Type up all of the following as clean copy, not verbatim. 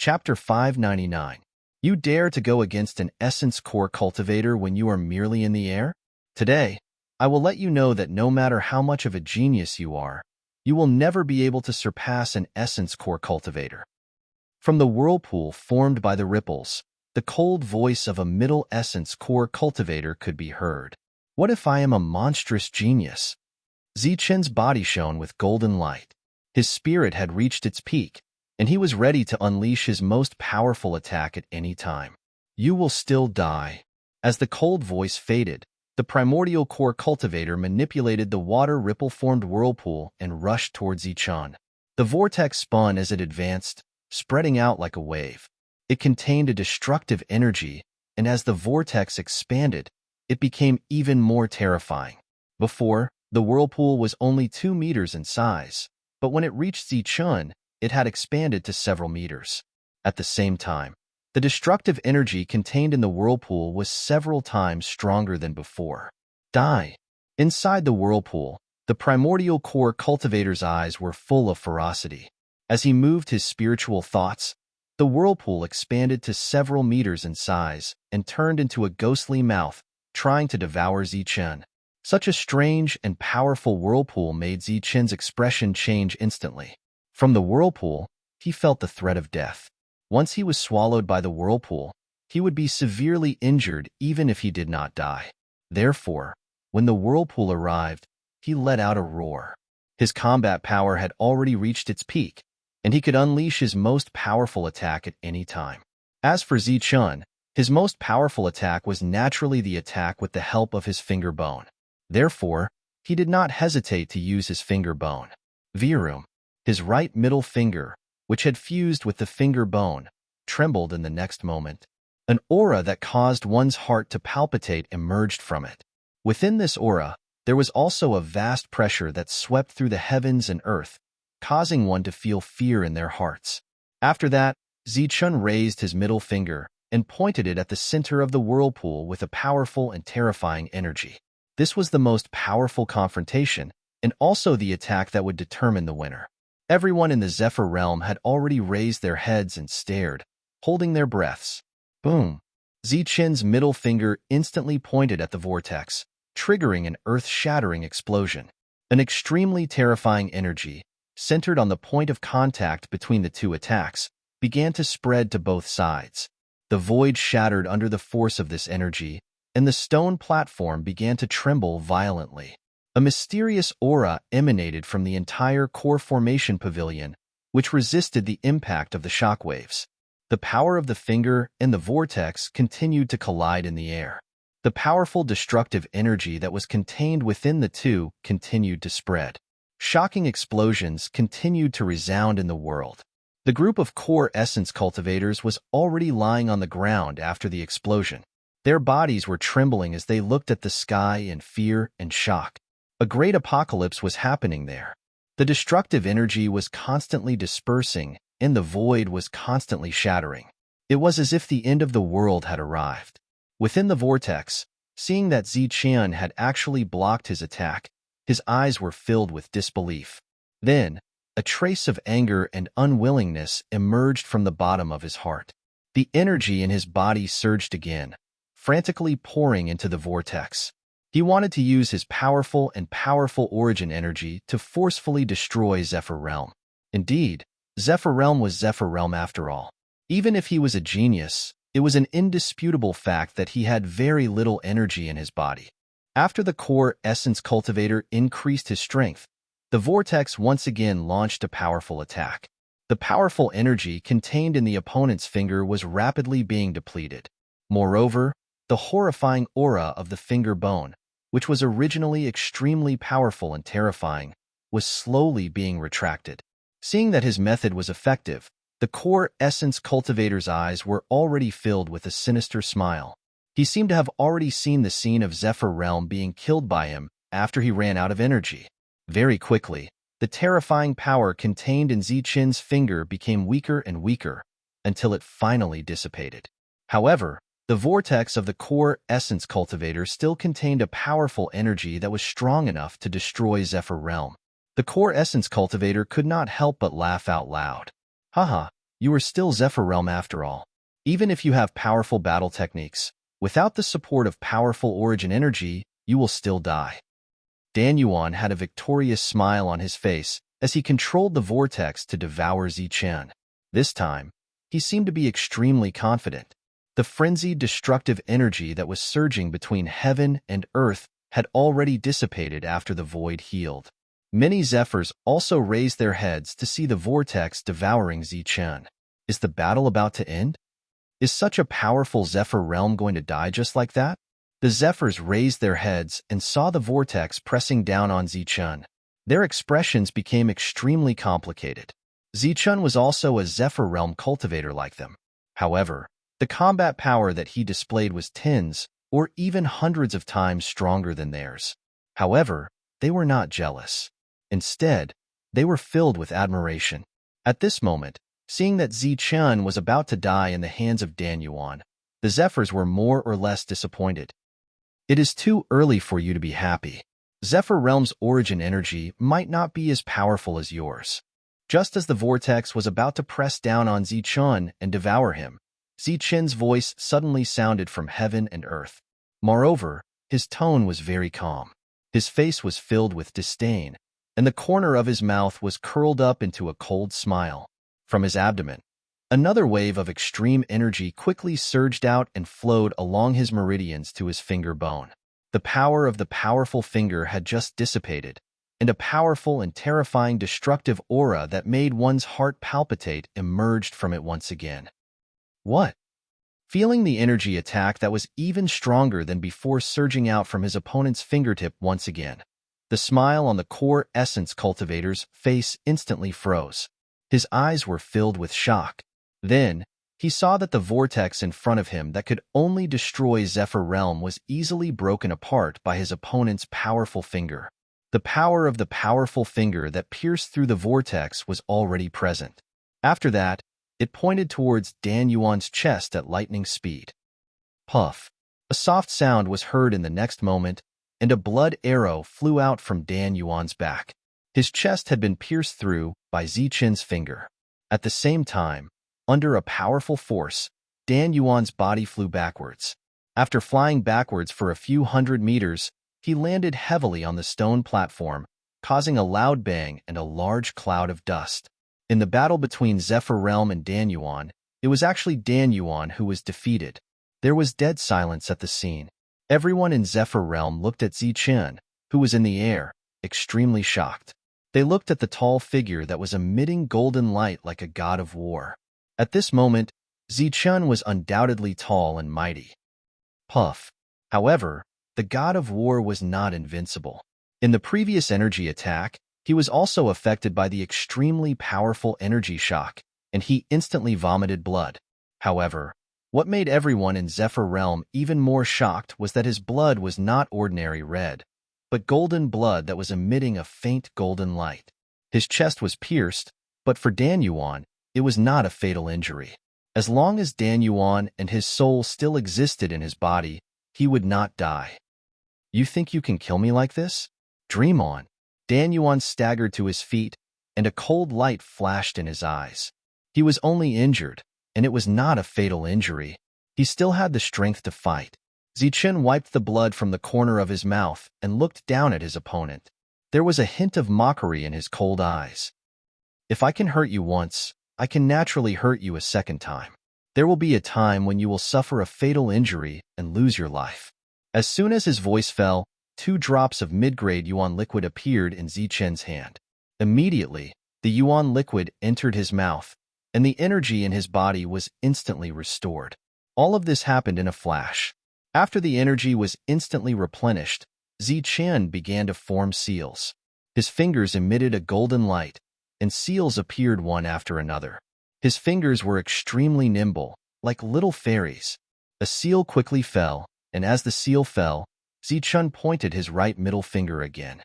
Chapter 599. You dare to go against an essence core cultivator when you are merely in the air? Today, I will let you know that no matter how much of a genius you are, you will never be able to surpass an essence core cultivator. From the whirlpool formed by the ripples, the cold voice of a middle essence core cultivator could be heard. What if I am a monstrous genius? Zichen's body shone with golden light. His spirit had reached its peak, and he was ready to unleash his most powerful attack at any time. You will still die. As the cold voice faded, the primordial core cultivator manipulated the water ripple-formed whirlpool and rushed towards Zichen. The vortex spun as it advanced, spreading out like a wave. It contained a destructive energy, and as the vortex expanded, it became even more terrifying. Before, the whirlpool was only 2 meters in size, but when it reached Zichen, it had expanded to several meters. At the same time, the destructive energy contained in the whirlpool was several times stronger than before. Die! Inside the whirlpool, the primordial core cultivator's eyes were full of ferocity. As he moved his spiritual thoughts, the whirlpool expanded to several meters in size and turned into a ghostly mouth, trying to devour Zichen. Such a strange and powerful whirlpool made Zichen's expression change instantly. From the whirlpool, he felt the threat of death. Once he was swallowed by the whirlpool, he would be severely injured even if he did not die. Therefore, when the whirlpool arrived, he let out a roar. His combat power had already reached its peak, and he could unleash his most powerful attack at any time. As for Zichen, his most powerful attack was naturally the attack with the help of his finger bone. Therefore, he did not hesitate to use his finger bone. Virum, his right middle finger, which had fused with the finger bone, trembled in the next moment. An aura that caused one's heart to palpitate emerged from it. Within this aura, there was also a vast pressure that swept through the heavens and earth, causing one to feel fear in their hearts. After that, Zichen raised his middle finger and pointed it at the center of the whirlpool with a powerful and terrifying energy. This was the most powerful confrontation, and also the attack that would determine the winner. Everyone in the Zephyr realm had already raised their heads and stared, holding their breaths. Boom! Zichen's middle finger instantly pointed at the vortex, triggering an earth-shattering explosion. An extremely terrifying energy, centered on the point of contact between the two attacks, began to spread to both sides. The void shattered under the force of this energy, and the stone platform began to tremble violently. A mysterious aura emanated from the entire core formation pavilion, which resisted the impact of the shockwaves. The power of the finger and the vortex continued to collide in the air. The powerful destructive energy that was contained within the two continued to spread. Shocking explosions continued to resound in the world. The group of core essence cultivators was already lying on the ground after the explosion. Their bodies were trembling as they looked at the sky in fear and shock. A great apocalypse was happening there. The destructive energy was constantly dispersing, and the void was constantly shattering. It was as if the end of the world had arrived. Within the vortex, seeing that Zichen had actually blocked his attack, his eyes were filled with disbelief. Then, a trace of anger and unwillingness emerged from the bottom of his heart. The energy in his body surged again, frantically pouring into the vortex. He wanted to use his powerful origin energy to forcefully destroy Zephyr Realm. Indeed, Zephyr Realm was Zephyr Realm after all. Even if he was a genius, it was an indisputable fact that he had very little energy in his body. After the core essence cultivator increased his strength, the vortex once again launched a powerful attack. The powerful energy contained in the opponent's finger was rapidly being depleted. Moreover, the horrifying aura of the finger bone, which was originally extremely powerful and terrifying, was slowly being retracted. Seeing that his method was effective, the core essence cultivator's eyes were already filled with a sinister smile. He seemed to have already seen the scene of Zephyr Realm being killed by him after he ran out of energy. Very quickly, the terrifying power contained in Zichen's finger became weaker and weaker, until it finally dissipated. However, the vortex of the core essence cultivator still contained a powerful energy that was strong enough to destroy Zephyr Realm. The core essence cultivator could not help but laugh out loud. Haha, You are still Zephyr Realm after all. Even if you have powerful battle techniques, without the support of powerful origin energy, you will still die. Dan Yuan had a victorious smile on his face as he controlled the vortex to devour Zichen. This time, he seemed to be extremely confident. The frenzied destructive energy that was surging between heaven and earth had already dissipated after the void healed. Many Zephyrs also raised their heads to see the vortex devouring Zichen. Is the battle about to end? Is such a powerful Zephyr realm going to die just like that? The Zephyrs raised their heads and saw the vortex pressing down on Zichen. Their expressions became extremely complicated. Zichen was also a Zephyr realm cultivator like them. However, the combat power that he displayed was tens or even hundreds of times stronger than theirs. However, they were not jealous. Instead, they were filled with admiration. At this moment, seeing that Zichen was about to die in the hands of Dan Yuan, the Zephyrs were more or less disappointed. It is too early for you to be happy. Zephyr Realm's origin energy might not be as powerful as yours. Just as the vortex was about to press down on Zichen and devour him, Zichen's voice suddenly sounded from heaven and earth. Moreover, his tone was very calm. His face was filled with disdain, and the corner of his mouth was curled up into a cold smile. From his abdomen, another wave of extreme energy quickly surged out and flowed along his meridians to his finger bone. The power of the powerful finger had just dissipated, and a powerful and terrifying destructive aura that made one's heart palpitate emerged from it once again. What? Feeling the energy attack that was even stronger than before surging out from his opponent's fingertip once again, the smile on the core essence cultivator's face instantly froze. His eyes were filled with shock. Then, he saw that the vortex in front of him that could only destroy Zephyr Realm was easily broken apart by his opponent's powerful finger. The power of the powerful finger that pierced through the vortex was already present. After that, it pointed towards Dan Yuan's chest at lightning speed. Puff! A soft sound was heard in the next moment, and a blood arrow flew out from Dan Yuan's back. His chest had been pierced through by Zichen's finger. At the same time, under a powerful force, Dan Yuan's body flew backwards. After flying backwards for a few hundred meters, he landed heavily on the stone platform, causing a loud bang and a large cloud of dust. In the battle between Zephyr Realm and Dan Yuan, it was actually Dan Yuan who was defeated. There was dead silence at the scene. Everyone in Zephyr Realm looked at Zichen, who was in the air, extremely shocked. They looked at the tall figure that was emitting golden light like a god of war. At this moment, Zichen was undoubtedly tall and mighty. Puff! However, the god of war was not invincible. In the previous energy attack, he was also affected by the extremely powerful energy shock, and he instantly vomited blood. However, what made everyone in Zephyr Realm even more shocked was that his blood was not ordinary red, but golden blood that was emitting a faint golden light. His chest was pierced, but for Dan Yuan, it was not a fatal injury. As long as Dan Yuan and his soul still existed in his body, he would not die. You think you can kill me like this? Dream on. Dan Yuan staggered to his feet, and a cold light flashed in his eyes. He was only injured, and it was not a fatal injury. He still had the strength to fight. Zichen wiped the blood from the corner of his mouth and looked down at his opponent. There was a hint of mockery in his cold eyes. If I can hurt you once, I can naturally hurt you a second time. There will be a time when you will suffer a fatal injury and lose your life. As soon as his voice fell, 2 drops of mid-grade yuan liquid appeared in Zichen's hand. Immediately, the yuan liquid entered his mouth, and the energy in his body was instantly restored. All of this happened in a flash. After the energy was instantly replenished, Zichen began to form seals. His fingers emitted a golden light, and seals appeared one after another. His fingers were extremely nimble, like little fairies. A seal quickly fell, and as the seal fell, Zichen pointed his right middle finger again.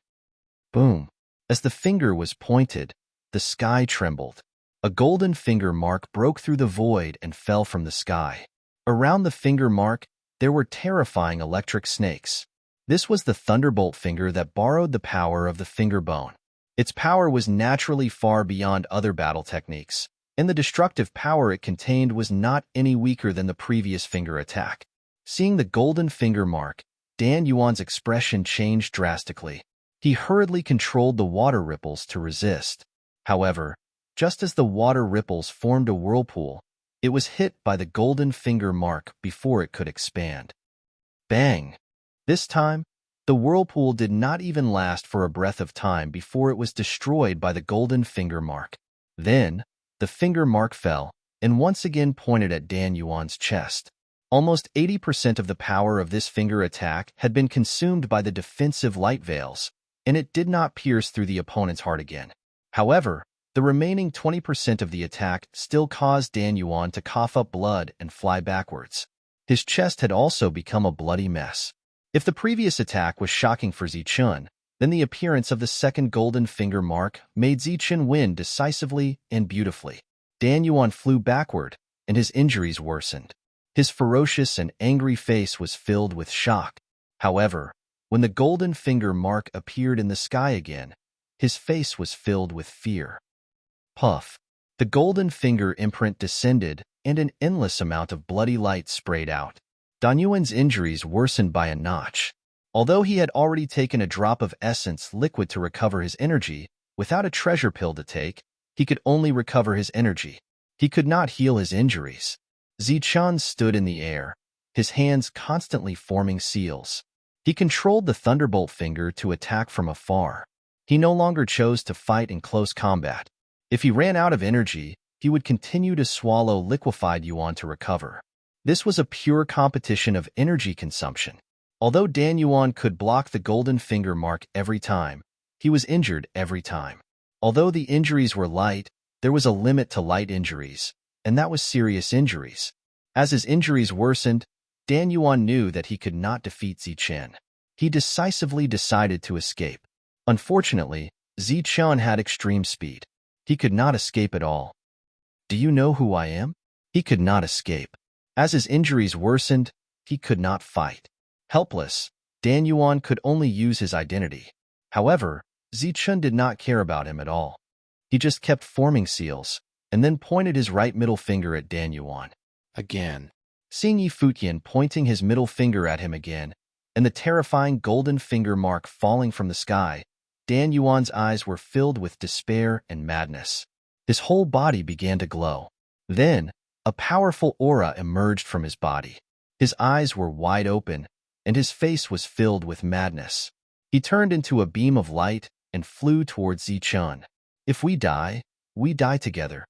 Boom! As the finger was pointed, the sky trembled. A golden finger mark broke through the void and fell from the sky. Around the finger mark, there were terrifying electric snakes. This was the thunderbolt finger that borrowed the power of the finger bone. Its power was naturally far beyond other battle techniques, and the destructive power it contained was not any weaker than the previous finger attack. Seeing the golden finger mark, Dan Yuan's expression changed drastically. He hurriedly controlled the water ripples to resist. However, just as the water ripples formed a whirlpool, it was hit by the golden finger mark before it could expand. Bang! This time, the whirlpool did not even last for a breath of time before it was destroyed by the golden finger mark. Then, the finger mark fell and once again pointed at Dan Yuan's chest. Almost 80% of the power of this finger attack had been consumed by the defensive light veils, and it did not pierce through the opponent's heart again. However, the remaining 20% of the attack still caused Dan Yuan to cough up blood and fly backwards. His chest had also become a bloody mess. If the previous attack was shocking for Zichun, then the appearance of the second golden finger mark made Zichun win decisively and beautifully. Dan Yuan flew backward, and his injuries worsened. His ferocious and angry face was filled with shock. However, when the golden finger mark appeared in the sky again, his face was filled with fear. Puff! The golden finger imprint descended, and an endless amount of bloody light sprayed out. Dan Yuan's injuries worsened by a notch. Although he had already taken a drop of essence liquid to recover his energy, without a treasure pill to take, he could only recover his energy. He could not heal his injuries. Zichun stood in the air, his hands constantly forming seals. He controlled the thunderbolt finger to attack from afar. He no longer chose to fight in close combat. If he ran out of energy, he would continue to swallow liquefied yuan to recover. This was a pure competition of energy consumption. Although Dan Yuan could block the golden finger mark every time, he was injured every time. Although the injuries were light, there was a limit to light injuries, and that was serious injuries. As his injuries worsened, Dan Yuan knew that he could not defeat Zichun. He decisively decided to escape. Unfortunately, Zichun had extreme speed. He could not escape at all. Do you know who I am? He could not escape. As his injuries worsened, he could not fight. Helpless, Dan Yuan could only use his identity. However, Zichun did not care about him at all. He just kept forming seals, and then pointed his right middle finger at Dan Yuan. Again. Seeing Yi Futian pointing his middle finger at him again, and the terrifying golden finger mark falling from the sky, Dan Yuan's eyes were filled with despair and madness. His whole body began to glow. Then, a powerful aura emerged from his body. His eyes were wide open, and his face was filled with madness. He turned into a beam of light and flew towards Zichun. If we die together.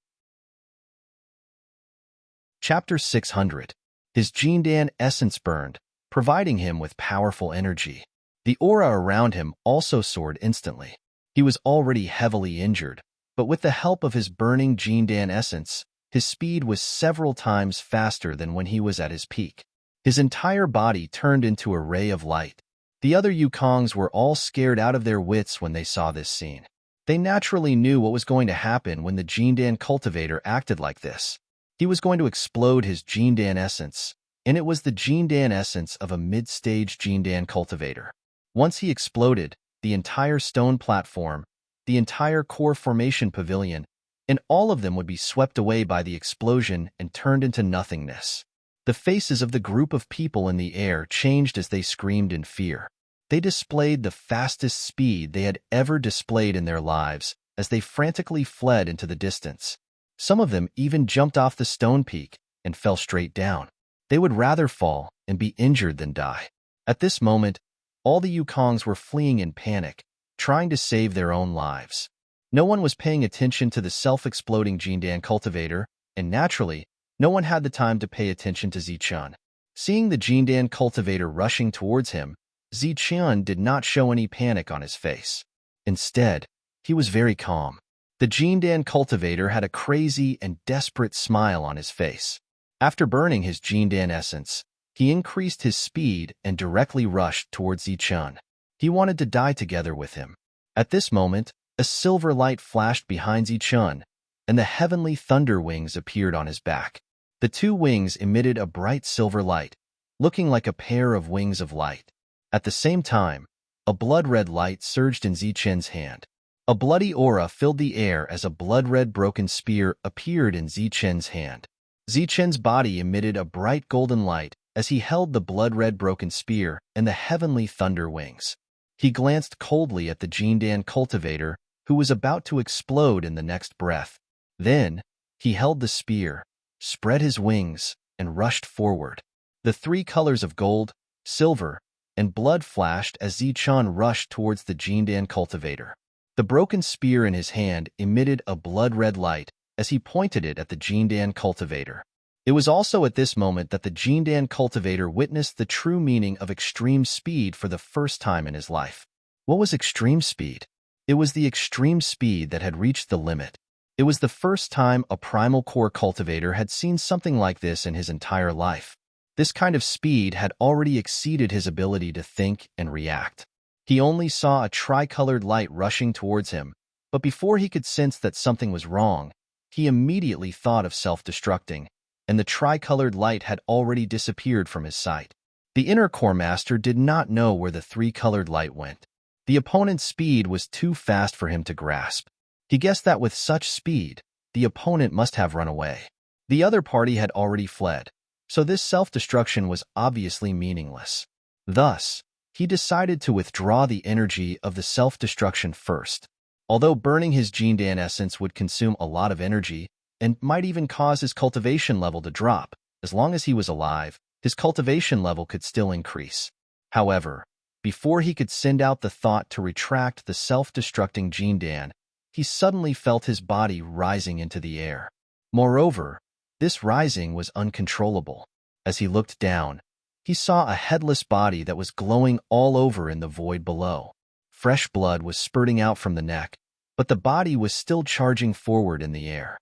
Chapter 600. His Jindan essence burned, providing him with powerful energy. The aura around him also soared instantly. He was already heavily injured, but with the help of his burning Jindan essence, his speed was several times faster than when he was at his peak. His entire body turned into a ray of light. The other Yukongs were all scared out of their wits when they saw this scene. They naturally knew what was going to happen when the Jindan cultivator acted like this. He was going to explode his Jindan essence, and it was the Jindan essence of a mid-stage Jindan cultivator. Once he exploded, the entire stone platform, the entire core formation pavilion, and all of them would be swept away by the explosion and turned into nothingness. The faces of the group of people in the air changed as they screamed in fear. They displayed the fastest speed they had ever displayed in their lives as they frantically fled into the distance. Some of them even jumped off the stone peak and fell straight down. They would rather fall and be injured than die. At this moment, all the Yukongs were fleeing in panic, trying to save their own lives. No one was paying attention to the self-exploding Jindan cultivator, and naturally, no one had the time to pay attention to Zichun. Seeing the Jindan cultivator rushing towards him, Zichun did not show any panic on his face. Instead, he was very calm. The Jindan cultivator had a crazy and desperate smile on his face. After burning his Jindan essence, he increased his speed and directly rushed towards Zichun. He wanted to die together with him. At this moment, a silver light flashed behind Zichun, and the heavenly thunder wings appeared on his back. The two wings emitted a bright silver light, looking like a pair of wings of light. At the same time, a blood-red light surged in Zichun's hand. A bloody aura filled the air as a blood-red broken spear appeared in Zichen's hand. Zichen's body emitted a bright golden light as he held the blood-red broken spear and the heavenly thunder wings. He glanced coldly at the Jindan cultivator, who was about to explode in the next breath. Then, he held the spear, spread his wings, and rushed forward. The three colors of gold, silver, and blood flashed as Zichen rushed towards the Jindan cultivator. The broken spear in his hand emitted a blood-red light as he pointed it at the Jindan cultivator. It was also at this moment that the Jindan cultivator witnessed the true meaning of extreme speed for the first time in his life. What was extreme speed? It was the extreme speed that had reached the limit. It was the first time a primal core cultivator had seen something like this in his entire life. This kind of speed had already exceeded his ability to think and react. He only saw a tricolored light rushing towards him, but before he could sense that something was wrong, he immediately thought of self-destructing, and the tricolored light had already disappeared from his sight. The inner core master did not know where the three-colored light went. The opponent's speed was too fast for him to grasp. He guessed that with such speed, the opponent must have run away. The other party had already fled, so this self-destruction was obviously meaningless. Thus, he decided to withdraw the energy of the self-destruction first. Although burning his Jindan essence would consume a lot of energy and might even cause his cultivation level to drop, as long as he was alive, his cultivation level could still increase. However, before he could send out the thought to retract the self-destructing Jindan, he suddenly felt his body rising into the air. Moreover, this rising was uncontrollable. As he looked down, he saw a headless body that was glowing all over in the void below. Fresh blood was spurting out from the neck, but the body was still charging forward in the air.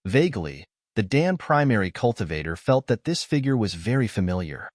Vaguely, the Dan primary cultivator felt that this figure was very familiar.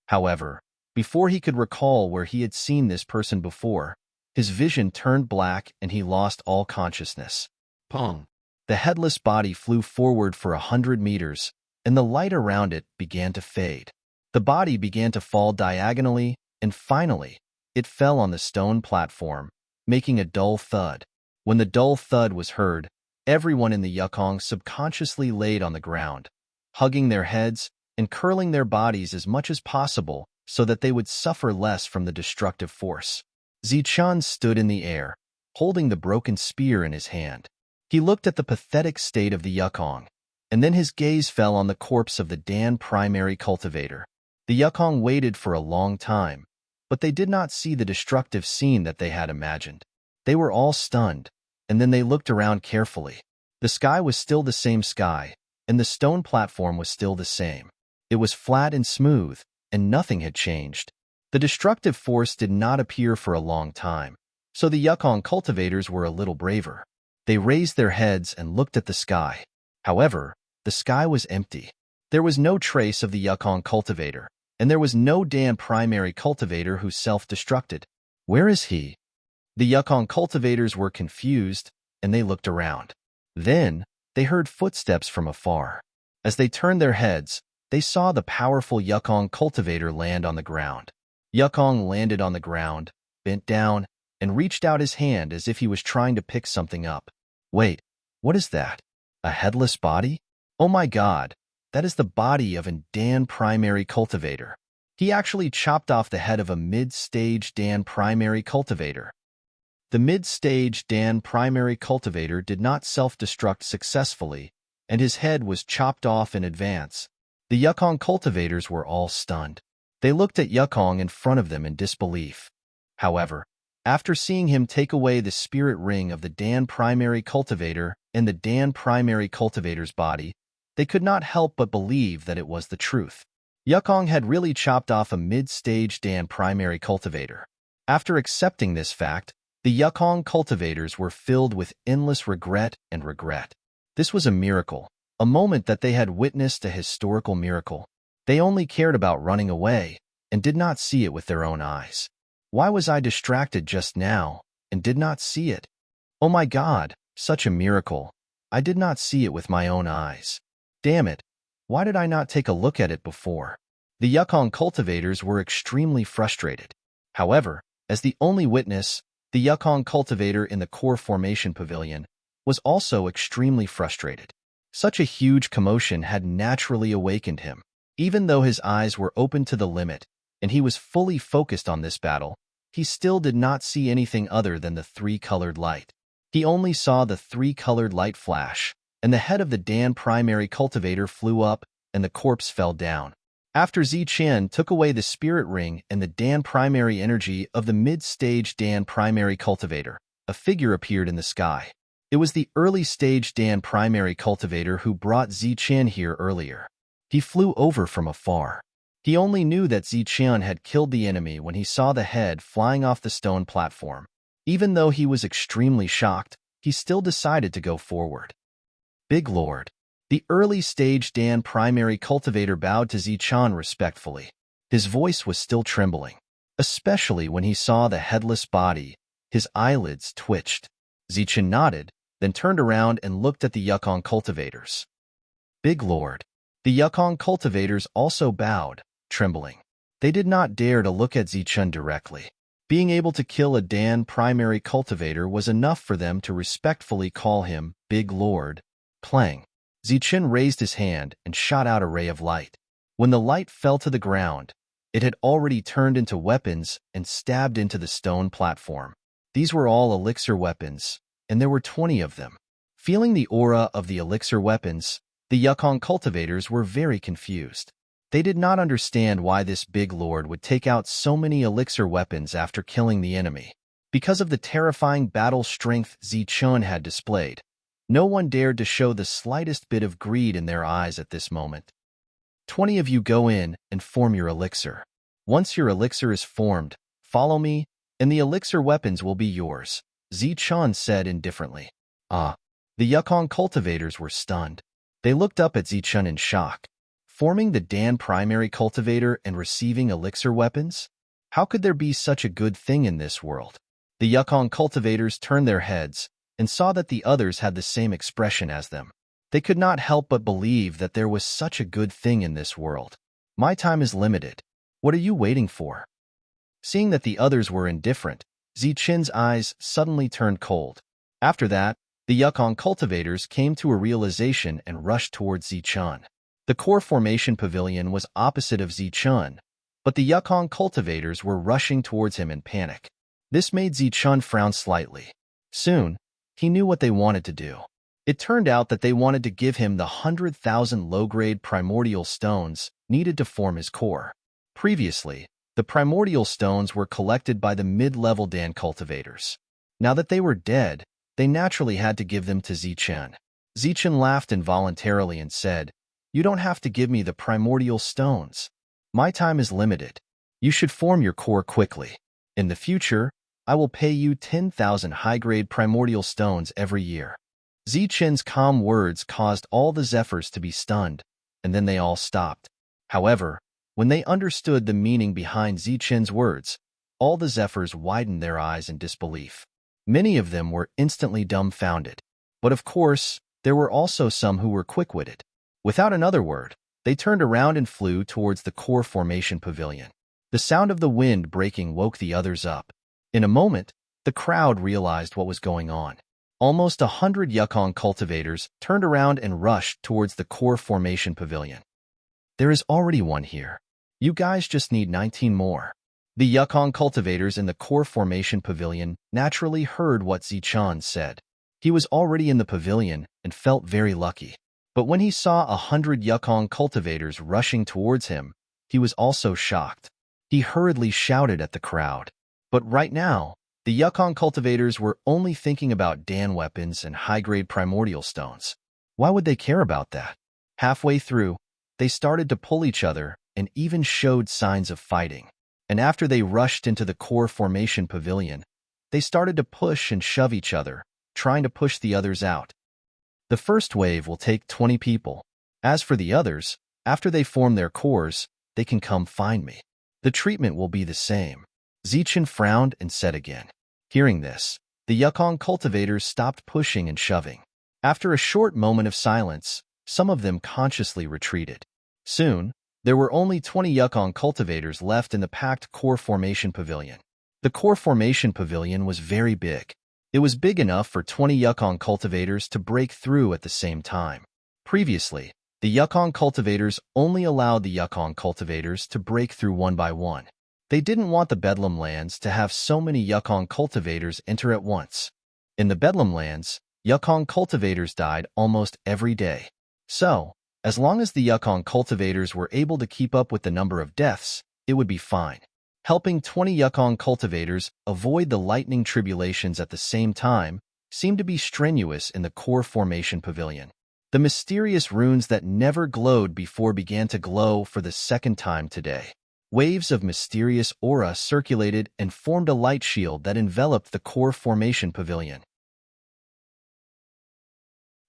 However, before he could recall where he had seen this person before, his vision turned black and he lost all consciousness. Pong! The headless body flew forward for 100 meters, and the light around it began to fade. The body began to fall diagonally, and finally, it fell on the stone platform, making a dull thud. When the dull thud was heard, everyone in the Yukong subconsciously laid on the ground, hugging their heads and curling their bodies as much as possible so that they would suffer less from the destructive force. Zichen stood in the air, holding the broken spear in his hand. He looked at the pathetic state of the Yukong, and then his gaze fell on the corpse of the Dan primary cultivator. The Yukong waited for a long time, but they did not see the destructive scene that they had imagined. They were all stunned, and then they looked around carefully. The sky was still the same sky, and the stone platform was still the same. It was flat and smooth, and nothing had changed. The destructive force did not appear for a long time, so the Yukong cultivators were a little braver. They raised their heads and looked at the sky. However, the sky was empty. There was no trace of the Yukong cultivator, and there was no Dan primary cultivator who self-destructed. Where is he? The Yukong cultivators were confused, and they looked around. Then, they heard footsteps from afar. As they turned their heads, they saw the powerful Yukong cultivator land on the ground. Yukong landed on the ground, bent down, and reached out his hand as if he was trying to pick something up. Wait, what is that? A headless body? Oh my God, that is the body of a Dan primary cultivator. He actually chopped off the head of a mid-stage Dan primary cultivator. The mid-stage Dan primary cultivator did not self-destruct successfully, and his head was chopped off in advance. The Yukong cultivators were all stunned. They looked at Yukong in front of them in disbelief. However, after seeing him take away the spirit ring of the Dan primary cultivator and the Dan primary cultivator's body, they could not help but believe that it was the truth. Yukong had really chopped off a mid-stage Dan primary cultivator. After accepting this fact, the Yukong cultivators were filled with endless regret and regret. This was a miracle, a moment that they had witnessed a historical miracle. They only cared about running away and did not see it with their own eyes. Why was I distracted just now and did not see it? Oh my God, such a miracle. I did not see it with my own eyes. Damn it, why did I not take a look at it before? The Yukong cultivators were extremely frustrated. However, as the only witness, the Yukon cultivator in the core formation pavilion, was also extremely frustrated. Such a huge commotion had naturally awakened him. Even though his eyes were open to the limit and he was fully focused on this battle, he still did not see anything other than the three-colored light. He only saw the three-colored light flash, and the head of the Dan primary cultivator flew up and the corpse fell down. After Zichen took away the spirit ring and the Dan primary energy of the mid-stage Dan primary cultivator, a figure appeared in the sky. It was the early-stage Dan primary cultivator who brought Zichen here earlier. He flew over from afar. He only knew that Zichen had killed the enemy when he saw the head flying off the stone platform. Even though he was extremely shocked, he still decided to go forward. Big Lord. The early-stage Dan primary cultivator bowed to Zichen respectfully. His voice was still trembling. Especially when he saw the headless body, his eyelids twitched. Zichen nodded, then turned around and looked at the Yukon cultivators. Big Lord. The Yukon cultivators also bowed, trembling. They did not dare to look at Zichen directly. Being able to kill a Dan primary cultivator was enough for them to respectfully call him Big Lord. Clang. Zichen raised his hand and shot out a ray of light. When the light fell to the ground, it had already turned into weapons and stabbed into the stone platform. These were all elixir weapons, and there were 20 of them. Feeling the aura of the elixir weapons, the Yukon cultivators were very confused. They did not understand why this big lord would take out so many elixir weapons after killing the enemy. Because of the terrifying battle strength Zichen had displayed, no one dared to show the slightest bit of greed in their eyes at this moment. 20 of you go in and form your elixir. Once your elixir is formed, follow me, and the elixir weapons will be yours, Zichen said indifferently. The Yukon cultivators were stunned. They looked up at Zichen in shock. Forming the Dan primary cultivator and receiving elixir weapons? How could there be such a good thing in this world? The Yukon cultivators turned their heads and saw that the others had the same expression as them. They could not help but believe that there was such a good thing in this world. My time is limited. What are you waiting for? Seeing that the others were indifferent, Zichen's eyes suddenly turned cold. After that, the Yukon cultivators came to a realization and rushed towards Zichen. The core formation pavilion was opposite of Zichen, but the Yukon cultivators were rushing towards him in panic. This made Zichen frown slightly. Soon, he knew what they wanted to do. It turned out that they wanted to give him the 100,000 low-grade primordial stones needed to form his core. Previously, the primordial stones were collected by the mid-level Dan cultivators. Now that they were dead, they naturally had to give them to Zichen. Zichen laughed involuntarily and said, "You don't have to give me the primordial stones. My time is limited. You should form your core quickly. In the future, I will pay you 10,000 high-grade primordial stones every year." Zichen's calm words caused all the Zephyrs to be stunned, and then they all stopped. However, when they understood the meaning behind Zichen's words, all the Zephyrs widened their eyes in disbelief. Many of them were instantly dumbfounded. But of course, there were also some who were quick-witted. Without another word, they turned around and flew towards the core formation pavilion. The sound of the wind breaking woke the others up. In a moment, the crowd realized what was going on. Almost 100 Yukon cultivators turned around and rushed towards the core formation pavilion. There is already one here. You guys just need 19 more. The Yukon cultivators in the core formation pavilion naturally heard what Zichen said. He was already in the pavilion and felt very lucky. But when he saw 100 Yukon cultivators rushing towards him, he was also shocked. He hurriedly shouted at the crowd. But right now, the Yukon cultivators were only thinking about Dan weapons and high-grade primordial stones. Why would they care about that? Halfway through, they started to pull each other and even showed signs of fighting. And after they rushed into the core formation pavilion, they started to push and shove each other, trying to push the others out. The first wave will take 20 people. As for the others, after they form their cores, they can come find me. The treatment will be the same. Zichen frowned and said again. Hearing this, the Yukon cultivators stopped pushing and shoving. After a short moment of silence, some of them consciously retreated. Soon, there were only 20 Yukon cultivators left in the packed core formation pavilion. The core formation pavilion was very big. It was big enough for 20 Yukon cultivators to break through at the same time. Previously, the Yukon cultivators only allowed the Yukon cultivators to break through one by one. They didn't want the Bedlam lands to have so many Yukon cultivators enter at once. In the Bedlam lands, Yukon cultivators died almost every day. So, as long as the Yukon cultivators were able to keep up with the number of deaths, it would be fine. Helping 20 Yukon cultivators avoid the lightning tribulations at the same time seemed to be strenuous in the core formation pavilion. The mysterious runes that never glowed before began to glow for the second time today. Waves of mysterious aura circulated and formed a light shield that enveloped the core formation pavilion.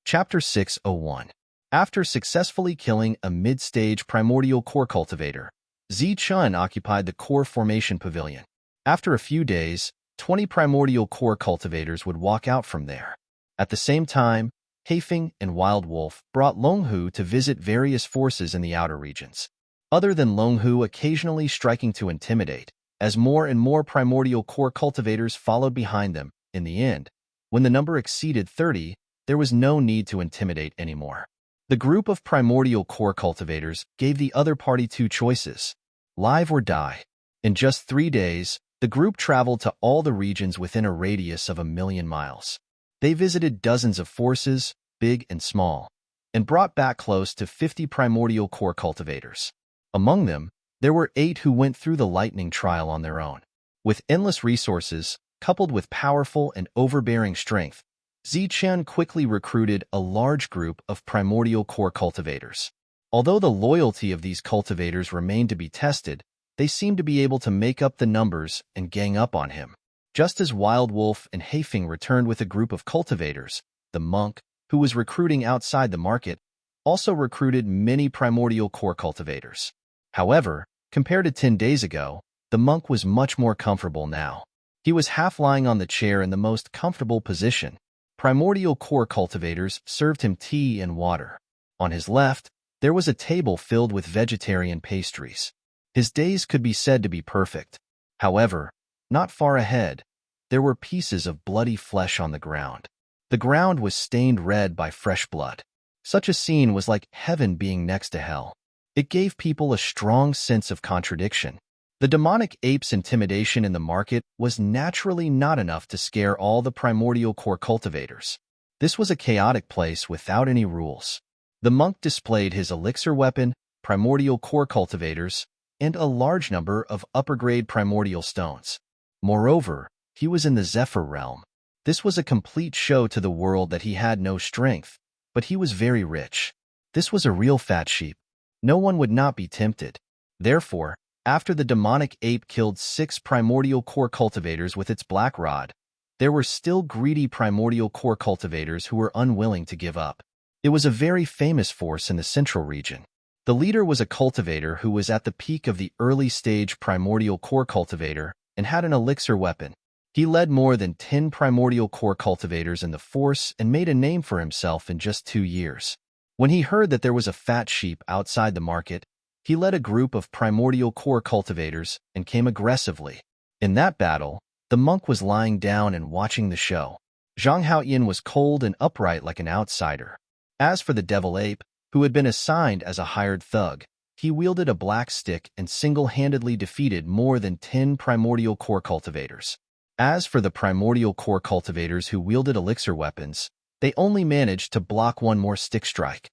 Chapter 601. After successfully killing a mid-stage primordial core cultivator, Zi Chun occupied the core formation pavilion. After a few days, 20 primordial core cultivators would walk out from there. At the same time, Haifeng and Wild Wolf brought Longhu to visit various forces in the outer regions. Other than Longhu occasionally striking to intimidate, as more and more primordial core cultivators followed behind them, in the end, when the number exceeded 30, there was no need to intimidate anymore. The group of primordial core cultivators gave the other party two choices: live or die. In just 3 days, the group traveled to all the regions within a radius of 1,000,000 miles. They visited dozens of forces, big and small, and brought back close to 50 primordial core cultivators. Among them, there were 8 who went through the lightning trial on their own. With endless resources, coupled with powerful and overbearing strength, Zi Chen quickly recruited a large group of primordial core cultivators. Although the loyalty of these cultivators remained to be tested, they seemed to be able to make up the numbers and gang up on him. Just as Wild Wolf and Haifeng returned with a group of cultivators, the monk, who was recruiting outside the market, also recruited many primordial core cultivators. However, compared to 10 days ago, the monk was much more comfortable now. He was half lying on the chair in the most comfortable position. Primordial core cultivators served him tea and water. On his left, there was a table filled with vegetarian pastries. His days could be said to be perfect. However, not far ahead, there were pieces of bloody flesh on the ground. The ground was stained red by fresh blood. Such a scene was like heaven being next to hell. It gave people a strong sense of contradiction. The demonic ape's intimidation in the market was naturally not enough to scare all the primordial core cultivators. This was a chaotic place without any rules. The monk displayed his elixir weapon, primordial core cultivators, and a large number of upper-grade primordial stones. Moreover, he was in the Zephyr realm. This was a complete show to the world that he had no strength, but he was very rich. This was a real fat sheep. No one would not be tempted. Therefore, after the demonic ape killed 6 primordial core cultivators with its black rod, there were still greedy primordial core cultivators who were unwilling to give up. It was a very famous force in the central region. The leader was a cultivator who was at the peak of the early-stage primordial core cultivator and had an elixir weapon. He led more than 10 primordial core cultivators in the force and made a name for himself in just 2 years. When he heard that there was a fat sheep outside the market, he led a group of primordial core cultivators and came aggressively. In that battle, the monk was lying down and watching the show. Zhang Haoyan was cold and upright like an outsider. As for the devil ape, who had been assigned as a hired thug, he wielded a black stick and single-handedly defeated more than 10 primordial core cultivators. As for the primordial core cultivators who wielded elixir weapons, they only managed to block one more stick strike.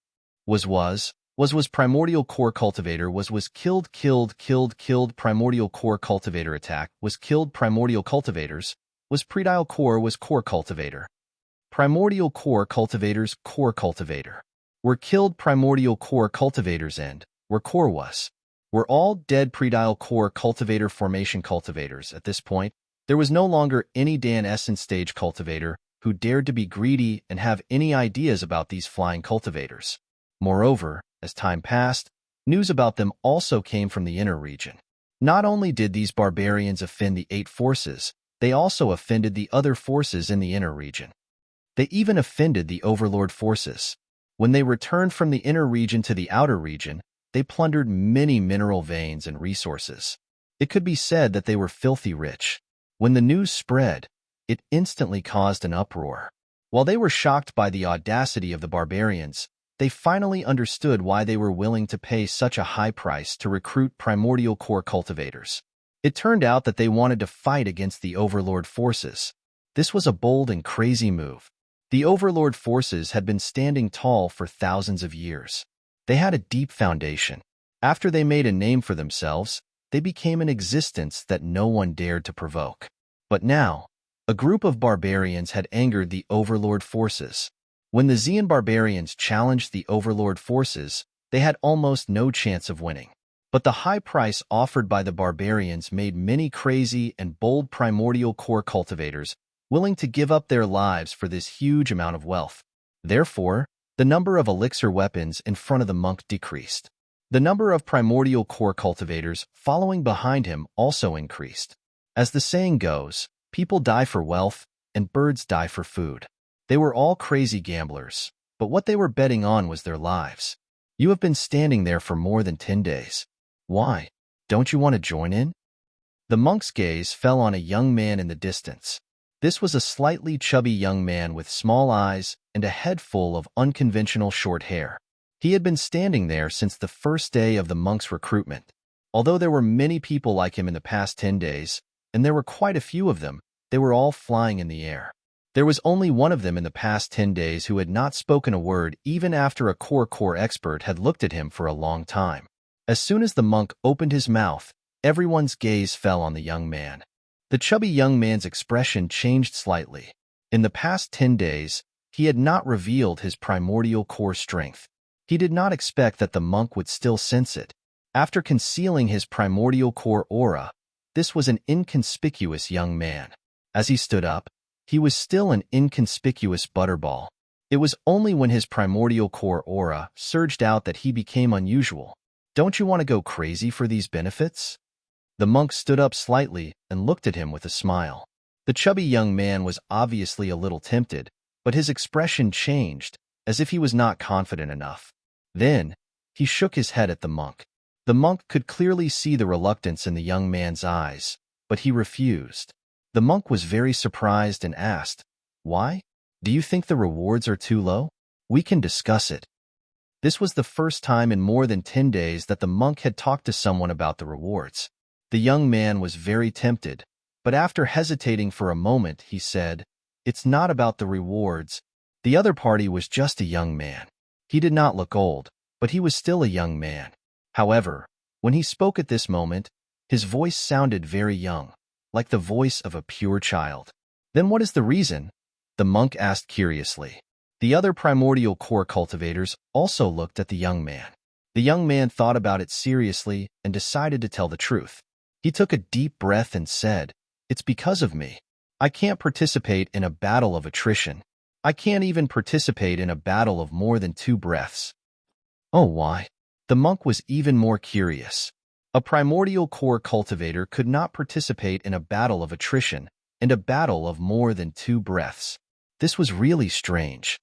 Was primordial core cultivator was killed primordial core cultivator attack was killed primordial cultivators was predile core was core cultivator. Primordial core cultivators core cultivator. Were killed primordial core cultivators and were core was. Were all dead predile core cultivator formation cultivators. At this point, there was no longer any Dan Essence stage cultivator who dared to be greedy and have any ideas about these flying cultivators. Moreover, as time passed, news about them also came from the inner region. Not only did these barbarians offend the 8 forces, they also offended the other forces in the inner region. They even offended the overlord forces. When they returned from the inner region to the outer region, they plundered many mineral veins and resources. It could be said that they were filthy rich. When the news spread, it instantly caused an uproar. While they were shocked by the audacity of the barbarians, they finally understood why they were willing to pay such a high price to recruit primordial core cultivators. It turned out that they wanted to fight against the Overlord forces. This was a bold and crazy move. The Overlord forces had been standing tall for thousands of years. They had a deep foundation. After they made a name for themselves, they became an existence that no one dared to provoke. But now, a group of barbarians had angered the Overlord forces. When the Zean barbarians challenged the Overlord forces, they had almost no chance of winning. But the high price offered by the barbarians made many crazy and bold primordial core cultivators willing to give up their lives for this huge amount of wealth. Therefore, the number of elixir weapons in front of the monk decreased. The number of primordial core cultivators following behind him also increased. As the saying goes, people die for wealth, and birds die for food. They were all crazy gamblers, but what they were betting on was their lives. You have been standing there for more than 10 days. Why? Don't you want to join in? The monk's gaze fell on a young man in the distance. This was a slightly chubby young man with small eyes and a head full of unconventional short hair. He had been standing there since the first day of the monk's recruitment. Although there were many people like him in the past 10 days, and there were quite a few of them, they were all flying in the air. There was only one of them in the past 10 days who had not spoken a word even after a core expert had looked at him for a long time. As soon as the monk opened his mouth, everyone's gaze fell on the young man. The chubby young man's expression changed slightly. In the past 10 days, he had not revealed his primordial core strength. He did not expect that the monk would still sense it. After concealing his primordial core aura, this was an inconspicuous young man. As he stood up, he was still an inconspicuous butterball. It was only when his primordial core aura surged out that he became unusual. Don't you want to go crazy for these benefits? The monk stood up slightly and looked at him with a smile. The chubby young man was obviously a little tempted, but his expression changed, as if he was not confident enough. Then, he shook his head at the monk. The monk could clearly see the reluctance in the young man's eyes, but he refused. The monk was very surprised and asked, "Why? Do you think the rewards are too low? We can discuss it." This was the first time in more than 10 days that the monk had talked to someone about the rewards. The young man was very tempted, but after hesitating for a moment, he said, "It's not about the rewards." The other party was just a young man. He did not look old, but he was still a young man. However, when he spoke at this moment, his voice sounded very young, like the voice of a pure child. "Then what is the reason?" the monk asked curiously. The other primordial core cultivators also looked at the young man. The young man thought about it seriously and decided to tell the truth. He took a deep breath and said, "It's because of me. I can't participate in a battle of attrition. I can't even participate in a battle of more than 2 breaths." "Oh, why?" The monk was even more curious. A primordial core cultivator could not participate in a battle of attrition and a battle of more than 2 breaths. This was really strange.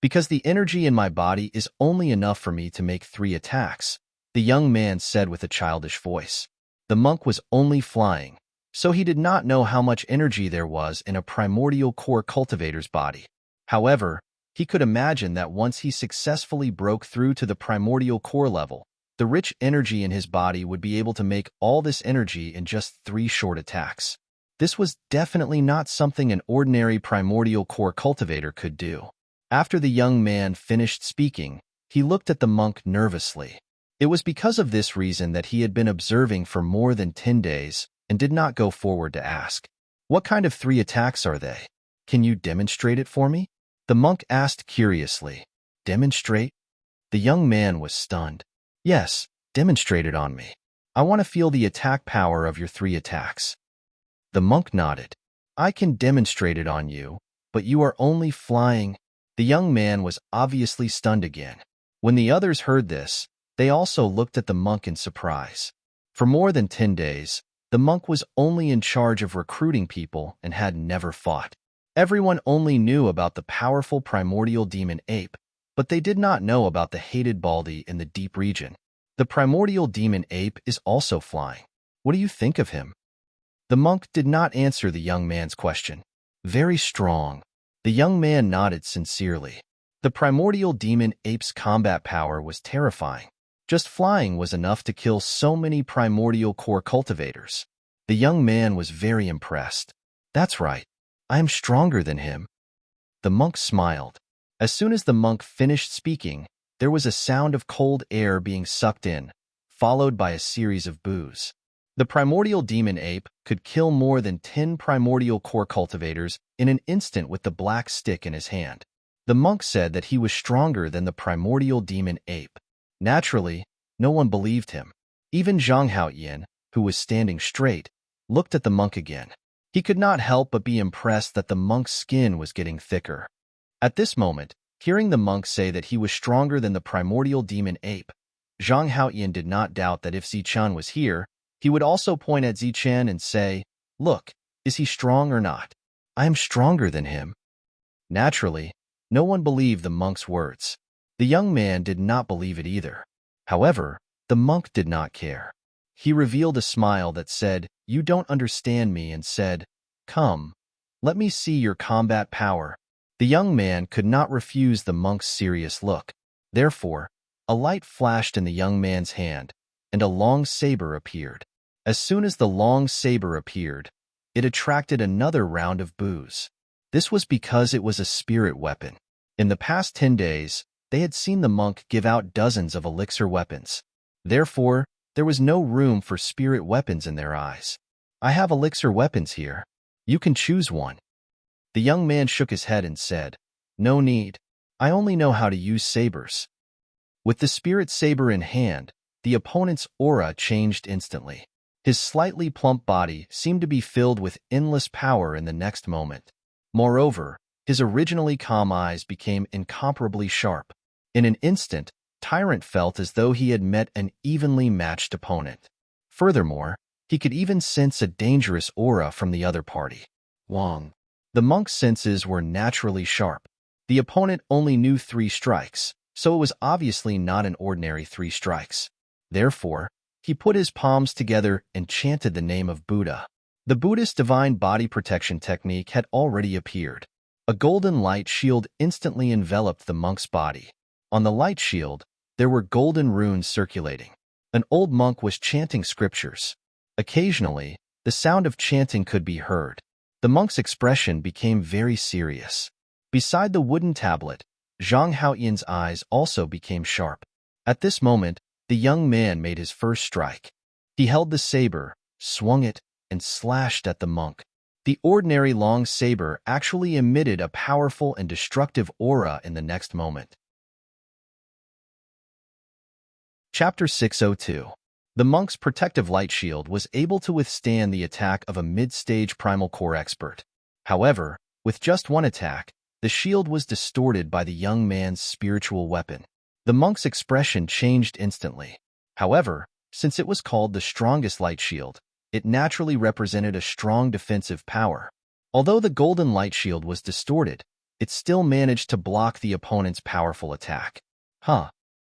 "Because the energy in my body is only enough for me to make 3 attacks," the young man said with a childish voice. The monk was only flying, so he did not know how much energy there was in a primordial core cultivator's body. However, he could imagine that once he successfully broke through to the primordial core level, the rich energy in his body would be able to make all this energy in just 3 short attacks. This was definitely not something an ordinary primordial core cultivator could do. After the young man finished speaking, he looked at the monk nervously. It was because of this reason that he had been observing for more than 10 days and did not go forward to ask, "What kind of 3 attacks are they? Can you demonstrate it for me?" The monk asked curiously. "Demonstrate?" The young man was stunned. "Yes, demonstrate it on me. I want to feel the attack power of your 3 attacks." The monk nodded. "I can demonstrate it on you, but you are only flying." The young man was obviously stunned again. When the others heard this, they also looked at the monk in surprise. For more than 10 days, the monk was only in charge of recruiting people and had never fought. Everyone only knew about the powerful primordial demon ape, but they did not know about the hated Baldy in the deep region. The primordial demon ape is also flying. What do you think of him? The monk did not answer the young man's question. Very strong. The young man nodded sincerely. The primordial demon ape's combat power was terrifying. Just flying was enough to kill so many primordial core cultivators. The young man was very impressed. That's right. I am stronger than him. The monk smiled. As soon as the monk finished speaking, there was a sound of cold air being sucked in, followed by a series of boos. The primordial demon ape could kill more than 10 primordial core cultivators in an instant with the black stick in his hand. The monk said that he was stronger than the primordial demon ape. Naturally, no one believed him. Even Zhang Haoyan, who was standing straight, looked at the monk again. He could not help but be impressed that the monk's skin was getting thicker. At this moment, hearing the monk say that he was stronger than the primordial demon ape, Zhang Haoyan did not doubt that if Zichen was here, he would also point at Zichen and say, "Look, is he strong or not? I am stronger than him." Naturally, no one believed the monk's words. The young man did not believe it either. However, the monk did not care. He revealed a smile that said, "You don't understand me," and said, "Come, let me see your combat power." The young man could not refuse the monk's serious look. Therefore, a light flashed in the young man's hand, and a long saber appeared. As soon as the long saber appeared, it attracted another round of boos. This was because it was a spirit weapon. In the past 10 days, they had seen the monk give out dozens of elixir weapons. Therefore, there was no room for spirit weapons in their eyes. "I have elixir weapons here. You can choose one." The young man shook his head and said, "No need. I only know how to use sabers." With the spirit saber in hand, the opponent's aura changed instantly. His slightly plump body seemed to be filled with endless power in the next moment. Moreover, his originally calm eyes became incomparably sharp. In an instant, Tyrant felt as though he had met an evenly matched opponent. Furthermore, he could even sense a dangerous aura from the other party. Wong. The monk's senses were naturally sharp. The opponent only knew 3 strikes, so it was obviously not an ordinary 3 strikes. Therefore, he put his palms together and chanted the name of Buddha. The Buddhist divine body protection technique had already appeared. A golden light shield instantly enveloped the monk's body. On the light shield, there were golden runes circulating. An old monk was chanting scriptures. Occasionally, the sound of chanting could be heard. The monk's expression became very serious. Beside the wooden tablet, Zhang Haoyan's eyes also became sharp. At this moment, the young man made his first strike. He held the saber, swung it, and slashed at the monk. The ordinary long saber actually emitted a powerful and destructive aura in the next moment. Chapter 602. The monk's protective light shield was able to withstand the attack of a mid-stage primal core expert. However, with just one attack, the shield was distorted by the young man's spiritual weapon. The monk's expression changed instantly. However, since it was called the strongest light shield, it naturally represented a strong defensive power. Although the golden light shield was distorted, it still managed to block the opponent's powerful attack.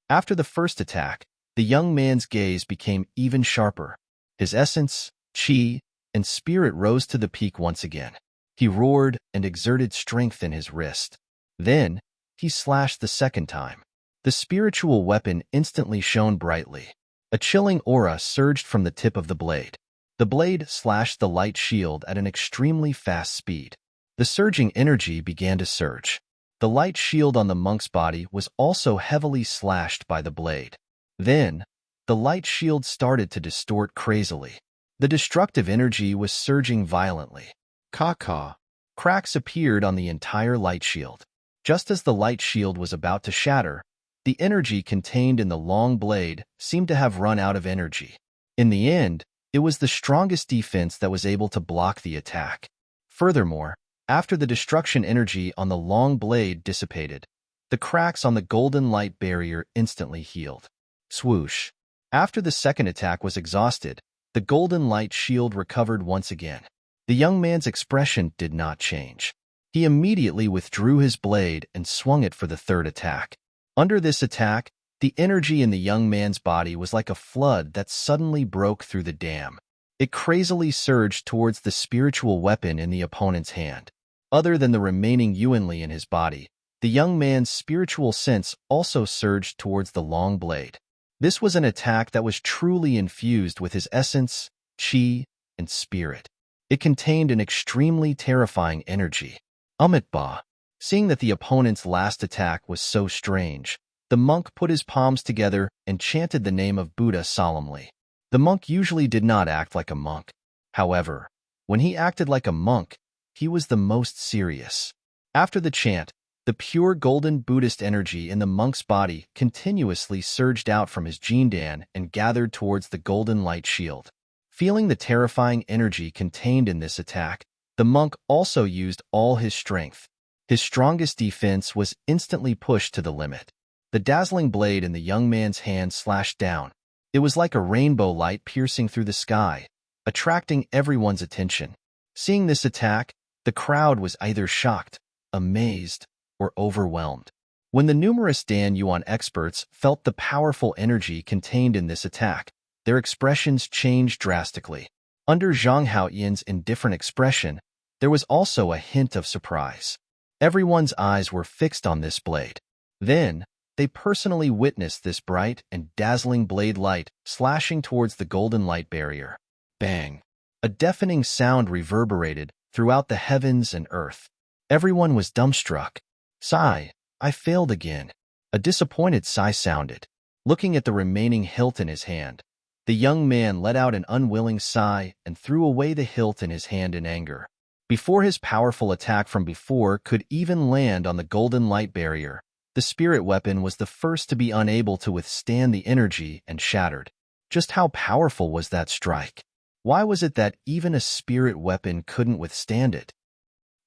After the first attack, the young man's gaze became even sharper. His essence, chi, and spirit rose to the peak once again. He roared and exerted strength in his wrist. Then, he slashed the second time. The spiritual weapon instantly shone brightly. A chilling aura surged from the tip of the blade. The blade slashed the light shield at an extremely fast speed. The surging energy began to surge. The light shield on the monk's body was also heavily slashed by the blade. Then, the light shield started to distort crazily. The destructive energy was surging violently. Caw-caw. Cracks appeared on the entire light shield. Just as the light shield was about to shatter, the energy contained in the long blade seemed to have run out of energy. In the end, it was the strongest defense that was able to block the attack. Furthermore, after the destruction energy on the long blade dissipated, the cracks on the golden light barrier instantly healed. Swoosh. After the second attack was exhausted, the golden light shield recovered once again. The young man's expression did not change. He immediately withdrew his blade and swung it for the third attack. Under this attack, the energy in the young man's body was like a flood that suddenly broke through the dam. It crazily surged towards the spiritual weapon in the opponent's hand. Other than the remaining yuanli in his body, the young man's spiritual sense also surged towards the long blade. This was an attack that was truly infused with his essence, qi, and spirit. It contained an extremely terrifying energy. Ba. Seeing that the opponent's last attack was so strange, the monk put his palms together and chanted the name of Buddha solemnly. The monk usually did not act like a monk. However, when he acted like a monk, he was the most serious. After the chant, the pure golden Buddhist energy in the monk's body continuously surged out from his jindan and gathered towards the golden light shield. Feeling the terrifying energy contained in this attack, the monk also used all his strength. His strongest defense was instantly pushed to the limit. The dazzling blade in the young man's hand slashed down. It was like a rainbow light piercing through the sky, attracting everyone's attention. Seeing this attack, the crowd was either shocked, amazed, or overwhelmed. When the numerous Dan Yuan experts felt the powerful energy contained in this attack, their expressions changed drastically. Under Zhang Haoyan's indifferent expression, there was also a hint of surprise. Everyone's eyes were fixed on this blade. Then, they personally witnessed this bright and dazzling blade light slashing towards the golden light barrier. Bang! A deafening sound reverberated throughout the heavens and earth. Everyone was dumbstruck. Sigh, I failed again. A disappointed sigh sounded. Looking at the remaining hilt in his hand, the young man let out an unwilling sigh and threw away the hilt in his hand in anger. Before his powerful attack from before could even land on the golden light barrier, the spirit weapon was the first to be unable to withstand the energy and shattered. Just how powerful was that strike? Why was it that even a spirit weapon couldn't withstand it?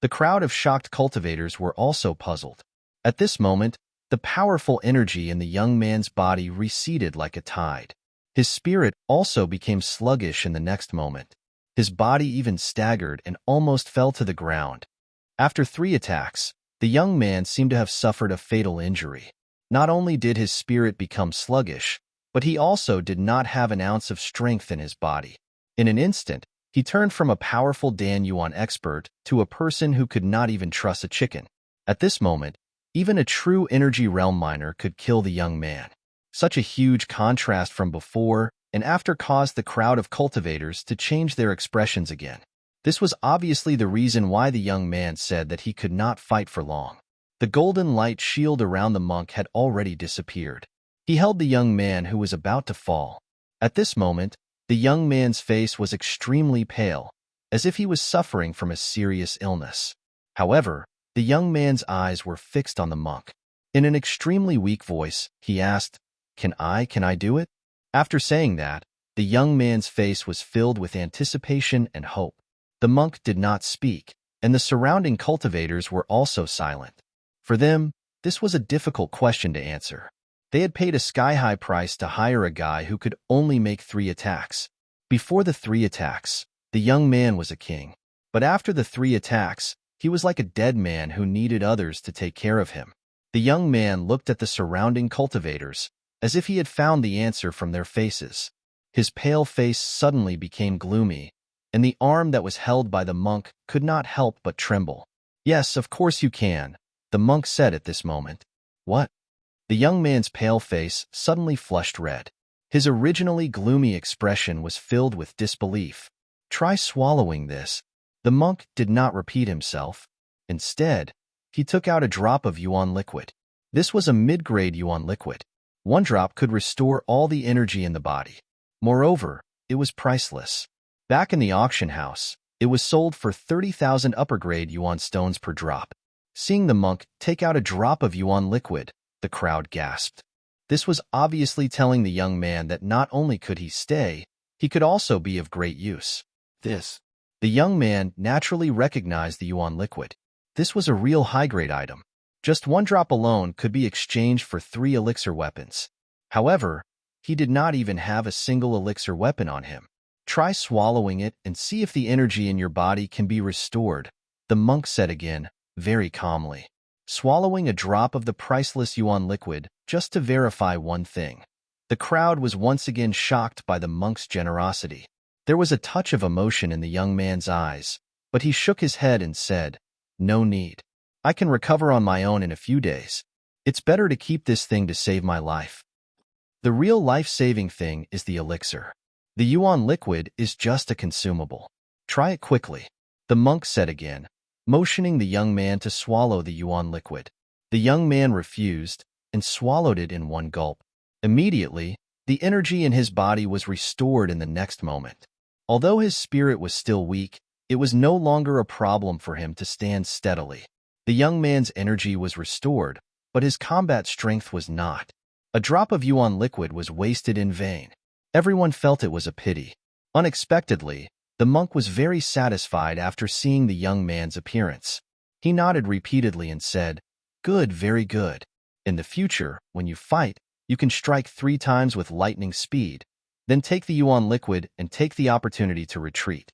The crowd of shocked cultivators were also puzzled. At this moment, the powerful energy in the young man's body receded like a tide. His spirit also became sluggish in the next moment. His body even staggered and almost fell to the ground. After 3 attacks, the young man seemed to have suffered a fatal injury. Not only did his spirit become sluggish, but he also did not have an ounce of strength in his body. In an instant, he turned from a powerful Dan Yuan expert to a person who could not even trust a chicken. At this moment, even a true energy realm miner could kill the young man. Such a huge contrast from before and after caused the crowd of cultivators to change their expressions again. This was obviously the reason why the young man said that he could not fight for long. The golden light shield around the monk had already disappeared. He held the young man who was about to fall. At this moment, the young man's face was extremely pale, as if he was suffering from a serious illness. However, the young man's eyes were fixed on the monk. In an extremely weak voice, he asked, Can I do it? After saying that, the young man's face was filled with anticipation and hope. The monk did not speak, and the surrounding cultivators were also silent. For them, this was a difficult question to answer. They had paid a sky-high price to hire a guy who could only make 3 attacks. Before the 3 attacks, the young man was a king. But after the 3 attacks, he was like a dead man who needed others to take care of him. The young man looked at the surrounding cultivators, as if he had found the answer from their faces. His pale face suddenly became gloomy, and the arm that was held by the monk could not help but tremble. Yes, of course you can, the monk said at this moment. What? The young man's pale face suddenly flushed red. His originally gloomy expression was filled with disbelief. Try swallowing this. The monk did not repeat himself. Instead, he took out a drop of yuan liquid. This was a mid-grade yuan liquid. 1 drop could restore all the energy in the body. Moreover, it was priceless. Back in the auction house, it was sold for 30,000 upper-grade yuan stones per drop. Seeing the monk take out a drop of yuan liquid, the crowd gasped. This was obviously telling the young man that not only could he stay, he could also be of great use. The young man naturally recognized the yuan liquid. This was a real high-grade item. Just 1 drop alone could be exchanged for 3 elixir weapons. However, he did not even have a single elixir weapon on him. Try swallowing it and see if the energy in your body can be restored, the monk said again, very calmly. Swallowing a drop of the priceless yuan liquid just to verify one thing. The crowd was once again shocked by the monk's generosity. There was a touch of emotion in the young man's eyes, but he shook his head and said, "No need. I can recover on my own in a few days. It's better to keep this thing to save my life." The real life-saving thing is the elixir. The yuan liquid is just a consumable. Try it quickly, the monk said again, motioning the young man to swallow the yuan liquid. The young man refused and swallowed it in one gulp. Immediately, the energy in his body was restored in the next moment. Although his spirit was still weak, it was no longer a problem for him to stand steadily. The young man's energy was restored, but his combat strength was not. A drop of yuan liquid was wasted in vain. Everyone felt it was a pity. Unexpectedly, the monk was very satisfied after seeing the young man's appearance. He nodded repeatedly and said, "Good, very good. In the future, when you fight, you can strike 3 times with lightning speed. Then take the yuan liquid and take the opportunity to retreat."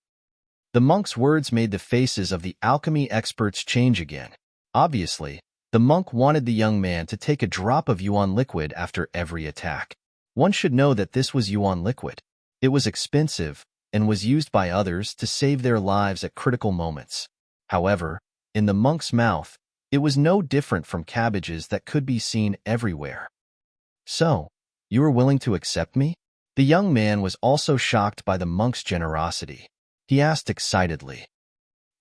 The monk's words made the faces of the alchemy experts change again. Obviously, the monk wanted the young man to take a drop of yuan liquid after every attack. One should know that this was yuan liquid. It was expensive and was used by others to save their lives at critical moments. However, in the monk's mouth, it was no different from cabbages that could be seen everywhere. "So, you are willing to accept me?" The young man was also shocked by the monk's generosity. He asked excitedly,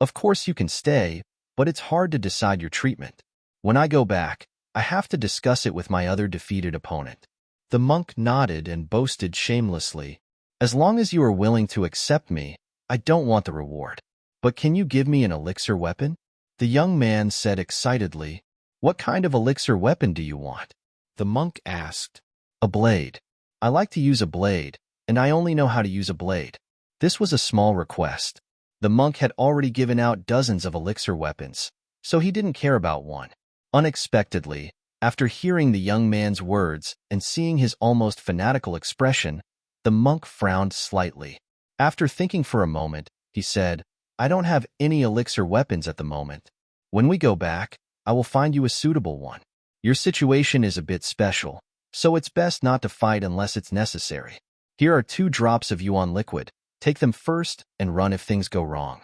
"Of course you can stay, but it's hard to decide your treatment. When I go back, I have to discuss it with my other defeated opponent." The monk nodded and boasted shamelessly, "As long as you are willing to accept me, I don't want the reward. But can you give me an elixir weapon?" The young man said excitedly, "What kind of elixir weapon do you want?" The monk asked. "A blade. I like to use a blade, and I only know how to use a blade." This was a small request. The monk had already given out dozens of elixir weapons, so he didn't care about one. Unexpectedly, after hearing the young man's words and seeing his almost fanatical expression, the monk frowned slightly. After thinking for a moment, he said, "I don't have any elixir weapons at the moment. When we go back, I will find you a suitable one. Your situation is a bit special, so it's best not to fight unless it's necessary. Here are 2 drops of yuan liquid. Take them first and run if things go wrong."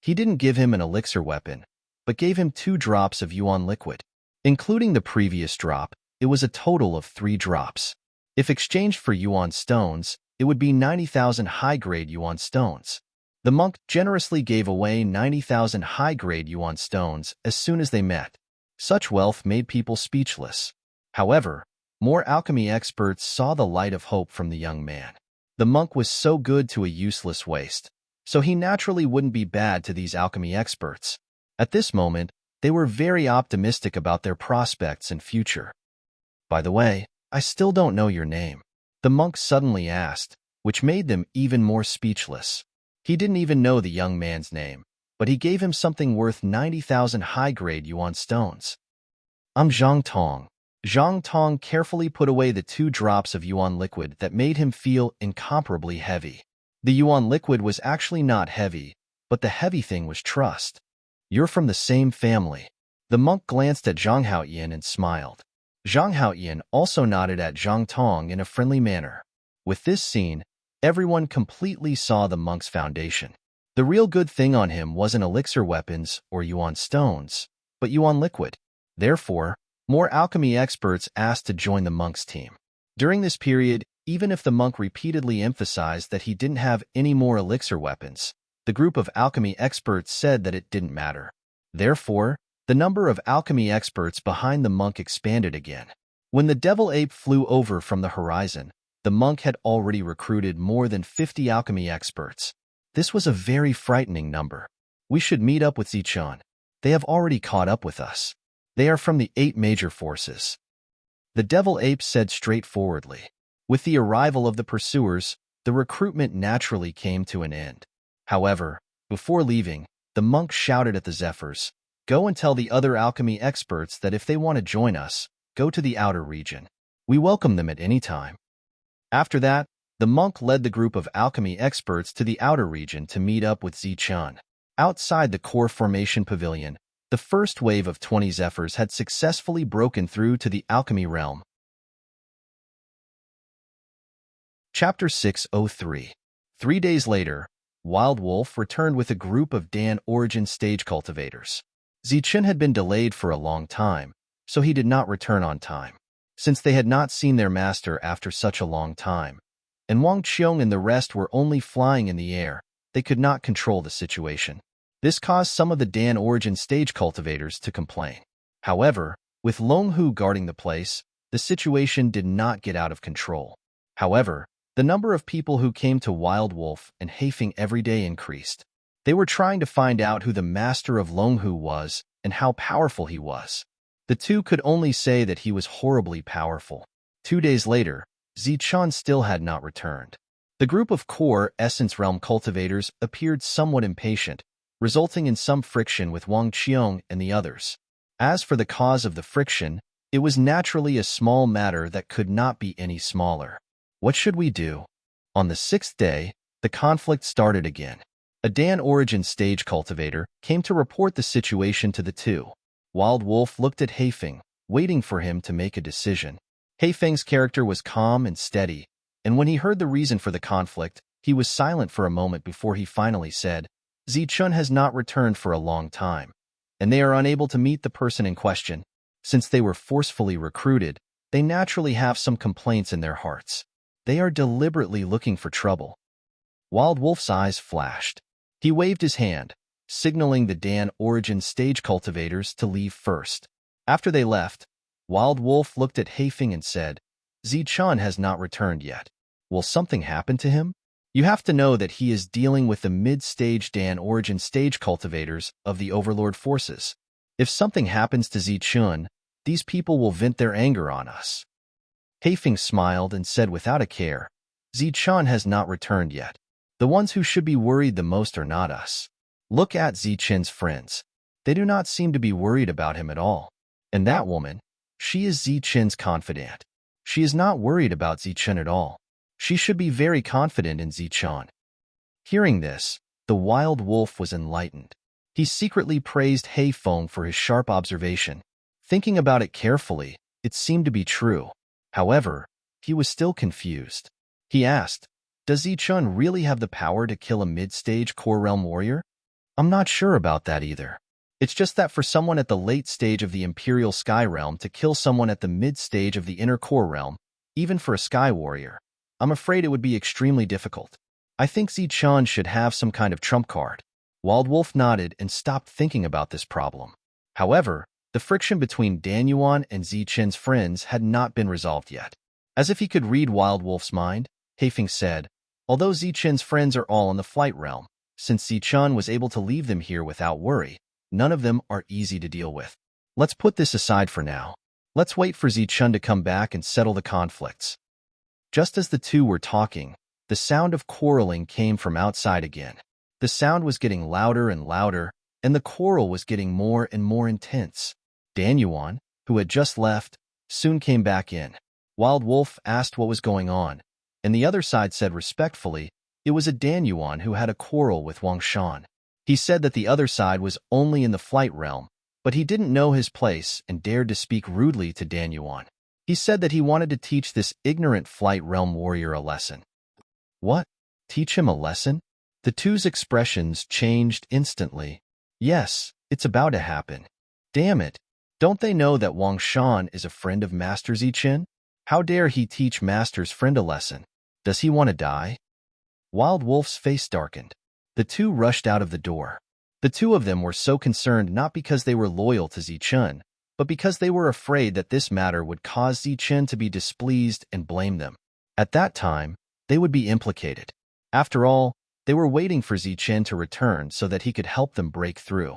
He didn't give him an elixir weapon, but gave him 2 drops of yuan liquid. Including the previous drop, it was a total of 3 drops. If exchanged for yuan stones, it would be 90,000 high-grade yuan stones. The monk generously gave away 90,000 high-grade yuan stones as soon as they met. Such wealth made people speechless. However, more alchemy experts saw the light of hope from the young man. The monk was so good to a useless waste, so he naturally wouldn't be bad to these alchemy experts. At this moment, they were very optimistic about their prospects and future. "By the way, I still don't know your name," the monk suddenly asked, which made them even more speechless. He didn't even know the young man's name, but he gave him something worth 90,000 high-grade yuan stones. "I'm Zhang Tong." Zhang Tong carefully put away the 2 drops of yuan liquid that made him feel incomparably heavy. The yuan liquid was actually not heavy, but the heavy thing was trust. "You're from the same family." The monk glanced at Zhang Haoyin and smiled. Zhang Haoyin also nodded at Zhang Tong in a friendly manner. With this scene, everyone completely saw the monk's foundation. The real good thing on him wasn't elixir weapons or yuan stones, but yuan liquid. Therefore, more alchemy experts asked to join the monk's team. During this period, even if the monk repeatedly emphasized that he didn't have any more elixir weapons, the group of alchemy experts said that it didn't matter. Therefore, the number of alchemy experts behind the monk expanded again. When the devil ape flew over from the horizon, the monk had already recruited more than 50 alchemy experts. This was a very frightening number. "We should meet up with Zichun. They have already caught up with us. They are from the 8 major forces." The devil ape said straightforwardly. With the arrival of the pursuers, the recruitment naturally came to an end. However, before leaving, the monk shouted at the Zephyrs, "Go and tell the other alchemy experts that if they want to join us, go to the outer region. We welcome them at any time." After that, the monk led the group of alchemy experts to the outer region to meet up with Zichun. Outside the core formation pavilion, the first wave of 20 Zephyrs had successfully broken through to the alchemy realm. Chapter 603. 3 days later, Wild Wolf returned with a group of Dan origin stage cultivators. Zichen had been delayed for a long time, so he did not return on time. Since they had not seen their master after such a long time, and Wang Qiong and the rest were only flying in the air, they could not control the situation. This caused some of the Dan origin stage cultivators to complain. However, with Long Hu guarding the place, the situation did not get out of control. However, the number of people who came to Wild Wolf and Haifeng every day increased. They were trying to find out who the master of Long Hu was and how powerful he was. The two could only say that he was horribly powerful. 2 days later, Zichen still had not returned. The group of core Essence Realm cultivators appeared somewhat impatient, resulting in some friction with Wang Qiong and the others. As for the cause of the friction, it was naturally a small matter that could not be any smaller. What should we do? On the 6th day, the conflict started again. A Dan origin stage cultivator came to report the situation to the two. Wild Wolf looked at Haifeng, waiting for him to make a decision. Haifeng's character was calm and steady, and when he heard the reason for the conflict, he was silent for a moment before he finally said, Zichen has not returned for a long time, and they are unable to meet the person in question. Since they were forcefully recruited, they naturally have some complaints in their hearts. They are deliberately looking for trouble. Wild Wolf's eyes flashed. He waved his hand, signaling the Dan origin stage cultivators to leave first. After they left, Wild Wolf looked at Haifeng and said, Zichen has not returned yet. Will something happen to him? You have to know that he is dealing with the mid-stage Dan origin stage cultivators of the Overlord forces. If something happens to Zichen, these people will vent their anger on us. Haifeng smiled and said without a care, Zichen has not returned yet. The ones who should be worried the most are not us. Look at Zichen's friends. They do not seem to be worried about him at all. And that woman, she is Zichen's confidant. She is not worried about Zichen at all. She should be very confident in Zichen. Hearing this, the Wild Wolf was enlightened. He secretly praised Haifeng for his sharp observation. Thinking about it carefully, it seemed to be true. However, he was still confused. He asked, does Zichen really have the power to kill a mid-stage core realm warrior? I'm not sure about that either. It's just that for someone at the late stage of the Imperial Sky Realm to kill someone at the mid-stage of the Inner Core Realm, even for a Sky Warrior, I'm afraid it would be extremely difficult. I think Zichen should have some kind of trump card. Wild Wolf nodded and stopped thinking about this problem. However, the friction between Dan Yuan and Zichen's friends had not been resolved yet. As if he could read Wild Wolf's mind, Haifeng said, although Zichen's friends are all in the flight realm, since Zichen was able to leave them here without worry, none of them are easy to deal with. Let's put this aside for now. Let's wait for Zichen to come back and settle the conflicts. Just as the two were talking, the sound of quarreling came from outside again. The sound was getting louder and louder, and the quarrel was getting more and more intense. Dan Yuan, who had just left, soon came back in. Wild Wolf asked what was going on, and the other side said respectfully, it was a Dan Yuan who had a quarrel with Wang Shan. He said that the other side was only in the flight realm, but he didn't know his place and dared to speak rudely to Dan Yuan. He said that he wanted to teach this ignorant flight realm warrior a lesson. What? Teach him a lesson? The two's expressions changed instantly. Yes, it's about to happen. Damn it. Don't they know that Wang Shan is a friend of Master Zichen? How dare he teach Master's friend a lesson? Does he want to die? Wild Wolf's face darkened. The two rushed out of the door. The two of them were so concerned not because they were loyal to Zichen, but because they were afraid that this matter would cause Zichen to be displeased and blame them. At that time, they would be implicated. After all, they were waiting for Zichen to return so that he could help them break through.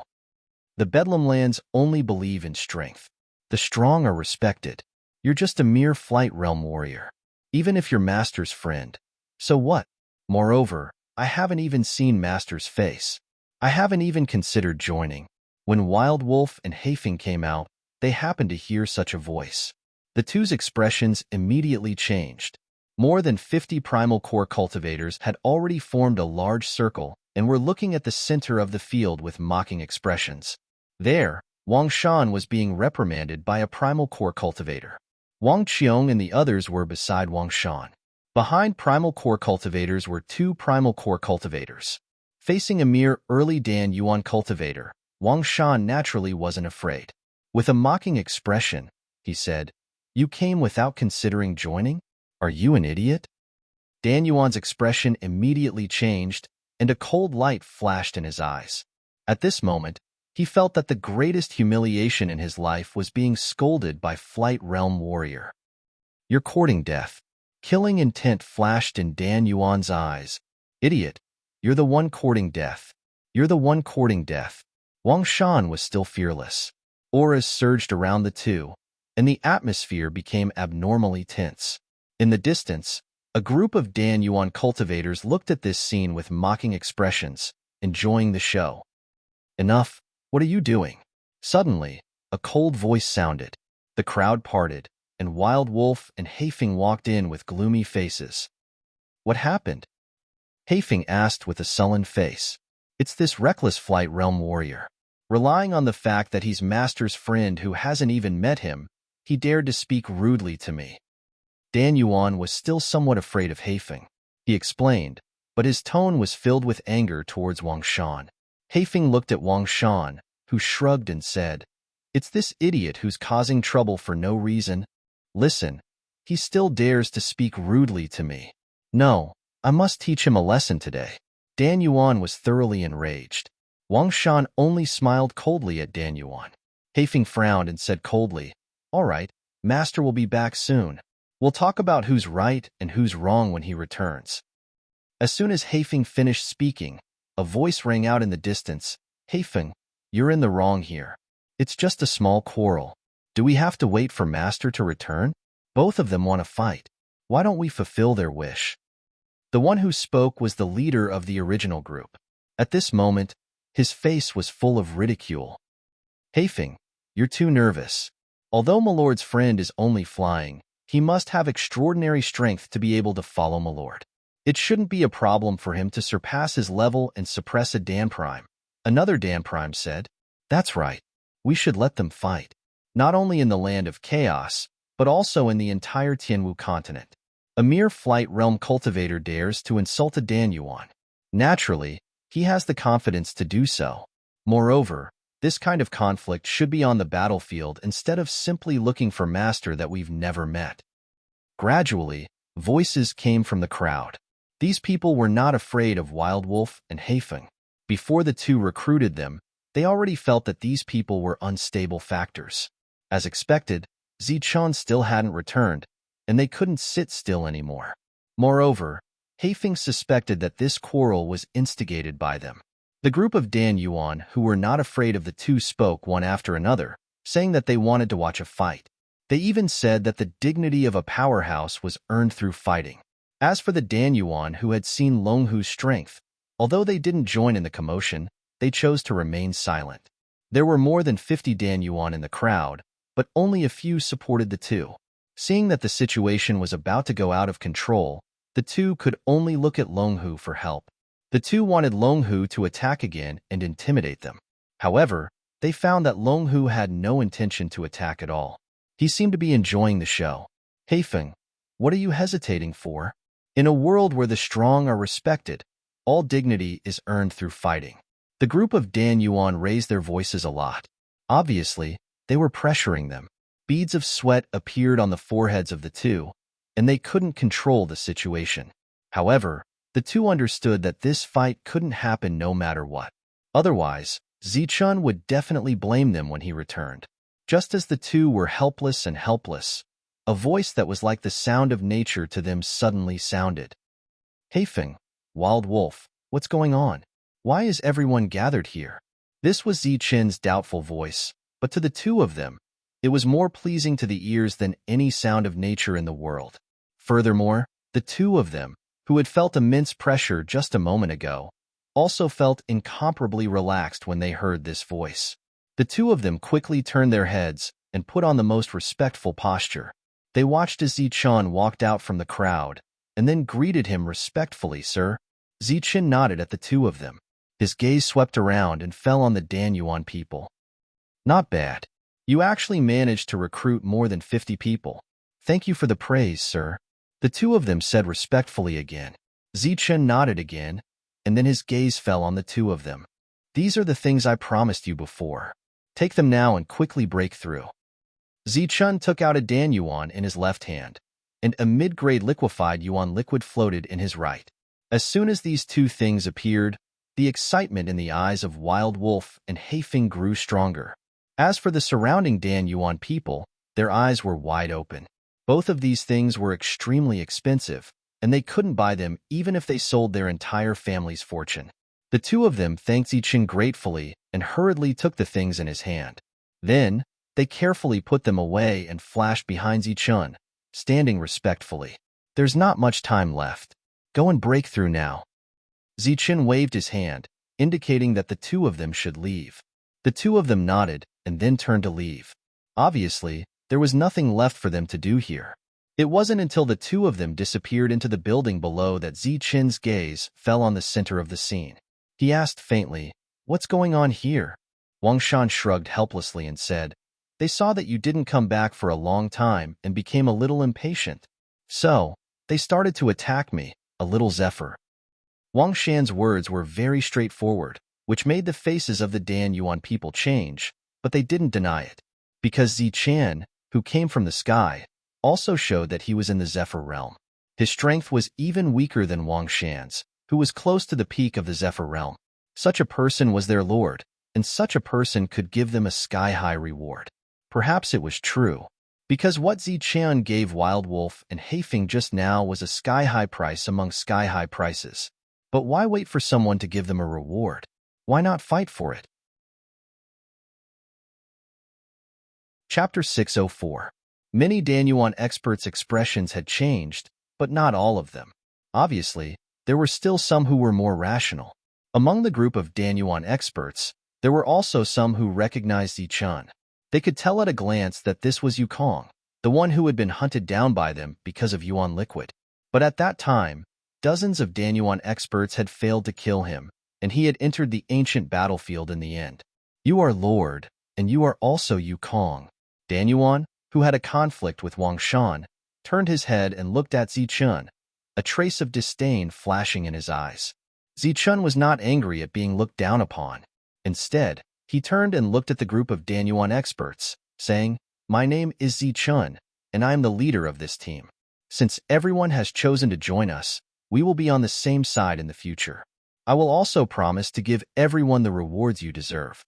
The Bedlam lands only believe in strength. The strong are respected. You're just a mere flight realm warrior, even if you're Master's friend. So what? Moreover, I haven't even seen Master's face. I haven't even considered joining. When Wild Wolf and Haifeng came out, they happened to hear such a voice. The two's expressions immediately changed. More than 50 primal core cultivators had already formed a large circle and were looking at the center of the field with mocking expressions. There, Wang Shan was being reprimanded by a primal core cultivator. Wang Qiong and the others were beside Wang Shan. Behind Primal Core cultivators were two Primal Core cultivators. Facing a mere early Dan Yuan cultivator, Wang Shan naturally wasn't afraid. With a mocking expression, he said, "You came without considering joining? Are you an idiot?" Dan Yuan's expression immediately changed, and a cold light flashed in his eyes. At this moment, he felt that the greatest humiliation in his life was being scolded by Flight Realm Warrior. "You're courting death." Killing intent flashed in Dan Yuan's eyes. "Idiot, you're the one courting death. You're the one courting death." Wang Shan was still fearless. Auras surged around the two, and the atmosphere became abnormally tense. In the distance, a group of Dan Yuan cultivators looked at this scene with mocking expressions, enjoying the show. "Enough, what are you doing?" Suddenly, a cold voice sounded. The crowd parted, and Wild Wolf and Haifeng walked in with gloomy faces. "What happened?" Haifeng asked with a sullen face. "It's this reckless Flight Realm Warrior. Relying on the fact that he's Master's friend who hasn't even met him, he dared to speak rudely to me." Dan Yuan was still somewhat afraid of Haifeng. He explained, but his tone was filled with anger towards Wang Shan. Haifeng looked at Wang Shan, who shrugged and said, "It's this idiot who's causing trouble for no reason. Listen, he still dares to speak rudely to me. No, I must teach him a lesson today." Dan Yuan was thoroughly enraged. Wang Shan only smiled coldly at Dan Yuan. Haifeng frowned and said coldly, "All right, Master will be back soon. We'll talk about who's right and who's wrong when he returns." As soon as Haifeng finished speaking, a voice rang out in the distance. "Haifeng, you're in the wrong here. It's just a small quarrel. Do we have to wait for Master to return? Both of them want to fight. Why don't we fulfill their wish?" The one who spoke was the leader of the original group. At this moment, his face was full of ridicule. "Haifeng, you're too nervous. Although Milord's friend is only flying, he must have extraordinary strength to be able to follow Milord. It shouldn't be a problem for him to surpass his level and suppress a Dan Prime." Another Dan Prime said, "That's right. We should let them fight. Not only in the land of chaos, but also in the entire Tianwu continent. A mere Flight Realm cultivator dares to insult a Dan Yuan. Naturally, he has the confidence to do so. Moreover, this kind of conflict should be on the battlefield instead of simply looking for Master that we've never met." Gradually, voices came from the crowd. These people were not afraid of Wild Wolf and Haifeng. Before the two recruited them, they already felt that these people were unstable factors. As expected, Zichun still hadn't returned, and they couldn't sit still anymore. Moreover, Haifeng suspected that this quarrel was instigated by them. The group of Dan Yuan who were not afraid of the two spoke one after another, saying that they wanted to watch a fight. They even said that the dignity of a powerhouse was earned through fighting. As for the Dan Yuan who had seen Longhu's strength, although they didn't join in the commotion, they chose to remain silent. There were more than 50 Dan Yuan in the crowd, but only a few supported the two. Seeing that the situation was about to go out of control, the two could only look at Longhu for help. The two wanted Longhu to attack again and intimidate them. However, they found that Longhu had no intention to attack at all. He seemed to be enjoying the show. "Haifeng, what are you hesitating for? In a world where the strong are respected, all dignity is earned through fighting." The group of Dan Yuan raised their voices a lot. Obviously, they were pressuring them. Beads of sweat appeared on the foreheads of the two, and they couldn't control the situation. However, the two understood that this fight couldn't happen no matter what. Otherwise, Zichun would definitely blame them when he returned. Just as the two were helpless and helpless, a voice that was like the sound of nature to them suddenly sounded. "Haifeng, Wild Wolf, what's going on? Why is everyone gathered here?" This was Zichen's doubtful voice, but to the two of them, it was more pleasing to the ears than any sound of nature in the world. Furthermore, the two of them, who had felt immense pressure just a moment ago, also felt incomparably relaxed when they heard this voice. The two of them quickly turned their heads and put on the most respectful posture. They watched as Zichun walked out from the crowd, and then greeted him respectfully. "Sir." Zichun nodded at the two of them. His gaze swept around and fell on the Dan Yuan people. "Not bad. You actually managed to recruit more than 50 people. Thank you for the praise, sir." The two of them said respectfully again. Zichen nodded again, and then his gaze fell on the two of them. These are the things I promised you before. Take them now and quickly break through. Zichen took out a Dan Yuan in his left hand, and a mid-grade liquefied Yuan liquid floated in his right. As soon as these two things appeared, the excitement in the eyes of Wild Wolf and Heifeng grew stronger. As for the surrounding Dan Yuan people, their eyes were wide open. Both of these things were extremely expensive, and they couldn't buy them even if they sold their entire family's fortune. The two of them thanked Zichen gratefully and hurriedly took the things in his hand. Then, they carefully put them away and flashed behind Zichen, standing respectfully. There's not much time left. Go and break through now. Zichen waved his hand, indicating that the two of them should leave. The two of them nodded and then turned to leave. Obviously, there was nothing left for them to do here. It wasn't until the two of them disappeared into the building below that Zichen's gaze fell on the center of the scene. He asked faintly, "What's going on here?" Wang Shan shrugged helplessly and said, "They saw that you didn't come back for a long time and became a little impatient. So, they started to attack me, a little Zephyr." Wang Shan's words were very straightforward, which made the faces of the Dan Yuan people change, but they didn't deny it. Because Zichen, who came from the sky, also showed that he was in the Zephyr realm. His strength was even weaker than Wang Shan's, who was close to the peak of the Zephyr realm. Such a person was their lord, and such a person could give them a sky-high reward. Perhaps it was true, because what Zichen gave Wild Wolf and Heifeng just now was a sky-high price among sky-high prices. But why wait for someone to give them a reward? Why not fight for it? Chapter 604. Many Dan Yuan experts' expressions had changed, but not all of them. Obviously, there were still some who were more rational. Among the group of Dan Yuan experts, there were also some who recognized Zichen. They could tell at a glance that this was Yukong, the one who had been hunted down by them because of Yuan liquid. But at that time, dozens of Dan Yuan experts had failed to kill him, and he had entered the ancient battlefield in the end. "You are Lord, and you are also Yukong." Dan Yuan, who had a conflict with Wang Shan, turned his head and looked at Zichen, a trace of disdain flashing in his eyes. Zichen was not angry at being looked down upon. Instead, he turned and looked at the group of Dan Yuan experts, saying, "My name is Zichen, and I am the leader of this team. Since everyone has chosen to join us, we will be on the same side in the future. I will also promise to give everyone the rewards you deserve."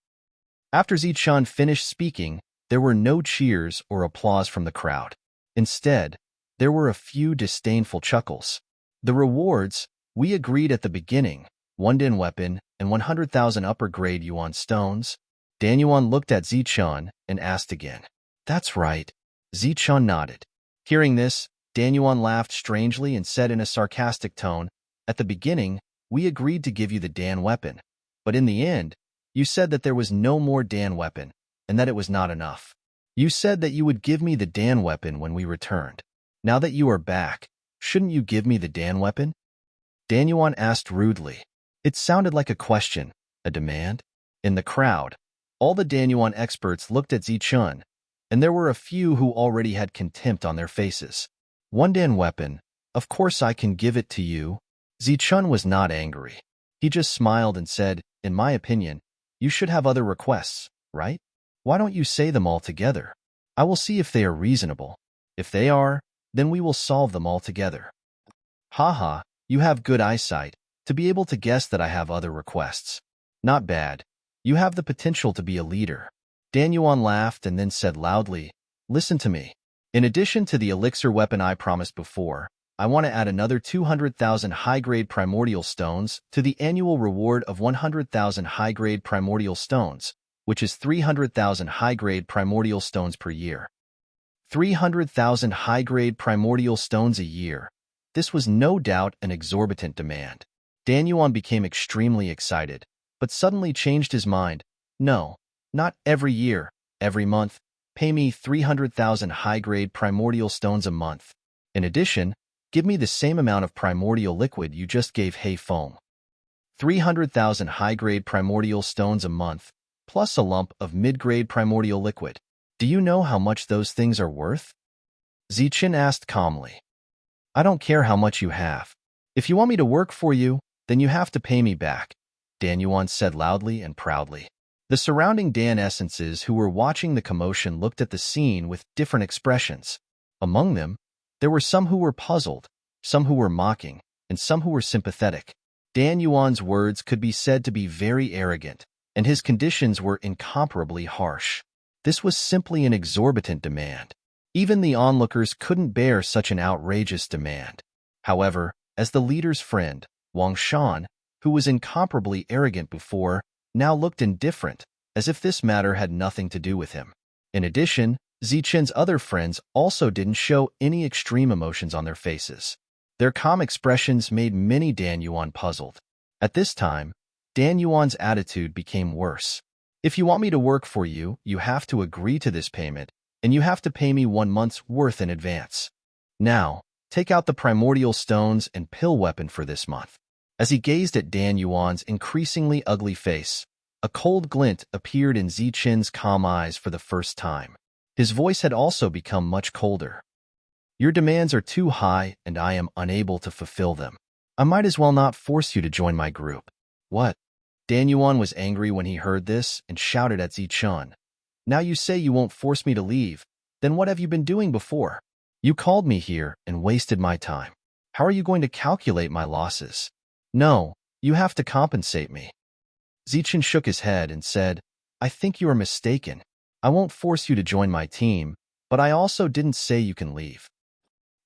After Zichen finished speaking, there were no cheers or applause from the crowd. Instead, there were a few disdainful chuckles. "The rewards, we agreed at the beginning, 1 Dan weapon and 100,000 upper-grade Yuan stones." Dan Yuan looked at Zichen and asked again. "That's right." Zichen nodded. Hearing this, Dan Yuan laughed strangely and said in a sarcastic tone, "At the beginning, we agreed to give you the Dan weapon, but in the end, you said that there was no more Dan weapon, and that it was not enough. You said that you would give me the Dan weapon when we returned. Now that you are back, shouldn't you give me the Dan weapon?" Dan Yuan asked rudely. It sounded like a question, a demand. In the crowd, all the Dan Yuan experts looked at Zichen, and there were a few who already had contempt on their faces. "1 Dan weapon, of course I can give it to you." Zichen was not angry. He just smiled and said, "In my opinion, you should have other requests, right? Why don't you say them all together? I will see if they are reasonable. If they are, then we will solve them all together." "Haha, you have good eyesight, to be able to guess that I have other requests. Not bad. You have the potential to be a leader." Dan Yuan laughed and then said loudly, "Listen to me. In addition to the elixir weapon I promised before, I want to add another 200,000 high-grade primordial stones to the annual reward of 100,000 high-grade primordial stones, which is 300,000 high-grade primordial stones per year. 300,000 high-grade primordial stones a year. This was no doubt an exorbitant demand. Dan Yuan became extremely excited, but suddenly changed his mind. "No, not every year, every month. Pay me 300,000 high-grade primordial stones a month. In addition, give me the same amount of primordial liquid you just gave Heifeng. 300,000 high-grade primordial stones a month, plus a lump of mid-grade primordial liquid. Do you know how much those things are worth?" Zichen asked calmly. I don't care how much you have. If you want me to work for you, then you have to pay me back, Dan Yuan said loudly and proudly. The surrounding Dan essences who were watching the commotion looked at the scene with different expressions. Among them, there were some who were puzzled, some who were mocking, and some who were sympathetic. Dan Yuan's words could be said to be very arrogant, and his conditions were incomparably harsh. This was simply an exorbitant demand. Even the onlookers couldn't bear such an outrageous demand. However, as the leader's friend, Wang Shan, who was incomparably arrogant before, now looked indifferent, as if this matter had nothing to do with him. In addition, Zichen's other friends also didn't show any extreme emotions on their faces. Their calm expressions made many Dan Yuan puzzled. At this time, Dan Yuan's attitude became worse. If you want me to work for you, you have to agree to this payment, and you have to pay me 1 month's worth in advance. Now, take out the primordial stones and pill weapon for this month. As he gazed at Dan Yuan's increasingly ugly face, a cold glint appeared in Zichen's calm eyes for the first time. His voice had also become much colder. Your demands are too high, and I am unable to fulfill them. I might as well not force you to join my group. What? Dan Yuan was angry when he heard this and shouted at Zichen. Now you say you won't force me to leave, then what have you been doing before? You called me here and wasted my time. How are you going to calculate my losses? No, you have to compensate me. Zichen shook his head and said, I think you are mistaken. I won't force you to join my team, but I also didn't say you can leave.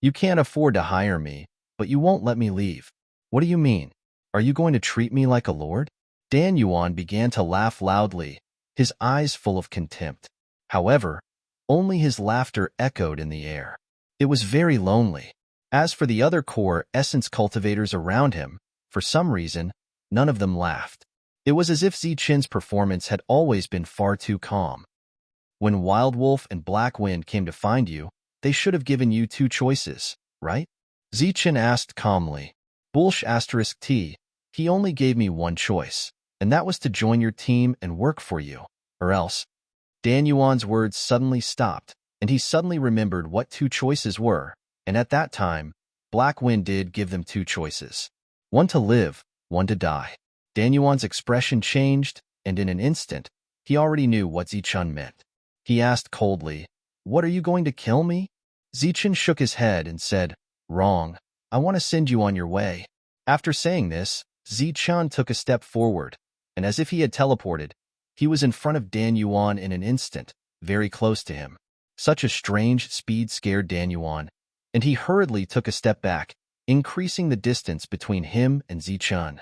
You can't afford to hire me, but you won't let me leave. What do you mean? Are you going to treat me like a lord? Dan Yuan began to laugh loudly, his eyes full of contempt. However, only his laughter echoed in the air. It was very lonely. As for the other core essence cultivators around him, for some reason, none of them laughed. It was as if Zichen's performance had always been far too calm. When Wild Wolf and Black Wind came to find you, they should have given you 2 choices, right? Zichen asked calmly. Bullsh asterisk T, he only gave me 1 choice, and that was to join your team and work for you, or else. Dan Yuan's words suddenly stopped, and he suddenly remembered what 2 choices were, and at that time, Black Wind did give them 2 choices. 1 to live, 1 to die. Dan Yuan's expression changed, and in an instant, he already knew what Zichen meant. He asked coldly, What are you going to kill me? Zichen shook his head and said, Wrong. I want to send you on your way. After saying this, Zichen took a step forward, and as if he had teleported, he was in front of Dan Yuan in an instant, very close to him. Such a strange speed scared Dan Yuan, and he hurriedly took a step back, increasing the distance between him and Zichen.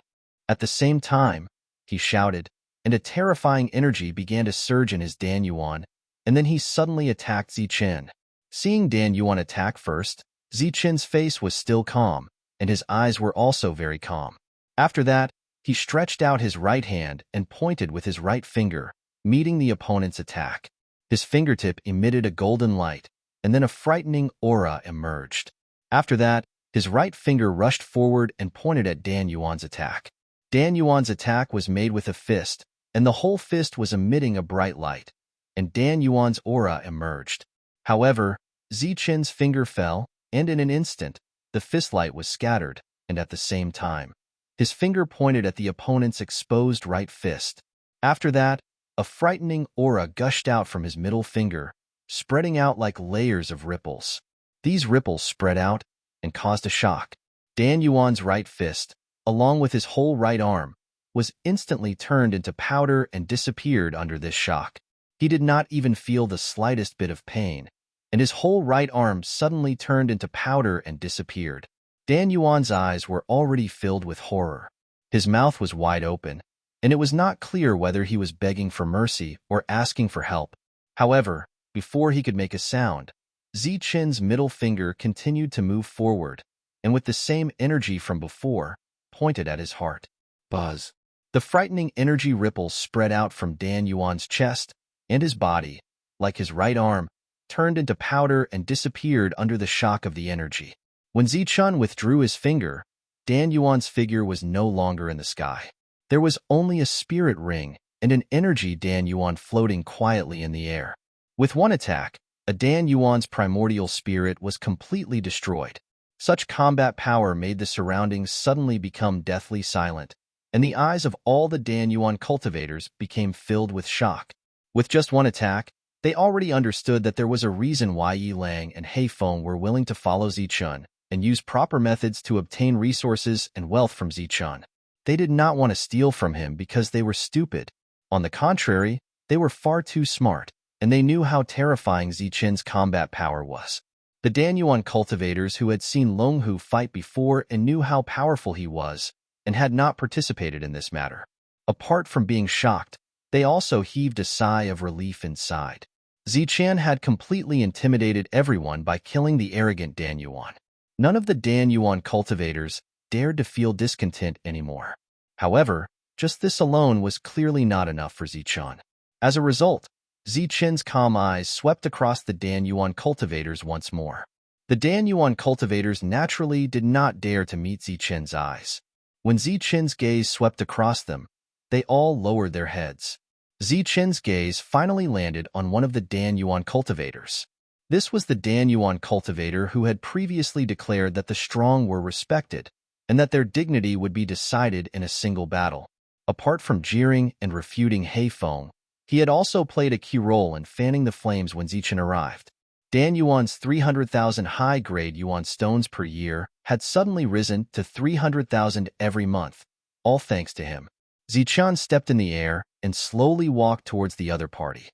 At the same time, he shouted, and a terrifying energy began to surge in his Dan Yuan, and then he suddenly attacked Zichen. Seeing Dan Yuan attack first, Zichen's face was still calm, and his eyes were also very calm. After that, he stretched out his right hand and pointed with his right finger, meeting the opponent's attack. His fingertip emitted a golden light, and then a frightening aura emerged. After that, his right finger rushed forward and pointed at Dan Yuan's attack. Dan Yuan's attack was made with a fist, and the whole fist was emitting a bright light, and Dan Yuan's aura emerged. However, Zichen's finger fell, and in an instant, the fist light was scattered, and at the same time, his finger pointed at the opponent's exposed right fist. After that, a frightening aura gushed out from his middle finger, spreading out like layers of ripples. These ripples spread out and caused a shock. Dan Yuan's right fist, along with his whole right arm, was instantly turned into powder and disappeared under this shock. He did not even feel the slightest bit of pain, and his whole right arm suddenly turned into powder and disappeared. Dan Yuan's eyes were already filled with horror. His mouth was wide open, and it was not clear whether he was begging for mercy or asking for help. However, before he could make a sound, Zichen's middle finger continued to move forward, and with the same energy from before, pointed at his heart. Buzz. The frightening energy ripples spread out from Dan Yuan's chest, and his body, like his right arm, turned into powder and disappeared under the shock of the energy. When Zichen withdrew his finger, Dan Yuan's figure was no longer in the sky. There was only a spirit ring and an energy Dan Yuan floating quietly in the air. With one attack, a Dan Yuan's primordial spirit was completely destroyed. Such combat power made the surroundings suddenly become deathly silent, and the eyes of all the Danyuan cultivators became filled with shock. With just one attack, they already understood that there was a reason why Yi Lang and He Feng were willing to follow Zichun and use proper methods to obtain resources and wealth from Zichun. They did not want to steal from him because they were stupid. On the contrary, they were far too smart, and they knew how terrifying Zichun's combat power was. The Danyuan cultivators who had seen Longhu fight before and knew how powerful he was, and had not participated in this matter. Apart from being shocked, they also heaved a sigh of relief inside. Zichun had completely intimidated everyone by killing the arrogant Danyuan. None of the Danyuan cultivators dared to feel discontent anymore. However, just this alone was clearly not enough for Zichun. As a result, Zichun's calm eyes swept across the Danyuan cultivators once more. The Danyuan cultivators naturally did not dare to meet Zichun's eyes. When Zichun's gaze swept across them, they all lowered their heads. Zichun's gaze finally landed on one of the Danyuan cultivators. This was the Danyuan cultivator who had previously declared that the strong were respected, and that their dignity would be decided in a single battle. Apart from jeering and refuting He Feng, he had also played a key role in fanning the flames when Zichun arrived. Danyuan's 300,000 high-grade yuan stones per year had suddenly risen to 300,000 every month, all thanks to him. Zichun stepped in the air and slowly walked towards the other party.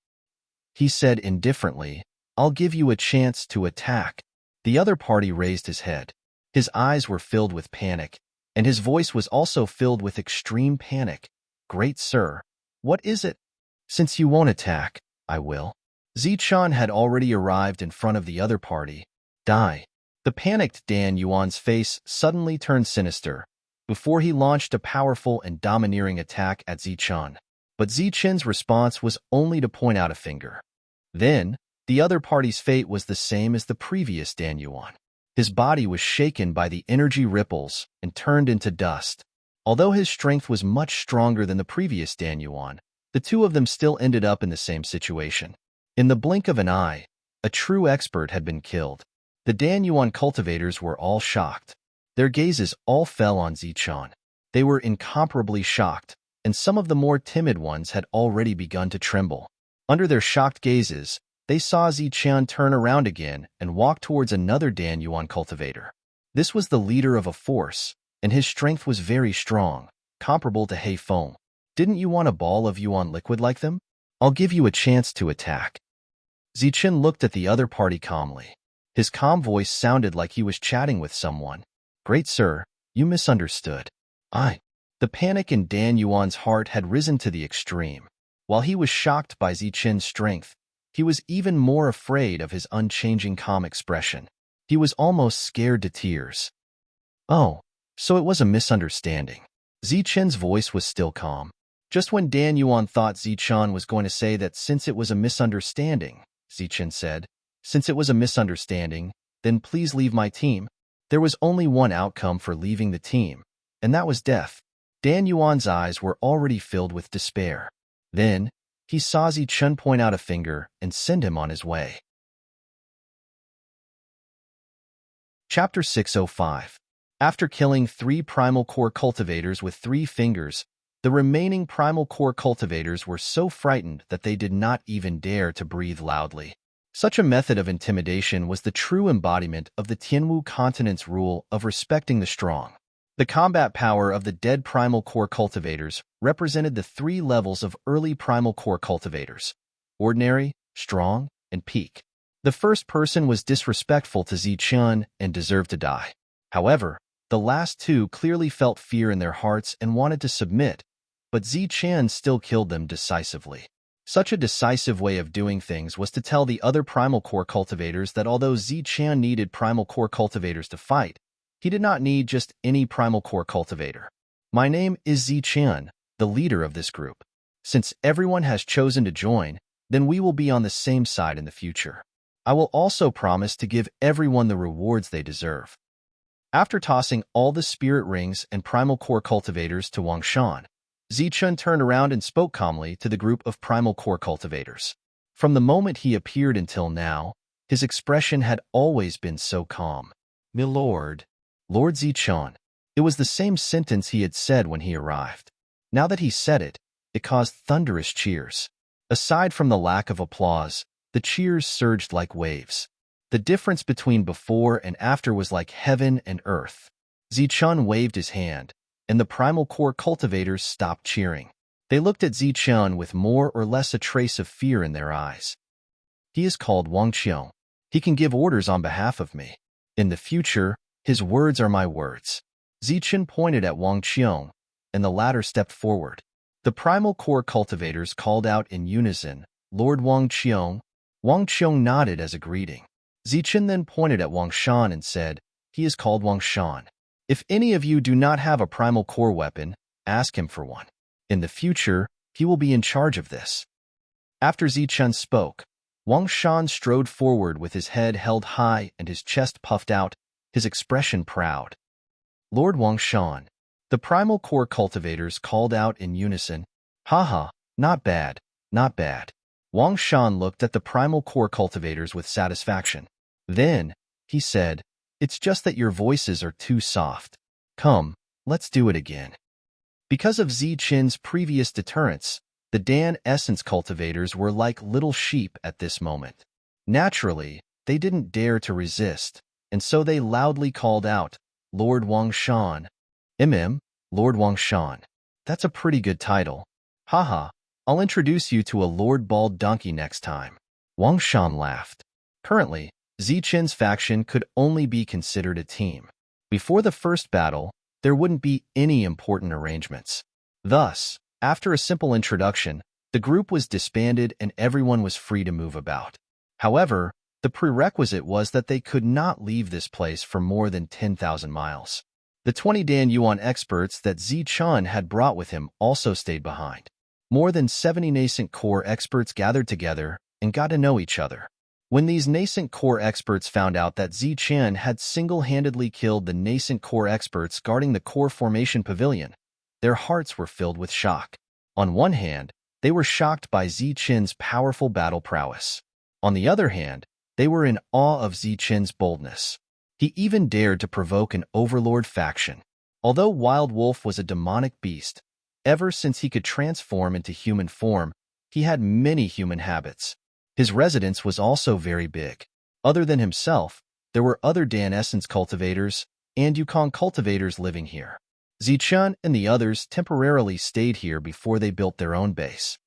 He said indifferently, "I'll give you a chance to attack." The other party raised his head. His eyes were filled with panic, and his voice was also filled with extreme panic. "Great sir, what is it?" "Since you won't attack, I will." Zichun had already arrived in front of the other party. "Die." The panicked Danyuan's face suddenly turned sinister before he launched a powerful and domineering attack at Zichun. But Zichun's response was only to point out a finger. Then, the other party's fate was the same as the previous Danyuan. His body was shaken by the energy ripples and turned into dust. Although his strength was much stronger than the previous Danyuan, the two of them still ended up in the same situation. In the blink of an eye, a true expert had been killed. The Danyuan cultivators were all shocked. Their gazes all fell on Zichun. They were incomparably shocked, and some of the more timid ones had already begun to tremble. Under their shocked gazes, they saw Zichun turn around again and walk towards another Danyuan cultivator. This was the leader of a force, and his strength was very strong, comparable to He Feng. "Didn't you want a ball of yuan liquid like them? I'll give you a chance to attack." Zichun looked at the other party calmly. His calm voice sounded like he was chatting with someone. "Great sir, you misunderstood. The panic in Danyuan's heart had risen to the extreme. While he was shocked by Zichun's strength, he was even more afraid of his unchanging calm expression. He was almost scared to tears. "Oh, so it was a misunderstanding." Zichun's voice was still calm. Just when Danyuan thought Zichun was going to say that since it was a misunderstanding, Zichun said, "Since it was a misunderstanding, then please leave my team." There was only one outcome for leaving the team, and that was death. Danyuan's eyes were already filled with despair. Then, he saw Zichun point out a finger and send him on his way. Chapter 605. After killing 3 primal core cultivators with 3 fingers, the remaining primal core cultivators were so frightened that they did not even dare to breathe loudly. Such a method of intimidation was the true embodiment of the Tianwu continent's rule of respecting the strong. The combat power of the dead primal core cultivators represented the 3 levels of early primal core cultivators: ordinary, strong, and peak. The first person was disrespectful to Zichun and deserved to die. However, the last 2 clearly felt fear in their hearts and wanted to submit, but Zichun still killed them decisively. Such a decisive way of doing things was to tell the other primal core cultivators that although Zichun needed primal core cultivators to fight, he did not need just any primal core cultivator. "My name is Zichun, the leader of this group. Since everyone has chosen to join, then we will be on the same side in the future. I will also promise to give everyone the rewards they deserve." After tossing all the spirit rings and primal core cultivators to Wang Shan, Zichun turned around and spoke calmly to the group of primal core cultivators. From the moment he appeared until now, his expression had always been so calm. "Milord." Lord Zichun. It was the same sentence he had said when he arrived. Now that he said it, it caused thunderous cheers. Aside from the lack of applause, the cheers surged like waves. The difference between before and after was like heaven and earth. Zichun waved his hand, and the primal core cultivators stopped cheering. They looked at Zichun with more or less a trace of fear in their eyes. He is called Wang Qiong. He can give orders on behalf of me. In the future, his words are my words. Zichun pointed at Wang Qiong, and the latter stepped forward. The primal core cultivators called out in unison, "Lord Wang Qiong." Wang Qiong nodded as a greeting. Zichun then pointed at Wang Shan and said, "He is called Wang Shan. If any of you do not have a primal core weapon, ask him for one. In the future, he will be in charge of this." After Zichun spoke, Wang Shan strode forward with his head held high and his chest puffed out, his expression proud. "Lord Wang Shan." The primal core cultivators called out in unison, "Haha, not bad, not bad." Wang Shan looked at the primal core cultivators with satisfaction. Then, he said, "It's just that your voices are too soft. Come, let's do it again." Because of Zichun's previous deterrence, the Dan essence cultivators were like little sheep at this moment. Naturally, they didn't dare to resist, and so they loudly called out, "Lord Wang Shan." Lord Wang Shan. That's a pretty good title. Haha, I'll introduce you to a Lord Bald Donkey next time. Wang Shan laughed. Currently, Zichun's faction could only be considered a team. Before the first battle, there wouldn't be any important arrangements. Thus, after a simple introduction, the group was disbanded and everyone was free to move about. However, the prerequisite was that they could not leave this place for more than 10,000 miles. The 20 Dan Yuan experts that Zichun had brought with him also stayed behind. More than 70 nascent core experts gathered together and got to know each other. When these nascent core experts found out that Zichun had single-handedly killed the nascent core experts guarding the core formation pavilion, their hearts were filled with shock. On one hand, they were shocked by Zichun's powerful battle prowess. On the other hand, they were in awe of Zichun's boldness. He even dared to provoke an overlord faction. Although Wild Wolf was a demonic beast, ever since he could transform into human form, he had many human habits. His residence was also very big. Other than himself, there were other Dan Essence cultivators and Yukon cultivators living here. Zichun and the others temporarily stayed here before they built their own base.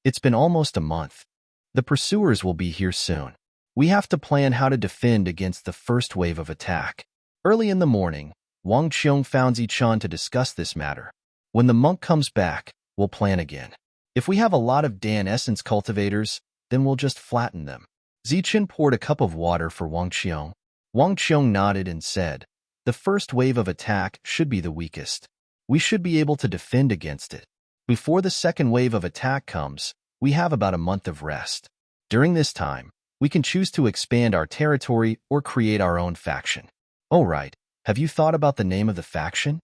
It's been almost a month. The pursuers will be here soon. We have to plan how to defend against the first wave of attack. Early in the morning, Wang Qiong found Zichun to discuss this matter. When the monk comes back, we'll plan again. If we have a lot of Dan Essence cultivators, then we'll just flatten them. Zichun poured a cup of water for Wang Qiong. Wang Qiong nodded and said, "The first wave of attack should be the weakest. We should be able to defend against it. Before the second wave of attack comes, we have about a month of rest. During this time, we can choose to expand our territory or create our own faction." "Oh right, have you thought about the name of the faction?"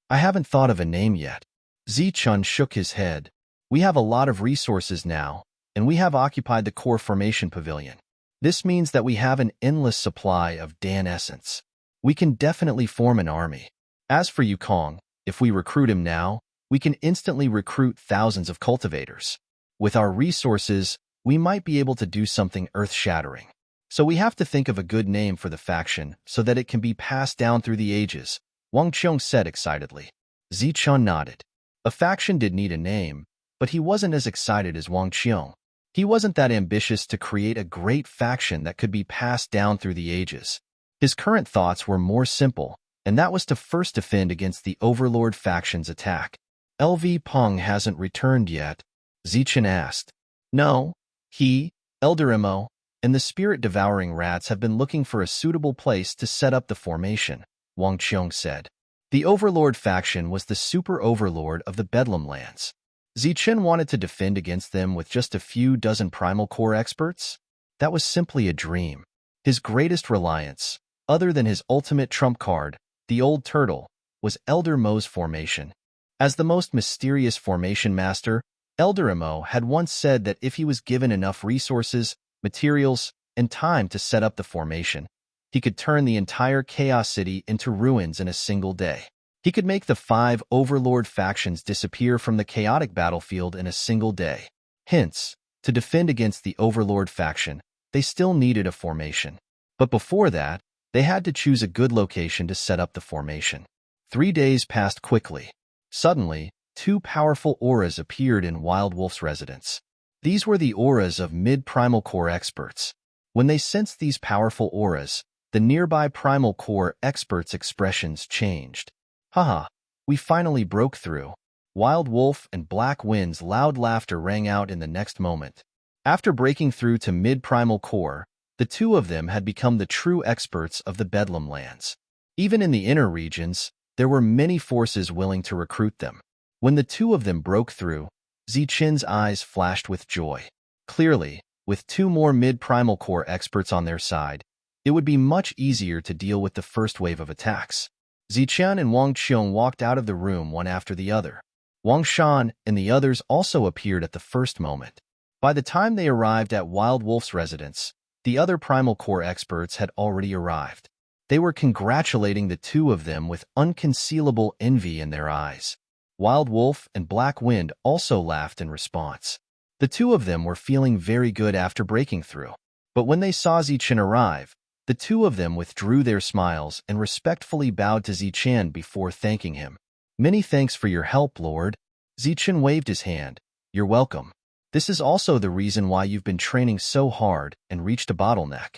"I haven't thought of a name yet." Zichun shook his head. "We have a lot of resources now, and we have occupied the core formation pavilion. This means that we have an endless supply of Dan Essence. We can definitely form an army. As for Yukong, if we recruit him now, we can instantly recruit thousands of cultivators. With our resources, we might be able to do something earth-shattering. So we have to think of a good name for the faction so that it can be passed down through the ages," Wang Qiong said excitedly. Zichun nodded. A faction did need a name, but he wasn't as excited as Wang Qiong. He wasn't that ambitious to create a great faction that could be passed down through the ages. His current thoughts were more simple, and that was to first defend against the Overlord faction's attack. "LV Peng hasn't returned yet?" Zichun asked. "No. He, Elderimo, and the spirit-devouring rats have been looking for a suitable place to set up the formation," Wang Qiong said. The Overlord faction was the super overlord of the Bedlam lands. Zichun wanted to defend against them with just a few dozen primal core experts? That was simply a dream. His greatest reliance, other than his ultimate trump card, the Old Turtle, was Elder Mo's formation. As the most mysterious formation master, Elderimo had once said that if he was given enough resources, materials, and time to set up the formation, He could turn the entire Chaos City into ruins in a single day. He could make the 5 Overlord factions disappear from the chaotic battlefield in a single day. Hence, to defend against the Overlord faction, they still needed a formation. But before that, they had to choose a good location to set up the formation. 3 days passed quickly. Suddenly, 2 powerful auras appeared in Wild Wolf's residence. These were the auras of mid-primal core experts. When they sensed these powerful auras, the nearby primal core experts' expressions changed. Haha, we finally broke through. Wild Wolf and Black Wind's loud laughter rang out in the next moment. After breaking through to mid-primal core, the 2 of them had become the true experts of the Bedlam lands. Even in the inner regions, there were many forces willing to recruit them. When the 2 of them broke through, Zichen's eyes flashed with joy. Clearly, with 2 more mid-primal core experts on their side, it would be much easier to deal with the first wave of attacks. Zichen and Wang Qiong walked out of the room one after the other. Wang Shan and the others also appeared at the first moment. By the time they arrived at Wild Wolf's residence, the other primal core experts had already arrived. They were congratulating the 2 of them with unconcealable envy in their eyes. Wild Wolf and Black Wind also laughed in response. The 2 of them were feeling very good after breaking through. But when they saw Zichen arrive, the 2 of them withdrew their smiles and respectfully bowed to Zichen before thanking him. Many thanks for your help, Lord. Zichen waved his hand. You're welcome. This is also the reason why you've been training so hard and reached a bottleneck.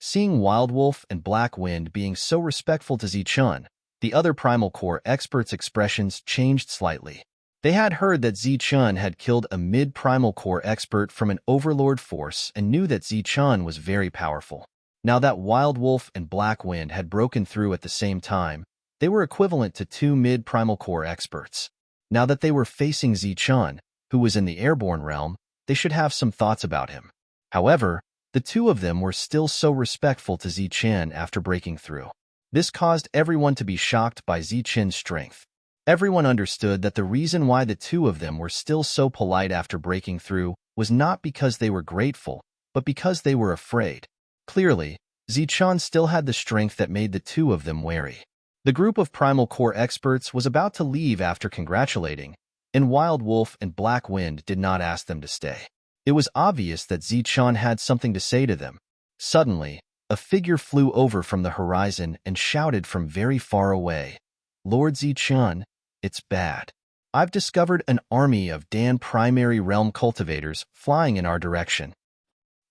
Seeing Wild Wolf and Black Wind being so respectful to Zichen, the other primal core experts' expressions changed slightly. They had heard that Zichen had killed a mid-primal core expert from an overlord force and knew that Zichen was very powerful. Now that Wild Wolf and Black Wind had broken through at the same time, they were equivalent to 2 mid-primal core experts. Now that they were facing Zichen, who was in the airborne realm, they should have some thoughts about him. However, the 2 of them were still so respectful to Zichen after breaking through. This caused everyone to be shocked by Zichen's strength. Everyone understood that the reason why the 2 of them were still so polite after breaking through was not because they were grateful, but because they were afraid. Clearly, Zichen still had the strength that made the 2 of them wary. The group of primal core experts was about to leave after congratulating, and Wild Wolf and Black Wind did not ask them to stay. It was obvious that Zichen had something to say to them. Suddenly, a figure flew over from the horizon and shouted from very far away, Lord Zichen, it's bad. I've discovered an army of Dan primary realm cultivators flying in our direction.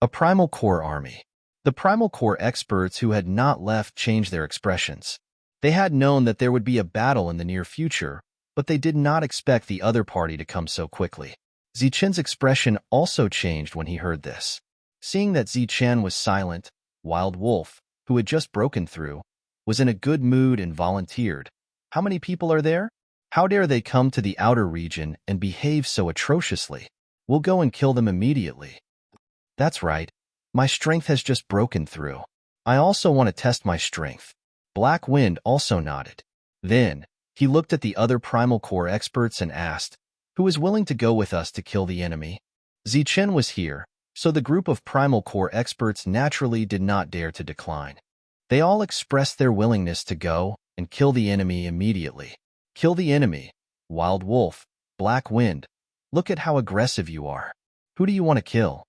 A primal core army. The primal core experts who had not left changed their expressions. They had known that there would be a battle in the near future, but they did not expect the other party to come so quickly. Zichen's expression also changed when he heard this. Seeing that Zichen was silent, Wild Wolf, who had just broken through, was in a good mood and volunteered. How many people are there? How dare they come to the outer region and behave so atrociously? We'll go and kill them immediately. That's right. My strength has just broken through. I also want to test my strength. Black Wind also nodded. Then, he looked at the other primal core experts and asked, who is willing to go with us to kill the enemy? Zichen was here, so the group of primal core experts naturally did not dare to decline. They all expressed their willingness to go and kill the enemy immediately. Kill the enemy, Wild Wolf, Black Wind. Look at how aggressive you are. Who do you want to kill?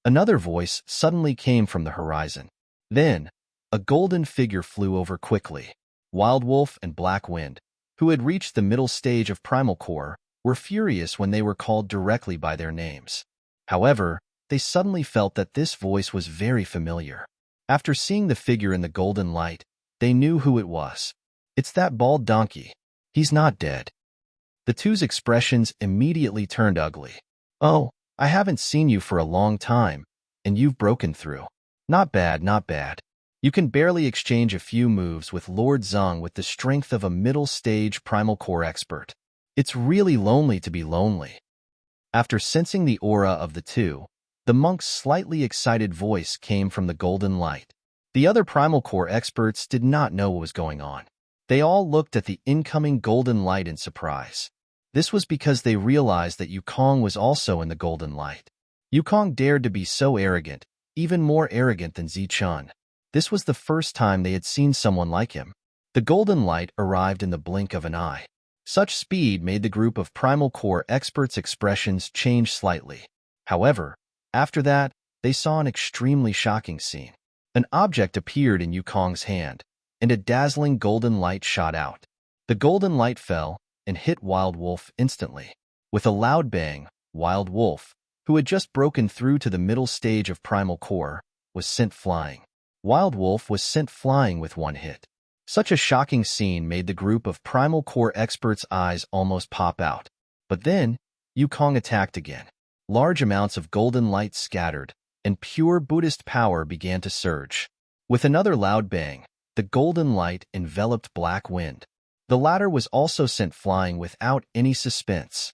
Another voice suddenly came from the horizon. Then, a golden figure flew over quickly. Wild Wolf and Black Wind, who had reached the middle stage of Primal Core, were furious when they were called directly by their names. However, they suddenly felt that this voice was very familiar. After seeing the figure in the golden light, they knew who it was. It's that bald donkey. He's not dead. The 2's expressions immediately turned ugly. Oh, I haven't seen you for a long time, and you've broken through. Not bad, not bad. You can barely exchange a few moves with Lord Zhang with the strength of a middle-stage primal core expert. It's really lonely to be lonely. After sensing the aura of the 2, the monk's slightly excited voice came from the golden light. The other primal core experts did not know what was going on. They all looked at the incoming golden light in surprise. This was because they realized that Yukong was also in the golden light. Yukong dared to be so arrogant, even more arrogant than Zichen. This was the first time they had seen someone like him. The golden light arrived in the blink of an eye. Such speed made the group of Primal Core experts' expressions change slightly. However, after that, they saw an extremely shocking scene. An object appeared in Yukong's hand, and a dazzling golden light shot out. The golden light fell and hit Wild Wolf instantly. With a loud bang, Wild Wolf, who had just broken through to the middle stage of Primal Core, was sent flying. Wild Wolf was sent flying with one hit. Such a shocking scene made the group of Primal Core experts' eyes almost pop out. But then, Yukong attacked again. Large amounts of golden light scattered, and pure Buddhist power began to surge. With another loud bang, the golden light enveloped Black Wind. The latter was also sent flying without any suspense.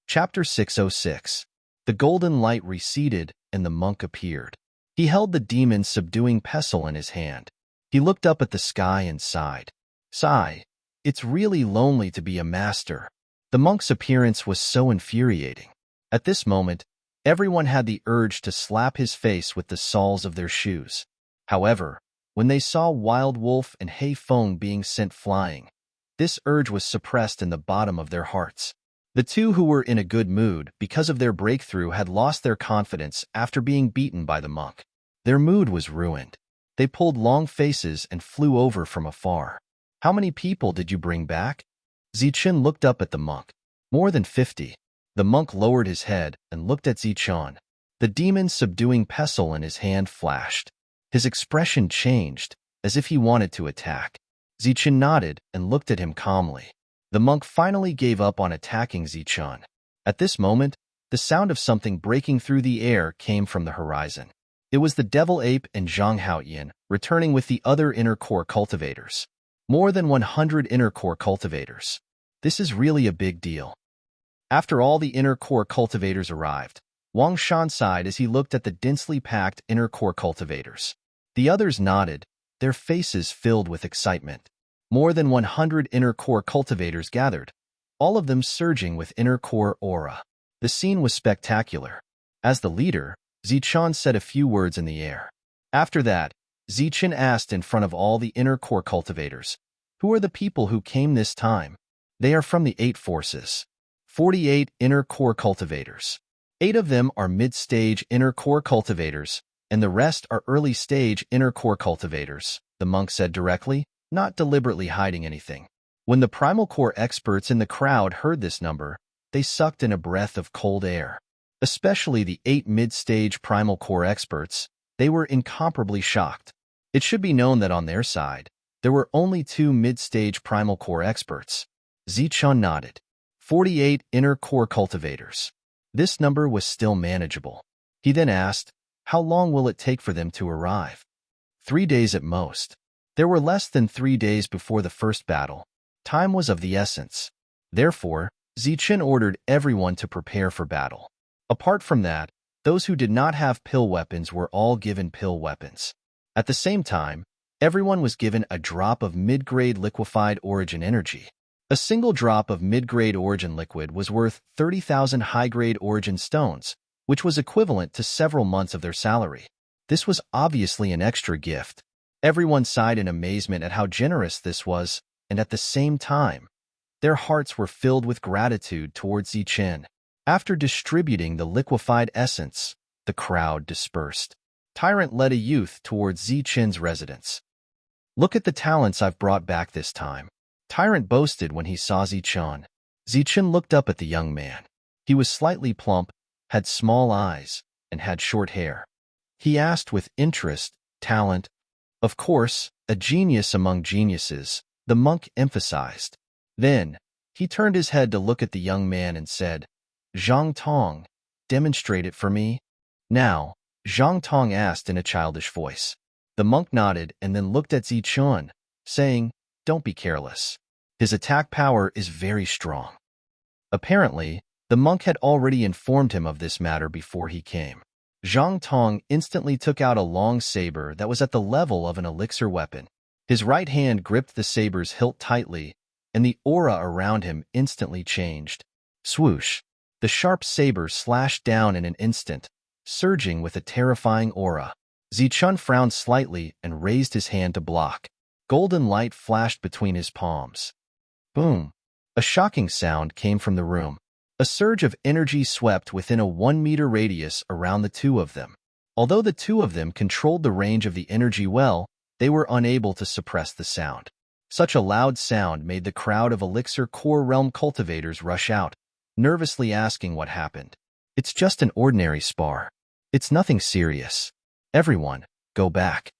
Chapter 606. The golden light receded, and the monk appeared. He held the demon's subduing pestle in his hand. He looked up at the sky and sighed. Sigh, it's really lonely to be a master. The monk's appearance was so infuriating. At this moment, everyone had the urge to slap his face with the soles of their shoes. However, when they saw Wild Wolf and Hei Feng being sent flying, this urge was suppressed in the bottom of their hearts. The two who were in a good mood because of their breakthrough had lost their confidence after being beaten by the monk. Their mood was ruined. They pulled long faces and flew over from afar. How many people did you bring back? Zichen looked up at the monk. More than 50. The monk lowered his head and looked at Zichen. The demon's subduing pestle in his hand flashed. His expression changed, as if he wanted to attack. Zichen nodded and looked at him calmly. The monk finally gave up on attacking Zichen. At this moment, the sound of something breaking through the air came from the horizon. It was the devil ape and Zhang Haoyin returning with the other inner core cultivators. More than 100 inner core cultivators. This is really a big deal. After all the inner core cultivators arrived, Wang Shan sighed as he looked at the densely packed inner core cultivators. The others nodded, their faces filled with excitement. More than 100 inner core cultivators gathered, all of them surging with inner core aura. The scene was spectacular. As the leader, Zichen said a few words in the air. After that, Zichen asked in front of all the inner core cultivators, "Who are the people who came this time?" "They are from the 8 forces. 48 inner core cultivators. 8 of them are mid-stage inner core cultivators, and the rest are early-stage inner core cultivators," the monk said directly, not deliberately hiding anything. When the Primal Core experts in the crowd heard this number, they sucked in a breath of cold air. Especially the 8 mid-stage Primal Core experts, they were incomparably shocked. It should be known that on their side, there were only 2 mid-stage Primal Core experts. Zichen nodded. 48 inner core cultivators. This number was still manageable. He then asked, "How long will it take for them to arrive?" 3 days at most. There were less than 3 days before the first battle. Time was of the essence. Therefore, Zichen ordered everyone to prepare for battle. Apart from that, those who did not have pill weapons were all given pill weapons. At the same time, everyone was given a drop of mid-grade liquefied origin energy. A single drop of mid-grade origin liquid was worth 30,000 high-grade origin stones, which was equivalent to several months of their salary. This was obviously an extra gift. Everyone sighed in amazement at how generous this was, and at the same time, their hearts were filled with gratitude towards Zichen. After distributing the liquefied essence, the crowd dispersed. Tyrant led a youth towards Zichen's residence. "Look at the talents I've brought back this time," Tyrant boasted when he saw Zichen. Zichen looked up at the young man. He was slightly plump, had small eyes, and had short hair. He asked with interest, "Talent?" "Of course, a genius among geniuses," the monk emphasized. Then, he turned his head to look at the young man and said, "Zhang Tong, demonstrate it for me." "Now," Zhang Tong asked in a childish voice. The monk nodded and then looked at Zichen, saying, "Don't be careless. His attack power is very strong." Apparently, the monk had already informed him of this matter before he came. Zhang Tong instantly took out a long saber that was at the level of an elixir weapon. His right hand gripped the saber's hilt tightly, and the aura around him instantly changed. Swoosh! The sharp saber slashed down in an instant, surging with a terrifying aura. Zichun frowned slightly and raised his hand to block. Golden light flashed between his palms. Boom! A shocking sound came from the room. A surge of energy swept within a 1-meter radius around the two of them. Although the two of them controlled the range of the energy well, they were unable to suppress the sound. Such a loud sound made the crowd of Elixir Core Realm cultivators rush out, nervously asking what happened. It's just an ordinary spar. It's nothing serious. Everyone, go back.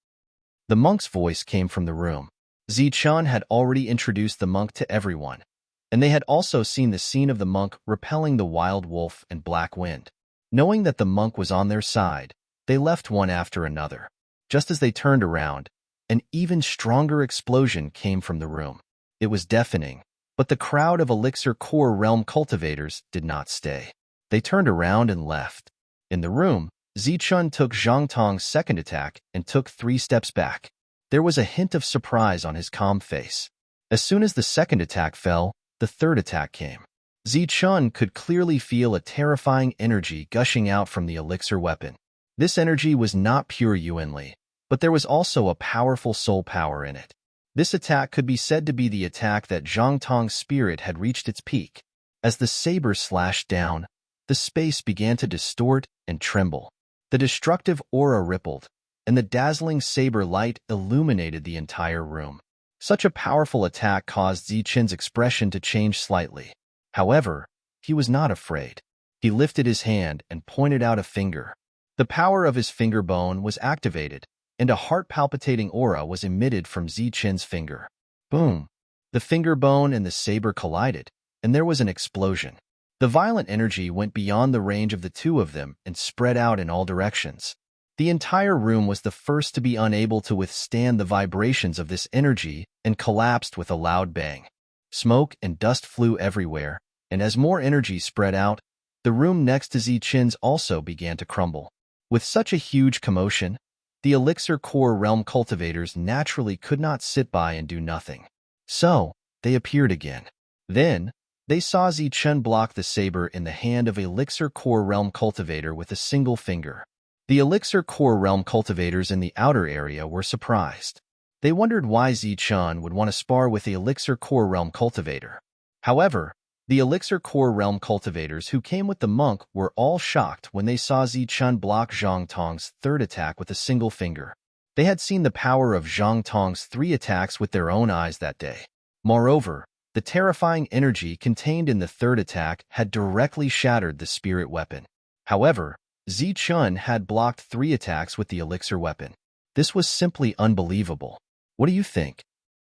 The monk's voice came from the room. Zichun had already introduced the monk to everyone, and they had also seen the scene of the monk repelling the wild wolf and black wind. Knowing that the monk was on their side, they left one after another. Just as they turned around, an even stronger explosion came from the room. It was deafening, but the crowd of Elixir Core Realm cultivators did not stay. They turned around and left. In the room, Zichun took Zhang Tong's second attack and took 3 steps back. There was a hint of surprise on his calm face. As soon as the second attack fell, the third attack came. Zichun could clearly feel a terrifying energy gushing out from the elixir weapon. This energy was not pure Yuanli, but there was also a powerful soul power in it. This attack could be said to be the attack that Zhang Tong's spirit had reached its peak. As the saber slashed down, the space began to distort and tremble. The destructive aura rippled, and the dazzling saber light illuminated the entire room. Such a powerful attack caused Zichun's expression to change slightly. However, he was not afraid. He lifted his hand and pointed out a finger. The power of his finger bone was activated, and a heart-palpitating aura was emitted from Zichun's finger. Boom! The finger bone and the saber collided, and there was an explosion. The violent energy went beyond the range of the two of them and spread out in all directions. The entire room was the first to be unable to withstand the vibrations of this energy and collapsed with a loud bang. Smoke and dust flew everywhere, and as more energy spread out, the room next to Zichun's also began to crumble. With such a huge commotion, the Elixir Core Realm cultivators naturally could not sit by and do nothing. So, they appeared again. Then, they saw Zichun block the saber in the hand of Elixir Core Realm cultivator with a single finger. The Elixir Core Realm cultivators in the outer area were surprised. They wondered why Zichun would want to spar with the Elixir Core Realm cultivator. However, the Elixir Core Realm cultivators who came with the monk were all shocked when they saw Zichun block Zhang Tong's third attack with a single finger. They had seen the power of Zhang Tong's 3 attacks with their own eyes that day. Moreover, the terrifying energy contained in the third attack had directly shattered the spirit weapon. However, Zichun had blocked 3 attacks with the elixir weapon. This was simply unbelievable. What do you think?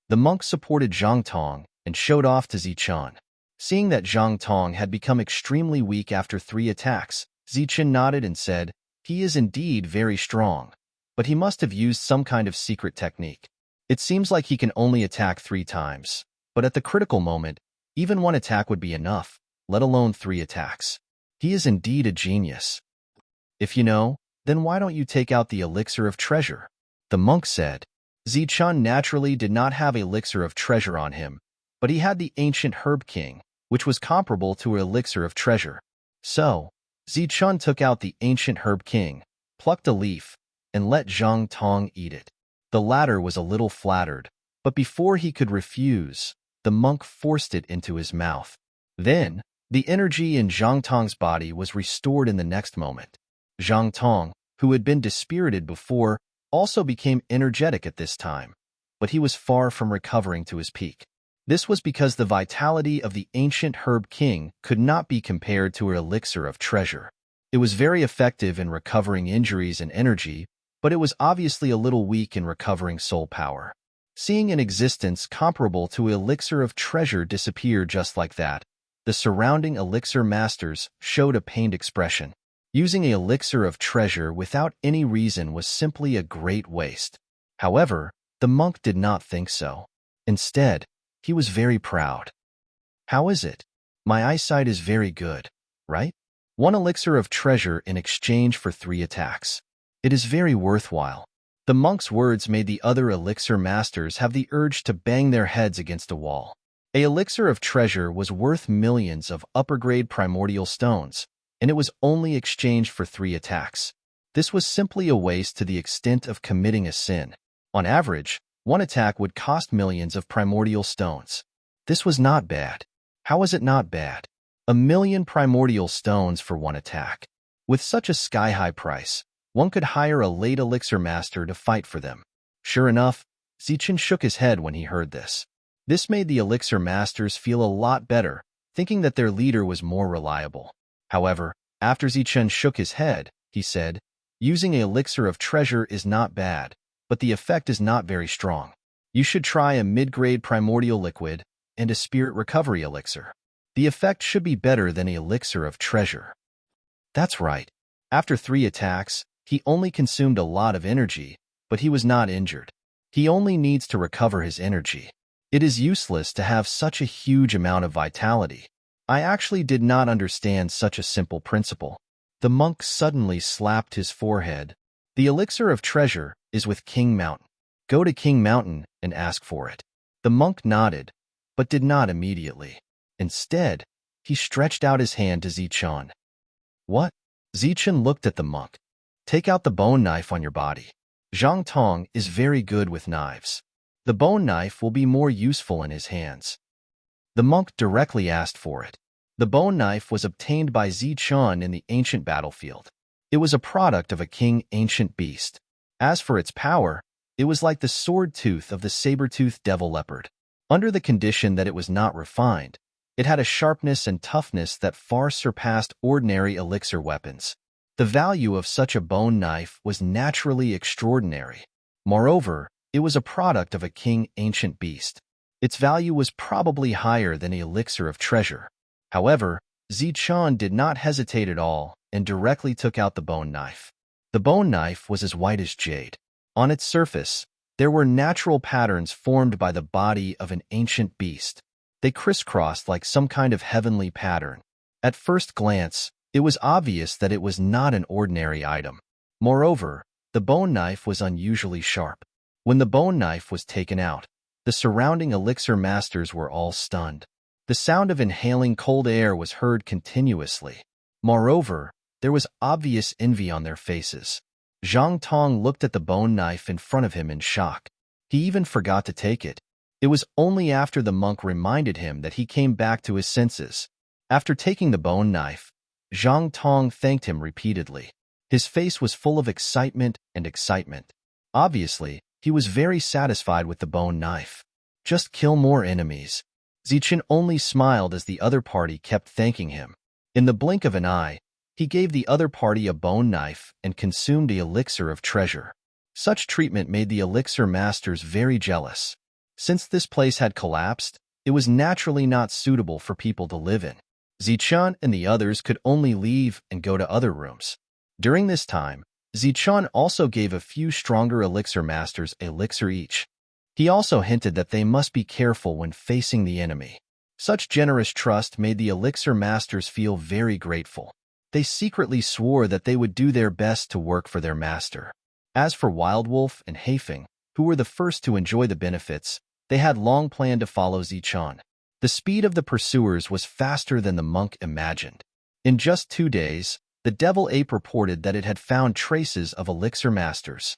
The monk supported Zhang Tong and showed off to Zichun. Seeing that Zhang Tong had become extremely weak after 3 attacks, Zichun nodded and said, "He is indeed very strong, but he must have used some kind of secret technique. It seems like he can only attack 3 times, but at the critical moment, even 1 attack would be enough, let alone 3 attacks. He is indeed a genius. If you know, then why don't you take out the elixir of treasure?" The monk said. Zichun naturally did not have elixir of treasure on him, but he had the ancient herb king, which was comparable to an elixir of treasure. So, Zichun took out the ancient herb king, plucked a leaf, and let Zhang Tong eat it. The latter was a little flattered, but before he could refuse, the monk forced it into his mouth. Then, the energy in Zhang Tong's body was restored in the next moment. Zhang Tong, who had been dispirited before, also became energetic at this time, but he was far from recovering to his peak. This was because the vitality of the ancient herb king could not be compared to an elixir of treasure. It was very effective in recovering injuries and energy, but it was obviously a little weak in recovering soul power. Seeing an existence comparable to an elixir of treasure disappear just like that, the surrounding elixir masters showed a pained expression. Using an elixir of treasure without any reason was simply a great waste. However, the monk did not think so. Instead, he was very proud. "How is it? My eyesight is very good, right? 1 elixir of treasure in exchange for 3 attacks. It is very worthwhile." The monk's words made the other elixir masters have the urge to bang their heads against a wall. An elixir of treasure was worth millions of upper-grade primordial stones, and it was only exchanged for 3 attacks. This was simply a waste to the extent of committing a sin. On average, 1 attack would cost millions of primordial stones. This was not bad. How was it not bad? 1,000,000 primordial stones for 1 attack. With such a sky-high price, one could hire a late elixir master to fight for them. Sure enough, Zichen shook his head when he heard this. This made the elixir masters feel a lot better, thinking that their leader was more reliable. However, after Zichen shook his head, he said, "Using an elixir of treasure is not bad, but the effect is not very strong. You should try a mid-grade primordial liquid and a spirit recovery elixir. The effect should be better than an elixir of treasure." That's right. After 3 attacks, he only consumed a lot of energy, but he was not injured. He only needs to recover his energy. It is useless to have such a huge amount of vitality. I actually did not understand such a simple principle. The monk suddenly slapped his forehead. The elixir of treasure is with King Mountain. Go to King Mountain and ask for it. The monk nodded, but did not immediately. Instead, he stretched out his hand to Zichen. What? Zichen looked at the monk. Take out the bone knife on your body. Zhang Tong is very good with knives. The bone knife will be more useful in his hands. The monk directly asked for it. The bone knife was obtained by Zichen in the ancient battlefield. It was a product of a king ancient beast. As for its power, it was like the sword tooth of the saber-toothed devil leopard. Under the condition that it was not refined, it had a sharpness and toughness that far surpassed ordinary elixir weapons. The value of such a bone knife was naturally extraordinary. Moreover, it was a product of a king ancient beast. Its value was probably higher than an elixir of treasure. However, Zichen did not hesitate at all and directly took out the bone knife. The bone knife was as white as jade. On its surface, there were natural patterns formed by the body of an ancient beast. They crisscrossed like some kind of heavenly pattern. At first glance, it was obvious that it was not an ordinary item. Moreover, the bone knife was unusually sharp. When the bone knife was taken out, the surrounding elixir masters were all stunned. The sound of inhaling cold air was heard continuously. Moreover, there was obvious envy on their faces. Zhang Tong looked at the bone knife in front of him in shock. He even forgot to take it. It was only after the monk reminded him that he came back to his senses. After taking the bone knife, Zhang Tong thanked him repeatedly. His face was full of excitement and excitement. Obviously, he was very satisfied with the bone knife. Just kill more enemies. Zichen only smiled as the other party kept thanking him. In the blink of an eye, he gave the other party a bone knife and consumed the elixir of treasure. Such treatment made the elixir masters very jealous. Since this place had collapsed, it was naturally not suitable for people to live in. Zichen and the others could only leave and go to other rooms. During this time, Zichen also gave a few stronger elixir masters an elixir each. He also hinted that they must be careful when facing the enemy. Such generous trust made the elixir masters feel very grateful. They secretly swore that they would do their best to work for their master. As for Wildwolf and Haifeng, who were the first to enjoy the benefits, they had long planned to follow Zichen. The speed of the pursuers was faster than the monk imagined. In just 2 days, the devil ape reported that it had found traces of elixir masters.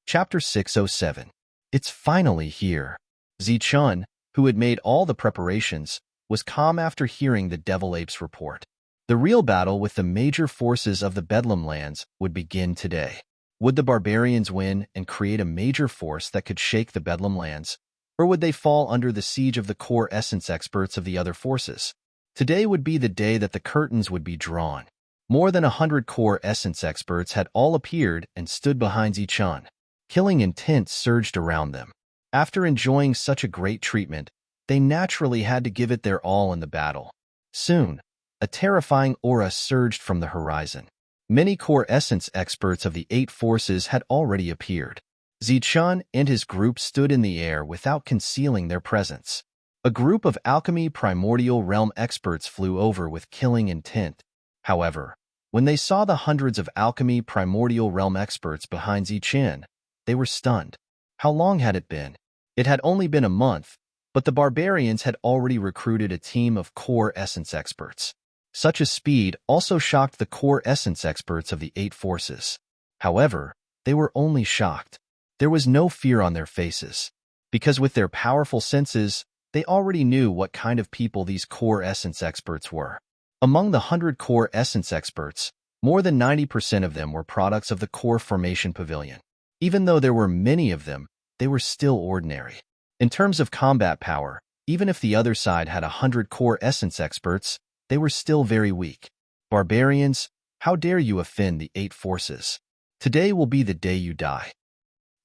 Chapter 607. It's finally here. Zichen, who had made all the preparations, was calm after hearing the devil ape's report. The real battle with the major forces of the Bedlam lands would begin today. Would the barbarians win and create a major force that could shake the Bedlam lands, or would they fall under the siege of the core essence experts of the other forces? Today would be the day that the curtains would be drawn. More than 100 core essence experts had all appeared and stood behind Zichen. Killing intent surged around them. After enjoying such a great treatment, they naturally had to give it their all in the battle. Soon, a terrifying aura surged from the horizon. Many core essence experts of the 8 forces had already appeared. Zichen and his group stood in the air without concealing their presence. A group of alchemy primordial realm experts flew over with killing intent. However, when they saw the hundreds of alchemy primordial realm experts behind Zichen, they were stunned. How long had it been? It had only been a month, But the barbarians had already recruited a team of core essence experts. Such a speed also shocked the core essence experts of the 8 forces. However, they were only shocked. There was no fear on their faces, because with their powerful senses, they already knew what kind of people these core essence experts were. Among the 100 core essence experts, more than 90% of them were products of the core formation pavilion. Even though there were many of them, they were still ordinary. In terms of combat power, even if the other side had 100 core essence experts, they were still very weak. Barbarians, how dare you offend the 8 forces? Today will be the day you die.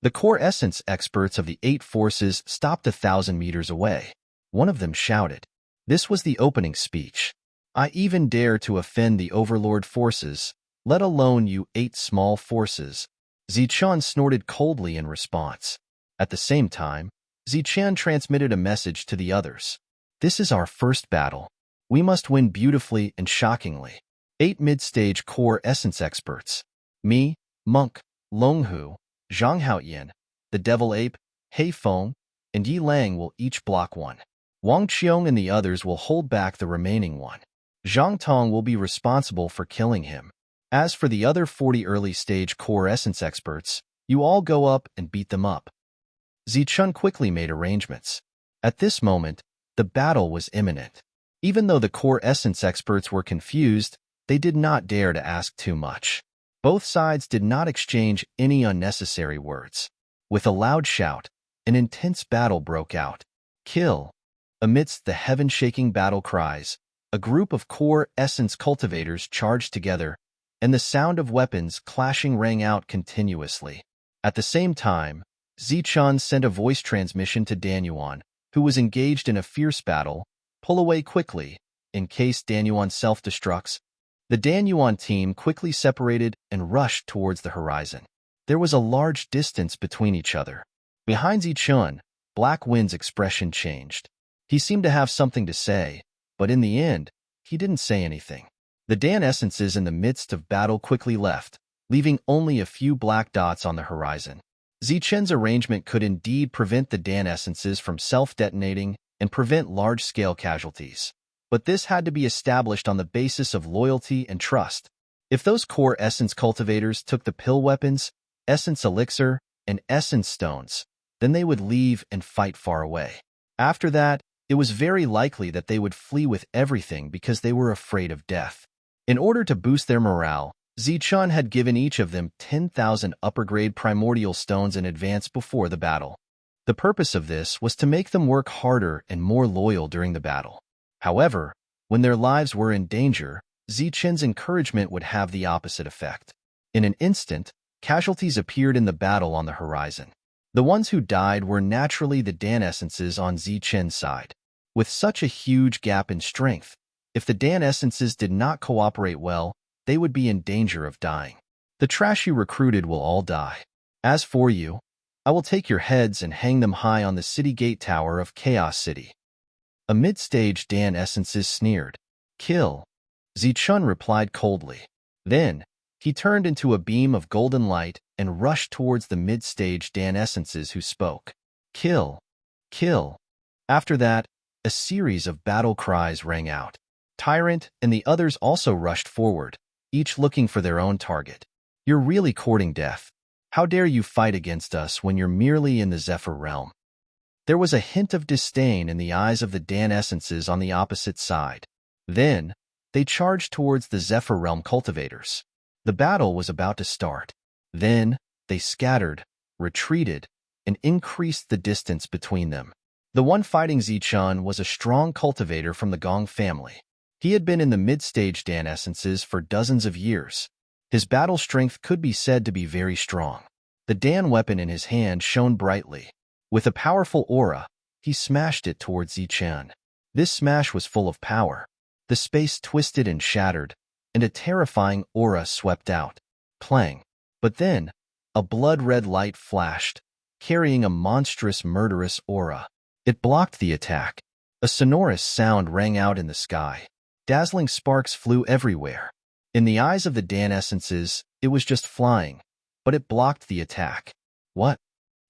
The core essence experts of the 8 forces stopped 1,000 meters away. One of them shouted. This was the opening speech. I even dare to offend the overlord forces, let alone you 8 small forces. Zichun snorted coldly in response. At the same time, Zichun transmitted a message to the others. This is our first battle. We must win beautifully and shockingly. 8 mid-stage core essence experts. Me, Monk, Longhu, Zhang Haoyan, the Devil Ape, Hei Feng, and Yi Lang will each block one. Wang Qiong and the others will hold back the remaining one. Zhang Tong will be responsible for killing him. As for the other 40 early-stage core essence experts, you all go up and beat them up. Zichun quickly made arrangements. At this moment, the battle was imminent. Even though the core essence experts were confused, they did not dare to ask too much. Both sides did not exchange any unnecessary words. With a loud shout, an intense battle broke out. Kill! Amidst the heaven-shaking battle cries, a group of core essence cultivators charged together, and the sound of weapons clashing rang out continuously. At the same time, Zichun sent a voice transmission to Danyuan, who was engaged in a fierce battle. Pull away quickly, in case Danyuan self-destructs. The Danyuan team quickly separated and rushed towards the horizon. There was a large distance between each other. Behind Zichun, Black Wind's expression changed. He seemed to have something to say, but in the end, he didn't say anything. The Dan essences in the midst of battle quickly left, leaving only a few black dots on the horizon. Zichun's arrangement could indeed prevent the Dan essences from self-detonating and prevent large-scale casualties. But this had to be established on the basis of loyalty and trust. If those core essence cultivators took the pill weapons, essence elixir, and essence stones, then they would leave and fight far away. After that, it was very likely that they would flee with everything because they were afraid of death. In order to boost their morale, Zichun had given each of them 10,000 upper-grade primordial stones in advance before the battle. The purpose of this was to make them work harder and more loyal during the battle. However, when their lives were in danger, Zichun's encouragement would have the opposite effect. In an instant, casualties appeared in the battle on the horizon. The ones who died were naturally the Dan essences on Zichun's side. With such a huge gap in strength, if the Dan essences did not cooperate well, they would be in danger of dying. The trash you recruited will all die. As for you, I will take your heads and hang them high on the city gate tower of Chaos City. A mid-stage Dan essences sneered. Kill. Zichun replied coldly. Then, he turned into a beam of golden light and rushed towards the mid-stage Dan essences who spoke. Kill. Kill. After that, a series of battle cries rang out. Tyrant and the others also rushed forward, each looking for their own target. You're really courting death. How dare you fight against us when you're merely in the Zephyr realm? There was a hint of disdain in the eyes of the Dan essences on the opposite side. Then, they charged towards the Zephyr realm cultivators. The battle was about to start. Then, they scattered, retreated, and increased the distance between them. The one fighting Zichun was a strong cultivator from the Gong family. He had been in the mid-stage Dan essences for dozens of years. His battle strength could be said to be very strong. The Dan weapon in his hand shone brightly. With a powerful aura, he smashed it towards Zichun. This smash was full of power. The space twisted and shattered, and a terrifying aura swept out. Clang. But then, a blood-red light flashed, carrying a monstrous, murderous aura. It blocked the attack. A sonorous sound rang out in the sky. Dazzling sparks flew everywhere. In the eyes of the Dan essences, it was just flying, but it blocked the attack. What?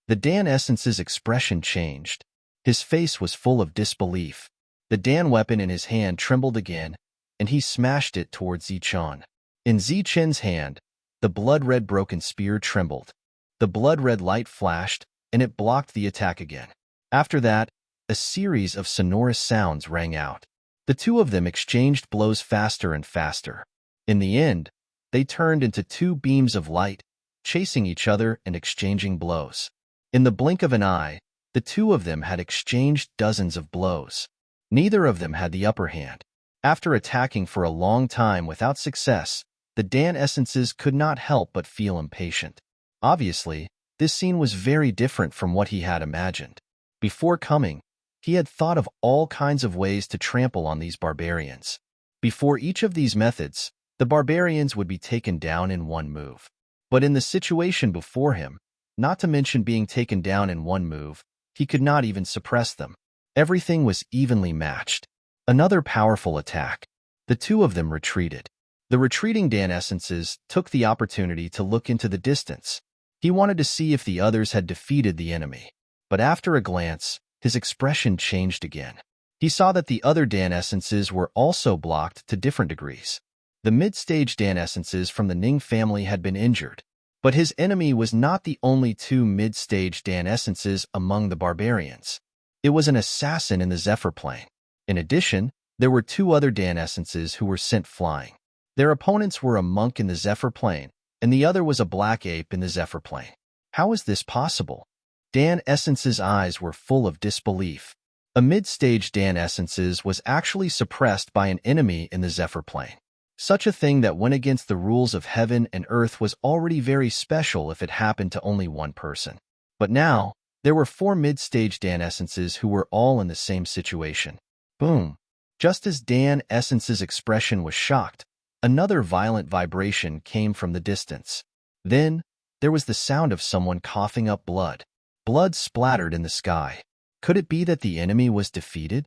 The Dan essence's expression changed. His face was full of disbelief. The Dan weapon in his hand trembled again, and he smashed it towards Zichun. In Zichen's hand, the blood-red broken spear trembled. The blood-red light flashed, and it blocked the attack again. After that, a series of sonorous sounds rang out. The two of them exchanged blows faster and faster. In the end, they turned into two beams of light, chasing each other and exchanging blows. In the blink of an eye, the two of them had exchanged dozens of blows. Neither of them had the upper hand. After attacking for a long time without success, the Dan essences could not help but feel impatient. Obviously, this scene was very different from what he had imagined. Before coming, he had thought of all kinds of ways to trample on these barbarians. Before each of these methods, the barbarians would be taken down in one move. But in the situation before him, not to mention being taken down in one move, he could not even suppress them. Everything was evenly matched. Another powerful attack. The two of them retreated. The retreating Dan essences took the opportunity to look into the distance. He wanted to see if the others had defeated the enemy. But after a glance, his expression changed again. He saw that the other Dan essences were also blocked to different degrees. The mid-stage Dan essences from the Ning family had been injured, but his enemy was not the only two mid-stage Dan essences among the barbarians. It was an assassin in the Zephyr plane. In addition, there were two other Dan essences who were sent flying. Their opponents were a monk in the Zephyr plane, and the other was a black ape in the Zephyr plane. How is this possible? Dan essence's eyes were full of disbelief. A mid-stage Dan essences was actually suppressed by an enemy in the Zephyr plane. Such a thing that went against the rules of heaven and earth was already very special if it happened to only one person. But now, there were 4 mid-stage Dan essences who were all in the same situation. Boom! Just as Dan essence's expression was shocked, another violent vibration came from the distance. Then, there was the sound of someone coughing up blood. Blood splattered in the sky. Could it be that the enemy was defeated?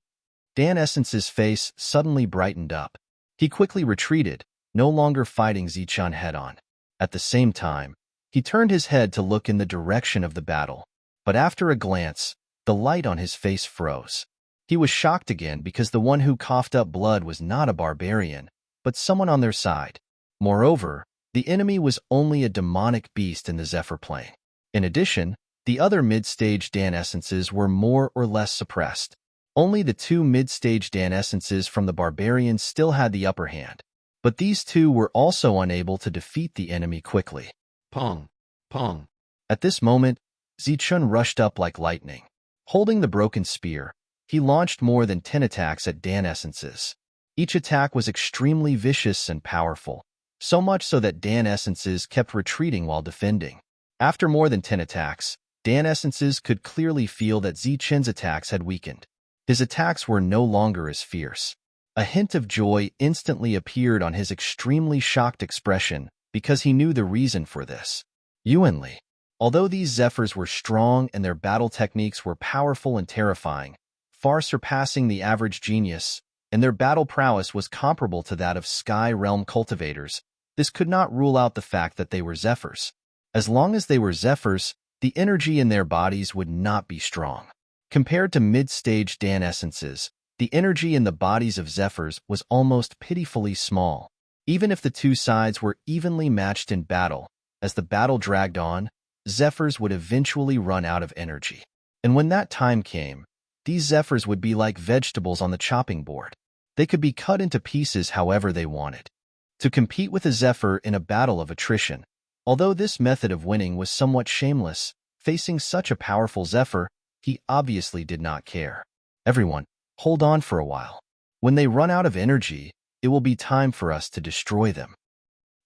Dan essence's face suddenly brightened up. He quickly retreated, no longer fighting Zichun head-on. At the same time, he turned his head to look in the direction of the battle. But after a glance, the light on his face froze. He was shocked again because the one who coughed up blood was not a barbarian, but someone on their side. Moreover, the enemy was only a demonic beast in the Zephyr plane. In addition, the other mid-stage Dan essences were more or less suppressed. Only the 2 mid-stage Dan essences from the barbarians still had the upper hand. But these two were also unable to defeat the enemy quickly. Pong! Pong! At this moment, Zichun rushed up like lightning. Holding the broken spear, he launched more than 10 attacks at Dan essences. Each attack was extremely vicious and powerful, so much so that Dan essences kept retreating while defending. After more than 10 attacks, Dan essences could clearly feel that Zichun's attacks had weakened. His attacks were no longer as fierce. A hint of joy instantly appeared on his extremely shocked expression because he knew the reason for this. Yuanli. Although these Zephyrs were strong and their battle techniques were powerful and terrifying, far surpassing the average genius, and their battle prowess was comparable to that of Sky Realm cultivators, this could not rule out the fact that they were Zephyrs. As long as they were Zephyrs, the energy in their bodies would not be strong. Compared to mid-stage Dan essences, the energy in the bodies of Zephyrs was almost pitifully small. Even if the two sides were evenly matched in battle, as the battle dragged on, Zephyrs would eventually run out of energy. And when that time came, these Zephyrs would be like vegetables on the chopping board. They could be cut into pieces however they wanted. To compete with a Zephyr in a battle of attrition, although this method of winning was somewhat shameless, facing such a powerful Zephyr, he obviously did not care. Everyone, hold on for a while. When they run out of energy, it will be time for us to destroy them.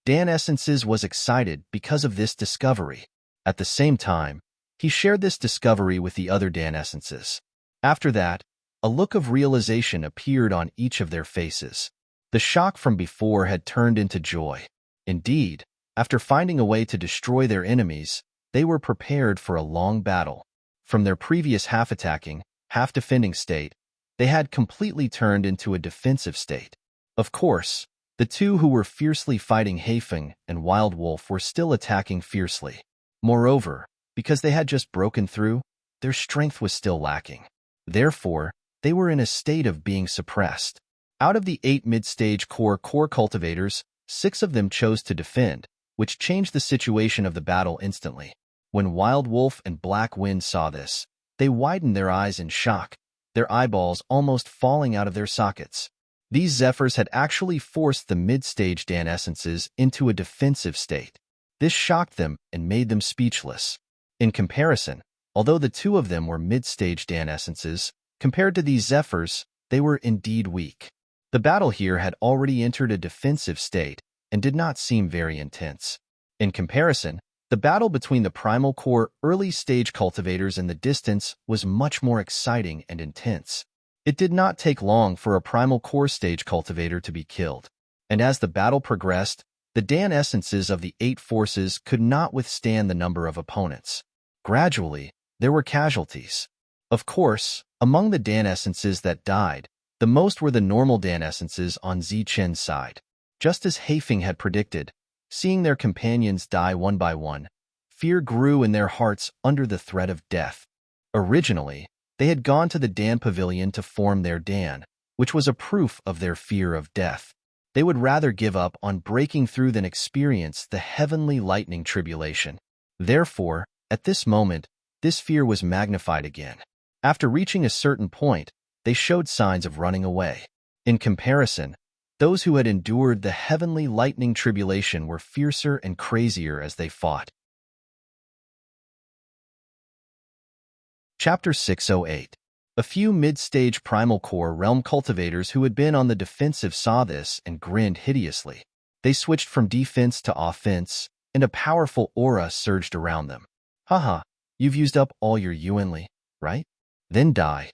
Dan Essences was excited because of this discovery. At the same time, he shared this discovery with the other Dan Essences. After that, a look of realization appeared on each of their faces. The shock from before had turned into joy. Indeed, after finding a way to destroy their enemies, they were prepared for a long battle. From their previous half-attacking, half-defending state, they had completely turned into a defensive state. Of course, the two who were fiercely fighting Haifeng and Wild Wolf were still attacking fiercely. Moreover, because they had just broken through, their strength was still lacking. Therefore, they were in a state of being suppressed. Out of the 8 mid-stage core cultivators, 6 of them chose to defend, which changed the situation of the battle instantly. When Wild Wolf and Black Wind saw this, they widened their eyes in shock, their eyeballs almost falling out of their sockets. These Zephyrs had actually forced the mid-stage Dan essences into a defensive state. This shocked them and made them speechless. In comparison, although the 2 of them were mid-stage Dan essences, compared to these Zephyrs, they were indeed weak. The battle here had already entered a defensive state and did not seem very intense. In comparison, the battle between the Primal Core early-stage cultivators in the distance was much more exciting and intense. It did not take long for a Primal Core stage cultivator to be killed, and as the battle progressed, the Dan essences of the 8 forces could not withstand the number of opponents. Gradually, there were casualties. Of course, among the Dan essences that died, the most were the normal Dan essences on Zichen's side. Just as Haifeng had predicted, seeing their companions die one by one, fear grew in their hearts under the threat of death. Originally, they had gone to the Dan Pavilion to form their Dan, which was a proof of their fear of death. They would rather give up on breaking through than experience the heavenly lightning tribulation. Therefore, at this moment, this fear was magnified again. After reaching a certain point, they showed signs of running away. In comparison, those who had endured the heavenly lightning tribulation were fiercer and crazier as they fought. Chapter 608. A few mid-stage Primal Core realm cultivators who had been on the defensive saw this and grinned hideously. They switched from defense to offense, and a powerful aura surged around them. Haha, you've used up all your Yuanli, right? Then die.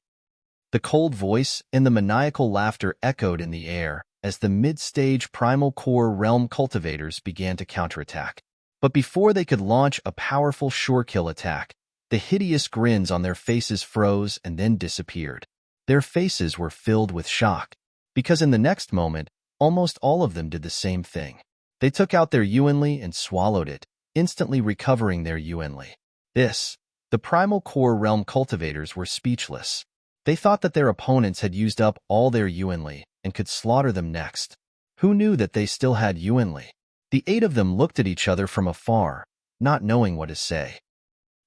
The cold voice and the maniacal laughter echoed in the air as the mid-stage Primal Core realm cultivators began to counterattack. But before they could launch a powerful sure-kill attack, the hideous grins on their faces froze and then disappeared. Their faces were filled with shock, because in the next moment, almost all of them did the same thing. They took out their Yuanli and swallowed it, instantly recovering their Yuanli. The Primal Core realm cultivators were speechless. They thought that their opponents had used up all their Yuanli and could slaughter them next. Who knew that they still had Yuanli? The 8 of them looked at each other from afar, not knowing what to say.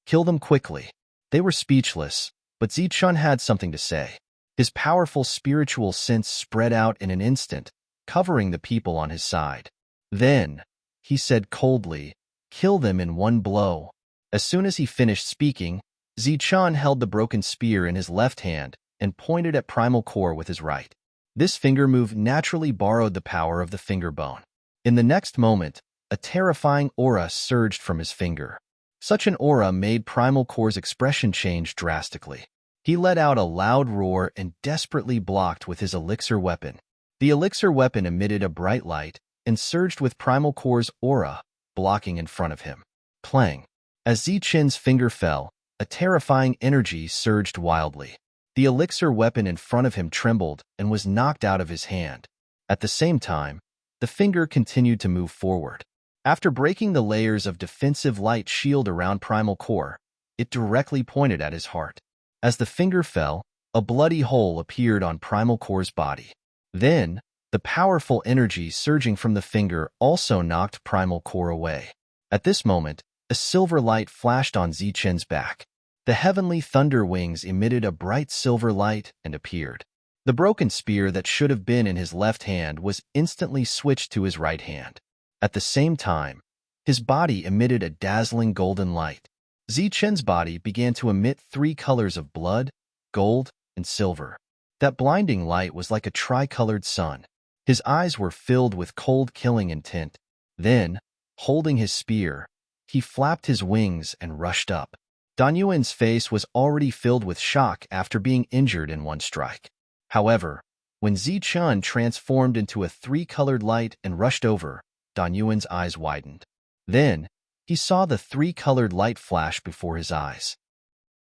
Kill them quickly. They were speechless, but Zichun had something to say. His powerful spiritual sense spread out in an instant, covering the people on his side. Then, he said coldly, "Kill them in one blow." As soon as he finished speaking, Zichun held the broken spear in his left hand and pointed at Primal Core with his right. This finger move naturally borrowed the power of the finger bone. In the next moment, a terrifying aura surged from his finger. Such an aura made Primal Core's expression change drastically. He let out a loud roar and desperately blocked with his elixir weapon. The elixir weapon emitted a bright light and surged with Primal Core's aura, blocking in front of him. Plang. As Zichen's finger fell, a terrifying energy surged wildly. The elixir weapon in front of him trembled and was knocked out of his hand. At the same time, the finger continued to move forward. After breaking the layers of defensive light shield around Primal Core, it directly pointed at his heart. As the finger fell, a bloody hole appeared on Primal Core's body. Then, the powerful energy surging from the finger also knocked Primal Core away. At this moment, a silver light flashed on Zichen's back. The heavenly thunder wings emitted a bright silver light and appeared. The broken spear that should have been in his left hand was instantly switched to his right hand. At the same time, his body emitted a dazzling golden light. Zichen's body began to emit 3 colors of blood, gold, and silver. That blinding light was like a tricolored sun. His eyes were filled with cold killing intent. Then, holding his spear, he flapped his wings and rushed up. Dan Yuan's face was already filled with shock after being injured in one strike. However, when Zichun transformed into a 3-colored light and rushed over, Dan Yuan's eyes widened. Then, he saw the 3-colored light flash before his eyes.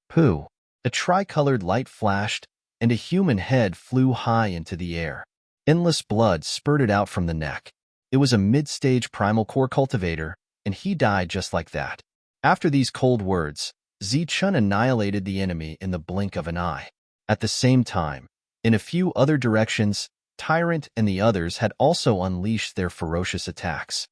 Pooh! A tricolored light flashed, and a human head flew high into the air. Endless blood spurted out from the neck. It was a mid-stage Primal Core cultivator, and he died just like that. After these cold words, Zichun annihilated the enemy in the blink of an eye. At the same time, in a few other directions, Tyrant and the others had also unleashed their ferocious attacks.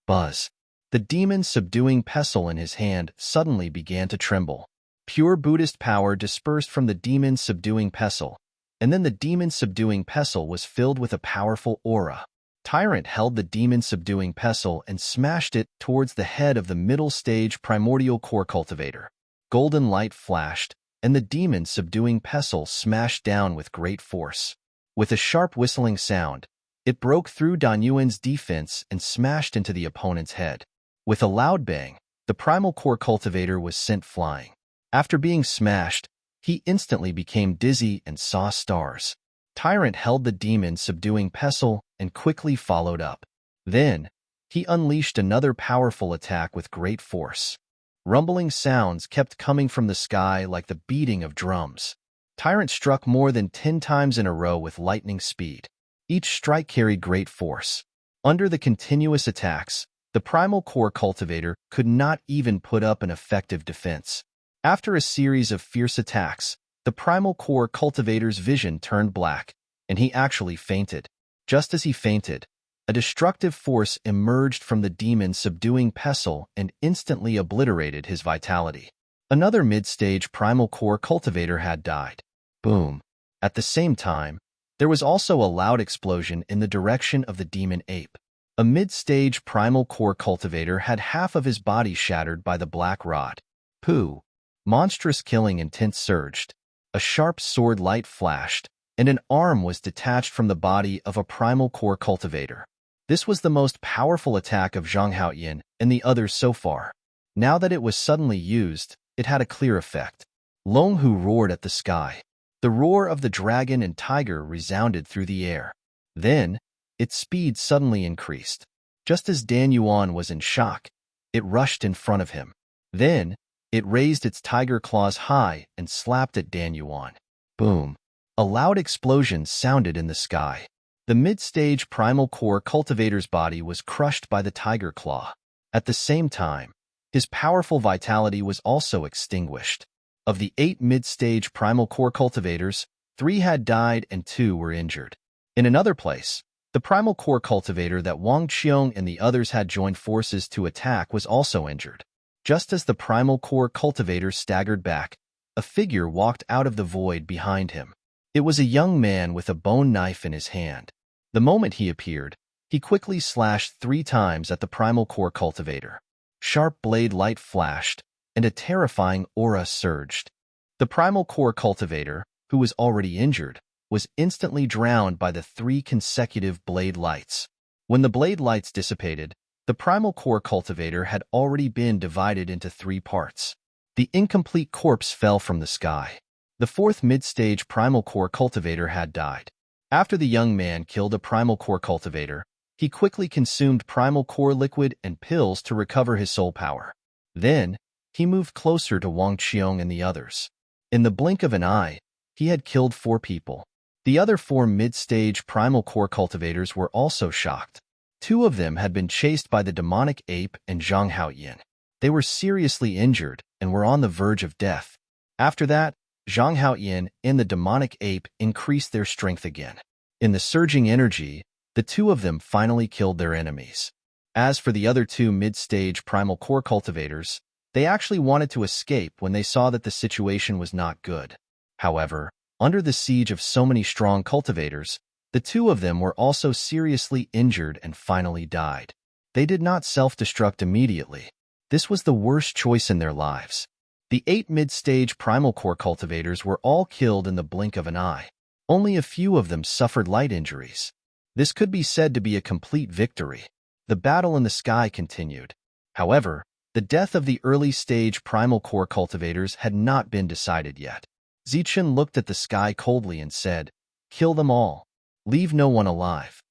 Buzz. The demon subduing pestle in his hand suddenly began to tremble. Pure Buddhist power dispersed from the demon subduing pestle, and then the demon subduing pestle was filled with a powerful aura. Tyrant held the demon subduing pestle and smashed it towards the head of the middle stage primordial core cultivator. Golden light flashed, and the demon subduing pestle smashed down with great force. With a sharp whistling sound, it broke through Dan Yuan's defense and smashed into the opponent's head. With a loud bang, the primal core cultivator was sent flying. After being smashed, he instantly became dizzy and saw stars. Tyrant held the demon subduing pestle and quickly followed up. Then, he unleashed another powerful attack with great force. Rumbling sounds kept coming from the sky like the beating of drums. Tyrant struck more than 10 times in a row with lightning speed. Each strike carried great force. Under the continuous attacks, the primal core cultivator could not even put up an effective defense. After a series of fierce attacks, the primal core cultivator's vision turned black, and he actually fainted. Just as he fainted, a destructive force emerged from the demon subduing pestle and instantly obliterated his vitality. Another mid-stage primal core cultivator had died. Boom. At the same time, there was also a loud explosion in the direction of the demon ape. A mid-stage primal core cultivator had half of his body shattered by the black rod. Pooh! Monstrous killing intent surged. A sharp sword light flashed, and an arm was detached from the body of a primal core cultivator. This was the most powerful attack of Zhang Haoyin and the others so far. Now that it was suddenly used, it had a clear effect. Long Hu roared at the sky. The roar of the dragon and tiger resounded through the air. Then, its speed suddenly increased. Just as Dan Yuan was in shock, it rushed in front of him. Then, it raised its tiger claws high and slapped at Dan Yuan. Boom! A loud explosion sounded in the sky. The mid-stage primal core cultivator's body was crushed by the tiger claw. At the same time, his powerful vitality was also extinguished. Of the 8 mid-stage primal core cultivators, 3 had died and 2 were injured. In another place, the primal core cultivator that Wang Qiong and the others had joined forces to attack was also injured. Just as the primal core cultivator staggered back, a figure walked out of the void behind him. It was a young man with a bone knife in his hand. The moment he appeared, he quickly slashed 3 times at the primal core cultivator. Sharp blade light flashed, and a terrifying aura surged. The primal core cultivator, who was already injured, was instantly drowned by the 3 consecutive blade lights. When the blade lights dissipated, the primal core cultivator had already been divided into 3 parts. The incomplete corpse fell from the sky. The 4th mid-stage primal core cultivator had died. After the young man killed a primal core cultivator, he quickly consumed primal core liquid and pills to recover his soul power. Then, he moved closer to Wang Qiong and the others. In the blink of an eye, he had killed 4 people. The other 4 mid-stage primal core cultivators were also shocked. 2 of them had been chased by the demonic ape and Zhang Haoyin. They were seriously injured and were on the verge of death. After that, Zhang Haoyin and the demonic ape increased their strength again. In the surging energy, the 2 of them finally killed their enemies. As for the other 2 mid-stage primal core cultivators, they actually wanted to escape when they saw that the situation was not good. However, under the siege of so many strong cultivators, the 2 of them were also seriously injured and finally died. They did not self-destruct immediately. This was the worst choice in their lives. The 8 mid-stage primal core cultivators were all killed in the blink of an eye. Only a few of them suffered light injuries. This could be said to be a complete victory. The battle in the sky continued. However, the death of the early-stage primal core cultivators had not been decided yet. Zichen looked at the sky coldly and said, "Kill them all. Leave no one alive."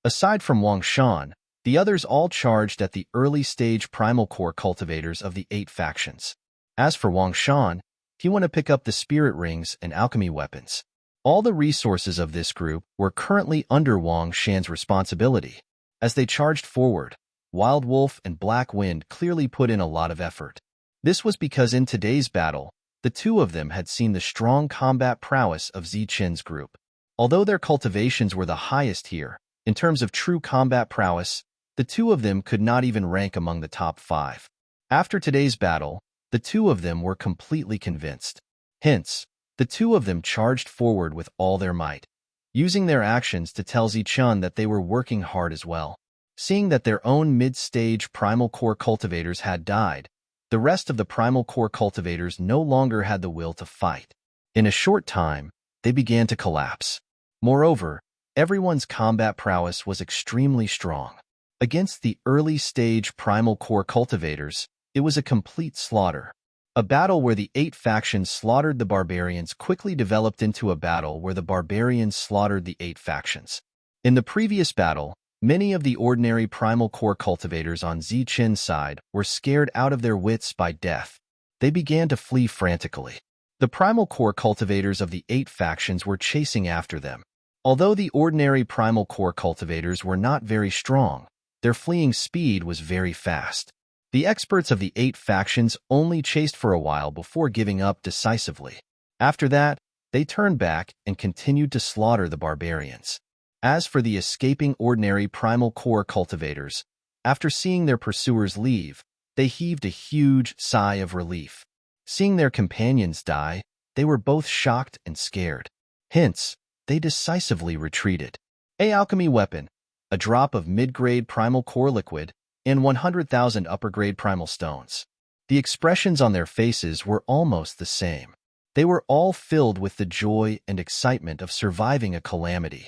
Aside from Wang Shan, the others all charged at the early-stage primal core cultivators of the 8 factions. As for Wang Shan, he went to pick up the spirit rings and alchemy weapons. All the resources of this group were currently under Wang Shan's responsibility. As they charged forward, Wild Wolf and Black Wind clearly put in a lot of effort. This was because in today's battle, the The two of them had seen the strong combat prowess of Zichen's group. Although their cultivations were the highest here, in terms of true combat prowess, the two of them could not even rank among the top 5. After today's battle, the two of them were completely convinced. Hence, the two of them charged forward with all their might, using their actions to tell Zichen that they were working hard as well. Seeing that their own mid-stage primal core cultivators had died, the rest of the primal core cultivators no longer had the will to fight. In a short time, they began to collapse. Moreover, everyone's combat prowess was extremely strong. Against the early-stage primal core cultivators, it was a complete slaughter. A battle where the 8 factions slaughtered the barbarians quickly developed into a battle where the barbarians slaughtered the 8 factions. In the previous battle, many of the ordinary primal core cultivators on Zichen's side were scared out of their wits by death. They began to flee frantically. The primal core cultivators of the 8 factions were chasing after them. Although the ordinary primal core cultivators were not very strong, their fleeing speed was very fast. The experts of the 8 factions only chased for a while before giving up decisively. After that, they turned back and continued to slaughter the barbarians. As for the escaping ordinary primal core cultivators, after seeing their pursuers leave, they heaved a huge sigh of relief. Seeing their companions die, they were both shocked and scared. Hence, they decisively retreated. A alchemy weapon, a drop of mid-grade primal core liquid, and 100,000 upper-grade primal stones. The expressions on their faces were almost the same. They were all filled with the joy and excitement of surviving a calamity.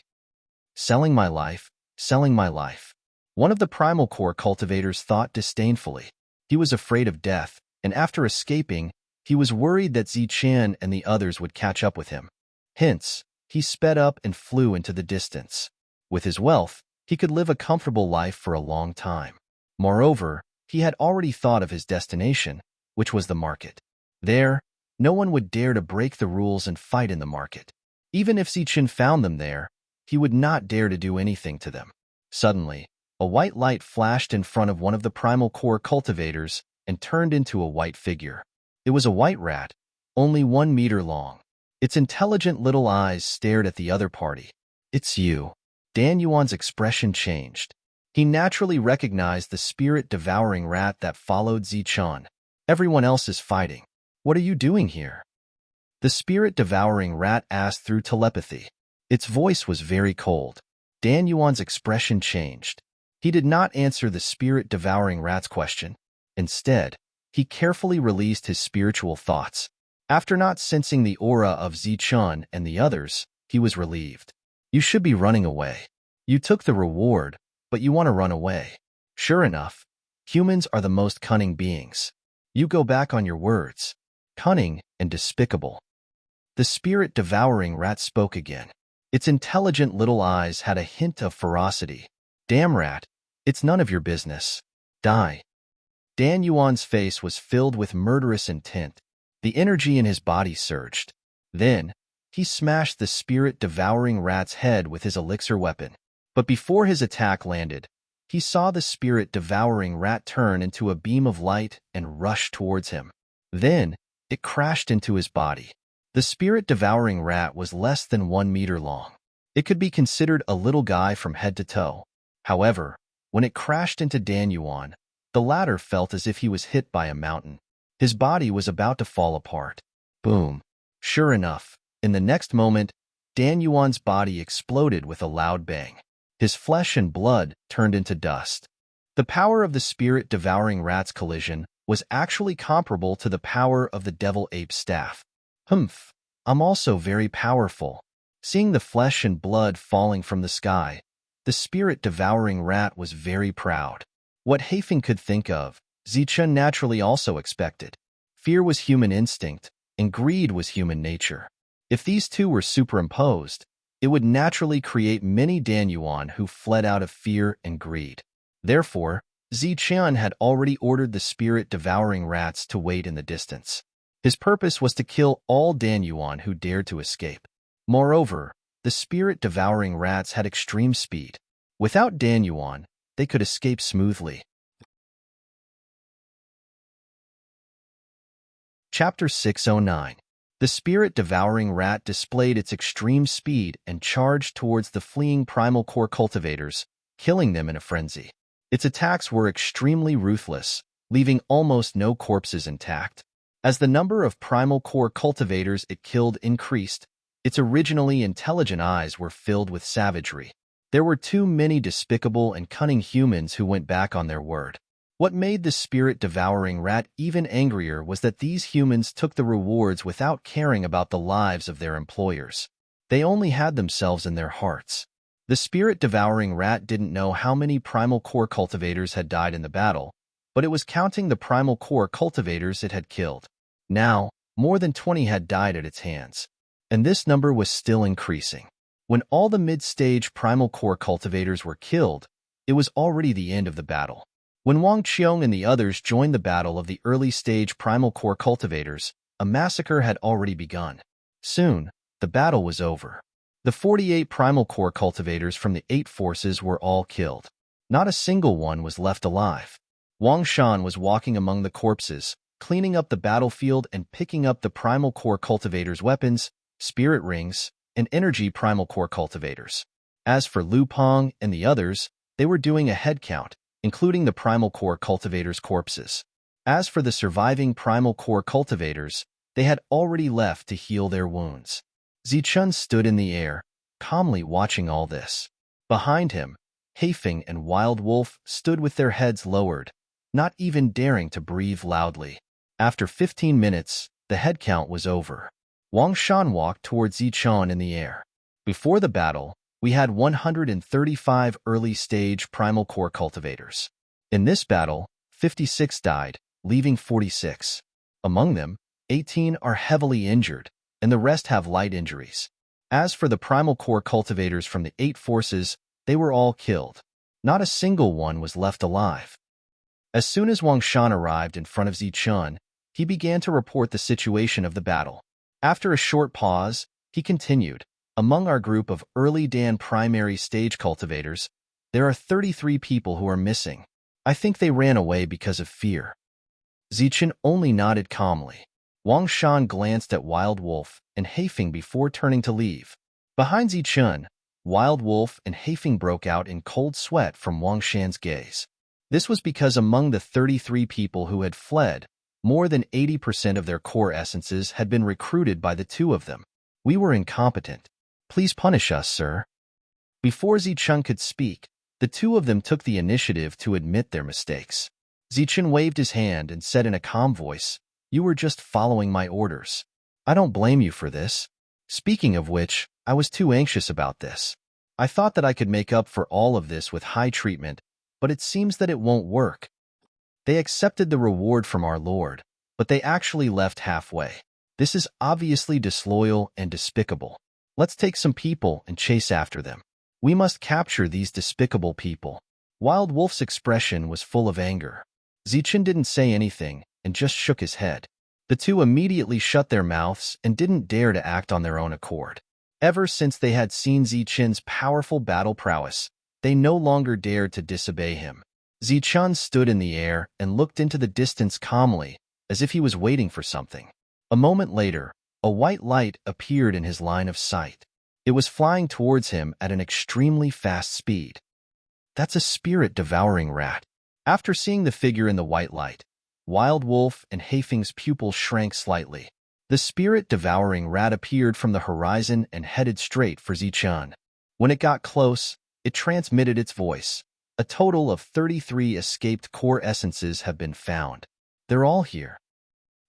Selling my life, selling my life. One of the primal core cultivators thought disdainfully. He was afraid of death, and after escaping, he was worried that Zichen and the others would catch up with him. Hence, he sped up and flew into the distance. With his wealth, he could live a comfortable life for a long time. Moreover, he had already thought of his destination, which was the market. There, no one would dare to break the rules and fight in the market. Even if Zichen found them there, he would not dare to do anything to them. Suddenly, a white light flashed in front of one of the primal core cultivators and turned into a white figure. It was a white rat, only 1 meter long. Its intelligent little eyes stared at the other party. "It's you." Dan Yuan's expression changed. He naturally recognized the spirit-devouring rat that followed Zichen. "Everyone else is fighting. What are you doing here?" The spirit-devouring rat asked through telepathy. Its voice was very cold. Dan Yuan's expression changed. He did not answer the spirit-devouring rat's question. Instead, he carefully released his spiritual thoughts. After not sensing the aura of Zichen and the others, he was relieved. "You should be running away. You took the reward, but you want to run away. Sure enough, humans are the most cunning beings. You go back on your words. Cunning and despicable." The spirit-devouring rat spoke again. Its intelligent little eyes had a hint of ferocity. "Damn rat, it's none of your business. Die." Dan Yuan's face was filled with murderous intent. The energy in his body surged. Then, he smashed the spirit-devouring rat's head with his elixir weapon. But before his attack landed, he saw the spirit-devouring rat turn into a beam of light and rush towards him. Then, it crashed into his body. The spirit-devouring rat was less than 1 meter long. It could be considered a little guy from head to toe. However, when it crashed into Dan Yuan, the latter felt as if he was hit by a mountain. His body was about to fall apart. Boom. Sure enough, in the next moment, Dan Yuan's body exploded with a loud bang. His flesh and blood turned into dust. The power of the spirit-devouring rat's collision was actually comparable to the power of the devil ape's staff. "Humph, I'm also very powerful." Seeing the flesh and blood falling from the sky, the spirit-devouring rat was very proud. What Haifeng could think of, Zichen naturally also expected. Fear was human instinct, and greed was human nature. If these two were superimposed, it would naturally create many Dan Yuan who fled out of fear and greed. Therefore, Zichen had already ordered the spirit-devouring rats to wait in the distance. His purpose was to kill all Dan Yuan who dared to escape. Moreover, the spirit-devouring rats had extreme speed. Without Dan Yuan, they could escape smoothly. Chapter 609. The spirit-devouring rat displayed its extreme speed and charged towards the fleeing primal core cultivators, killing them in a frenzy. Its attacks were extremely ruthless, leaving almost no corpses intact. As the number of primal core cultivators it killed increased, its originally intelligent eyes were filled with savagery. There were too many despicable and cunning humans who went back on their word. What made the spirit-devouring rat even angrier was that these humans took the rewards without caring about the lives of their employers. They only had themselves in their hearts. The spirit-devouring rat didn't know how many primal core cultivators had died in the battle, but it was counting the primal core cultivators it had killed. Now, more than 20 had died at its hands, and this number was still increasing. When all the mid-stage primal core cultivators were killed, it was already the end of the battle. When Wang Qiong and the others joined the battle of the early-stage primal core cultivators, a massacre had already begun. Soon, the battle was over. The 48 primal core cultivators from the 8 forces were all killed. Not a single one was left alive. Wang Shan was walking among the corpses, cleaning up the battlefield and picking up the primal core cultivators' weapons, spirit rings, and energy primal core cultivators. As for Lu Peng and the others, they were doing a head count, including the primal core cultivators' corpses. As for the surviving primal core cultivators, they had already left to heal their wounds. Zichun stood in the air, calmly watching all this. Behind him, Heifeng and Wild Wolf stood with their heads lowered, not even daring to breathe loudly. After 15 minutes, the head count was over. Wang Shan walked towards Zichun in the air. Before the battle, we had 135 early-stage primal core cultivators. In this battle, 56 died, leaving 46. Among them, 18 are heavily injured, and the rest have light injuries. As for the primal core cultivators from the 8 forces, they were all killed. Not a single one was left alive. As soon as Wang Shan arrived in front of Zichun, he began to report the situation of the battle. After a short pause, he continued, "Among our group of early Dan primary stage cultivators, there are 33 people who are missing. I think they ran away because of fear." Zichun only nodded calmly. Wang Shan glanced at Wild Wolf and Heifeng before turning to leave. Behind Zichun, Wild Wolf and Heifeng broke out in cold sweat from Wang Shan's gaze. This was because among the 33 people who had fled, more than 80% of their core essences had been recruited by the two of them. "We were incompetent. Please punish us, sir." Before Zichun could speak, the two of them took the initiative to admit their mistakes. Zichun waved his hand and said in a calm voice, "You were just following my orders. I don't blame you for this. Speaking of which, I was too anxious about this. I thought that I could make up for all of this with high treatment, but it seems that it won't work. They accepted the reward from our Lord, but they actually left halfway. This is obviously disloyal and despicable. Let's take some people and chase after them. We must capture these despicable people." Wild Wolf's expression was full of anger. Zichun didn't say anything and just shook his head. The two immediately shut their mouths and didn't dare to act on their own accord. Ever since they had seen Zichun's powerful battle prowess, they no longer dared to disobey him. Zichun stood in the air and looked into the distance calmly, as if he was waiting for something. A moment later, a white light appeared in his line of sight. It was flying towards him at an extremely fast speed. "That's a spirit-devouring rat." After seeing the figure in the white light, Wild Wolf and Heifeng's pupils shrank slightly. The spirit-devouring rat appeared from the horizon and headed straight for Zichun. When it got close, it transmitted its voice. "A total of 33 escaped core essences have been found. They're all here."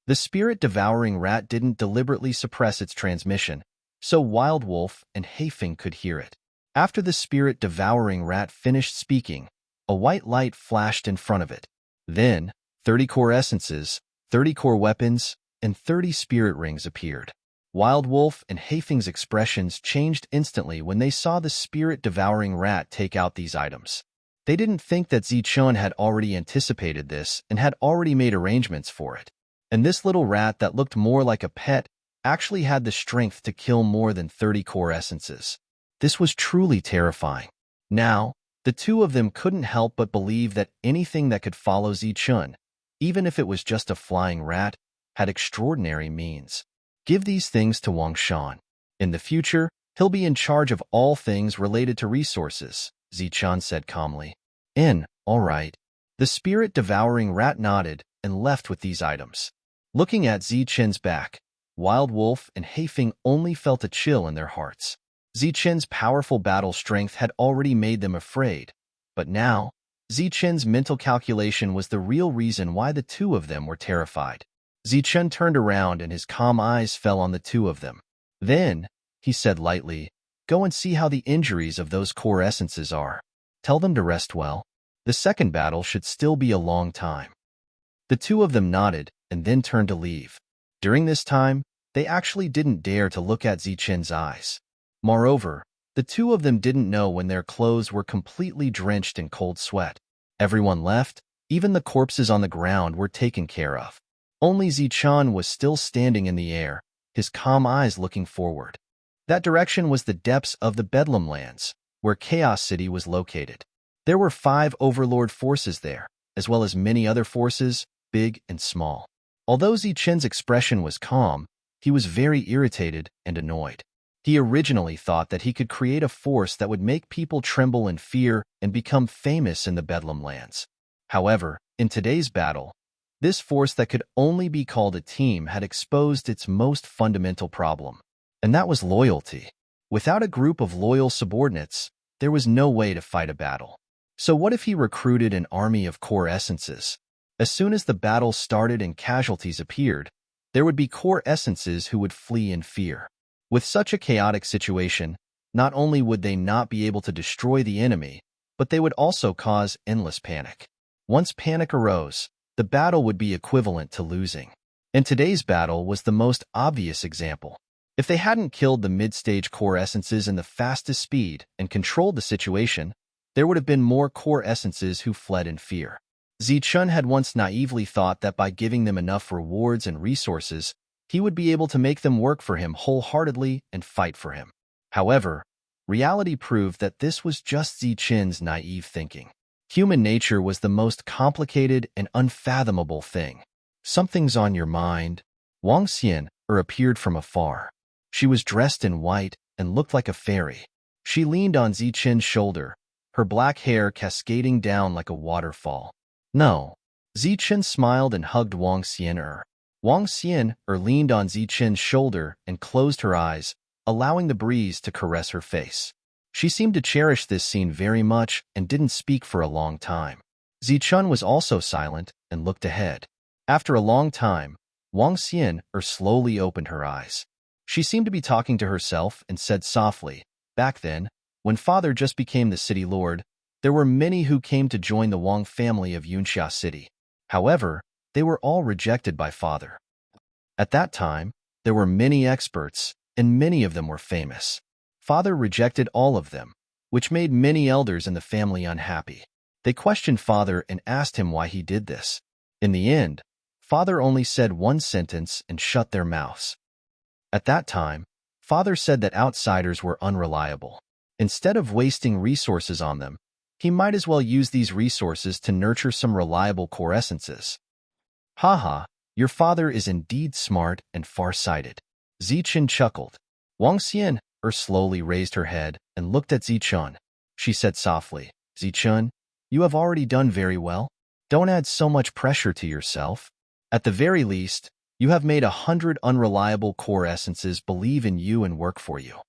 The spirit-devouring rat didn't deliberately suppress its transmission, so Wild Wolf and Heifeng could hear it. After the spirit-devouring rat finished speaking, a white light flashed in front of it. Then, 30 core essences, 30 core weapons, and 30 spirit rings appeared. Wild Wolf and Heifeng's expressions changed instantly when they saw the spirit-devouring rat take out these items. They didn't think that Zichun had already anticipated this and had already made arrangements for it. And this little rat that looked more like a pet actually had the strength to kill more than 30 core essences. This was truly terrifying. Now, the two of them couldn't help but believe that anything that could follow Zichun, even if it was just a flying rat, had extraordinary means. Give these things to Wang Shan. In the future, he'll be in charge of all things related to resources, Zichun said calmly. All right. The spirit-devouring rat nodded and left with these items. Looking at Zichun's back, Wild Wolf and Heifeng only felt a chill in their hearts. Zichun's powerful battle strength had already made them afraid, but now, Zichun's mental calculation was the real reason why the two of them were terrified. Zichun turned around and his calm eyes fell on the two of them. Then, he said lightly, "Go and see how the injuries of those core essences are. Tell them to rest well. The second battle should still be a long time." The two of them nodded and then turned to leave. During this time, they actually didn't dare to look at Zichun's eyes. Moreover, the two of them didn't know when their clothes were completely drenched in cold sweat. Everyone left, even the corpses on the ground were taken care of. Only Zichun was still standing in the air, his calm eyes looking forward. That direction was the depths of the Bedlam lands, where Chaos City was located. There were 5 overlord forces there, as well as many other forces, big and small. Although Zichun's expression was calm, he was very irritated and annoyed. He originally thought that he could create a force that would make people tremble in fear and become famous in the Bedlam lands. However, in today's battle, this force that could only be called a team had exposed its most fundamental problem, and that was loyalty. Without a group of loyal subordinates, there was no way to fight a battle. So what if he recruited an army of core essences? As soon as the battle started and casualties appeared, there would be core essences who would flee in fear. With such a chaotic situation, not only would they not be able to destroy the enemy, but they would also cause endless panic. Once panic arose, the battle would be equivalent to losing. And today's battle was the most obvious example. If they hadn't killed the mid-stage core essences in the fastest speed and controlled the situation, there would have been more core essences who fled in fear. Zichun had once naively thought that by giving them enough rewards and resources, he would be able to make them work for him wholeheartedly and fight for him. However, reality proved that this was just Zichun's naive thinking. Human nature was the most complicated and unfathomable thing. "Something's on your mind." Wang Xian appeared from afar. She was dressed in white and looked like a fairy. She leaned on Zichun's shoulder, her black hair cascading down like a waterfall. "No." Zichun smiled and hugged Wang Xian. Wang Xian leaned on Zichun's shoulder and closed her eyes, allowing the breeze to caress her face. She seemed to cherish this scene very much and didn't speak for a long time. Zichun was also silent and looked ahead. After a long time, Wang Xian slowly opened her eyes. She seemed to be talking to herself and said softly, "Back then, when father just became the city lord, there were many who came to join the Wang family of Yunxia City. However, they were all rejected by father. At that time, there were many experts, and many of them were famous. Father rejected all of them, which made many elders in the family unhappy. They questioned father and asked him why he did this. In the end, father only said one sentence and shut their mouths. At that time, father said that outsiders were unreliable. Instead of wasting resources on them, he might as well use these resources to nurture some reliable core essences." "Haha, your father is indeed smart and far-sighted." Zichun chuckled. Wang Xian slowly raised her head and looked at Zichun. She said softly, "Zichun, you have already done very well. Don't add so much pressure to yourself. At the very least, you have made 100 unreliable core essences believe in you and work for you."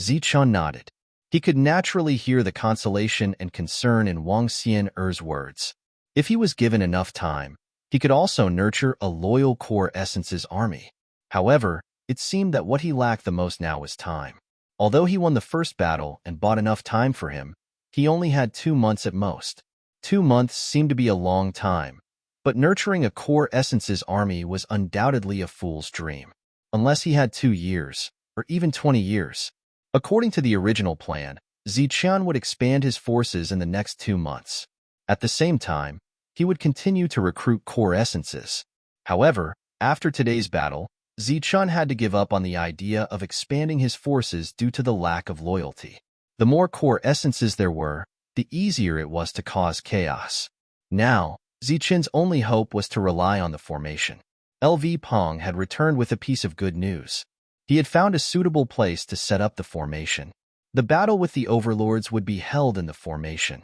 Zichun nodded. He could naturally hear the consolation and concern in Wang Xian's words. If he was given enough time, he could also nurture a loyal core essences army. However, it seemed that what he lacked the most now was time. Although he won the first battle and bought enough time for him, he only had 2 months at most. 2 months seemed to be a long time, but nurturing a core essences army was undoubtedly a fool's dream. Unless he had 2 years, or even 20 years. According to the original plan, Zichun would expand his forces in the next 2 months. At the same time, he would continue to recruit core essences. However, after today's battle, Zichun had to give up on the idea of expanding his forces due to the lack of loyalty. The more core essences there were, the easier it was to cause chaos. Now, Zichun's only hope was to rely on the formation. LV Pong had returned with a piece of good news. He had found a suitable place to set up the formation. The battle with the overlords would be held in the formation.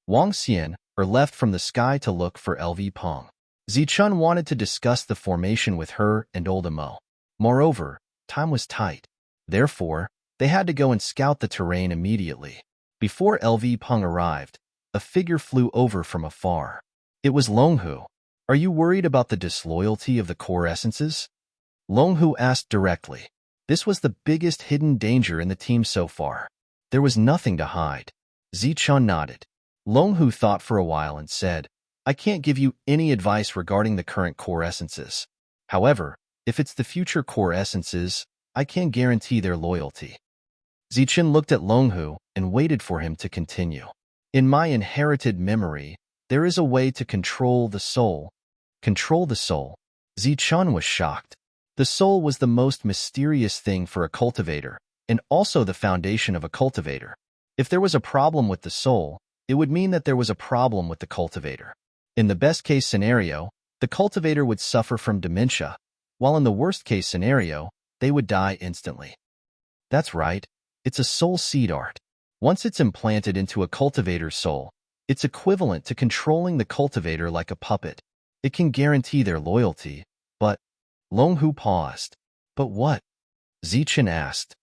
Wang Xian left from the sky to look for LV Pong. Zichun wanted to discuss the formation with her and Old Mo. Moreover, time was tight. Therefore, they had to go and scout the terrain immediately. Before LV Peng arrived, a figure flew over from afar. It was Longhu. Are you worried about the disloyalty of the core essences? Longhu asked directly. This was the biggest hidden danger in the team so far. There was nothing to hide. Zichun nodded. Longhu thought for a while and said, I can't give you any advice regarding the current core essences. However, if it's the future core essences, I can guarantee their loyalty. Zichun looked at Longhu and waited for him to continue. In my inherited memory, there is a way to control the soul. Control the soul? Zichun was shocked. The soul was the most mysterious thing for a cultivator, and also the foundation of a cultivator. If there was a problem with the soul, it would mean that there was a problem with the cultivator. In the best-case scenario, the cultivator would suffer from dementia, while in the worst-case scenario, they would die instantly. That's right, it's a soul seed art. Once it's implanted into a cultivator's soul, it's equivalent to controlling the cultivator like a puppet. It can guarantee their loyalty, but... Longhu paused. But what? Zichun asked.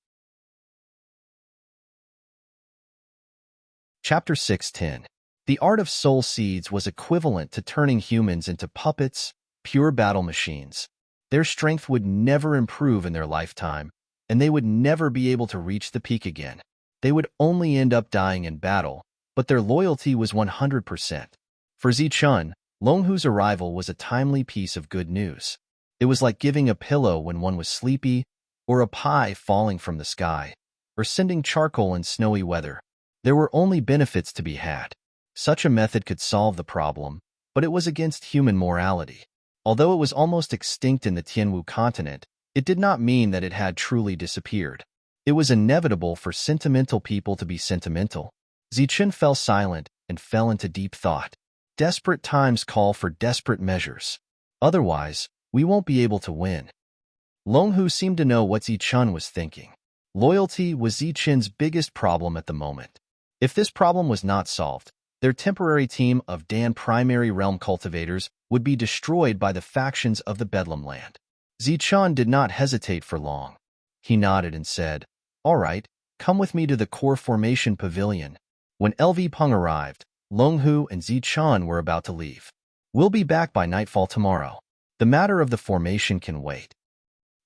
Chapter 6:10. The art of soul seeds was equivalent to turning humans into puppets, pure battle machines. Their strength would never improve in their lifetime, and they would never be able to reach the peak again. They would only end up dying in battle, but their loyalty was 100%. For Zichun, Longhu's arrival was a timely piece of good news. It was like giving a pillow when one was sleepy, or a pie falling from the sky, or sending charcoal in snowy weather. There were only benefits to be had. Such a method could solve the problem, but it was against human morality. Although it was almost extinct in the Tianwu continent, it did not mean that it had truly disappeared. It was inevitable for sentimental people to be sentimental. Zichun fell silent and fell into deep thought. Desperate times call for desperate measures. Otherwise, we won't be able to win. Longhu seemed to know what Zichun was thinking. Loyalty was Zichun's biggest problem at the moment. If this problem was not solved, their temporary team of Dan primary realm cultivators would be destroyed by the factions of the Bedlam land. Zichun did not hesitate for long. He nodded and said, All right, come with me to the core formation pavilion. When LV Peng arrived, Longhu and Zichun were about to leave. We'll be back by nightfall tomorrow. The matter of the formation can wait.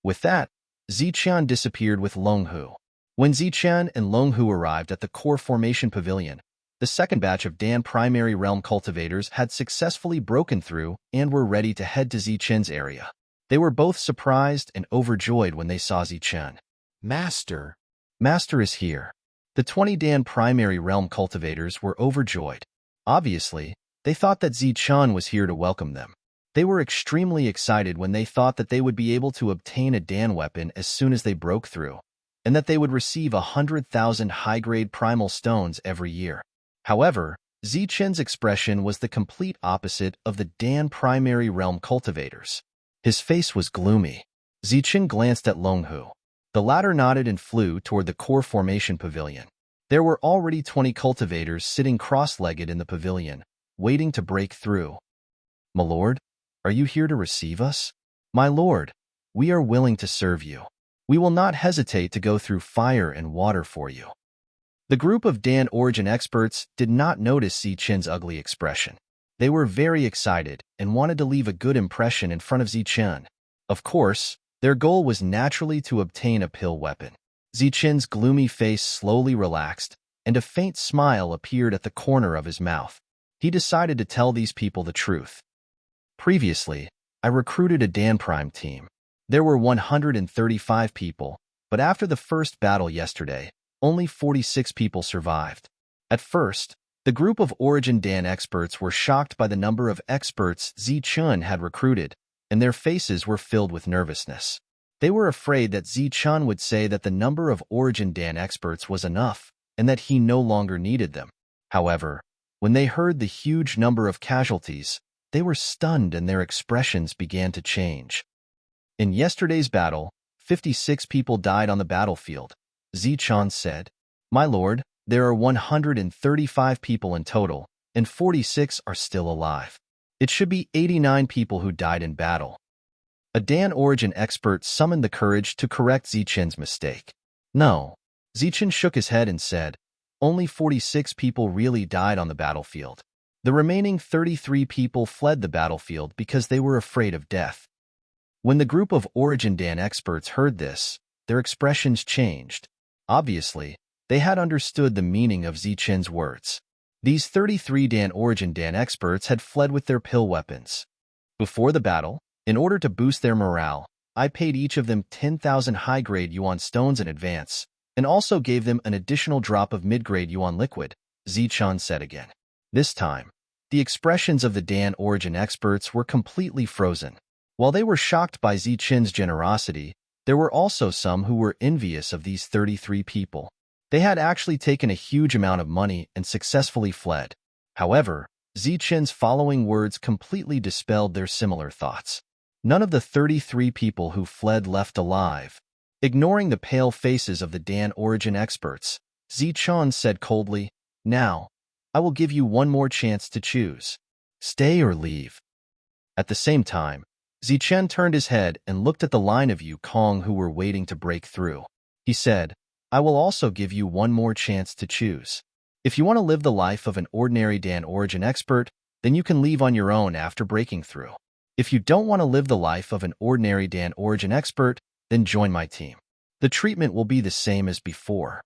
With that, Zichun disappeared with Longhu. When Zichun and Longhu arrived at the core formation pavilion, the second batch of Dan primary realm cultivators had successfully broken through and were ready to head to Zichun's area. They were both surprised and overjoyed when they saw Zichun. Master is here. The 20 Dan primary realm cultivators were overjoyed. Obviously, they thought that Zichun was here to welcome them. They were extremely excited when they thought that they would be able to obtain a Dan weapon as soon as they broke through, and that they would receive 100,000 high-grade primal stones every year. However, Zichun's expression was the complete opposite of the Dan primary realm cultivators. His face was gloomy. Zichun glanced at Longhu. The latter nodded and flew toward the core formation pavilion. There were already 20 cultivators sitting cross-legged in the pavilion, waiting to break through. My lord, are you here to receive us? My lord, we are willing to serve you. We will not hesitate to go through fire and water for you. The group of Dan origin experts did not notice Zichun's ugly expression. They were very excited and wanted to leave a good impression in front of Zichun. Of course, their goal was naturally to obtain a pill weapon. Zichun's gloomy face slowly relaxed, and a faint smile appeared at the corner of his mouth. He decided to tell these people the truth. Previously, I recruited a Dan Prime team. There were 135 people, but after the first battle yesterday, only 46 people survived. At first, the group of Origin Dan experts were shocked by the number of experts Zichun had recruited, and their faces were filled with nervousness. They were afraid that Zichun would say that the number of Origin Dan experts was enough, and that he no longer needed them. However, when they heard the huge number of casualties, they were stunned and their expressions began to change. In yesterday's battle, 56 people died on the battlefield. Zichun said, My lord, there are 135 people in total, and 46 are still alive. It should be 89 people who died in battle. A Dan origin expert summoned the courage to correct Zichun's mistake. No. Zichun shook his head and said, Only 46 people really died on the battlefield. The remaining 33 people fled the battlefield because they were afraid of death. When the group of Origin Dan experts heard this, their expressions changed. Obviously, they had understood the meaning of Zichun's words. These 33 Origin Dan experts had fled with their pill weapons. Before the battle, in order to boost their morale, I paid each of them 10,000 high-grade yuan stones in advance, and also gave them an additional drop of mid-grade yuan liquid, Zichun said again. This time, the expressions of the Dan origin experts were completely frozen. While they were shocked by Zichun's generosity, there were also some who were envious of these 33 people. They had actually taken a huge amount of money and successfully fled. However, Zichun's following words completely dispelled their similar thoughts. None of the 33 people who fled left alive. Ignoring the pale faces of the Dan origin experts, Zichun said coldly, Now, I will give you one more chance to choose. Stay or leave. At the same time, Zichun turned his head and looked at the line of Yukong who were waiting to break through. He said, I will also give you one more chance to choose. If you want to live the life of an ordinary Dan origin expert, then you can leave on your own after breaking through. If you don't want to live the life of an ordinary Dan origin expert, then join my team. The treatment will be the same as before.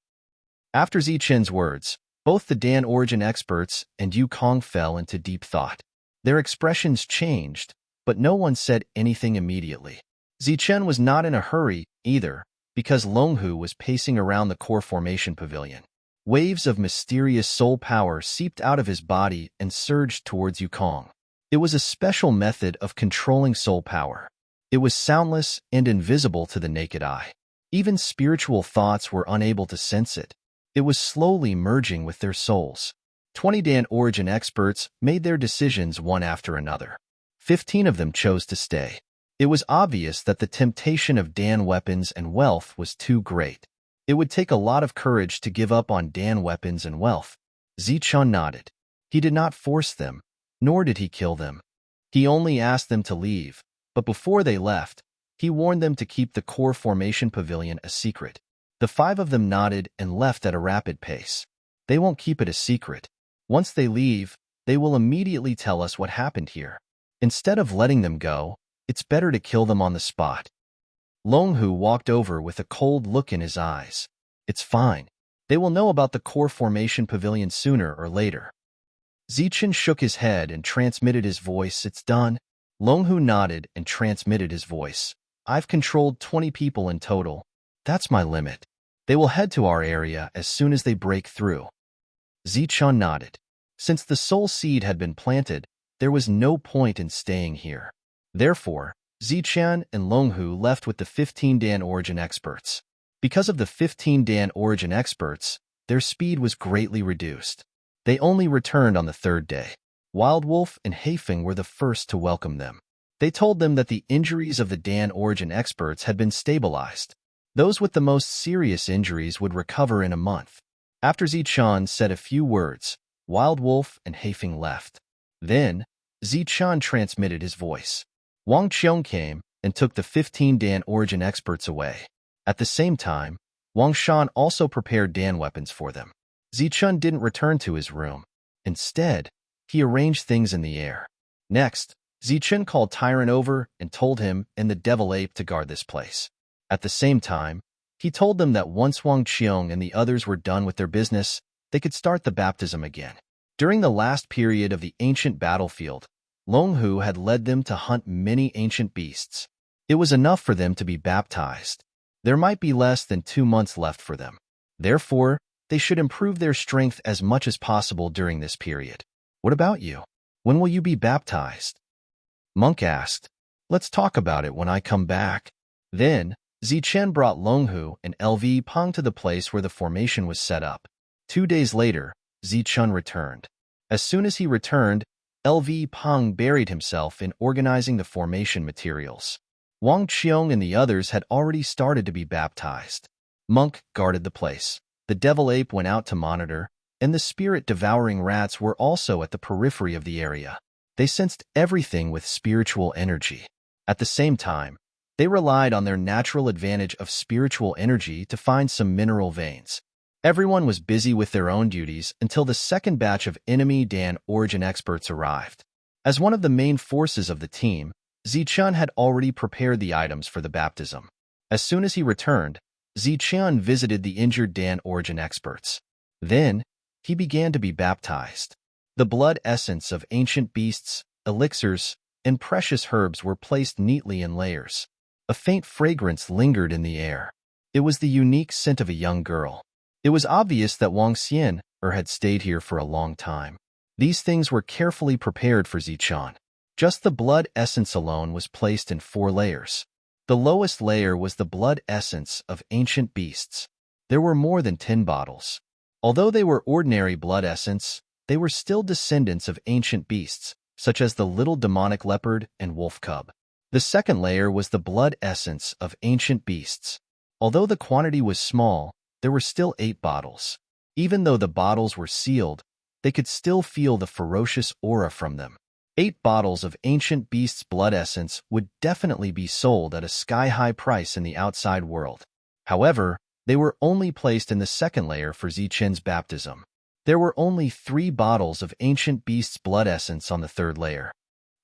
After Zichun's words, both the Dan origin experts and Yukong fell into deep thought. Their expressions changed, but no one said anything immediately. Zichun was not in a hurry, either, because Longhu was pacing around the core formation pavilion. Waves of mysterious soul power seeped out of his body and surged towards Yukong. It was a special method of controlling soul power. It was soundless and invisible to the naked eye. Even spiritual thoughts were unable to sense it. It was slowly merging with their souls. 20 Dan origin experts made their decisions one after another. 15 of them chose to stay. It was obvious that the temptation of Dan weapons and wealth was too great. It would take a lot of courage to give up on Dan weapons and wealth. Zichun nodded. He did not force them, nor did he kill them. He only asked them to leave, but before they left, he warned them to keep the core formation pavilion a secret. The 5 of them nodded and left at a rapid pace. They won't keep it a secret. Once they leave, they will immediately tell us what happened here. Instead of letting them go, it's better to kill them on the spot. Longhu walked over with a cold look in his eyes. It's fine. They will know about the core formation pavilion sooner or later. Zichun shook his head and transmitted his voice. It's done. Longhu nodded and transmitted his voice. I've controlled 20 people in total. That's my limit. They will head to our area as soon as they break through. Zichun nodded. Since the soul seed had been planted, there was no point in staying here. Therefore, Zichun and Longhu left with the 15 Dan origin experts. Because of the 15 Dan origin experts, their speed was greatly reduced. They only returned on the 3rd day. Wild Wolf and Heifeng were the first to welcome them. They told them that the injuries of the Dan origin experts had been stabilized. Those with the most serious injuries would recover in a month. After Zichun said a few words, Wild Wolf and Heifeng left. Then, Zichun transmitted his voice. Wang Qiong came and took the 15 Dan origin experts away. At the same time, Wang Shan also prepared Dan weapons for them. Zichun didn't return to his room. Instead, he arranged things in the air. Next, Zichun called Tyrant over and told him and the Devil Ape to guard this place. At the same time, he told them that once Wang Qiong and the others were done with their business, they could start the baptism again. During the last period of the ancient battlefield, Longhu had led them to hunt many ancient beasts. It was enough for them to be baptized. There might be less than 2 months left for them. Therefore, they should improve their strength as much as possible during this period. What about you? When will you be baptized? Monk asked. Let's talk about it when I come back. Then, Zichun brought Longhu and LV Peng to the place where the formation was set up. 2 days later, Zichun returned. As soon as he returned, LV Peng buried himself in organizing the formation materials. Wang Qiong and the others had already started to be baptized. Monk guarded the place. The devil ape went out to monitor, and the spirit-devouring rats were also at the periphery of the area. They sensed everything with spiritual energy. At the same time, they relied on their natural advantage of spiritual energy to find some mineral veins. Everyone was busy with their own duties until the second batch of enemy Dan origin experts arrived. As one of the main forces of the team, Zichun had already prepared the items for the baptism. As soon as he returned, Zichun visited the injured Dan origin experts. Then, he began to be baptized. The blood essence of ancient beasts, elixirs, and precious herbs were placed neatly in layers. A faint fragrance lingered in the air. It was the unique scent of a young girl. It was obvious that Wang Xian had stayed here for a long time. These things were carefully prepared for Zichun. Just the blood essence alone was placed in 4 layers. The lowest layer was the blood essence of ancient beasts. There were more than 10 bottles. Although they were ordinary blood essence, they were still descendants of ancient beasts, such as the little demonic leopard and wolf cub. The second layer was the blood essence of ancient beasts. Although the quantity was small, there were still 8 bottles. Even though the bottles were sealed, they could still feel the ferocious aura from them. 8 bottles of ancient beasts' blood essence would definitely be sold at a sky-high price in the outside world. However, they were only placed in the second layer for Zichun's baptism. There were only 3 bottles of ancient beasts' blood essence on the third layer.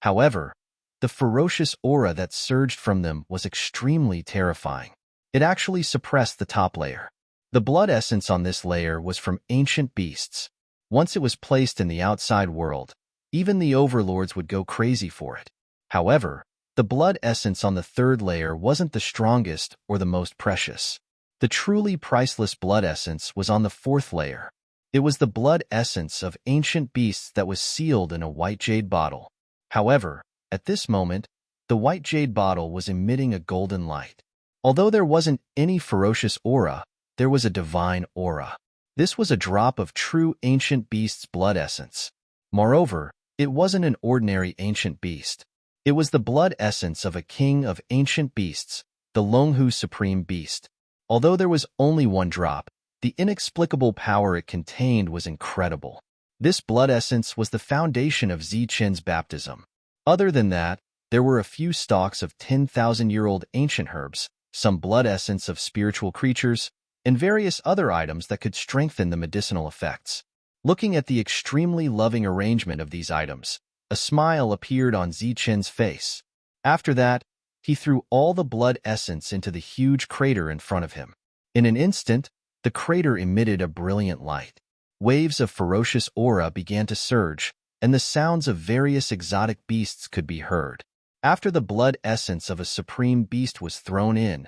However, the ferocious aura that surged from them was extremely terrifying. It actually suppressed the top layer. The blood essence on this layer was from ancient beasts. Once it was placed in the outside world, even the overlords would go crazy for it. However, the blood essence on the third layer wasn't the strongest or the most precious. The truly priceless blood essence was on the fourth layer. It was the blood essence of ancient beasts that was sealed in a white jade bottle. However, at this moment, the white jade bottle was emitting a golden light. Although there wasn't any ferocious aura, there was a divine aura. This was a drop of true ancient beast's blood essence. Moreover, it wasn't an ordinary ancient beast. It was the blood essence of a king of ancient beasts, the Longhu Supreme Beast. Although there was only 1 drop, the inexplicable power it contained was incredible. This blood essence was the foundation of Zichun's baptism. Other than that, there were a few stalks of 10,000-year-old ancient herbs, some blood essence of spiritual creatures, and various other items that could strengthen the medicinal effects. Looking at the extremely loving arrangement of these items, a smile appeared on Zichun's face. After that, he threw all the blood essence into the huge crater in front of him. In an instant, the crater emitted a brilliant light. Waves of ferocious aura began to surge, and the sounds of various exotic beasts could be heard. After the blood essence of a supreme beast was thrown in,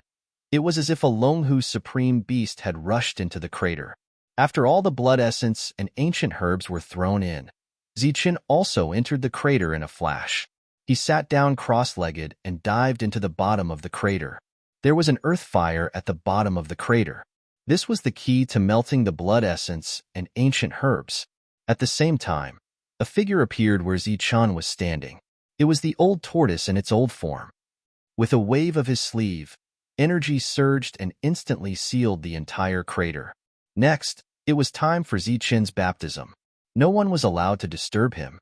it was as if a Longhu Supreme Beast had rushed into the crater. After all the blood essence and ancient herbs were thrown in, Zichun also entered the crater in a flash. He sat down cross-legged and dived into the bottom of the crater. There was an earth fire at the bottom of the crater. This was the key to melting the blood essence and ancient herbs. At the same time, a figure appeared where Zichun was standing. It was the old tortoise in its old form. With a wave of his sleeve, energy surged and instantly sealed the entire crater. Next, it was time for Zichun's baptism. No one was allowed to disturb him.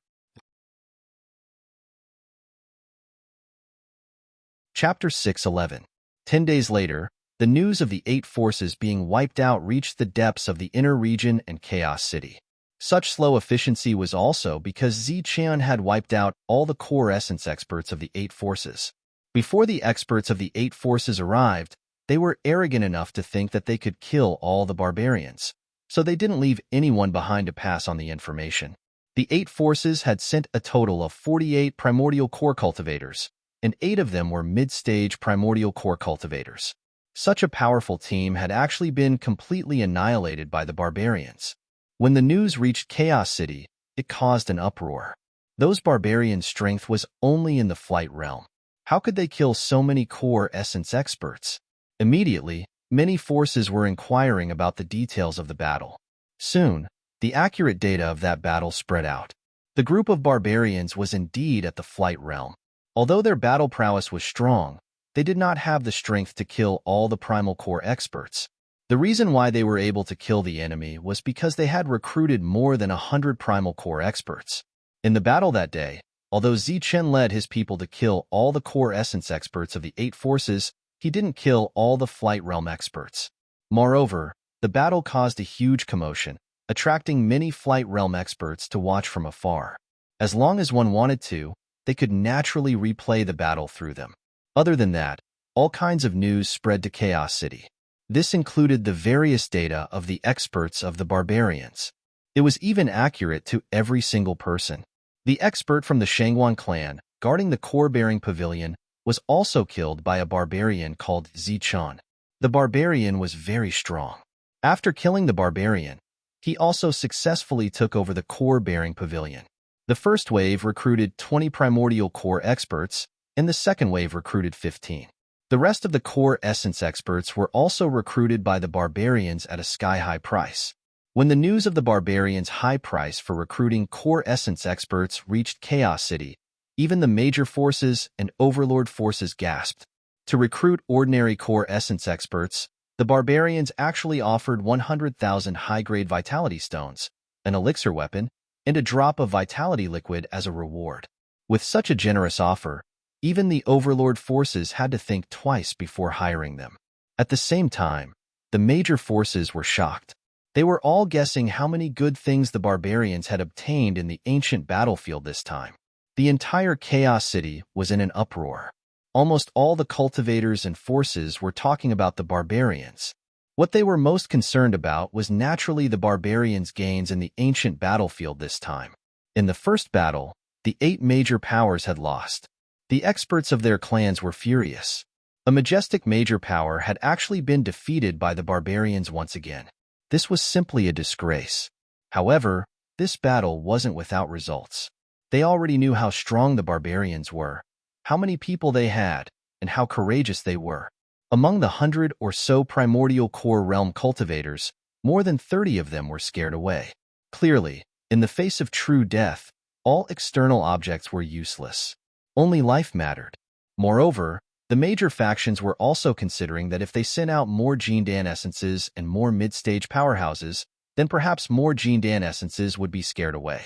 Chapter 6:11. 10 days later, the news of the 8 forces being wiped out reached the depths of the inner region and Chaos City. Such slow efficiency was also because Zichun had wiped out all the core essence experts of the 8 forces. Before the experts of the 8 forces arrived, they were arrogant enough to think that they could kill all the barbarians, so they didn't leave anyone behind to pass on the information. The 8 forces had sent a total of 48 primordial core cultivators, and 8 of them were mid-stage primordial core cultivators. Such a powerful team had actually been completely annihilated by the barbarians. When the news reached Chaos City, it caused an uproar. Those barbarians' strength was only in the flight realm. How could they kill so many core essence experts? Immediately, many forces were inquiring about the details of the battle. Soon, the accurate data of that battle spread out. The group of barbarians was indeed at the flight realm. Although their battle prowess was strong, they did not have the strength to kill all the primal core experts. The reason why they were able to kill the enemy was because they had recruited more than 100 primal core experts. In the battle that day, although Zichen led his people to kill all the core essence experts of the 8 forces, he didn't kill all the flight realm experts. Moreover, the battle caused a huge commotion, attracting many flight realm experts to watch from afar. As long as one wanted to, they could naturally replay the battle through them. Other than that, all kinds of news spread to Chaos City. This included the various data of the experts of the barbarians. It was even accurate to every single person. The expert from the Shangguan clan, guarding the core-bearing pavilion, was also killed by a barbarian called Zichen. The barbarian was very strong. After killing the barbarian, he also successfully took over the core-bearing pavilion. The first wave recruited 20 primordial core experts, and the second wave recruited 15. The rest of the core essence experts were also recruited by the barbarians at a sky-high price. When the news of the barbarians' high price for recruiting core essence experts reached Chaos City, even the major forces and overlord forces gasped. To recruit ordinary core essence experts, the barbarians actually offered 100,000 high-grade vitality stones, an elixir weapon, and a drop of vitality liquid as a reward. With such a generous offer, even the overlord forces had to think twice before hiring them. At the same time, the major forces were shocked. They were all guessing how many good things the barbarians had obtained in the ancient battlefield this time. The entire Chaos City was in an uproar. Almost all the cultivators and forces were talking about the barbarians. What they were most concerned about was naturally the barbarians' gains in the ancient battlefield this time. In the first battle, the 8 major powers had lost. The experts of their clans were furious. A majestic major power had actually been defeated by the barbarians once again. This was simply a disgrace. However, this battle wasn't without results. They already knew how strong the barbarians were, how many people they had, and how courageous they were. Among the 100 or so primordial core realm cultivators, more than 30 of them were scared away. Clearly, in the face of true death, all external objects were useless. Only life mattered. Moreover, the major factions were also considering that if they sent out more Jindan essences and more mid-stage powerhouses, then perhaps more Jindan essences would be scared away.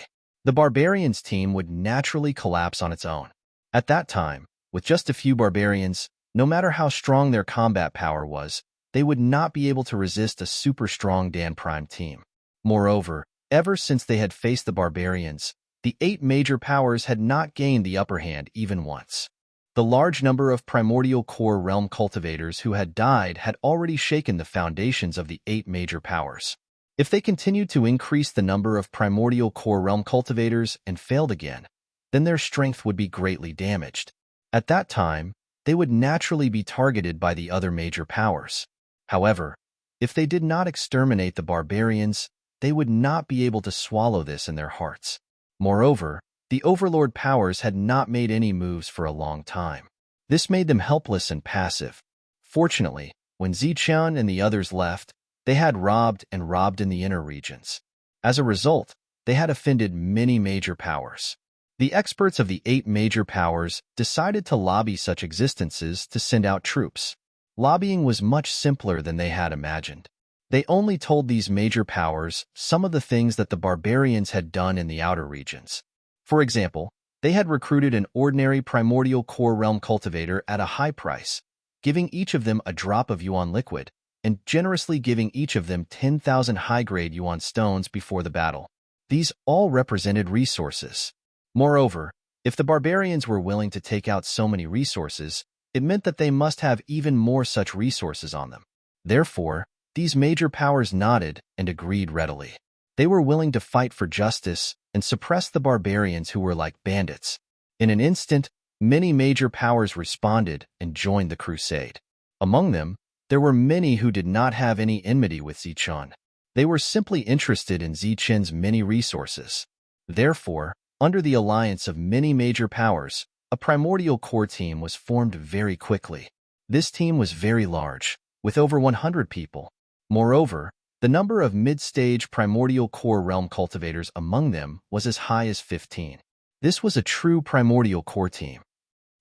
The barbarians' team would naturally collapse on its own. At that time, with just a few barbarians, no matter how strong their combat power was, they would not be able to resist a super strong Dan Prime team. Moreover, ever since they had faced the barbarians, the 8 major powers had not gained the upper hand even once. The large number of primordial core realm cultivators who had died had already shaken the foundations of the 8 major powers. If they continued to increase the number of primordial core realm cultivators and failed again, then their strength would be greatly damaged. At that time, they would naturally be targeted by the other major powers. However, if they did not exterminate the barbarians, they would not be able to swallow this in their hearts. Moreover, the overlord powers had not made any moves for a long time. This made them helpless and passive. Fortunately, when Zichen and the others left, they had robbed in the inner regions. As a result, they had offended many major powers. The experts of the 8 major powers decided to lobby such existences to send out troops. Lobbying was much simpler than they had imagined. They only told these major powers some of the things that the barbarians had done in the outer regions. For example, they had recruited an ordinary primordial core realm cultivator at a high price, giving each of them a drop of yuan liquid, and generously giving each of them 10,000 high-grade yuan stones before the battle. These all represented resources. Moreover, if the barbarians were willing to take out so many resources, it meant that they must have even more such resources on them. Therefore, these major powers nodded and agreed readily. They were willing to fight for justice and suppress the barbarians who were like bandits. In an instant, many major powers responded and joined the crusade. Among them, there were many who did not have any enmity with Zichen. They were simply interested in Zichen's many resources. Therefore, under the alliance of many major powers, a primordial core team was formed very quickly. This team was very large, with over 100 people. Moreover, the number of mid-stage primordial core realm cultivators among them was as high as 15. This was a true primordial core team.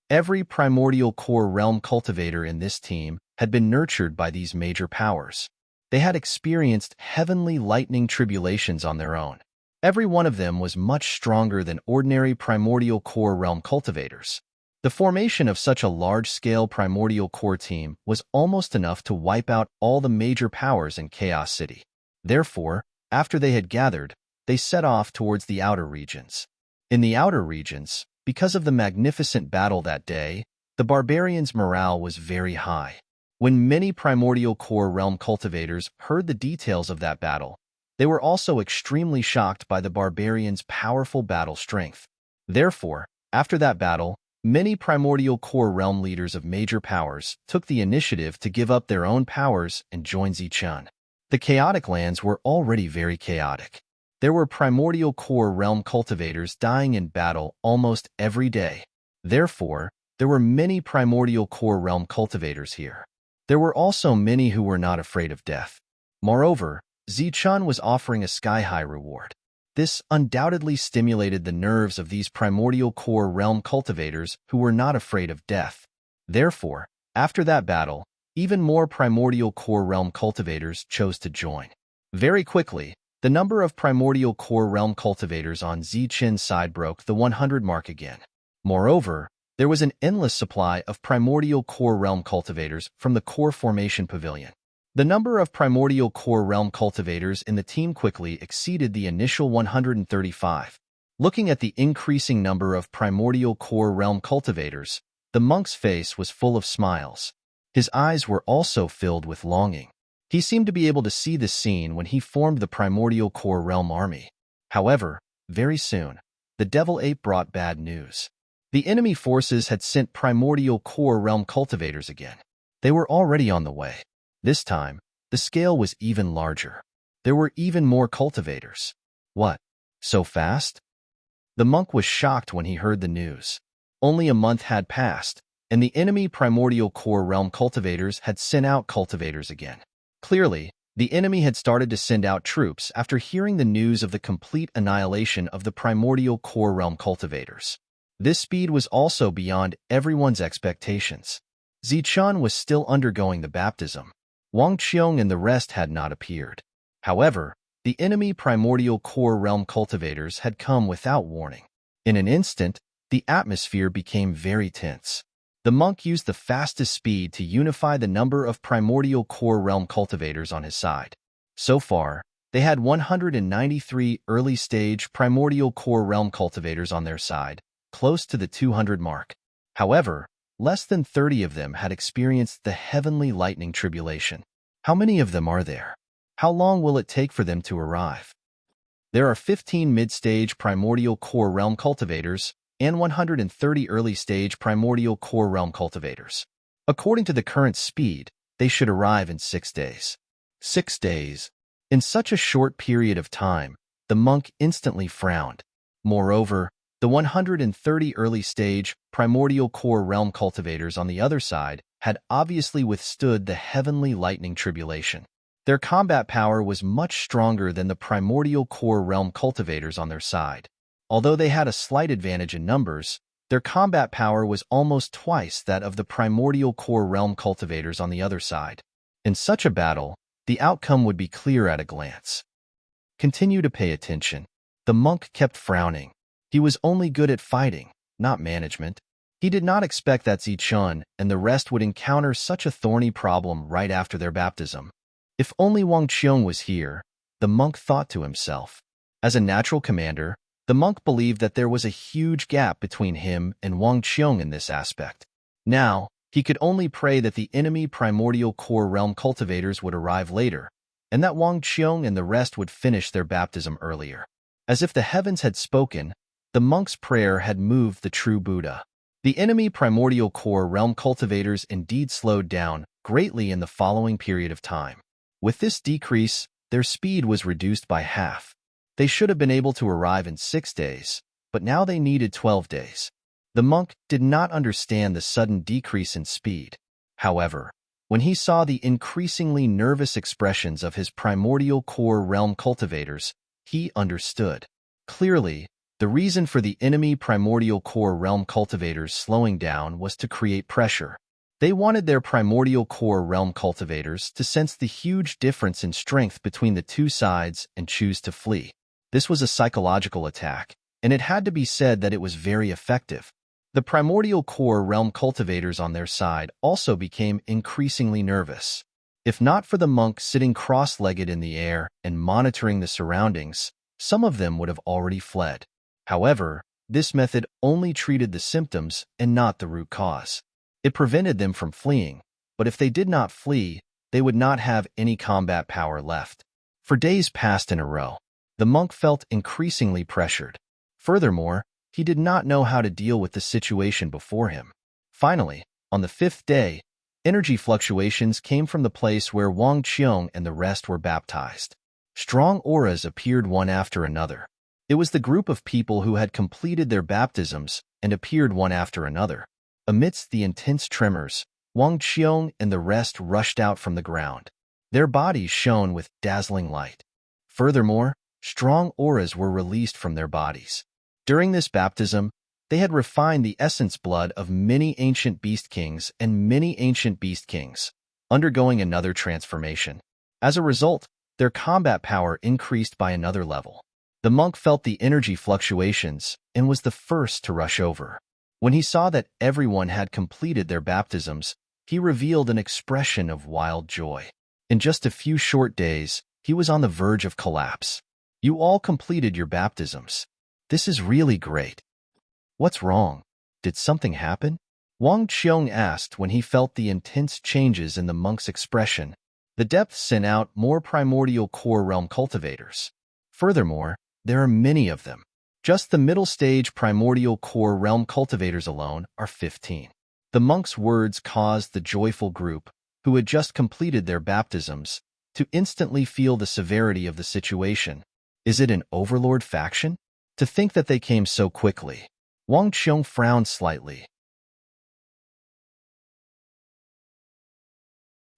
Every primordial core realm cultivator in this team had been nurtured by these major powers. They had experienced heavenly lightning tribulations on their own. Every one of them was much stronger than ordinary primordial core realm cultivators. The formation of such a large-scale primordial core team was almost enough to wipe out all the major powers in Chaos City. Therefore, after they had gathered, they set off towards the outer regions. In the outer regions, because of the magnificent battle that day, the barbarians' morale was very high. When many primordial core realm cultivators heard the details of that battle, they were also extremely shocked by the barbarians' powerful battle strength. Therefore, after that battle, many primordial core realm leaders of major powers took the initiative to give up their own powers and join Zichun. The chaotic lands were already very chaotic. There were primordial core realm cultivators dying in battle almost every day. Therefore, there were many primordial core realm cultivators here. There were also many who were not afraid of death. Moreover, Zichun was offering a sky-high reward. This undoubtedly stimulated the nerves of these primordial core realm cultivators who were not afraid of death. Therefore, after that battle, even more primordial core realm cultivators chose to join. Very quickly, the number of primordial core realm cultivators on Zichun's side broke the 100 mark again. Moreover, there was an endless supply of primordial core realm cultivators from the core formation pavilion. The number of primordial core realm cultivators in the team quickly exceeded the initial 135. Looking at the increasing number of primordial core realm cultivators, the monk's face was full of smiles. His eyes were also filled with longing. He seemed to be able to see this scene when he formed the primordial core realm army. However, very soon, the devil ape brought bad news. The enemy forces had sent primordial core realm cultivators again. They were already on the way. This time, the scale was even larger. There were even more cultivators. What? So fast? The monk was shocked when he heard the news. Only a month had passed, and the enemy primordial core realm cultivators had sent out cultivators again. Clearly, the enemy had started to send out troops after hearing the news of the complete annihilation of the primordial core realm cultivators. This speed was also beyond everyone's expectations. Zichun was still undergoing the baptism. Wang Qiong and the rest had not appeared. However, the enemy primordial core realm cultivators had come without warning. In an instant, the atmosphere became very tense. The monk used the fastest speed to unify the number of primordial core realm cultivators on his side. So far, they had 193 early-stage primordial core realm cultivators on their side, close to the 200 mark. However, less than 30 of them had experienced the heavenly lightning tribulation. How many of them are there? How long will it take for them to arrive? There are 15 mid-stage primordial core realm cultivators and 130 early-stage primordial core realm cultivators. According to the current speed, they should arrive in 6 days. 6 days. In such a short period of time, the monk instantly frowned. Moreover, the 130 early-stage primordial core realm cultivators on the other side had obviously withstood the heavenly lightning tribulation. Their combat power was much stronger than the primordial core realm cultivators on their side. Although they had a slight advantage in numbers, their combat power was almost twice that of the primordial core realm cultivators on the other side. In such a battle, the outcome would be clear at a glance. Continue to pay attention. The monk kept frowning. He was only good at fighting, not management. He did not expect that Zichun and the rest would encounter such a thorny problem right after their baptism. If only Wang Qiong was here, the monk thought to himself. As a natural commander, the monk believed that there was a huge gap between him and Wang Qiong in this aspect. Now, he could only pray that the enemy primordial core realm cultivators would arrive later, and that Wang Qiong and the rest would finish their baptism earlier. As if the heavens had spoken, the monk's prayer had moved the true Buddha. The enemy primordial core realm cultivators indeed slowed down greatly in the following period of time. With this decrease, their speed was reduced by half. They should have been able to arrive in 6 days, but now they needed 12 days. The monk did not understand the sudden decrease in speed. However, when he saw the increasingly nervous expressions of his primordial core realm cultivators, he understood. Clearly, The reason for the enemy primordial core realm cultivators slowing down was to create pressure. They wanted their primordial core realm cultivators to sense the huge difference in strength between the two sides and choose to flee. This was a psychological attack, and it had to be said that it was very effective. The primordial core realm cultivators on their side also became increasingly nervous. If not for the monk sitting cross-legged in the air and monitoring the surroundings, some of them would have already fled. However, this method only treated the symptoms and not the root cause. It prevented them from fleeing, but if they did not flee, they would not have any combat power left. For days passed in a row, the monk felt increasingly pressured. Furthermore, he did not know how to deal with the situation before him. Finally, on the 5th day, energy fluctuations came from the place where Wang Qiong and the rest were baptized. Strong auras appeared one after another. It was the group of people who had completed their baptisms and appeared one after another. Amidst the intense tremors, Wang Qiong and the rest rushed out from the ground. Their bodies shone with dazzling light. Furthermore, strong auras were released from their bodies. During this baptism, they had refined the essence blood of many ancient beast kings and many ancient beast kings, undergoing another transformation. As a result, their combat power increased by another level. The monk felt the energy fluctuations and was the first to rush over. When he saw that everyone had completed their baptisms, he revealed an expression of wild joy. In just a few short days, he was on the verge of collapse. "You all completed your baptisms. This is really great. What's wrong? Did something happen?" Wang Qiong asked when he felt the intense changes in the monk's expression. The depths sent out more primordial core realm cultivators. Furthermore, there are many of them. Just the middle stage primordial core realm cultivators alone are 15. The monk's words caused the joyful group, who had just completed their baptisms, to instantly feel the severity of the situation. Is it an overlord faction? To think that they came so quickly. Wang Qiong frowned slightly.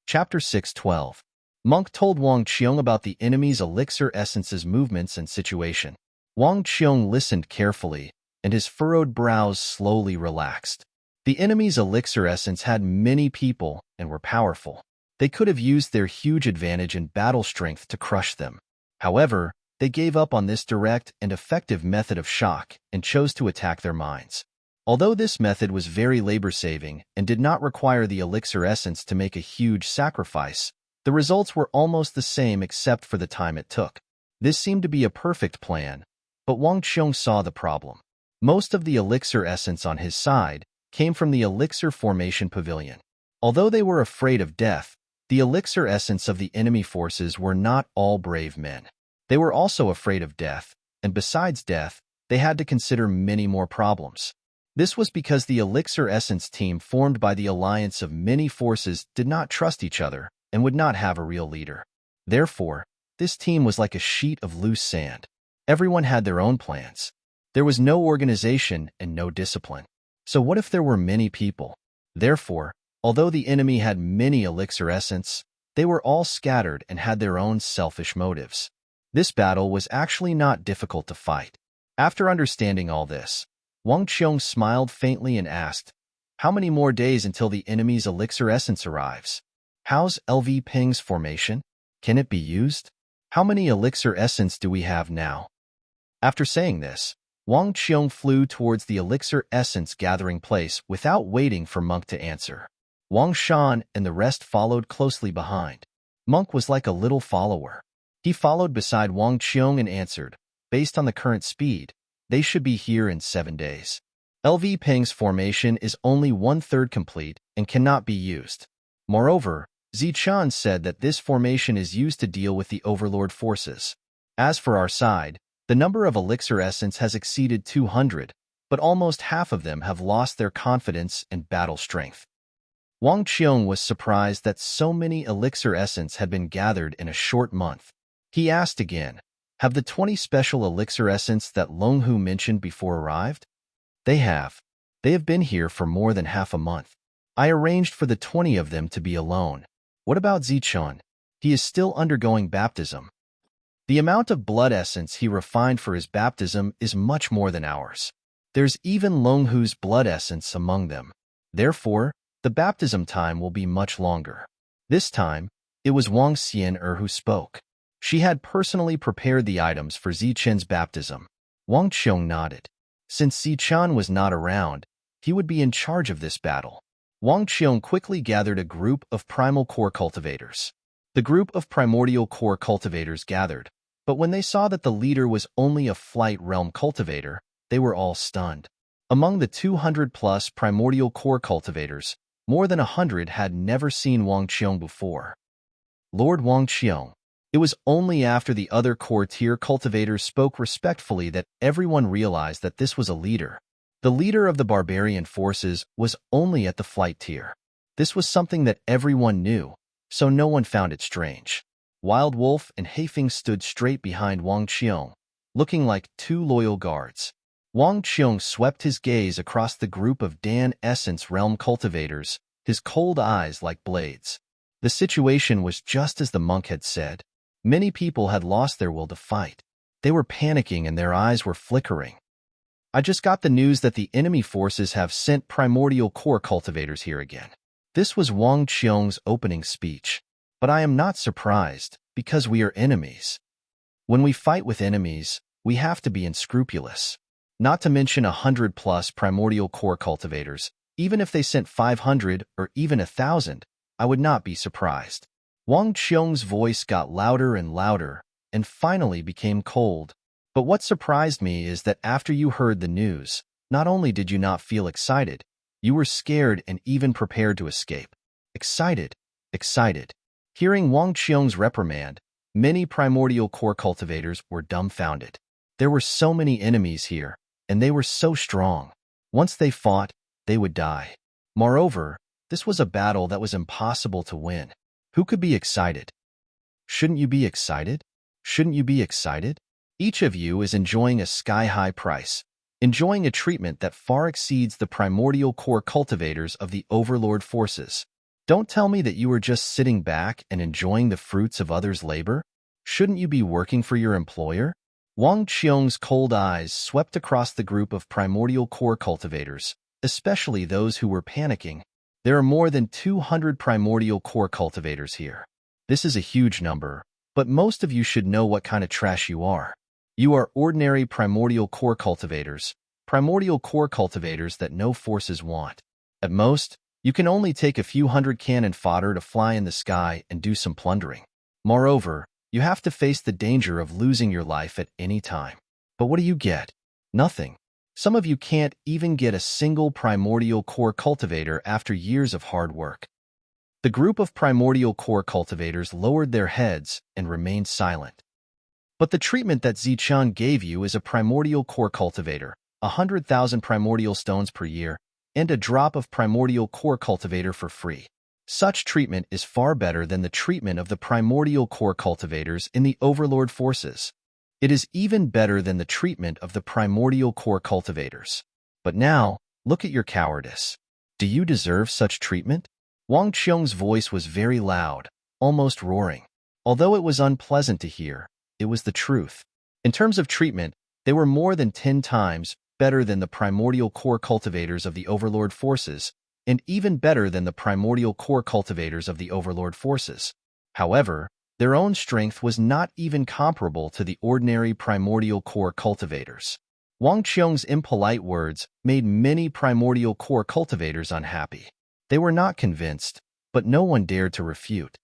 Chapter 6:12. Monk told Wang Qiong about the enemy's elixir essence's movements and situation. Wang Qiong listened carefully, and his furrowed brows slowly relaxed. The enemy's elixir essence had many people and were powerful. They could have used their huge advantage in battle strength to crush them. However, they gave up on this direct and effective method of shock and chose to attack their minds. Although this method was very labor-saving and did not require the elixir essence to make a huge sacrifice, the results were almost the same except for the time it took. This seemed to be a perfect plan, but Wang Qiong saw the problem. Most of the elixir essence on his side came from the elixir formation pavilion. Although they were afraid of death, the elixir essence of the enemy forces were not all brave men. They were also afraid of death, and besides death, they had to consider many more problems. This was because the elixir essence team formed by the alliance of many forces did not trust each other and would not have a real leader. Therefore, this team was like a sheet of loose sand. Everyone had their own plans. There was no organization and no discipline. So what if there were many people? Therefore, although the enemy had many elixir essence, they were all scattered and had their own selfish motives. This battle was actually not difficult to fight. After understanding all this, Wang Qiong smiled faintly and asked, "How many more days until the enemy's elixir essence arrives? How's LV Ping's formation? Can it be used? How many elixir essence do we have now?" After saying this, Wang Qiong flew towards the elixir essence gathering place without waiting for Monk to answer. Wang Shan and the rest followed closely behind. Monk was like a little follower. He followed beside Wang Qiong and answered, "Based on the current speed, they should be here in 7 days. LV Ping's formation is only 1/3 complete and cannot be used. Moreover, Zichan said that this formation is used to deal with the overlord forces. As for our side, the number of elixir essence has exceeded 200, but almost half of them have lost their confidence and battle strength." Wang Qiong was surprised that so many elixir essence had been gathered in a short month. He asked again, "Have the 20 special elixir essence that Long Hu mentioned before arrived?" "They have. They have been here for more than half a month. I arranged for the 20 of them to be alone. What about Zichun? He is still undergoing baptism." The amount of blood essence he refined for his baptism is much more than ours. There's even Longhu's blood essence among them. Therefore, the baptism time will be much longer. This time, it was Wang Xian'er who spoke. She had personally prepared the items for Zichen's baptism. Wang Qiong nodded. Since Zichan was not around, he would be in charge of this battle. Wang Qiong quickly gathered a group of primal core cultivators. The group of primordial core cultivators gathered, but when they saw that the leader was only a flight realm cultivator, they were all stunned. Among the 200-plus primordial core cultivators, more than 100 had never seen Wang Qiong before. Lord Wang Qiong. It was only after the other core tier cultivators spoke respectfully that everyone realized that this was a leader. The leader of the barbarian forces was only at the flight tier. This was something that everyone knew, so no one found it strange. Wild Wolf and Heifeng stood straight behind Wang Qiong, looking like two loyal guards. Wang Qiong swept his gaze across the group of Dan Essence Realm cultivators, his cold eyes like blades. The situation was just as the monk had said. Many people had lost their will to fight. They were panicking and their eyes were flickering. I just got the news that the enemy forces have sent primordial core cultivators here again. This was Wang Qiong's opening speech. But I am not surprised, because we are enemies. When we fight with enemies, we have to be unscrupulous. Not to mention 100-plus primordial core cultivators. Even if they sent 500 or even 1,000, I would not be surprised. Wang Qiong's voice got louder and louder, and finally became cold. But what surprised me is that after you heard the news, not only did you not feel excited, you were scared and even prepared to escape. Excited. Hearing Wang Qiong's reprimand, many primordial core cultivators were dumbfounded. There were so many enemies here, and they were so strong. Once they fought, they would die. Moreover, this was a battle that was impossible to win. Who could be excited? Shouldn't you be excited? Each of you is enjoying a sky-high price, enjoying a treatment that far exceeds the primordial core cultivators of the Overlord forces. Don't tell me that you are just sitting back and enjoying the fruits of others' labor. Shouldn't you be working for your employer? Wang Qiong's cold eyes swept across the group of primordial core cultivators, especially those who were panicking. There are more than 200 primordial core cultivators here. This is a huge number, but most of you should know what kind of trash you are. You are ordinary primordial core cultivators that no forces want. At most, you can only take a few hundred cannon fodder to fly in the sky and do some plundering. Moreover, you have to face the danger of losing your life at any time. But what do you get? Nothing. Some of you can't even get a single primordial core cultivator after years of hard work. The group of primordial core cultivators lowered their heads and remained silent. But the treatment that Zichan gave you is a primordial core cultivator, 100,000 primordial stones per year, and a drop of primordial core cultivator for free. Such treatment is far better than the treatment of the primordial core cultivators in the Overlord forces. It is even better than the treatment of the primordial core cultivators. But now, look at your cowardice. Do you deserve such treatment? Wang Qiong's voice was very loud, almost roaring. Although it was unpleasant to hear, it was the truth. In terms of treatment, they were more than 10 times better than the primordial core cultivators of the Overlord forces, and even better than the primordial core cultivators of the Overlord forces. However, their own strength was not even comparable to the ordinary primordial core cultivators. Wang Qiong's impolite words made many primordial core cultivators unhappy. They were not convinced, but no one dared to refute.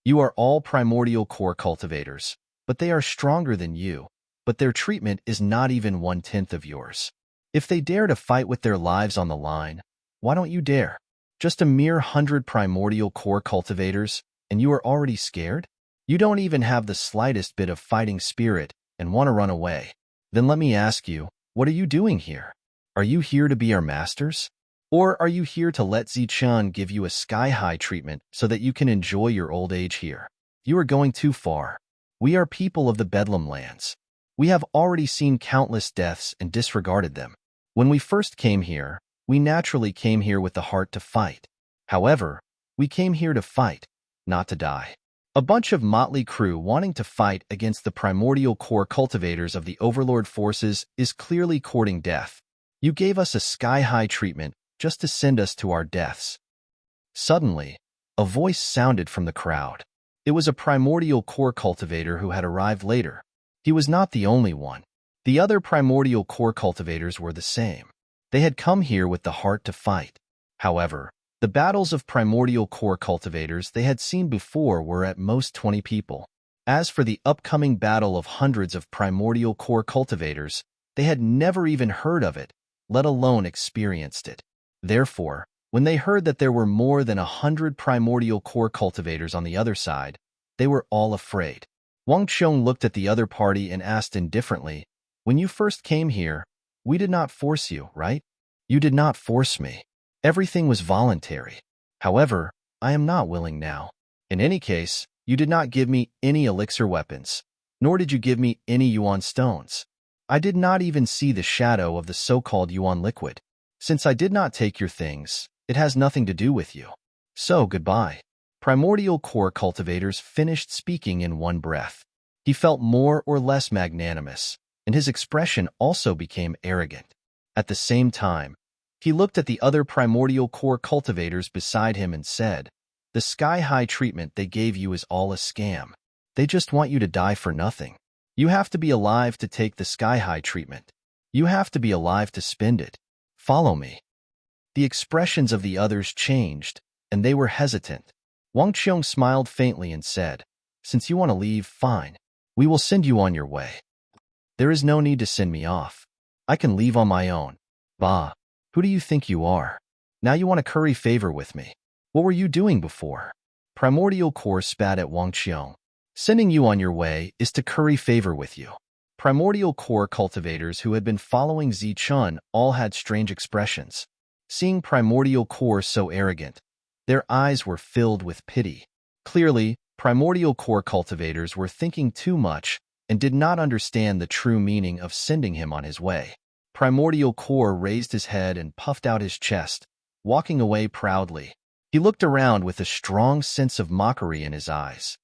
You are all primordial core cultivators, but they are stronger than you, but their treatment is not even 1/10 of yours. If they dare to fight with their lives on the line, why don't you dare? Just a mere 100 primordial core cultivators, and you are already scared? You don't even have the slightest bit of fighting spirit and want to run away. Then let me ask you, what are you doing here? Are you here to be our masters? Or are you here to let Zichan give you a sky-high treatment so that you can enjoy your old age here? You are going too far. We are people of the Bedlam lands. We have already seen countless deaths and disregarded them. When we first came here, we naturally came here with the heart to fight. However, we came here to fight, not to die. A bunch of motley crew wanting to fight against the primordial core cultivators of the Overlord forces is clearly courting death. You gave us a sky-high treatment just to send us to our deaths. Suddenly, a voice sounded from the crowd. It was a primordial core cultivator who had arrived later. He was not the only one. The other primordial core cultivators were the same. They had come here with the heart to fight. However, the battles of primordial core cultivators they had seen before were at most 20 people. As for the upcoming battle of hundreds of primordial core cultivators, they had never even heard of it, let alone experienced it. Therefore, when they heard that there were more than 100 primordial core cultivators on the other side, they were all afraid. Wang Qiong looked at the other party and asked indifferently, "When you first came here, we did not force you, right?" "You did not force me. Everything was voluntary. However, I am not willing now. In any case, you did not give me any elixir weapons, nor did you give me any yuan stones. I did not even see the shadow of the so-called yuan liquid. Since I did not take your things, it has nothing to do with you. So goodbye." Primordial core cultivators finished speaking in one breath. He felt more or less magnanimous, and his expression also became arrogant. At the same time, he looked at the other primordial core cultivators beside him and said, "The sky-high treatment they gave you is all a scam. They just want you to die for nothing. You have to be alive to take the sky-high treatment. You have to be alive to spend it. Follow me." The expressions of the others changed, and they were hesitant. Wang Qiong smiled faintly and said, "Since you want to leave, fine. We will send you on your way. There is no need to send me off. I can leave on my own. Bah, who do you think you are? Now you want to curry favor with me. What were you doing before?" Primordial core spat at Wang Qiong. "Sending you on your way is to curry favor with you." Primordial core cultivators who had been following Zichun all had strange expressions. Seeing primordial core so arrogant, their eyes were filled with pity. Clearly, primordial core cultivators were thinking too much and did not understand the true meaning of sending him on his way. Primordial core raised his head and puffed out his chest, walking away proudly. He looked around with a strong sense of mockery in his eyes.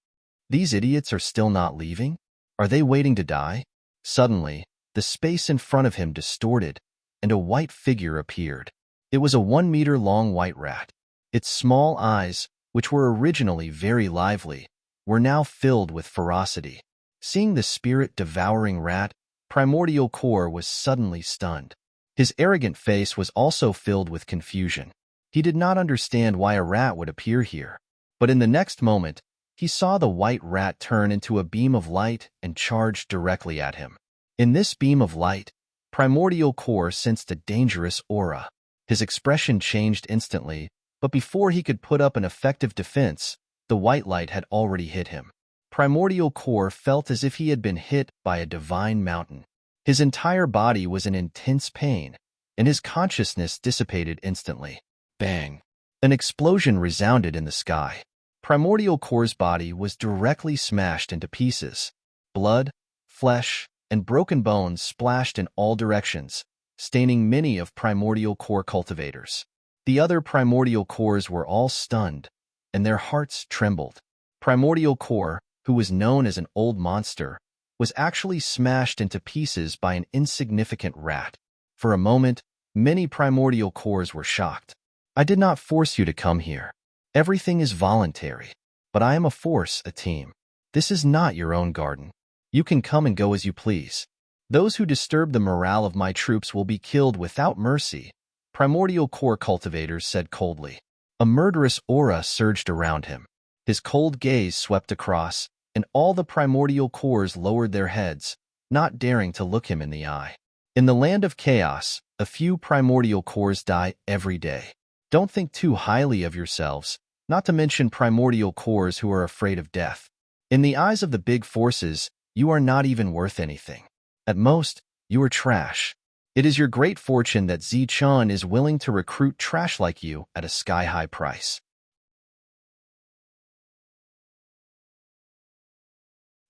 These idiots are still not leaving? Are they waiting to die? Suddenly, the space in front of him distorted, and a white figure appeared. It was a 1-meter-long white rat. Its small eyes, which were originally very lively, were now filled with ferocity. Seeing the spirit-devouring rat, Primordial Core was suddenly stunned. His arrogant face was also filled with confusion. He did not understand why a rat would appear here. But in the next moment, he saw the white rat turn into a beam of light and charge directly at him. In this beam of light, Primordial Core sensed a dangerous aura. His expression changed instantly, but before he could put up an effective defense, the white light had already hit him. Primordial Core felt as if he had been hit by a divine mountain. His entire body was in intense pain, and his consciousness dissipated instantly. Bang! An explosion resounded in the sky. Primordial Core's body was directly smashed into pieces. Blood, flesh, and broken bones splashed in all directions, staining many of Primordial Core cultivators. The other Primordial Cores were all stunned, and their hearts trembled. Primordial Core, who was known as an old monster, was actually smashed into pieces by an insignificant rat. For a moment, many Primordial Cores were shocked. "I did not force you to come here. Everything is voluntary. But I am a force, a team. This is not your own garden. You can come and go as you please. Those who disturb the morale of my troops will be killed without mercy," Primordial Core cultivators said coldly. A murderous aura surged around him. His cold gaze swept across, and all the Primordial Cores lowered their heads, not daring to look him in the eye. In the land of chaos, a few Primordial Cores die every day. Don't think too highly of yourselves, not to mention Primordial Cores who are afraid of death. In the eyes of the big forces, you are not even worth anything. At most, you are trash. It is your great fortune that Zichun is willing to recruit trash like you at a sky-high price.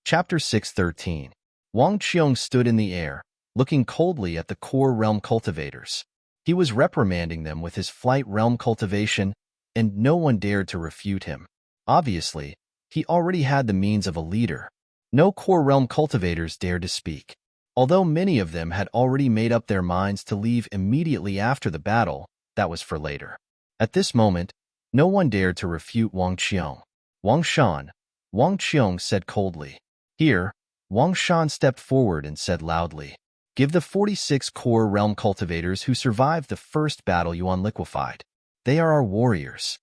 Chapter 613. Wang Qiong stood in the air, looking coldly at the core realm cultivators. He was reprimanding them with his flight realm cultivation, and no one dared to refute him. Obviously, He already had the means of a leader. No core realm cultivators dared to speak. Although many of them had already made up their minds to leave immediately after the battle, that was for later. At this moment, no one dared to refute Wang Qiong. Wang Shan, Wang Qiong said coldly. Here, Wang Shan stepped forward and said loudly, give the 46 core realm cultivators who survived the first battle you unliquefied. They are our warriors.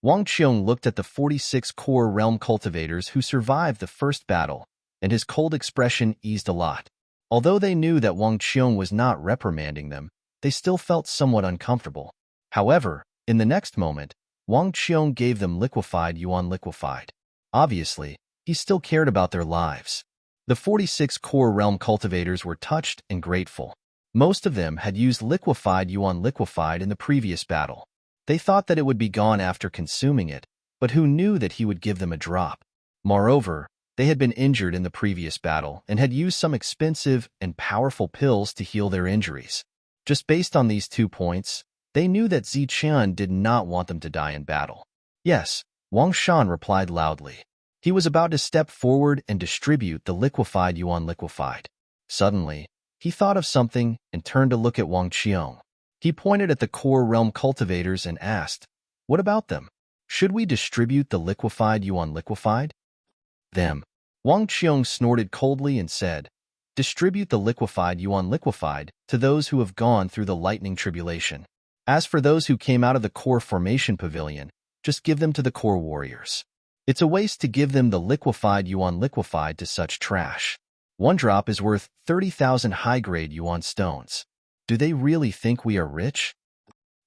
Wang Qiong looked at the 46 core realm cultivators who survived the first battle, and his cold expression eased a lot. Although they knew that Wang Qiong was not reprimanding them, they still felt somewhat uncomfortable. However, in the next moment, Wang Qiong gave them liquefied yuan liquefied. Obviously, he still cared about their lives. The 46 core realm cultivators were touched and grateful. Most of them had used liquefied yuan liquefied in the previous battle. They thought that it would be gone after consuming it, but who knew that he would give them a drop? Moreover, they had been injured in the previous battle and had used some expensive and powerful pills to heal their injuries. Just based on these 2 points, they knew that Ziqian did not want them to die in battle. Yes, Wang Shan replied loudly. He was about to step forward and distribute the liquefied yuan liquefied. Suddenly, he thought of something and turned to look at Wang Qiong. He pointed at the core realm cultivators and asked, what about them? Should we distribute the liquefied yuan liquefied? Them. Wang Qiong snorted coldly and said, distribute the liquefied yuan liquefied to those who have gone through the lightning tribulation. As for those who came out of the core formation pavilion, just give them to the core warriors. It's a waste to give them the liquefied yuan liquefied to such trash. 1 drop is worth 30,000 high-grade yuan stones. Do they really think we are rich?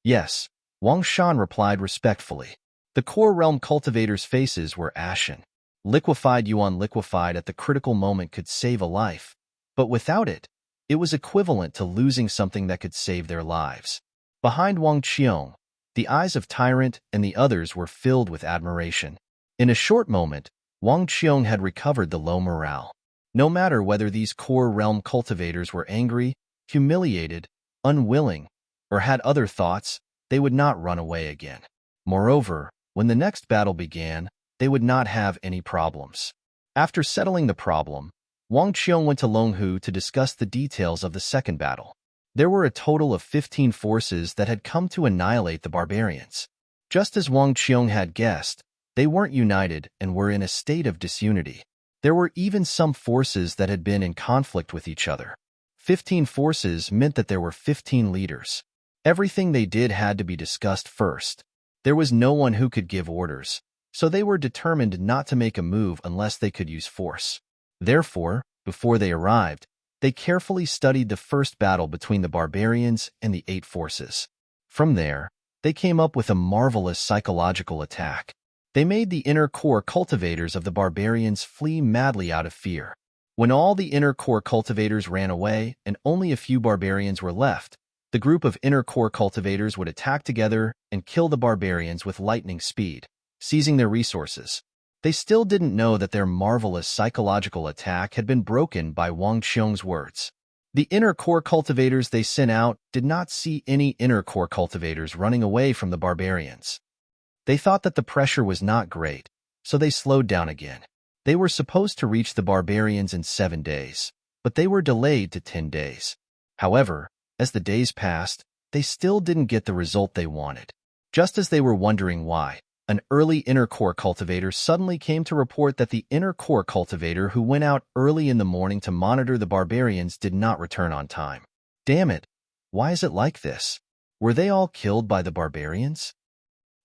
Yes, Wang Shan replied respectfully. The core realm cultivators' faces were ashen. Liquefied yuan liquefied at the critical moment could save a life, but without it, it was equivalent to losing something that could save their lives. Behind Wang Qiong, the eyes of Tyrant and the others were filled with admiration. In a short moment, Wang Qiong had recovered the low morale. No matter whether these core realm cultivators were angry, humiliated, unwilling, or had other thoughts, they would not run away again. Moreover, when the next battle began, they would not have any problems. After settling the problem, Wang Qiong went to Longhu to discuss the details of the second battle. There were a total of 15 forces that had come to annihilate the barbarians. Just as Wang Qiong had guessed, they weren't united and were in a state of disunity. There were even some forces that had been in conflict with each other. 15 forces meant that there were 15 leaders. Everything they did had to be discussed first. There was no one who could give orders, so they were determined not to make a move unless they could use force. Therefore, before they arrived, they carefully studied the first battle between the barbarians and the 8 forces. From there, they came up with a marvelous psychological attack. They made the inner core cultivators of the barbarians flee madly out of fear. When all the inner core cultivators ran away and only a few barbarians were left, the group of inner core cultivators would attack together and kill the barbarians with lightning speed, seizing their resources. They still didn't know that their marvelous psychological attack had been broken by Wang Qiong's words. The inner core cultivators they sent out did not see any inner core cultivators running away from the barbarians. They thought that the pressure was not great, so they slowed down again. They were supposed to reach the barbarians in 7 days, but they were delayed to 10 days. However, as the days passed, they still didn't get the result they wanted. Just as they were wondering why, an early inner core cultivator suddenly came to report that the inner core cultivator who went out early in the morning to monitor the barbarians did not return on time. Damn it! Why is it like this? Were they all killed by the barbarians?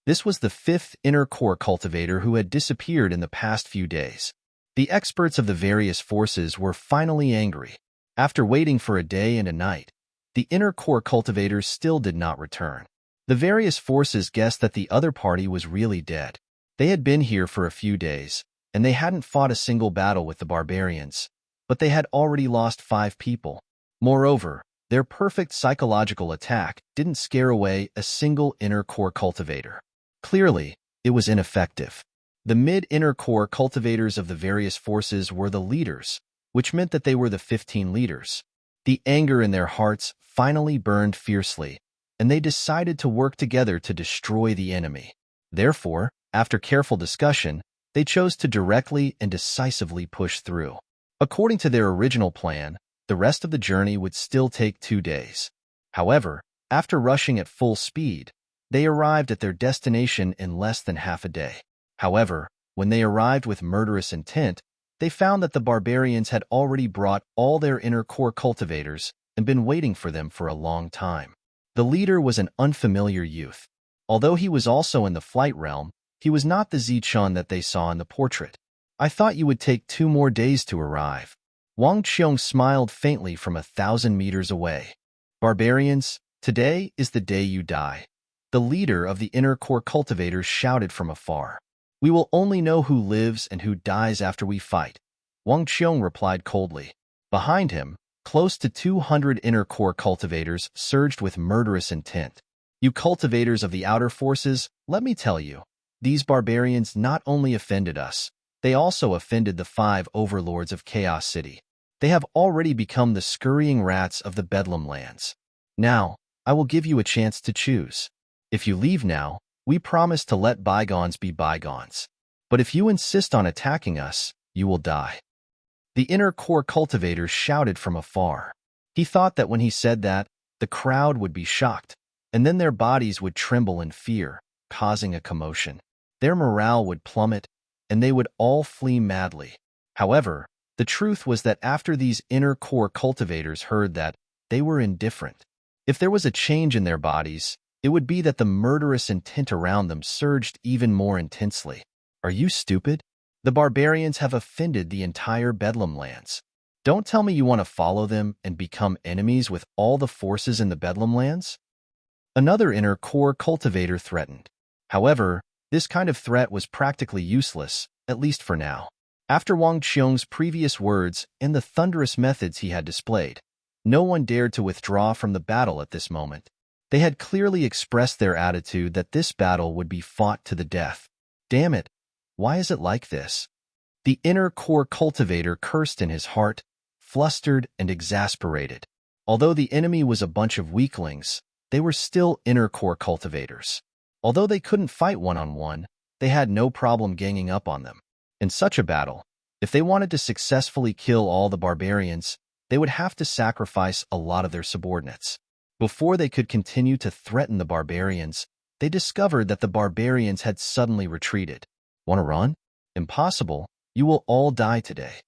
This was the 5th inner core cultivator who had disappeared in the past few days. The experts of the various forces were finally angry. After waiting for a day and a night, the inner core cultivators still did not return. The various forces guessed that the other party was really dead. They had been here for a few days, and they hadn't fought a single battle with the barbarians, but they had already lost 5 people. Moreover, their perfect psychological attack didn't scare away a single inner core cultivator. Clearly, it was ineffective. The mid-inner core cultivators of the various forces were the leaders, which meant that they were the 15 leaders. The anger in their hearts finally burned fiercely, and they decided to work together to destroy the enemy. Therefore, after careful discussion, They chose to directly and decisively push through. According to their original plan, the rest of the journey would still take 2 days. However, after rushing at full speed, they arrived at their destination in less than half a day. However, when they arrived with murderous intent, they found that the barbarians had already brought all their inner core cultivators and been waiting for them for a long time. The leader was an unfamiliar youth. Although he was also in the flight realm, he was not the Zichun that they saw in the portrait. I thought you would take 2 more days to arrive. Wang Qiong smiled faintly from 1,000 meters away. Barbarians, today is the day you die. The leader of the inner core cultivators shouted from afar. We will only know who lives and who dies after we fight. Wang Qiong replied coldly. Behind him, close to 200 inner core cultivators surged with murderous intent. You cultivators of the outer forces, let me tell you, these barbarians not only offended us, they also offended the 5 overlords of Chaos City. They have already become the scurrying rats of the Bedlam lands. Now, I will give you a chance to choose. If you leave now, we promise to let bygones be bygones. But if you insist on attacking us, you will die. The inner core cultivators shouted from afar. He thought that when he said that, the crowd would be shocked, and then their bodies would tremble in fear, causing a commotion. Their morale would plummet, and they would all flee madly. However, the truth was that after these inner core cultivators heard that, they were indifferent. If there was a change in their bodies, it would be that the murderous intent around them surged even more intensely. Are you stupid? The barbarians have offended the entire Bedlam lands. Don't tell me you want to follow them and become enemies with all the forces in the Bedlam lands? Another inner core cultivator threatened. However, this kind of threat was practically useless, at least for now. After Wang Qiong's previous words and the thunderous methods he had displayed, no one dared to withdraw from the battle at this moment. They had clearly expressed their attitude that this battle would be fought to the death. Damn it, why is it like this? The inner core cultivator cursed in his heart, flustered and exasperated. Although the enemy was a bunch of weaklings, they were still inner core cultivators. Although they couldn't fight one-on-one, they had no problem ganging up on them. In such a battle, if they wanted to successfully kill all the barbarians, they would have to sacrifice a lot of their subordinates. Before they could continue to threaten the barbarians, they discovered that the barbarians had suddenly retreated. Want to run? Impossible, you will all die today.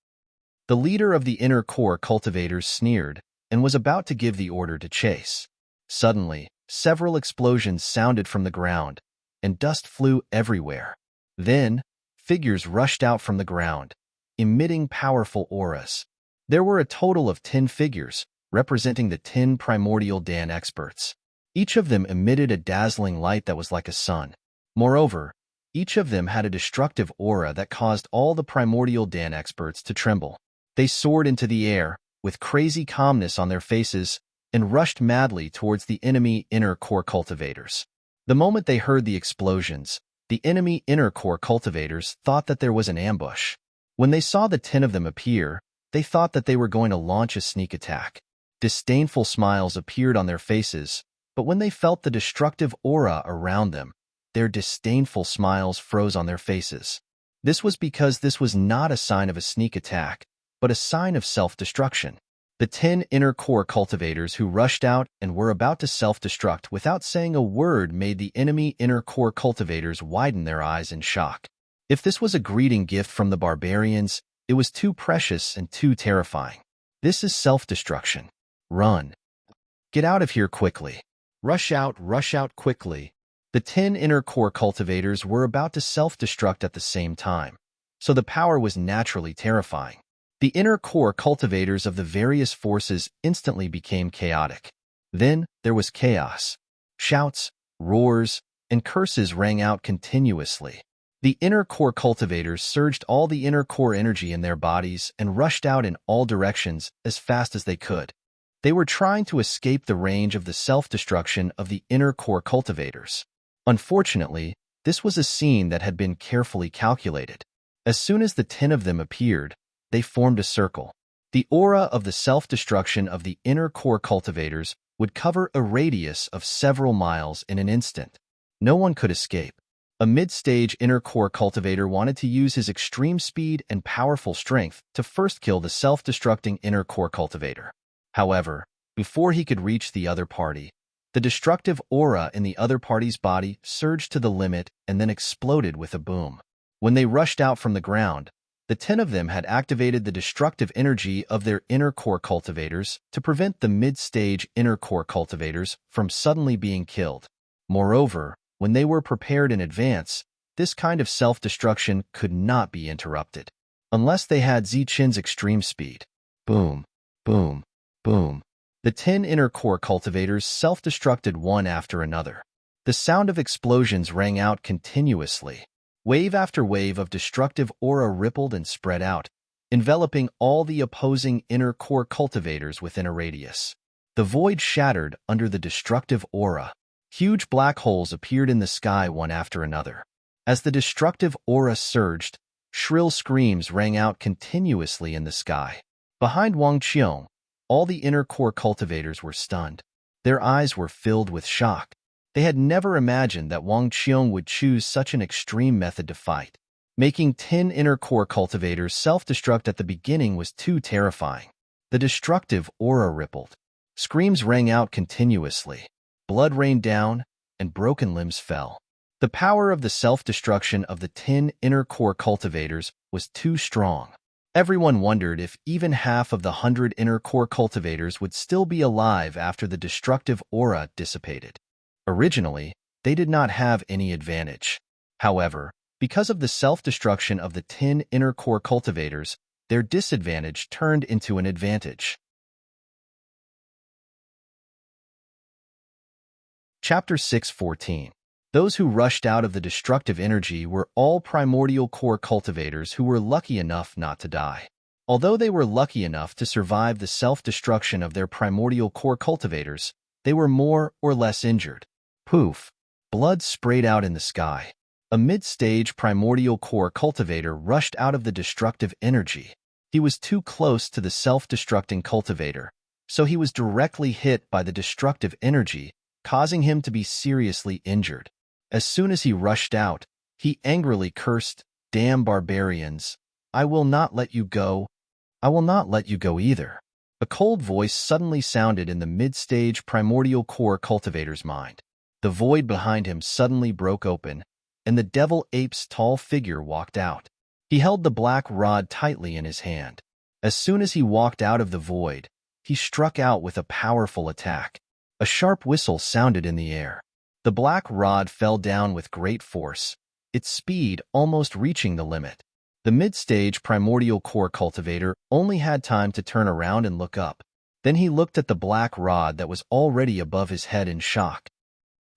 The leader of the inner core cultivators sneered and was about to give the order to chase. Suddenly, several explosions sounded from the ground, and dust flew everywhere. Then, figures rushed out from the ground, emitting powerful auras. There were a total of 10 figures, representing the 10 primordial Dan experts. Each of them emitted a dazzling light that was like a sun. Moreover, each of them had a destructive aura that caused all the primordial Dan experts to tremble. They soared into the air, with crazy calmness on their faces, and rushed madly towards the enemy inner core cultivators. The moment they heard the explosions, the enemy inner core cultivators thought that there was an ambush. When they saw the 10 of them appear, they thought that they were going to launch a sneak attack. Disdainful smiles appeared on their faces, but when they felt the destructive aura around them, their disdainful smiles froze on their faces. This was because this was not a sign of a sneak attack, but a sign of self-destruction. The 10 inner core cultivators who rushed out and were about to self-destruct without saying a word made the enemy inner core cultivators widen their eyes in shock. If this was a greeting gift from the barbarians, it was too precious and too terrifying. This is self-destruction. Run. Get out of here quickly. Rush out quickly. The 10 inner core cultivators were about to self-destruct at the same time, so the power was naturally terrifying. The inner core cultivators of the various forces instantly became chaotic. Then there was chaos. Shouts, roars, and curses rang out continuously. The inner core cultivators surged all the inner core energy in their bodies and rushed out in all directions as fast as they could. They were trying to escape the range of the self-destruction of the inner core cultivators. Unfortunately, this was a scene that had been carefully calculated. As soon as the 10 of them appeared, they formed a circle. The aura of the self-destruction of the inner core cultivators would cover a radius of several miles in an instant. No one could escape. A mid-stage inner core cultivator wanted to use his extreme speed and powerful strength to first kill the self-destructing inner core cultivator. However, before he could reach the other party, the destructive aura in the other party's body surged to the limit and then exploded with a boom. When they rushed out from the ground, the 10 of them had activated the destructive energy of their inner core cultivators to prevent the mid-stage inner core cultivators from suddenly being killed. Moreover, when they were prepared in advance, this kind of self-destruction could not be interrupted, unless they had Zichin's extreme speed. Boom, boom, boom. The 10 inner core cultivators self-destructed one after another. The sound of explosions rang out continuously. Wave after wave of destructive aura rippled and spread out, enveloping all the opposing inner core cultivators within a radius. The void shattered under the destructive aura. Huge black holes appeared in the sky one after another. As the destructive aura surged, shrill screams rang out continuously in the sky. Behind Wang Qiong, all the inner core cultivators were stunned. Their eyes were filled with shock. They had never imagined that Wang Qiong would choose such an extreme method to fight. Making 10 inner core cultivators self-destruct at the beginning was too terrifying. The destructive aura rippled. Screams rang out continuously. Blood rained down, and broken limbs fell. The power of the self-destruction of the 10 inner core cultivators was too strong. Everyone wondered if even half of the 100 inner core cultivators would still be alive after the destructive aura dissipated. Originally, they did not have any advantage. However, because of the self-destruction of the 10 inner core cultivators, their disadvantage turned into an advantage. Chapter 6:14. Those who rushed out of the destructive energy were all primordial core cultivators who were lucky enough not to die. Although they were lucky enough to survive the self-destruction of their primordial core cultivators, they were more or less injured. Poof! Blood sprayed out in the sky. A mid-stage primordial core cultivator rushed out of the destructive energy. He was too close to the self-destructing cultivator, so he was directly hit by the destructive energy, causing him to be seriously injured. As soon as he rushed out, he angrily cursed, "Damn barbarians! I will not let you go. I will not let you go either." A cold voice suddenly sounded in the mid-stage primordial core cultivator's mind. The void behind him suddenly broke open, and the devil ape's tall figure walked out. He held the black rod tightly in his hand. As soon as he walked out of the void, he struck out with a powerful attack. A sharp whistle sounded in the air. The black rod fell down with great force, its speed almost reaching the limit. The mid-stage primordial core cultivator only had time to turn around and look up. Then he looked at the black rod that was already above his head in shock.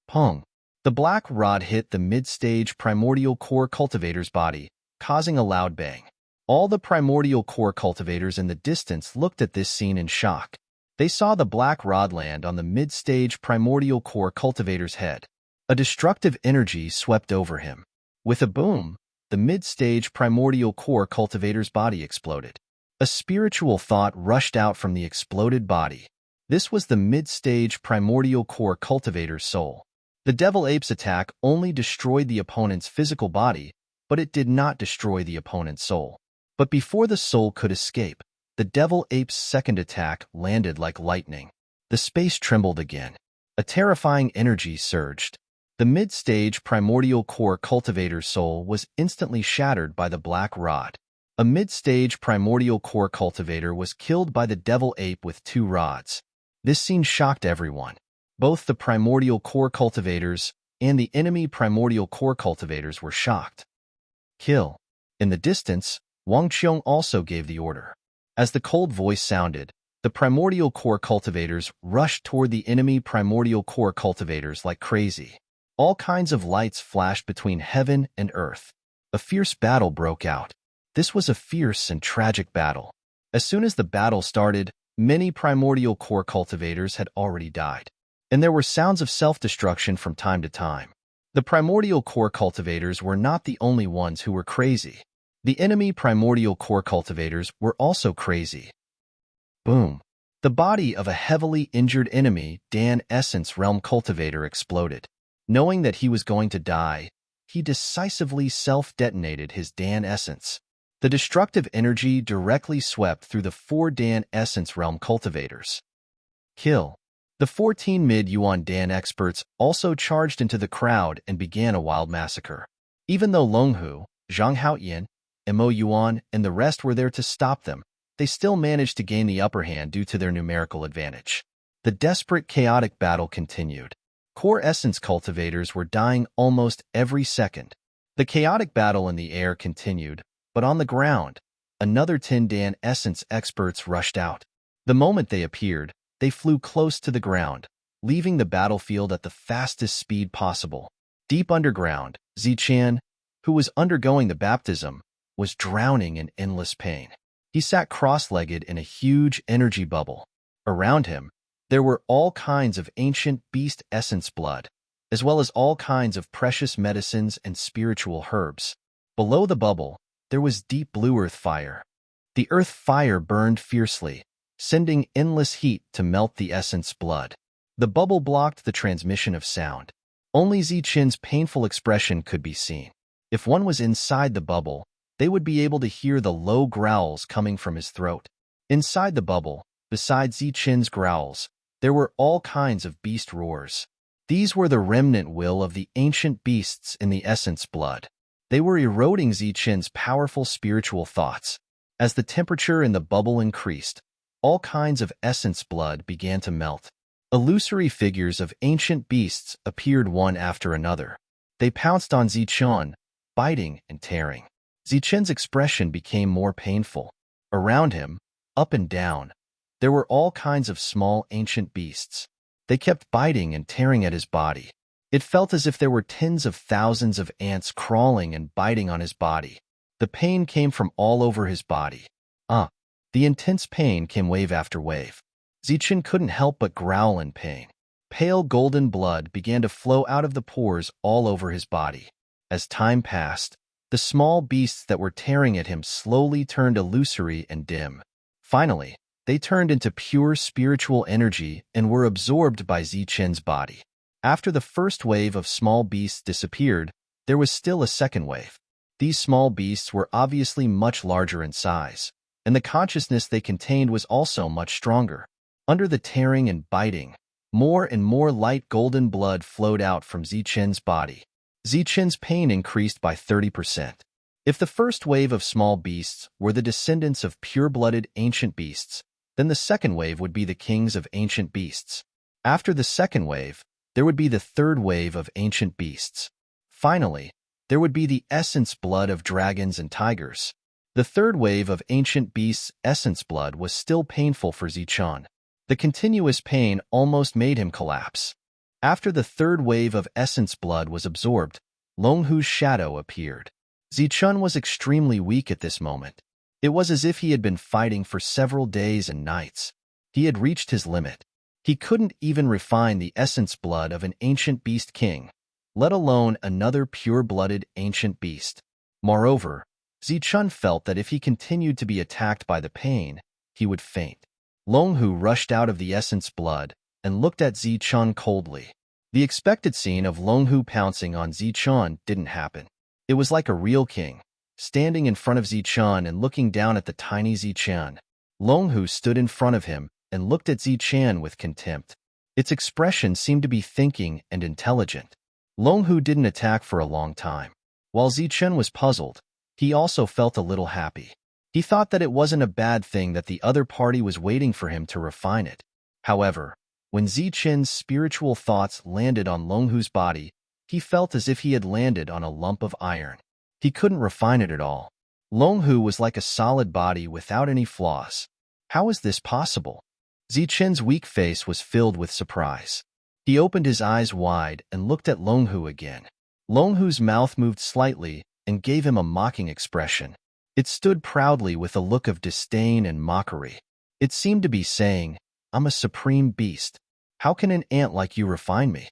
Pong! The black rod hit the mid-stage primordial core cultivator's body, causing a loud bang. All the primordial core cultivators in the distance looked at this scene in shock. They saw the black rod land on the mid-stage primordial core cultivator's head. A destructive energy swept over him. With a boom, the mid-stage primordial core cultivator's body exploded. A spiritual thought rushed out from the exploded body. This was the mid-stage primordial core cultivator's soul. The devil ape's attack only destroyed the opponent's physical body, but it did not destroy the opponent's soul. But before the soul could escape, the devil ape's second attack landed like lightning. The space trembled again. A terrifying energy surged. The mid-stage primordial core cultivator's soul was instantly shattered by the black rod. A mid-stage primordial core cultivator was killed by the devil ape with 2 rods. This scene shocked everyone. Both the primordial core cultivators and the enemy primordial core cultivators were shocked. Kill. In the distance, Wang Qiong also gave the order. As the cold voice sounded, the primordial core cultivators rushed toward the enemy primordial core cultivators like crazy. All kinds of lights flashed between heaven and earth. A fierce battle broke out. This was a fierce and tragic battle. As soon as the battle started, many primordial core cultivators had already died, and there were sounds of self-destruction from time to time. The primordial core cultivators were not the only ones who were crazy. The enemy primordial core cultivators were also crazy. Boom! The body of a heavily injured enemy Dan Essence Realm cultivator exploded. Knowing that he was going to die, he decisively self-detonated his Dan essence. The destructive energy directly swept through the 4 Dan essence realm cultivators. Kill. The 14 mid-Yuan Dan experts also charged into the crowd and began a wild massacre. Even though Longhu, Zhang Haoyan, Mo Yuan, and the rest were there to stop them, they still managed to gain the upper hand due to their numerical advantage. The desperate, chaotic battle continued. Core essence cultivators were dying almost every second. The chaotic battle in the air continued, but on the ground, another 10 Dan essence experts rushed out. The moment they appeared, they flew close to the ground, leaving the battlefield at the fastest speed possible. Deep underground, Ziqian, who was undergoing the baptism, was drowning in endless pain. He sat cross-legged in a huge energy bubble. Around him, there were all kinds of ancient beast essence blood, as well as all kinds of precious medicines and spiritual herbs. Below the bubble, there was deep blue earth fire. The earth fire burned fiercely, sending endless heat to melt the essence blood. The bubble blocked the transmission of sound. Only Ziqian's painful expression could be seen. If one was inside the bubble, they would be able to hear the low growls coming from his throat. Inside the bubble, besides Ziqian's growls, there were all kinds of beast roars. These were the remnant will of the ancient beasts in the essence blood. They were eroding Ziqian's powerful spiritual thoughts. As the temperature in the bubble increased, all kinds of essence blood began to melt. Illusory figures of ancient beasts appeared one after another. They pounced on Ziqian, biting and tearing. Ziqian's expression became more painful. Around him, up and down, there were all kinds of small ancient beasts. They kept biting and tearing at his body. It felt as if there were tens of thousands of ants crawling and biting on his body. The pain came from all over his body. The intense pain came wave after wave. Ziqian couldn't help but growl in pain. Pale golden blood began to flow out of the pores all over his body. As time passed, the small beasts that were tearing at him slowly turned illusory and dim. Finally, they turned into pure spiritual energy and were absorbed by Ziqian's body. After the first wave of small beasts disappeared, there was still a second wave. These small beasts were obviously much larger in size, and the consciousness they contained was also much stronger. Under the tearing and biting, more and more light golden blood flowed out from Ziqian's body. Ziqian's pain increased by 30%. If the first wave of small beasts were the descendants of pure-blooded ancient beasts, then the second wave would be the kings of ancient beasts. After the second wave, there would be the third wave of ancient beasts. Finally, there would be the essence blood of dragons and tigers. The third wave of ancient beasts' essence blood was still painful for Ziqian. The continuous pain almost made him collapse. After the third wave of essence blood was absorbed, Longhu's shadow appeared. Ziqian was extremely weak at this moment. It was as if he had been fighting for several days and nights. He had reached his limit. He couldn't even refine the essence blood of an ancient beast king, let alone another pure-blooded ancient beast. Moreover, Ziqian felt that if he continued to be attacked by the pain, he would faint. Longhu rushed out of the essence blood and looked at Ziqian coldly. The expected scene of Longhu pouncing on Ziqian didn't happen. It was like a real king, standing in front of Ziqian and looking down at the tiny Ziqian. Longhu stood in front of him and looked at Ziqian with contempt. Its expression seemed to be thinking and intelligent. Longhu didn't attack for a long time. While Ziqian was puzzled, he also felt a little happy. He thought that it wasn't a bad thing that the other party was waiting for him to refine it. However, when Ziqian's spiritual thoughts landed on Longhu's body, he felt as if he had landed on a lump of iron. He couldn't refine it at all. Longhu was like a solid body without any flaws. How is this possible? Ziqian's weak face was filled with surprise. He opened his eyes wide and looked at Longhu again. Longhu's mouth moved slightly and gave him a mocking expression. It stood proudly with a look of disdain and mockery. It seemed to be saying, "I'm a supreme beast. How can an ant like you refine me?"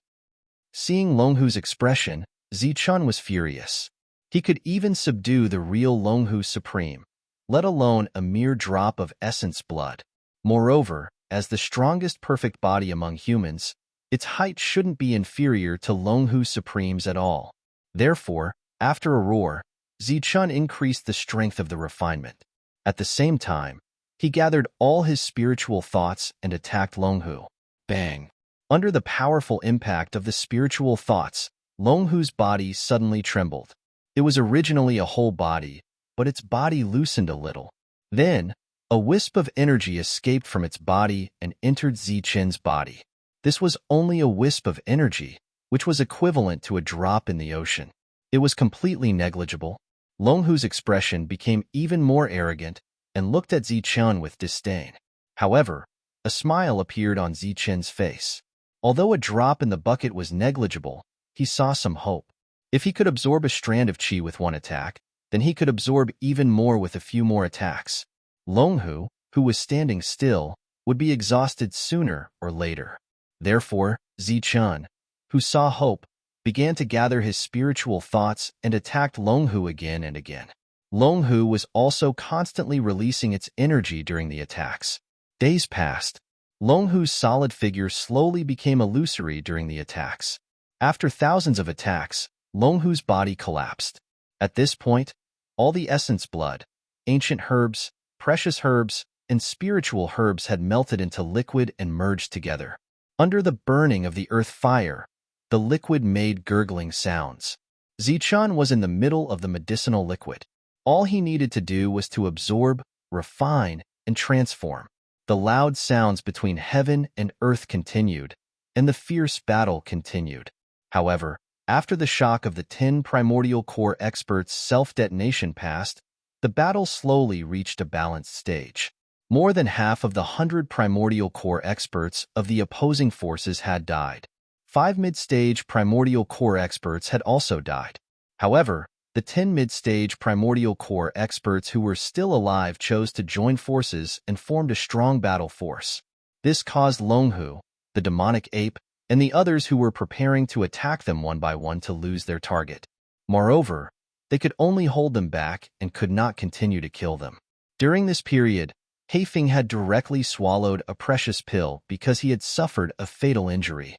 Seeing Longhu's expression, Ziqian was furious. He could even subdue the real Longhu Supreme, let alone a mere drop of essence blood. Moreover, as the strongest perfect body among humans, its height shouldn't be inferior to Longhu Supremes at all. Therefore, after a roar, Zichun increased the strength of the refinement. At the same time, he gathered all his spiritual thoughts and attacked Longhu. Bang! Under the powerful impact of the spiritual thoughts, Longhu's body suddenly trembled. It was originally a whole body, but its body loosened a little. Then, a wisp of energy escaped from its body and entered Zichun's body. This was only a wisp of energy, which was equivalent to a drop in the ocean. It was completely negligible. Longhu's expression became even more arrogant and looked at Zichun with disdain. However, a smile appeared on Zichun's face. Although a drop in the bucket was negligible, he saw some hope. If he could absorb a strand of qi with one attack, then he could absorb even more with a few more attacks. Longhu, who was standing still, would be exhausted sooner or later. Therefore, Zichun, who saw hope, began to gather his spiritual thoughts and attacked Longhu again and again. Longhu was also constantly releasing its energy during the attacks. Days passed. Longhu's solid figure slowly became illusory during the attacks. After thousands of attacks, Longhu's body collapsed. At this point, all the essence blood, ancient herbs, precious herbs, and spiritual herbs had melted into liquid and merged together. Under the burning of the earth fire, the liquid made gurgling sounds. Zichun was in the middle of the medicinal liquid. All he needed to do was to absorb, refine, and transform. The loud sounds between heaven and earth continued, and the fierce battle continued. However, after the shock of the 10 primordial core experts' self-detonation passed, the battle slowly reached a balanced stage. More than half of the 100 primordial core experts of the opposing forces had died. 5 mid-stage primordial core experts had also died. However, the 10 mid-stage primordial core experts who were still alive chose to join forces and formed a strong battle force. This caused Longhu, the demonic ape, and the others who were preparing to attack them one by one to lose their target. Moreover, they could only hold them back and could not continue to kill them. During this period, Heifeng had directly swallowed a precious pill because he had suffered a fatal injury.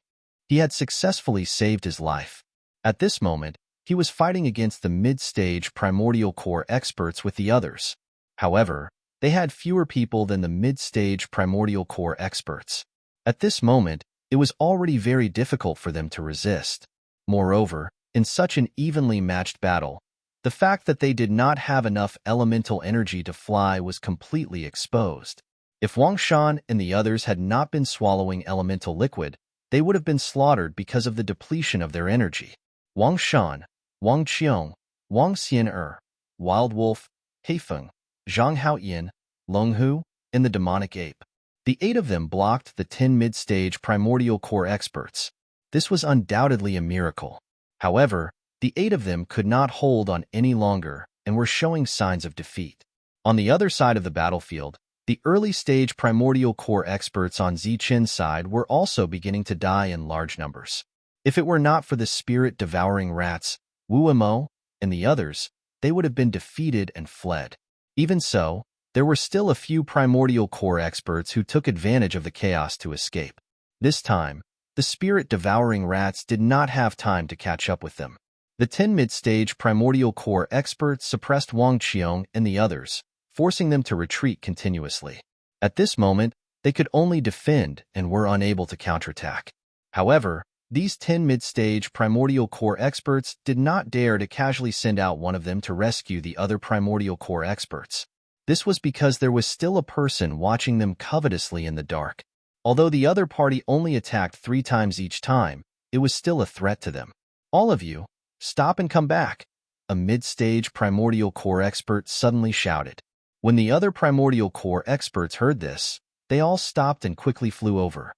He had successfully saved his life. At this moment, he was fighting against the mid-stage primordial core experts with the others. However, they had fewer people than the mid-stage primordial core experts. At this moment, it was already very difficult for them to resist. Moreover, in such an evenly matched battle, the fact that they did not have enough elemental energy to fly was completely exposed. If Wang Shan and the others had not been swallowing elemental liquid, they would have been slaughtered because of the depletion of their energy. Wang Shan, Wang Qiong, Wang Xian'er, Wild Wolf, Heifeng, Zhang Haoyin, Longhu, and the demonic ape. The 8 of them blocked the 10 mid-stage primordial core experts. This was undoubtedly a miracle. However, the 8 of them could not hold on any longer and were showing signs of defeat. On the other side of the battlefield, the early-stage primordial core experts on Zichun's side were also beginning to die in large numbers. If it were not for the spirit-devouring rats, Wu Mo, and the others, they would have been defeated and fled. Even so, there were still a few primordial core experts who took advantage of the chaos to escape. This time, the spirit-devouring rats did not have time to catch up with them. The 10 mid-stage primordial core experts suppressed Wang Qiong and the others, forcing them to retreat continuously. At this moment, they could only defend and were unable to counterattack. However, these 10 mid-stage primordial core experts did not dare to casually send out one of them to rescue the other primordial core experts. This was because there was still a person watching them covetously in the dark. Although the other party only attacked 3 times each time, it was still a threat to them. All of you, stop and come back, a mid-stage primordial core expert suddenly shouted. When the other primordial core experts heard this, they all stopped and quickly flew over.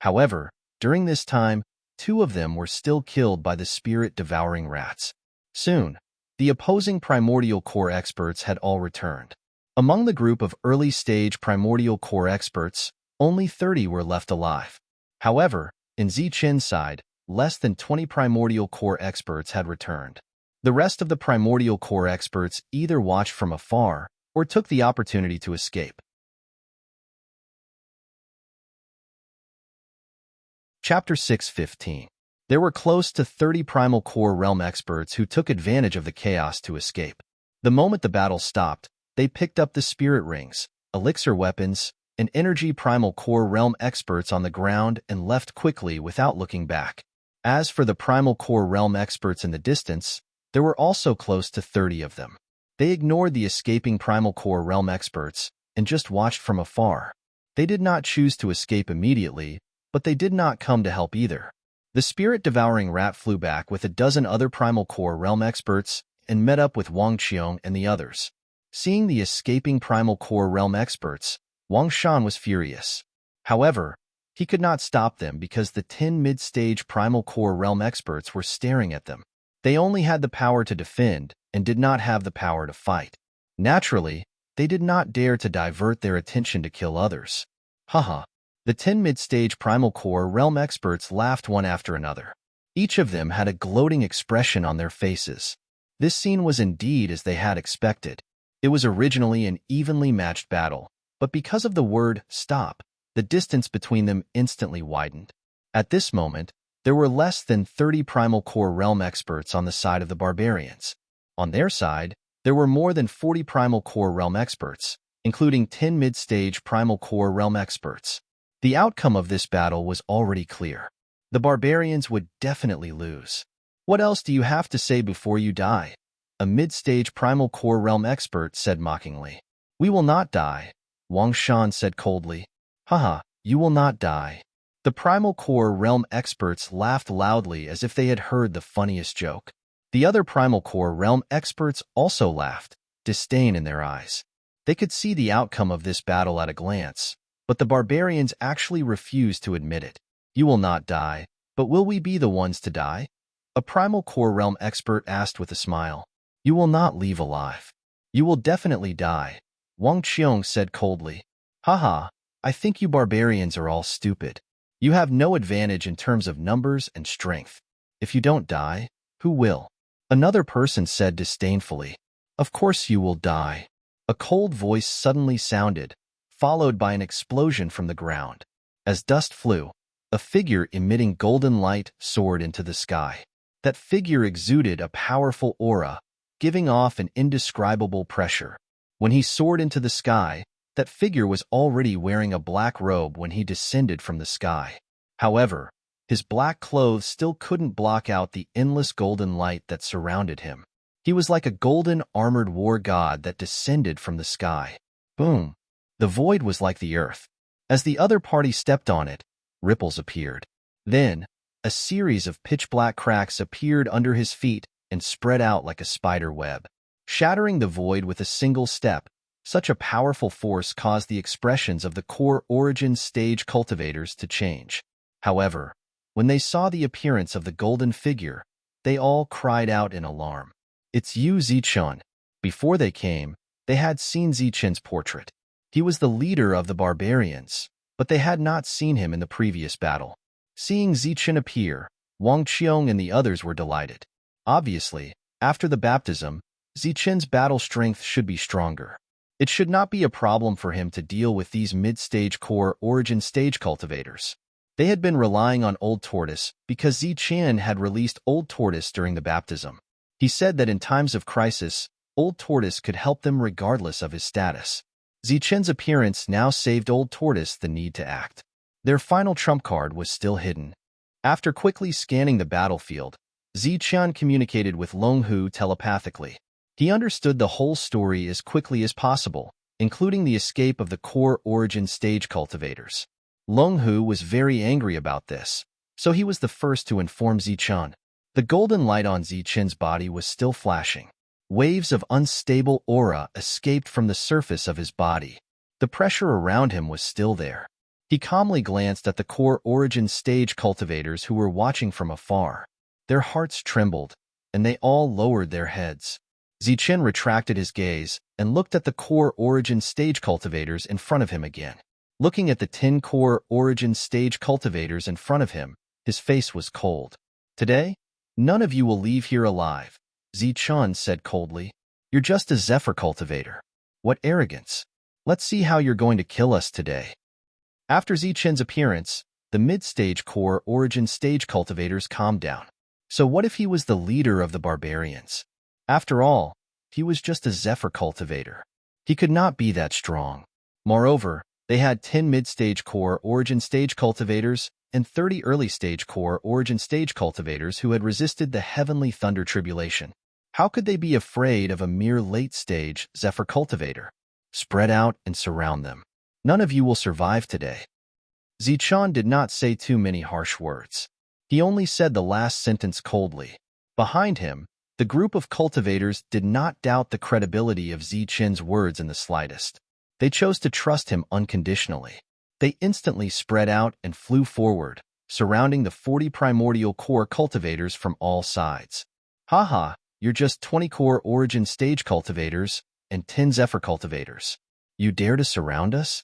However, during this time, 2 of them were still killed by the spirit-devouring rats. Soon, the opposing primordial core experts had all returned. Among the group of early-stage primordial core experts, only 30 were left alive. However, in Zichun's side, less than 20 primordial core experts had returned. The rest of the primordial core experts either watched from afar or took the opportunity to escape. Chapter 6:15. There were close to 30 Primal Core Realm experts who took advantage of the chaos to escape. The moment the battle stopped, they picked up the spirit rings, elixir weapons, and energy Primal Core Realm experts on the ground and left quickly without looking back. As for the Primal Core Realm experts in the distance, there were also close to 30 of them. They ignored the escaping Primal Core Realm experts and just watched from afar. They did not choose to escape immediately, but they did not come to help either. The spirit-devouring rat flew back with a dozen other Primal Core Realm experts and met up with Wang Qiong and the others. Seeing the escaping Primal Core Realm experts, Wang Shan was furious. However, he could not stop them because the 10 mid-stage Primal Core Realm experts were staring at them. They only had the power to defend and did not have the power to fight. Naturally, they did not dare to divert their attention to kill others. Haha. The 10 mid-stage Primal Core Realm experts laughed one after another. Each of them had a gloating expression on their faces. This scene was indeed as they had expected. It was originally an evenly matched battle, but because of the word stop, the distance between them instantly widened. At this moment, there were less than 30 Primal Core Realm experts on the side of the barbarians. On their side, there were more than 40 Primal Core Realm experts, including 10 mid-stage Primal Core Realm experts. The outcome of this battle was already clear. The barbarians would definitely lose. What else do you have to say before you die? A mid-stage Primal Core Realm expert said mockingly. We will not die, Wang Shan said coldly. Haha, you will not die. The Primal Core Realm experts laughed loudly as if they had heard the funniest joke. The other Primal Core Realm experts also laughed, disdain in their eyes. They could see the outcome of this battle at a glance, but the barbarians actually refused to admit it. You will not die, but will we be the ones to die? A Primal Core Realm expert asked with a smile. You will not leave alive. You will definitely die, Wang Qiong said coldly. Haha, I think you barbarians are all stupid. You have no advantage in terms of numbers and strength. If you don't die, who will? Another person said disdainfully. Of course you will die. A cold voice suddenly sounded, followed by an explosion from the ground. As dust flew, a figure emitting golden light soared into the sky. That figure exuded a powerful aura, giving off an indescribable pressure. When he soared into the sky, that figure was already wearing a black robe when he descended from the sky. However, his black clothes still couldn't block out the endless golden light that surrounded him. He was like a golden armored war god that descended from the sky. Boom! The void was like the earth. As the other party stepped on it, ripples appeared. Then, a series of pitch-black cracks appeared under his feet and spread out like a spider web. Shattering the void with a single step, such a powerful force caused the expressions of the core origin stage cultivators to change. However, when they saw the appearance of the golden figure, they all cried out in alarm. It's you, Zichun. Before they came, they had seen Zichun's portrait. He was the leader of the barbarians, but they had not seen him in the previous battle. Seeing Zichun appear, Wang Qiong and the others were delighted. Obviously, after the baptism, Zichun's battle strength should be stronger. It should not be a problem for him to deal with these mid-stage core origin stage cultivators. They had been relying on Old Tortoise because Zichun had released Old Tortoise during the baptism. He said that in times of crisis, Old Tortoise could help them regardless of his status. Zichun's appearance now saved Old Tortoise the need to act. Their final trump card was still hidden. After quickly scanning the battlefield, Zichun communicated with Long Hu telepathically. He understood the whole story as quickly as possible, including the escape of the core origin stage cultivators. Long Hu was very angry about this, so he was the first to inform Zichun. The golden light on Zichun's body was still flashing. Waves of unstable aura escaped from the surface of his body. The pressure around him was still there. He calmly glanced at the core origin stage cultivators who were watching from afar. Their hearts trembled, and they all lowered their heads. Zichun retracted his gaze and looked at the core origin stage cultivators in front of him again. Looking at the 10 core origin stage cultivators in front of him, his face was cold. Today, none of you will leave here alive, Zichun said coldly. You're just a Zephyr cultivator. What arrogance. Let's see how you're going to kill us today. After Zichun's appearance, the mid-stage core origin stage cultivators calmed down. So what if he was the leader of the barbarians? After all, he was just a Zephyr cultivator. He could not be that strong. Moreover, they had 10 mid-stage core origin stage cultivators and 30 early-stage core origin stage cultivators who had resisted the heavenly thunder tribulation. How could they be afraid of a mere late-stage Zephyr cultivator? Spread out and surround them. None of you will survive today. Zichun did not say too many harsh words. He only said the last sentence coldly. Behind him, the group of cultivators did not doubt the credibility of Zichen's words in the slightest. They chose to trust him unconditionally. They instantly spread out and flew forward, surrounding the 40 primordial core cultivators from all sides. Haha, you're just 20 core origin stage cultivators and 10 Zephyr cultivators. You dare to surround us?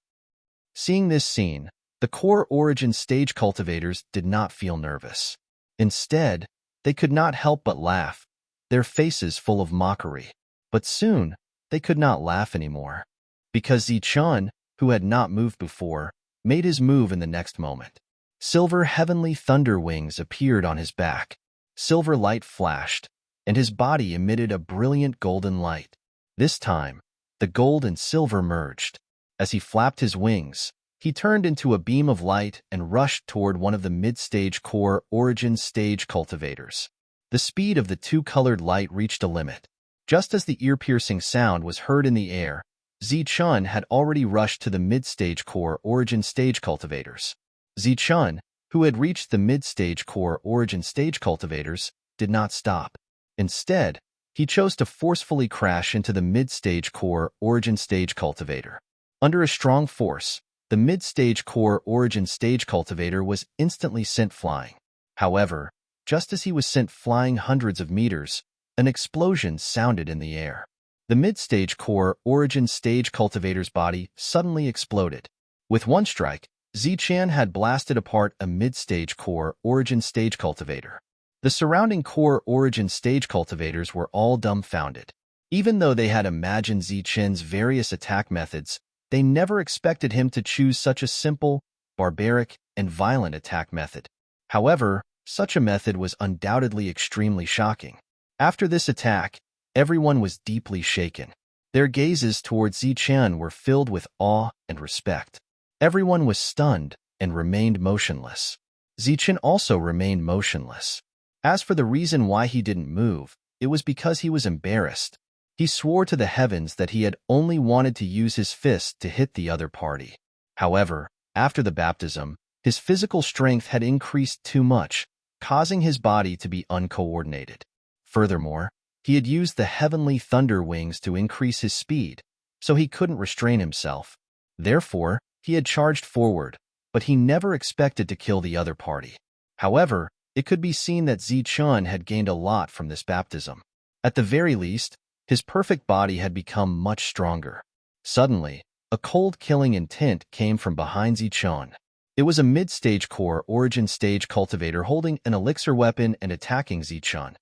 Seeing this scene, the core origin stage cultivators did not feel nervous. Instead, they could not help but laugh, their faces full of mockery. But soon, they could not laugh anymore, because Zichun, who had not moved before, made his move in the next moment. Silver heavenly thunder wings appeared on his back. Silver light flashed, and his body emitted a brilliant golden light. This time, the gold and silver merged. As he flapped his wings, he turned into a beam of light and rushed toward one of the mid-stage core origin stage cultivators. The speed of the two-colored light reached a limit. Just as the ear-piercing sound was heard in the air, Zichun had already rushed to the mid-stage core origin stage cultivators. Zichun, who had reached the mid-stage core origin stage cultivators, did not stop. Instead, he chose to forcefully crash into the mid-stage core origin stage cultivator. Under a strong force, the mid-stage core origin stage cultivator was instantly sent flying. However, just as he was sent flying hundreds of meters, an explosion sounded in the air. The mid-stage core origin stage cultivator's body suddenly exploded. With one strike, Zichun had blasted apart a mid-stage core origin stage cultivator. The surrounding core origin stage cultivators were all dumbfounded. Even though they had imagined Zichun's various attack methods, they never expected him to choose such a simple, barbaric, and violent attack method. However, such a method was undoubtedly extremely shocking. After this attack, everyone was deeply shaken. Their gazes towards Zichun were filled with awe and respect. Everyone was stunned and remained motionless. Zichun also remained motionless. As for the reason why he didn't move, it was because he was embarrassed. He swore to the heavens that he had only wanted to use his fist to hit the other party. However, after the baptism, his physical strength had increased too much, causing his body to be uncoordinated. Furthermore, he had used the heavenly thunder wings to increase his speed, so he couldn't restrain himself. Therefore, he had charged forward, but he never expected to kill the other party. However, it could be seen that Zichun had gained a lot from this baptism. At the very least, his perfect body had become much stronger. Suddenly, a cold killing intent came from behind Zichun. It was a mid-stage core origin stage cultivator holding an elixir weapon and attacking Zichun.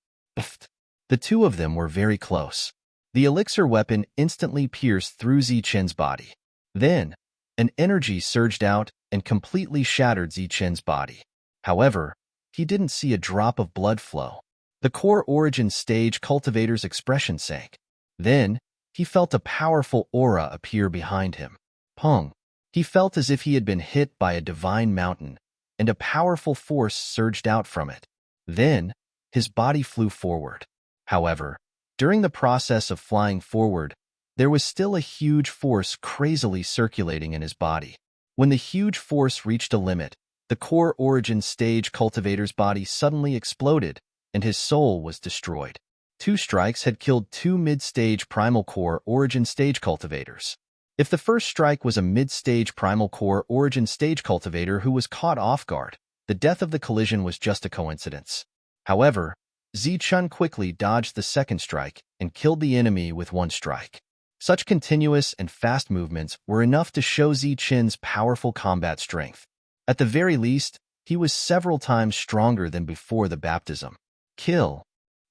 The two of them were very close. The elixir weapon instantly pierced through Zichun's body. Then, an energy surged out and completely shattered Zichun's body. However, he didn't see a drop of blood flow. The core origin stage cultivator's expression sank. Then, he felt a powerful aura appear behind him. Pung! He felt as if he had been hit by a divine mountain, and a powerful force surged out from it. Then, his body flew forward. However, during the process of flying forward, there was still a huge force crazily circulating in his body. When the huge force reached a limit, the core origin stage cultivator's body suddenly exploded, and his soul was destroyed. 2 strikes had killed 2 mid-stage primal core origin stage cultivators. If the first strike was a mid-stage primal core origin stage cultivator who was caught off guard, the death of the collision was just a coincidence. However, Zichun quickly dodged the second strike and killed the enemy with 1 strike. Such continuous and fast movements were enough to show Zichun's powerful combat strength. At the very least, he was several times stronger than before the baptism. Kill!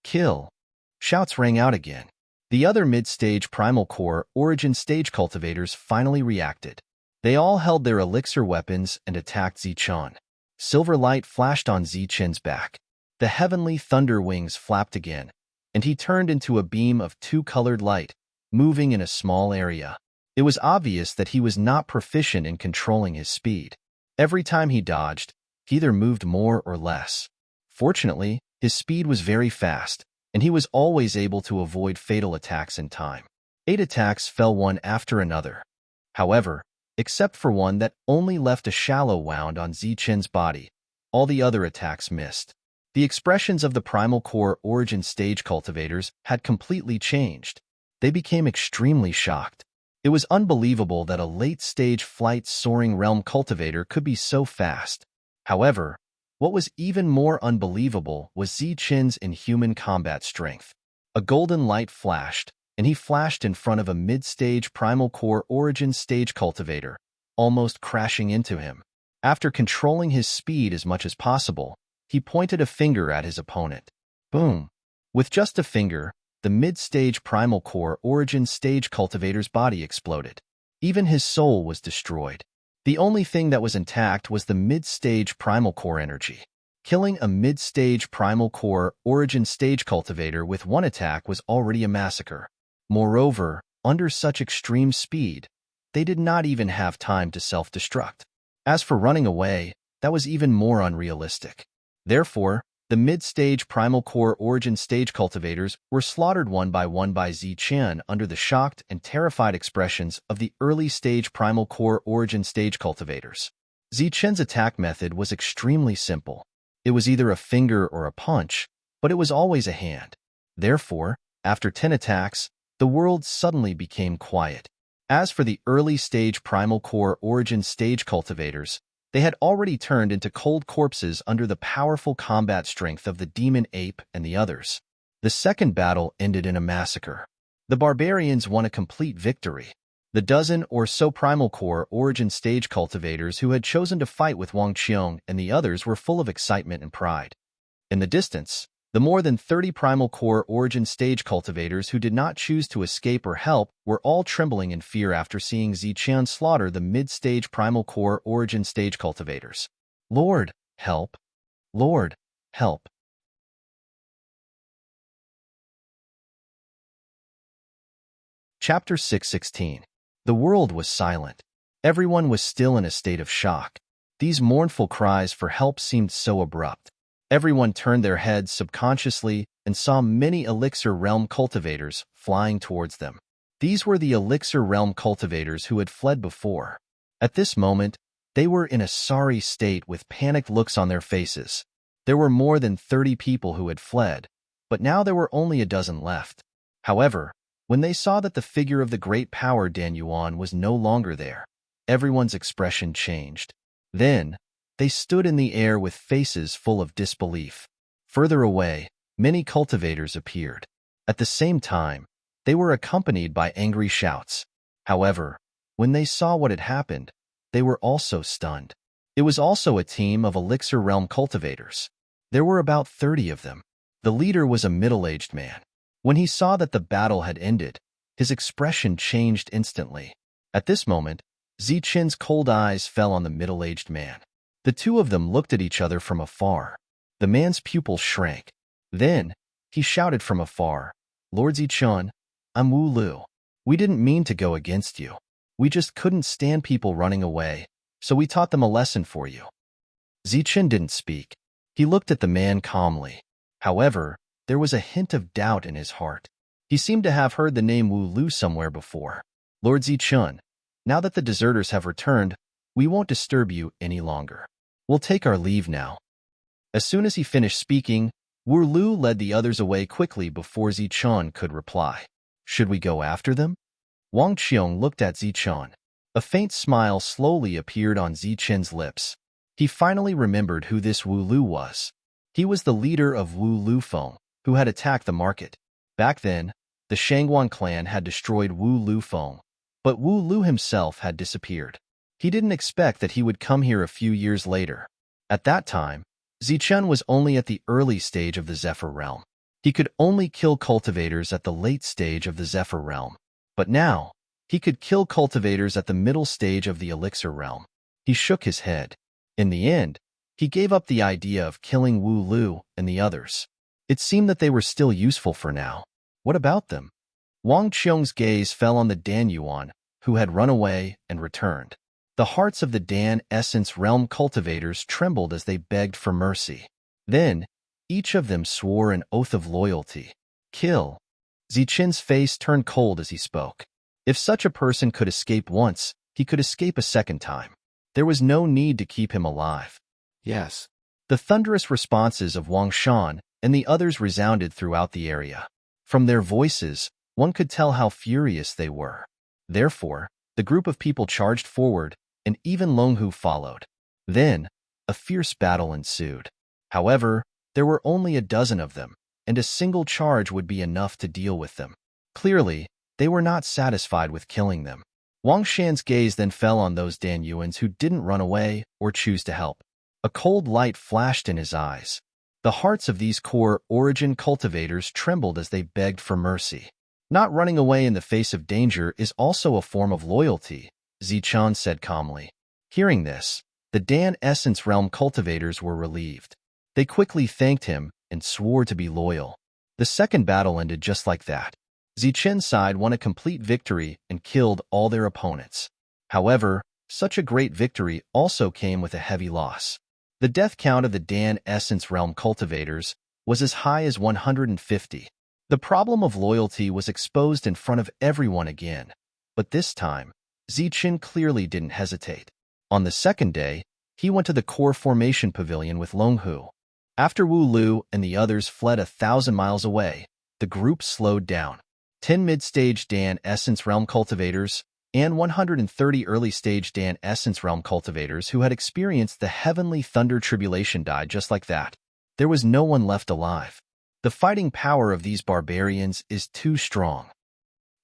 Kill! Shouts rang out again. The other mid-stage primal core origin stage cultivators finally reacted. They all held their elixir weapons and attacked Zichun. Silver light flashed on Zichen's back. The heavenly thunder wings flapped again, and he turned into a beam of two-colored light, moving in a small area. It was obvious that he was not proficient in controlling his speed. Every time he dodged, he either moved more or less. Fortunately, his speed was very fast, and he was always able to avoid fatal attacks in time. 8 attacks fell one after another. However, except for one that only left a shallow wound on Zichen's body, all the other attacks missed. The expressions of the Primal Core Origin Stage cultivators had completely changed. They became extremely shocked. It was unbelievable that a late-stage flight soaring realm cultivator could be so fast. However, what was even more unbelievable was Zichen's inhuman combat strength. A golden light flashed, and he flashed in front of a mid-stage Primal Core Origin Stage cultivator, almost crashing into him. After controlling his speed as much as possible, he pointed a finger at his opponent. Boom! With just a finger, the mid-stage Primal Core Origin Stage cultivator's body exploded. Even his soul was destroyed. The only thing that was intact was the mid-stage Primal Core energy. Killing a mid-stage Primal Core Origin Stage cultivator with one attack was already a massacre. Moreover, under such extreme speed, they did not even have time to self-destruct. As for running away, that was even more unrealistic. Therefore, the mid-stage Primal Core Origin Stage cultivators were slaughtered one by Zichen under the shocked and terrified expressions of the early-stage Primal Core Origin Stage cultivators. Zichen's attack method was extremely simple. It was either a finger or a punch, but it was always a hand. Therefore, after 10 attacks, the world suddenly became quiet. As for the early-stage Primal Core Origin Stage cultivators, they had already turned into cold corpses under the powerful combat strength of the demon ape and the others. The second battle ended in a massacre. The barbarians won a complete victory. The dozen or so Primal Core Origin Stage cultivators who had chosen to fight with Wang Qiong and the others were full of excitement and pride. In the distance, the more than 30 Primal Core Origin Stage cultivators who did not choose to escape or help were all trembling in fear after seeing Zichen slaughter the mid-stage Primal Core Origin Stage cultivators. Lord, help! Lord, help! Chapter 616. The world was silent. Everyone was still in a state of shock. These mournful cries for help seemed so abrupt. Everyone turned their heads subconsciously and saw many Elixir Realm cultivators flying towards them. These were the Elixir Realm cultivators who had fled before. At this moment, they were in a sorry state with panicked looks on their faces. There were more than 30 people who had fled, but now there were only a dozen left. However, when they saw that the figure of the great power Dan Yuan was no longer there, everyone's expression changed. Then, they stood in the air with faces full of disbelief. Further away, many cultivators appeared. At the same time, they were accompanied by angry shouts. However, when they saw what had happened, they were also stunned. It was also a team of Elixir Realm cultivators. There were about 30 of them. The leader was a middle-aged man. When he saw that the battle had ended, his expression changed instantly. At this moment, Zichen's cold eyes fell on the middle-aged man. The two of them looked at each other from afar. The man's pupils shrank. Then, he shouted from afar, "Lord Zichen, I'm Wu Lu. We didn't mean to go against you. We just couldn't stand people running away, so we taught them a lesson for you." Zichen didn't speak. He looked at the man calmly. However, there was a hint of doubt in his heart. He seemed to have heard the name Wu Lu somewhere before. "Lord Zichen, now that the deserters have returned, we won't disturb you any longer. We'll take our leave now." As soon as he finished speaking, Wu Lu led the others away quickly before Zichen could reply. "Should we go after them?" Wang Qiong looked at Zichen. A faint smile slowly appeared on Zichen's lips. He finally remembered who this Wu Lu was. He was the leader of Wu Lu Feng, who had attacked the market. Back then, the Shangguan clan had destroyed Wu Lu Feng, but Wu Lu himself had disappeared. He didn't expect that he would come here a few years later. At that time, Zichen was only at the early stage of the Zephyr realm. He could only kill cultivators at the late stage of the Zephyr realm. But now, he could kill cultivators at the middle stage of the Elixir realm. He shook his head. In the end, He gave up the idea of killing Wu Lu and the others. It seemed that they were still useful for now. What about them? Wang Qiong's gaze fell on the Dan Yuan, who had run away and returned. The hearts of the Dan Essence Realm cultivators trembled as they begged for mercy. Then, each of them swore an oath of loyalty. Kill. Zichen's face turned cold as he spoke. If such a person could escape once, he could escape a second time. There was no need to keep him alive. Yes. The thunderous responses of Wang Shan and the others resounded throughout the area. From their voices, one could tell how furious they were. Therefore, the group of people charged forward, and even Long Hu followed. Then, a fierce battle ensued. However, there were only a dozen of them, and a single charge would be enough to deal with them. Clearly, they were not satisfied with killing them. Wang Shan's gaze then fell on those Dan Yuans who didn't run away or choose to help. A cold light flashed in his eyes. The hearts of these core origin cultivators trembled as they begged for mercy. Not running away in the face of danger is also a form of loyalty, Zichan said calmly. Hearing this, the Dan Essence Realm cultivators were relieved. They quickly thanked him and swore to be loyal. The second battle ended just like that. Zichen's side won a complete victory and killed all their opponents. However, such a great victory also came with a heavy loss. The death count of the Dan Essence Realm cultivators was as high as 150. The problem of loyalty was exposed in front of everyone again, but this time, Zichen clearly didn't hesitate. On the second day, he went to the core formation pavilion with Long Hu. After Wu Lu and the others fled 1,000 miles away, the group slowed down. 10 mid-stage Dan Essence Realm cultivators and 130 early-stage Dan Essence Realm cultivators who had experienced the heavenly thunder tribulation died just like that. There was no one left alive. The fighting power of these barbarians is too strong.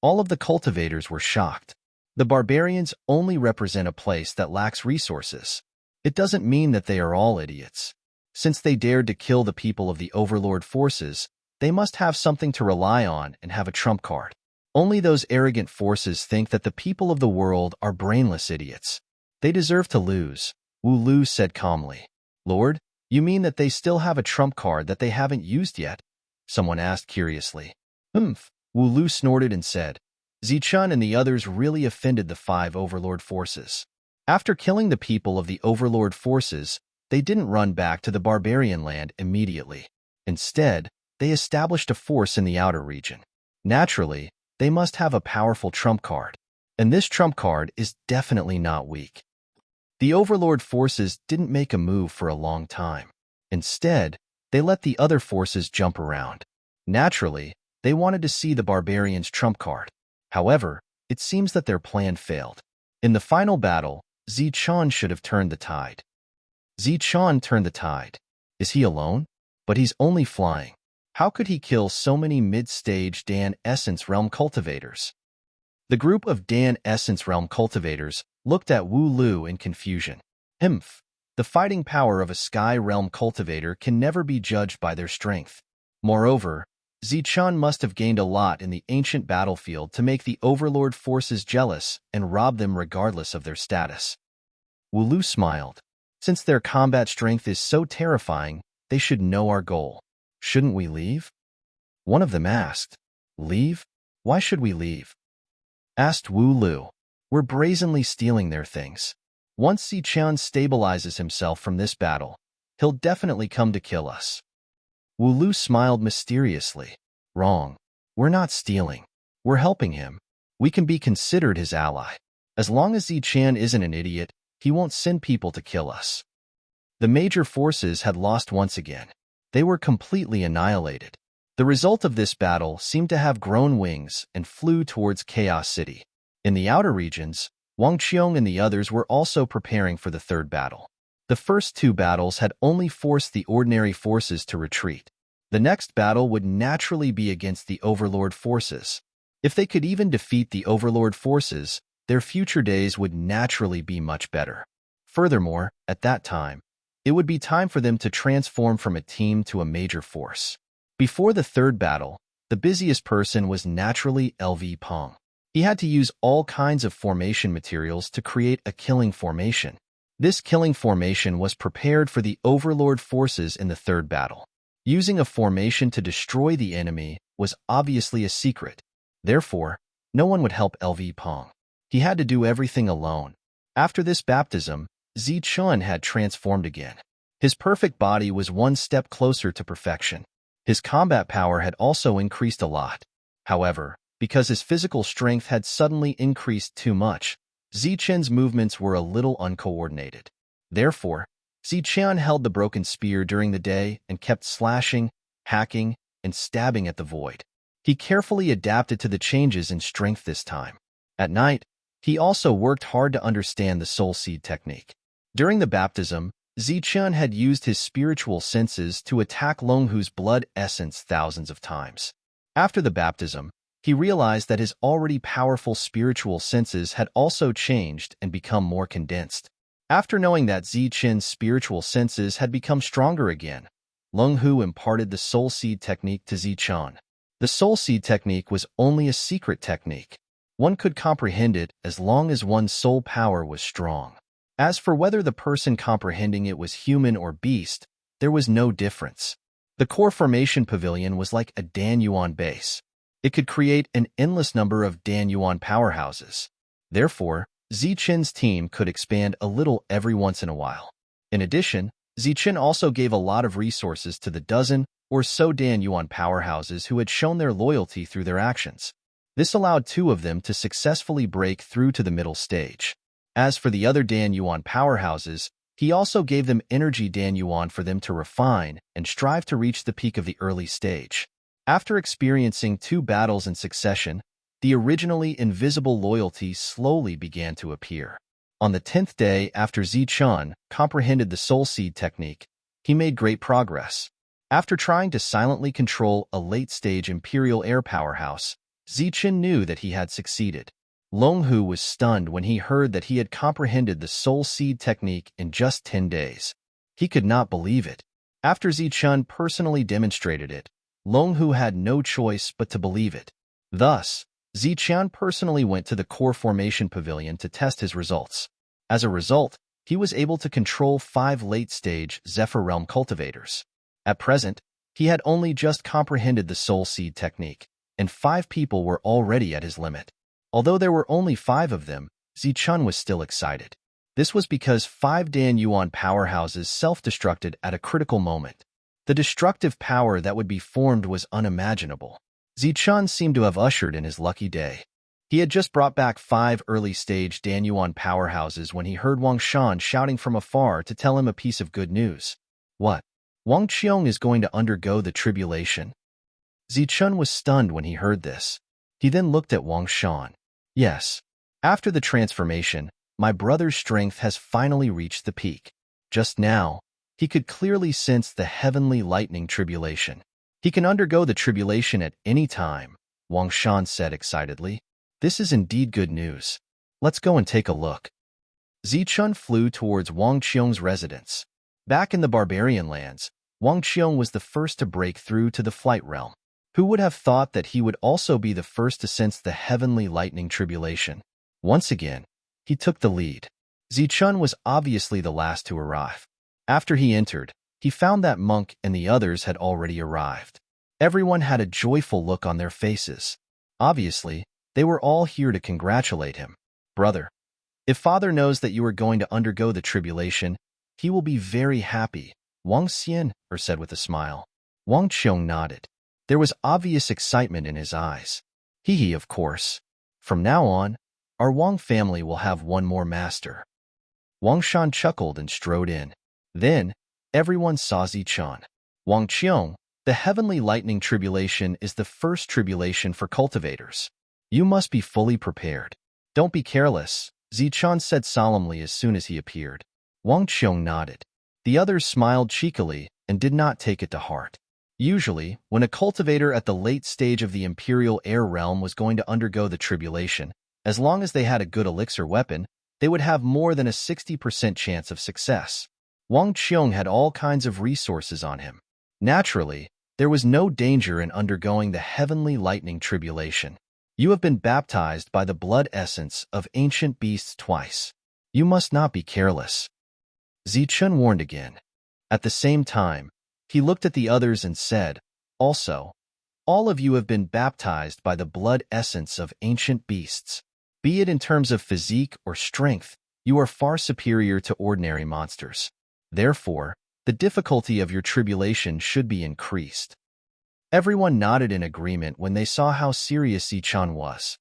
All of the cultivators were shocked. The barbarians only represent a place that lacks resources. It doesn't mean that they are all idiots. Since they dared to kill the people of the Overlord forces, they must have something to rely on and have a trump card. Only those arrogant forces think that the people of the world are brainless idiots. They deserve to lose, Wu Lu said calmly. Lord, you mean that they still have a trump card that they haven't used yet? Someone asked curiously. Wu Lu snorted and said, Zichun and the others really offended the 5 Overlord forces. After killing the people of the Overlord forces, they didn't run back to the barbarian land immediately. Instead, they established a force in the outer region. Naturally, they must have a powerful trump card, and this trump card is definitely not weak. The Overlord forces didn't make a move for a long time. Instead, they let the other forces jump around. Naturally, they wanted to see the barbarians' trump card. However, it seems that their plan failed. In the final battle, Zichun should have turned the tide. Zichun turned the tide. Is he alone? But he's only flying. How could he kill so many mid-stage Dan Essence Realm cultivators? The group of Dan Essence Realm cultivators looked at Wu Lu in confusion. The fighting power of a Sky Realm cultivator can never be judged by their strength. Moreover, Zichun must have gained a lot in the ancient battlefield to make the Overlord forces jealous and rob them regardless of their status. Wu Lu smiled. Since their combat strength is so terrifying, they should know our goal. Shouldn't we leave? One of them asked. Leave? Why should we leave? Asked Wu Lu. We're brazenly stealing their things. Once Zichun stabilizes himself from this battle, he'll definitely come to kill us. Wu Lu smiled mysteriously. Wrong. We're not stealing. We're helping him. We can be considered his ally. As long as Zichun isn't an idiot, he won't send people to kill us. The major forces had lost once again. They were completely annihilated. The result of this battle seemed to have grown wings and flew towards Chaos City. In the outer regions, Wang Qiong and the others were also preparing for the third battle. The first 2 battles had only forced the ordinary forces to retreat. The next battle would naturally be against the Overlord forces. If they could even defeat the Overlord forces, their future days would naturally be much better. Furthermore, at that time, it would be time for them to transform from a team to a major force. Before the third battle, the busiest person was naturally LV Peng. He had to use all kinds of formation materials to create a killing formation. This killing formation was prepared for the Overlord forces in the third battle. Using a formation to destroy the enemy was obviously a secret. Therefore, no one would help LV Pong. He had to do everything alone. After this baptism, Zichun had transformed again. His perfect body was one step closer to perfection. His combat power had also increased a lot. However, because his physical strength had suddenly increased too much, Zichun's movements were a little uncoordinated. Therefore, Zichun held the broken spear during the day and kept slashing, hacking, and stabbing at the void. He carefully adapted to the changes in strength this time. At night, he also worked hard to understand the soul seed technique. During the baptism, Zichun had used his spiritual senses to attack Longhu's blood essence thousands of times. After the baptism, he realized that his already powerful spiritual senses had also changed and become more condensed. After knowing that Zichun's spiritual senses had become stronger again, Longhu imparted the soul seed technique to Zichun. The soul seed technique was only a secret technique. One could comprehend it as long as one's soul power was strong. As for whether the person comprehending it was human or beast, there was no difference. The core formation pavilion was like a Dan-Yuan base. It could create an endless number of Dan-Yuan powerhouses. Therefore, Zichun's team could expand a little every once in a while. In addition, Zichun also gave a lot of resources to the dozen or so Dan-Yuan powerhouses who had shown their loyalty through their actions. This allowed 2 of them to successfully break through to the middle stage. As for the other Dan-Yuan powerhouses, he also gave them energy Dan-Yuan for them to refine and strive to reach the peak of the early stage. After experiencing 2 battles in succession, the originally invisible loyalty slowly began to appear. On the 10th day after Zichun comprehended the soul seed technique, he made great progress. After trying to silently control a late-stage Imperial air powerhouse, Zichun knew that he had succeeded. Longhu was stunned when he heard that he had comprehended the soul seed technique in just 10 days. He could not believe it. After Zichun personally demonstrated it, Longhu had no choice but to believe it. Thus, Zichun personally went to the core formation pavilion to test his results. As a result, he was able to control 5 late-stage Zephyr Realm cultivators. At present, he had only just comprehended the soul seed technique, and 5 people were already at his limit. Although there were only 5 of them, Zichun was still excited. This was because 5 Dan-Yuan powerhouses self-destructed at a critical moment. The destructive power that would be formed was unimaginable. Zichun seemed to have ushered in his lucky day. He had just brought back 5 early-stage Dan-Yuan powerhouses when he heard Wang Shan shouting from afar to tell him a piece of good news. What? Wang Qiong is going to undergo the tribulation? Zichun was stunned when he heard this. He then looked at Wang Shan. Yes. After the transformation, my brother's strength has finally reached the peak. Just now, he could clearly sense the heavenly lightning tribulation. He can undergo the tribulation at any time, Wang Shan said excitedly. This is indeed good news. Let's go and take a look. Zichun flew towards Wang Qiong's residence. Back in the barbarian lands, Wang Qiong was the first to break through to the flight realm. Who would have thought that he would also be the first to sense the heavenly lightning tribulation? Once again, he took the lead. Zichun was obviously the last to arrive. After he entered, he found that Monk and the others had already arrived. Everyone had a joyful look on their faces. Obviously, they were all here to congratulate him. Brother, if father knows that you are going to undergo the tribulation, he will be very happy, Wang Xian said with a smile. Wang Qiong nodded. There was obvious excitement in his eyes. Hee, of course. From now on, our Wang family will have one more master. Wang Shan chuckled and strode in. Then, everyone saw Zichun. Wang Qiong, the heavenly lightning tribulation is the first tribulation for cultivators. You must be fully prepared. Don't be careless, Zichun said solemnly as soon as he appeared. Wang Qiong nodded. The others smiled cheekily and did not take it to heart. Usually, when a cultivator at the late stage of the Imperial Air Realm was going to undergo the tribulation, as long as they had a good elixir weapon, they would have more than a 60% chance of success. Wang Qiong had all kinds of resources on him. Naturally, there was no danger in undergoing the heavenly lightning tribulation. You have been baptized by the blood essence of ancient beasts twice. You must not be careless. Zichun warned again. At the same time, he looked at the others and said, "Also, all of you have been baptized by the blood essence of ancient beasts. Be it in terms of physique or strength, you are far superior to ordinary monsters. Therefore, the difficulty of your tribulation should be increased." Everyone nodded in agreement when they saw how serious Zichun was.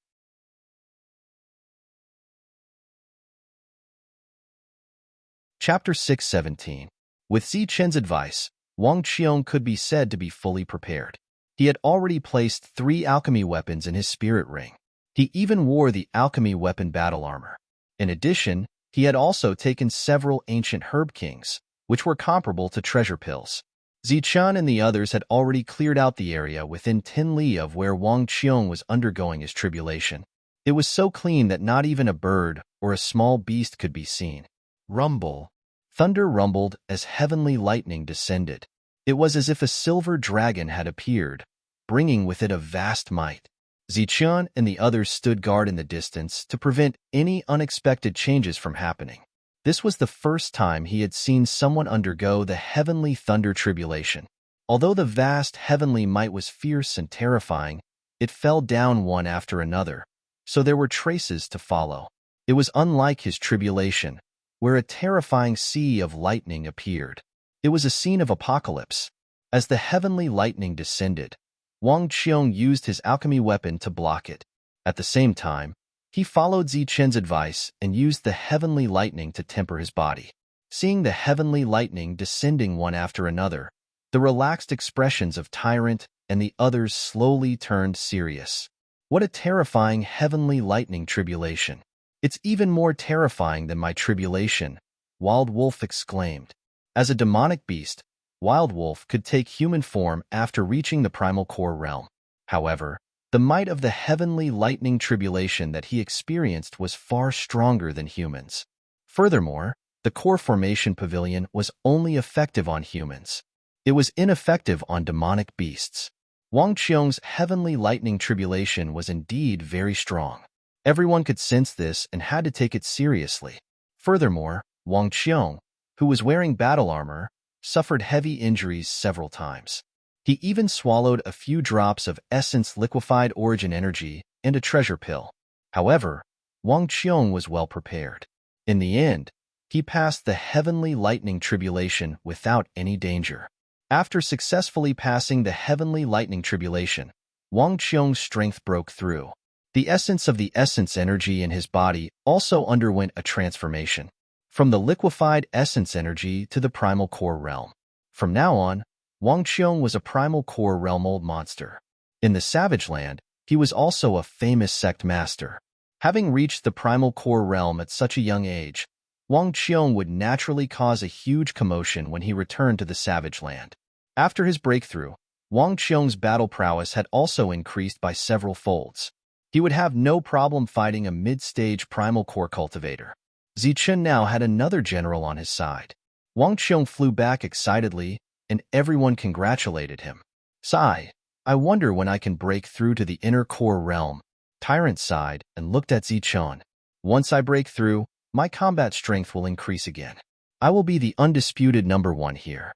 Chapter 6:17. With Zichun's advice, Wang Qiong could be said to be fully prepared. He had already placed 3 alchemy weapons in his spirit ring. He even wore the alchemy weapon battle armor. In addition, he had also taken several ancient herb kings, which were comparable to treasure pills. Zichun and the others had already cleared out the area within 10 li of where Wang Qiong was undergoing his tribulation. It was so clean that not even a bird or a small beast could be seen. Rumble. Thunder rumbled as heavenly lightning descended. It was as if a silver dragon had appeared, bringing with it a vast might. Zichun and the others stood guard in the distance to prevent any unexpected changes from happening. This was the first time he had seen someone undergo the heavenly thunder tribulation. Although the vast heavenly might was fierce and terrifying, it fell down one after another, so there were traces to follow. It was unlike his tribulation, where a terrifying sea of lightning appeared. It was a scene of apocalypse. As the heavenly lightning descended, Wang Qiong used his alchemy weapon to block it. At the same time, he followed Zichun's advice and used the heavenly lightning to temper his body. Seeing the heavenly lightning descending one after another, the relaxed expressions of Tyrant and the others slowly turned serious. What a terrifying heavenly lightning tribulation! "It's even more terrifying than my tribulation," Wild Wolf exclaimed. As a demonic beast, Wild Wolf could take human form after reaching the primal core realm. However, the might of the heavenly lightning tribulation that he experienced was far stronger than humans. Furthermore, the core formation pavilion was only effective on humans. It was ineffective on demonic beasts. Wang Qiong's heavenly lightning tribulation was indeed very strong. Everyone could sense this and had to take it seriously. Furthermore, Wang Qiong, who was wearing battle armor, suffered heavy injuries several times. He even swallowed a few drops of essence liquefied origin energy and a treasure pill. However, Wang Qiong was well prepared. In the end, he passed the heavenly lightning tribulation without any danger. After successfully passing the heavenly lightning tribulation, Wang Qiong's strength broke through. The essence of the essence energy in his body also underwent a transformation, from the liquefied essence energy to the primal core realm. From now on, Wang Qiong was a primal core realm old monster. In the Savage Land, he was also a famous sect master. Having reached the primal core realm at such a young age, Wang Qiong would naturally cause a huge commotion when he returned to the Savage Land. After his breakthrough, Wang Qiong's battle prowess had also increased by several folds. He would have no problem fighting a mid-stage primal core cultivator. Zichun now had another general on his side. Wang Qiong flew back excitedly, and everyone congratulated him. "Sigh, I wonder when I can break through to the inner core realm." Tyrant sighed and looked at Zichun. "Once I break through, my combat strength will increase again. I will be the undisputed #1 here."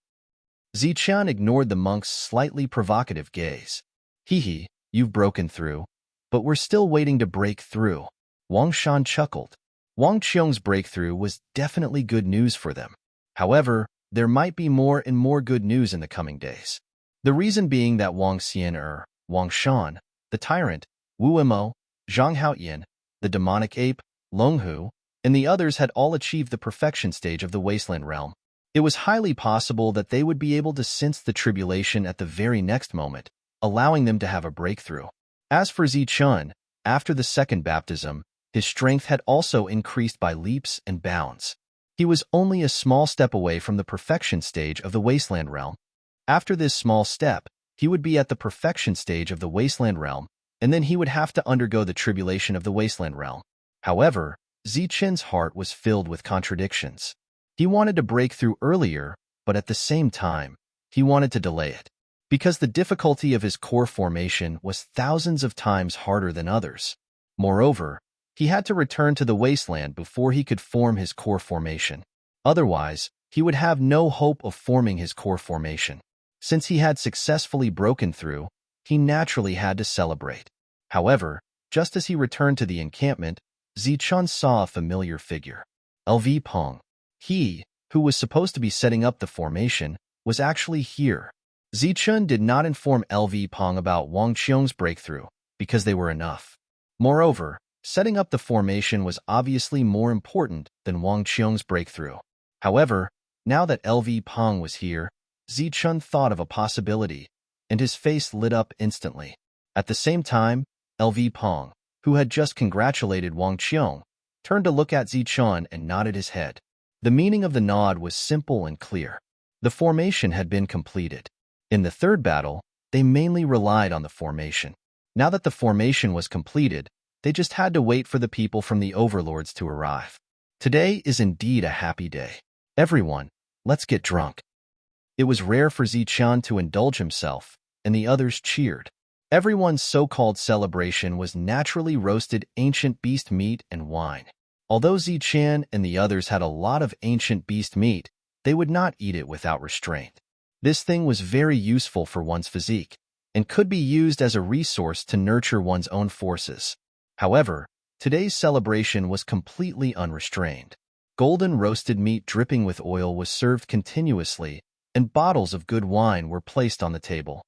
Zichun ignored the monk's slightly provocative gaze. "Hee, you've broken through, but we're still waiting to break through." Wang Shan chuckled. Wang Qiong's breakthrough was definitely good news for them. However, there might be more and more good news in the coming days. The reason being that Wang Xian Wang Shan, the Tyrant, Wu Mo, Zhang Haoyan, the Demonic Ape, Long Hu, and the others had all achieved the perfection stage of the Wasteland realm. It was highly possible that they would be able to sense the tribulation at the very next moment, allowing them to have a breakthrough. As for Zichun, after the second baptism, his strength had also increased by leaps and bounds. He was only a small step away from the perfection stage of the Wasteland realm. After this small step, he would be at the perfection stage of the Wasteland realm, and then he would have to undergo the tribulation of the Wasteland realm. However, Zichun's heart was filled with contradictions. He wanted to break through earlier, but at the same time, he wanted to delay it, because the difficulty of his core formation was thousands of times harder than others. Moreover, he had to return to the Wasteland before he could form his core formation. Otherwise, he would have no hope of forming his core formation. Since he had successfully broken through, he naturally had to celebrate. However, just as he returned to the encampment, Zichun saw a familiar figure. LV Peng. He, who was supposed to be setting up the formation, was actually here. Zichun did not inform LV Peng about Wang Qiong's breakthrough, because they were enough. Moreover, setting up the formation was obviously more important than Wang Qiong's breakthrough. However, now that LV Peng was here, Zichun thought of a possibility, and his face lit up instantly. At the same time, LV Peng, who had just congratulated Wang Qiong, turned to look at Zichun and nodded his head. The meaning of the nod was simple and clear. The formation had been completed. In the third battle, they mainly relied on the formation. Now that the formation was completed, they just had to wait for the people from the overlords to arrive. Today is indeed a happy day. Everyone, let's get drunk. It was rare for Zichun to indulge himself, and the others cheered. Everyone's so-called celebration was naturally roasted ancient beast meat and wine. Although Zichun and the others had a lot of ancient beast meat, they would not eat it without restraint. This thing was very useful for one's physique, and could be used as a resource to nurture one's own forces. However, today's celebration was completely unrestrained. Golden roasted meat dripping with oil was served continuously, and bottles of good wine were placed on the table.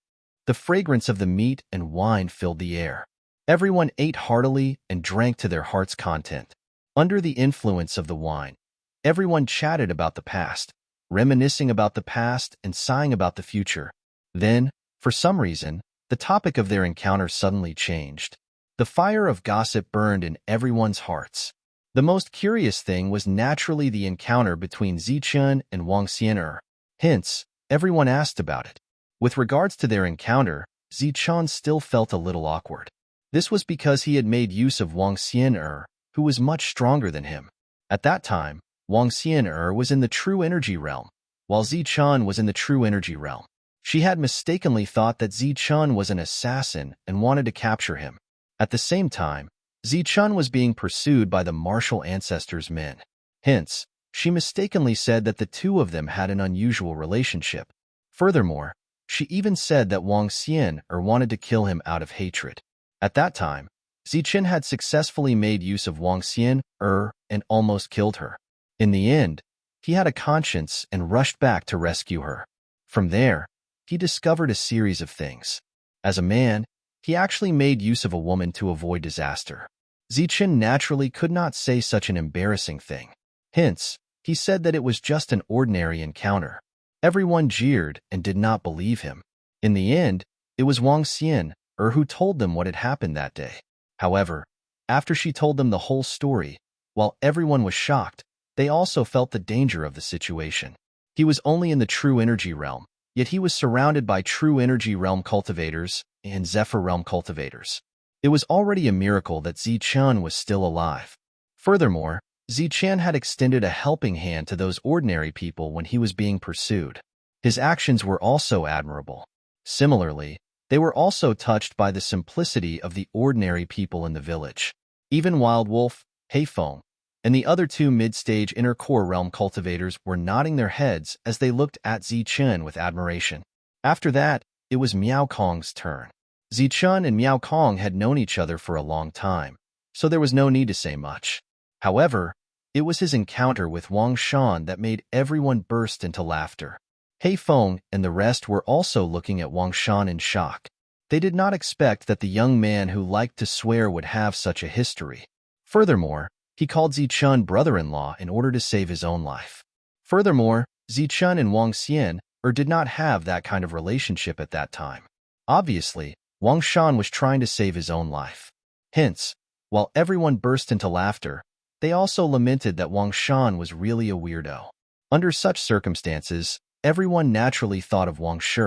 The fragrance of the meat and wine filled the air. Everyone ate heartily and drank to their heart's content. Under the influence of the wine, everyone chatted about the past, reminiscing about the past and sighing about the future. Then, for some reason, the topic of their encounter suddenly changed. The fire of gossip burned in everyone's hearts. The most curious thing was naturally the encounter between Zichun and Wang Xian'er. Hence, everyone asked about it. With regards to their encounter, Zichun still felt a little awkward. This was because he had made use of Wang Xian'er, who was much stronger than him. At that time, Wang Xian'er was in the true energy realm, while Zichun was in the true energy realm. She had mistakenly thought that Zichun was an assassin and wanted to capture him. At the same time, Zichun was being pursued by the martial ancestors' men. Hence, she mistakenly said that the two of them had an unusual relationship. Furthermore, she even said that Wang Xian'er wanted to kill him out of hatred. At that time, Zichun had successfully made use of Wang Xian'er and almost killed her. In the end, he had a conscience and rushed back to rescue her. From there, he discovered a series of things. As a man, he actually made use of a woman to avoid disaster. Zichun naturally could not say such an embarrassing thing. Hence, he said that it was just an ordinary encounter. Everyone jeered and did not believe him. In the end, it was Wang Xian'er who told them what had happened that day. However, after she told them the whole story, while everyone was shocked, they also felt the danger of the situation. He was only in the true energy realm, yet he was surrounded by true energy realm cultivators and Zephyr realm cultivators. It was already a miracle that Zichun was still alive. Furthermore, Zichun had extended a helping hand to those ordinary people when he was being pursued. His actions were also admirable. Similarly, they were also touched by the simplicity of the ordinary people in the village. Even Wild Wolf, Heifeng, and the other two mid-stage inner core realm cultivators were nodding their heads as they looked at Zichun with admiration. After that, it was Miao Kong's turn. Zichun and Miao Kong had known each other for a long time, so there was no need to say much. However, it was his encounter with Wang Shan that made everyone burst into laughter. Heifeng and the rest were also looking at Wang Shan in shock. They did not expect that the young man who liked to swear would have such a history. Furthermore, he called Zichun brother-in-law in order to save his own life. Furthermore, Zichun and Wang Xian'er did not have that kind of relationship at that time. Obviously, Wang Shan was trying to save his own life. Hence, while everyone burst into laughter, they also lamented that Wang Shan was really a weirdo. Under such circumstances, everyone naturally thought of Wang Shi.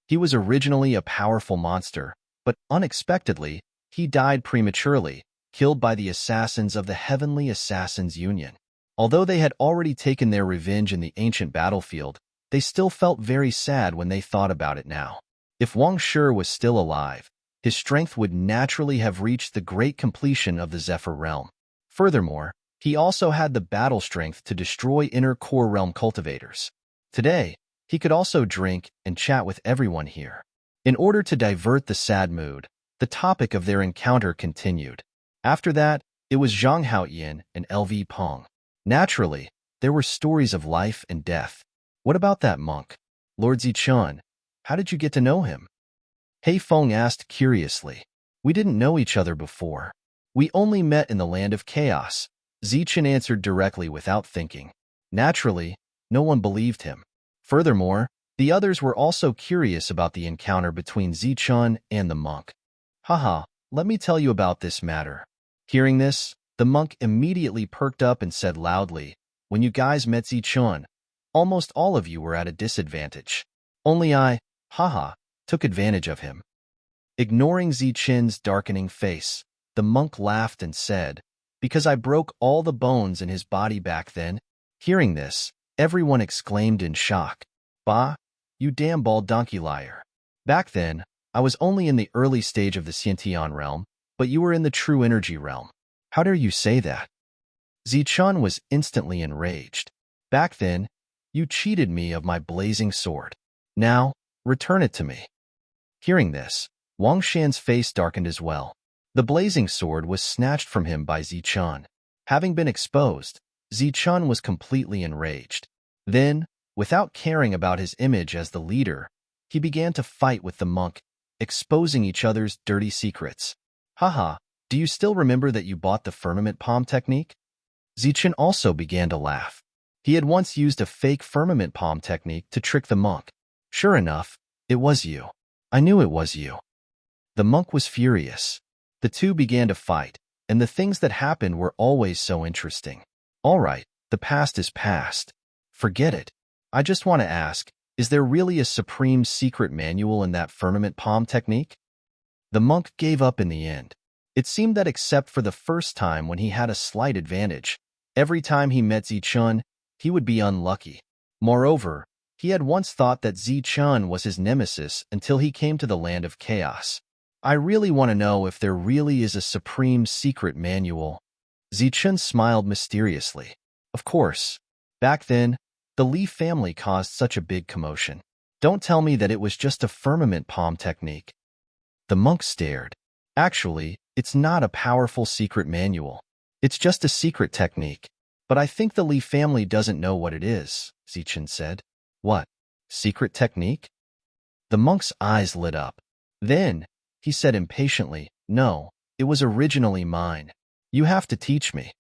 He was originally a powerful monster, but unexpectedly, he died prematurely, killed by the assassins of the Heavenly Assassins Union. Although they had already taken their revenge in the ancient battlefield, they still felt very sad when they thought about it now. If Wang Shi was still alive, his strength would naturally have reached the great completion of the Zephyr realm. Furthermore, He also had the battle strength to destroy inner core realm cultivators. Today, he could also drink and chat with everyone here. In order to divert the sad mood, the topic of their encounter continued. After that, it was Zhang Haoyin and LV Peng. Naturally, there were stories of life and death. What about that monk? Lord Zichun, how did you get to know him? Hei Feng asked curiously. We didn't know each other before. We only met in the land of chaos. Zichun answered directly without thinking. Naturally, no one believed him. Furthermore, the others were also curious about the encounter between Zichun and the monk. Haha, let me tell you about this matter. Hearing this, the monk immediately perked up and said loudly, when you guys met Zichun, almost all of you were at a disadvantage. Only I, haha, took advantage of him. Ignoring Zichun's darkening face, the monk laughed and said, because I broke all the bones in his body back then. Hearing this, everyone exclaimed in shock. Bah, you damn bald donkey liar. Back then, I was only in the early stage of the Xiantian realm, but you were in the true energy realm. How dare you say that? Zichun was instantly enraged. Back then, you cheated me of my blazing sword. Now, return it to me. Hearing this, Wang Shan's face darkened as well. The blazing sword was snatched from him by Zichun. Having been exposed, Zichun was completely enraged. Then, without caring about his image as the leader, he began to fight with the monk, exposing each other's dirty secrets. Haha, do you still remember that you bought the firmament palm technique? Zichun also began to laugh. He had once used a fake firmament palm technique to trick the monk. Sure enough, it was you. I knew it was you. The monk was furious. The two began to fight, and the things that happened were always so interesting. All right, the past is past. Forget it. I just want to ask, is there really a supreme secret manual in that firmament palm technique? The monk gave up in the end. It seemed that except for the first time when he had a slight advantage, every time he met Zichun, he would be unlucky. Moreover, he had once thought that Zichun was his nemesis until he came to the land of chaos. I really want to know if there really is a supreme secret manual. Zichun smiled mysteriously. Of course. Back then, the Li family caused such a big commotion. Don't tell me that it was just a firmament palm technique. The monk stared. Actually, it's not a powerful secret manual. It's just a secret technique. But I think the Li family doesn't know what it is, Zichun said. What? Secret technique? The monk's eyes lit up. Then, he said impatiently, no, it was originally mine. You have to teach me.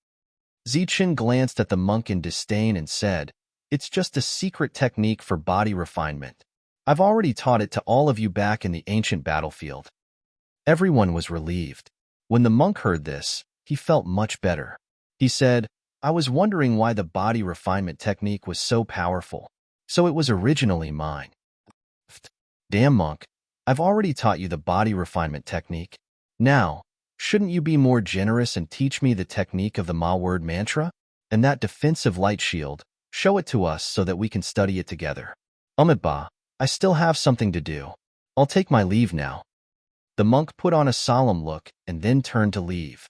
Zichun glanced at the monk in disdain and said, it's just a secret technique for body refinement. I've already taught it to all of you back in the ancient battlefield. Everyone was relieved. When the monk heard this, he felt much better. He said, I was wondering why the body refinement technique was so powerful. So it was originally mine. Damn monk, I've already taught you the body refinement technique. Now, shouldn't you be more generous and teach me the technique of the Ma word mantra? And that defensive light shield, show it to us so that we can study it together. Ba, I still have something to do. I'll take my leave now. The monk put on a solemn look and then turned to leave.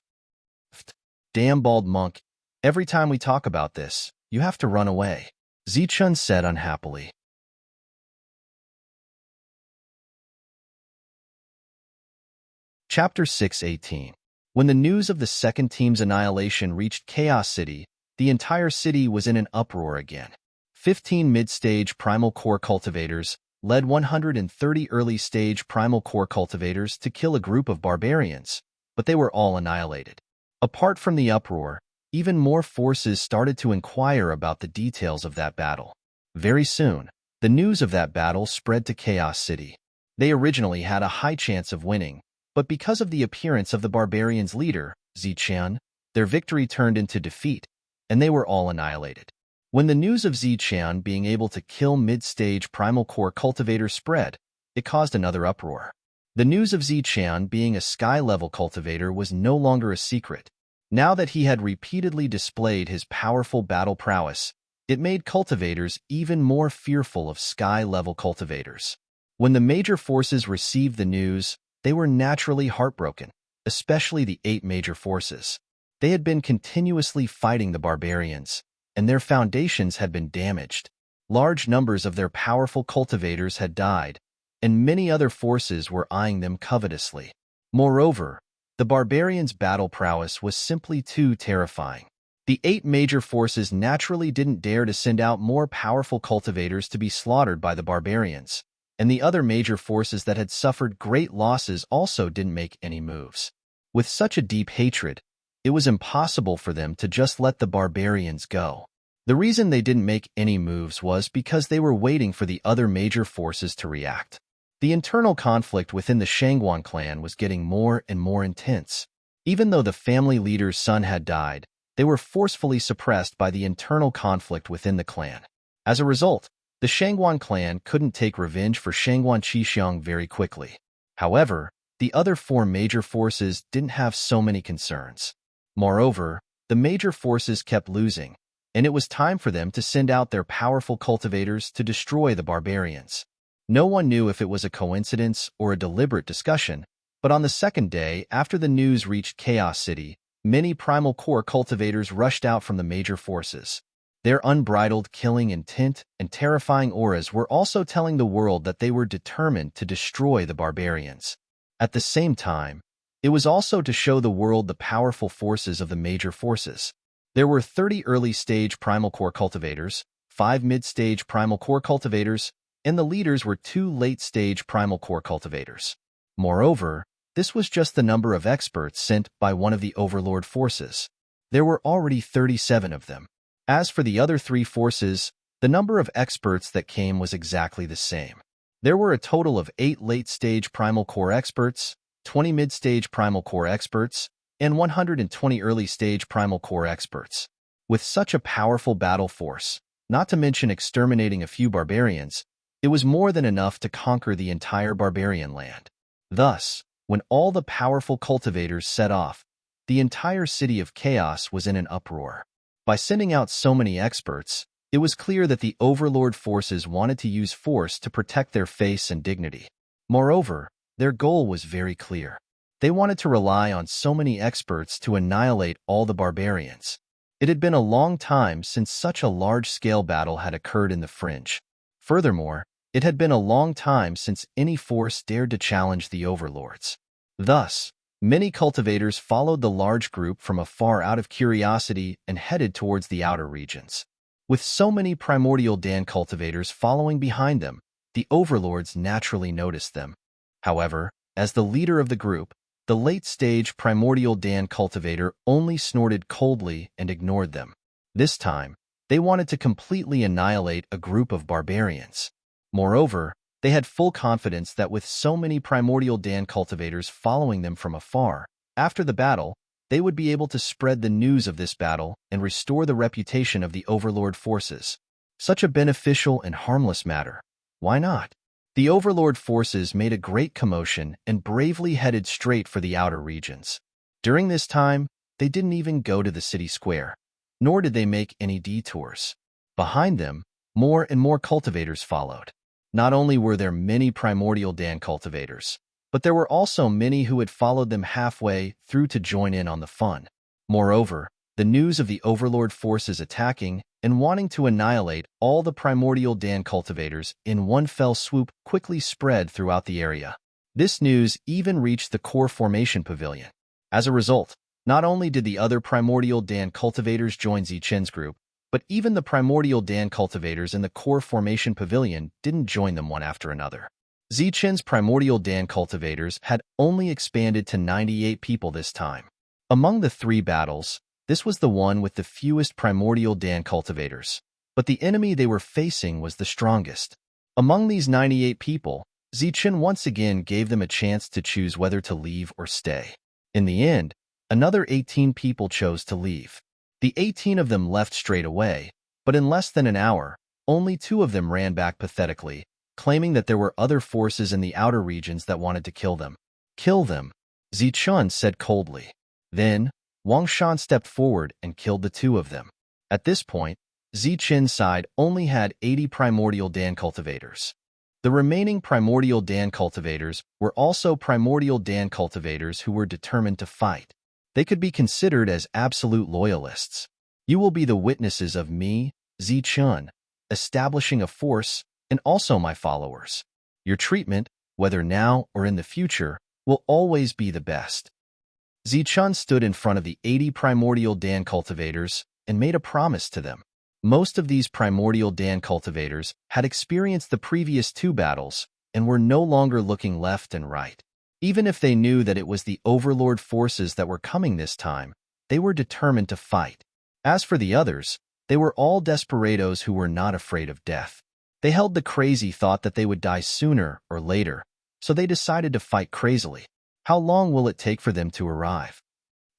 Damn bald monk, every time we talk about this, you have to run away, Zichun said unhappily. Chapter 6:18. When the news of the second team's annihilation reached Chaos City, the entire city was in an uproar again. 15 mid-stage primal core cultivators led 130 early-stage primal core cultivators to kill a group of barbarians, but they were all annihilated. Apart from the uproar, even more forces started to inquire about the details of that battle. Very soon, the news of that battle spread to Chaos City. They originally had a high chance of winning, but because of the appearance of the barbarians' leader, Zichun, their victory turned into defeat, and they were all annihilated. When the news of Zichun being able to kill mid-stage primal core cultivators spread, it caused another uproar. The news of Zichun being a sky-level cultivator was no longer a secret. Now that he had repeatedly displayed his powerful battle prowess, it made cultivators even more fearful of sky-level cultivators. When the major forces received the news, they were naturally heartbroken, especially the 8 major forces. They had been continuously fighting the barbarians, and their foundations had been damaged. Large numbers of their powerful cultivators had died, and many other forces were eyeing them covetously. Moreover, the barbarians' battle prowess was simply too terrifying. The 8 major forces naturally didn't dare to send out more powerful cultivators to be slaughtered by the barbarians, and the other major forces that had suffered great losses also didn't make any moves. With such a deep hatred, it was impossible for them to just let the barbarians go. The reason they didn't make any moves was because they were waiting for the other major forces to react. The internal conflict within the Shangguan clan was getting more and more intense. Even though the family leader's son had died, they were forcefully suppressed by the internal conflict within the clan. As a result, the Shangguan clan couldn't take revenge for Shangguan Qixiang very quickly. However, the other 4 major forces didn't have so many concerns. Moreover, the major forces kept losing, and it was time for them to send out their powerful cultivators to destroy the barbarians. No one knew if it was a coincidence or a deliberate discussion, but on the second day after the news reached Chaos City, many primal core cultivators rushed out from the major forces. Their unbridled killing intent and terrifying auras were also telling the world that they were determined to destroy the barbarians. At the same time, it was also to show the world the powerful forces of the major forces. There were 30 early-stage primal core cultivators, 5 mid-stage primal core cultivators, and the leaders were 2 late-stage primal core cultivators. Moreover, this was just the number of experts sent by one of the overlord forces. There were already 37 of them. As for the other 3 forces, the number of experts that came was exactly the same. There were a total of 8 late-stage primal core experts, 20 mid-stage primal core experts, and 120 early-stage primal core experts. With such a powerful battle force, not to mention exterminating a few barbarians, it was more than enough to conquer the entire barbarian land. Thus, when all the powerful cultivators set off, the entire city of Chaos was in an uproar. By sending out so many experts, it was clear that the overlord forces wanted to use force to protect their face and dignity. Moreover, their goal was very clear. They wanted to rely on so many experts to annihilate all the barbarians. It had been a long time since such a large-scale battle had occurred in the Fringe. Furthermore, it had been a long time since any force dared to challenge the overlords. Thus, many cultivators followed the large group from afar out of curiosity and headed towards the outer regions. With so many primordial Dan cultivators following behind them, the overlords naturally noticed them. However, as the leader of the group, the late-stage primordial Dan cultivator only snorted coldly and ignored them. This time, they wanted to completely annihilate a group of barbarians. Moreover, they had full confidence that with so many primordial Dan cultivators following them from afar, after the battle, they would be able to spread the news of this battle and restore the reputation of the overlord forces. Such a beneficial and harmless matter. Why not? The overlord forces made a great commotion and bravely headed straight for the outer regions. During this time, they didn't even go to the city square, nor did they make any detours. Behind them, more and more cultivators followed. Not only were there many primordial Dan cultivators, but there were also many who had followed them halfway through to join in on the fun. Moreover, the news of the overlord forces attacking and wanting to annihilate all the primordial Dan cultivators in one fell swoop quickly spread throughout the area. This news even reached the core formation pavilion. As a result, not only did the other primordial Dan cultivators join Zichen's group, but even the primordial Dan cultivators in the core formation pavilion didn't join them one after another. Zichen's primordial Dan cultivators had only expanded to 98 people this time. Among the 3 battles, this was the one with the fewest primordial Dan cultivators, but the enemy they were facing was the strongest. Among these 98 people, Zichen once again gave them a chance to choose whether to leave or stay. In the end, another 18 people chose to leave. The 18 of them left straight away, but in less than an hour, only 2 of them ran back pathetically, claiming that there were other forces in the outer regions that wanted to kill them. Kill them, Zichun said coldly. Then, Wang Shan stepped forward and killed the 2 of them. At this point, Zichen's side only had 80 primordial Dan cultivators. The remaining primordial Dan cultivators were also primordial Dan cultivators who were determined to fight. They could be considered as absolute loyalists. You will be the witnesses of me, Zichun, establishing a force, and also my followers. Your treatment, whether now or in the future, will always be the best. Zichun stood in front of the 80 primordial Dan cultivators and made a promise to them. Most of these primordial Dan cultivators had experienced the previous 2 battles and were no longer looking left and right. Even if they knew that it was the overlord forces that were coming this time, they were determined to fight. As for the others, they were all desperados who were not afraid of death. They held the crazy thought that they would die sooner or later, so they decided to fight crazily. How long will it take for them to arrive?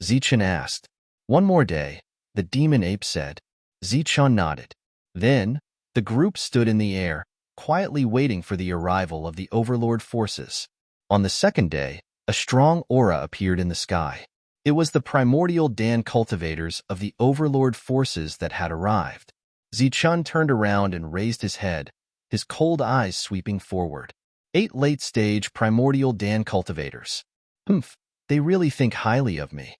Zichun asked. 1 more day, the demon ape said. Zichun nodded. Then, the group stood in the air, quietly waiting for the arrival of the overlord forces. On the 2nd day, a strong aura appeared in the sky. It was the primordial Dan cultivators of the overlord forces that had arrived. Zichun turned around and raised his head, his cold eyes sweeping forward. 8 late-stage primordial Dan cultivators. Humph, they really think highly of me.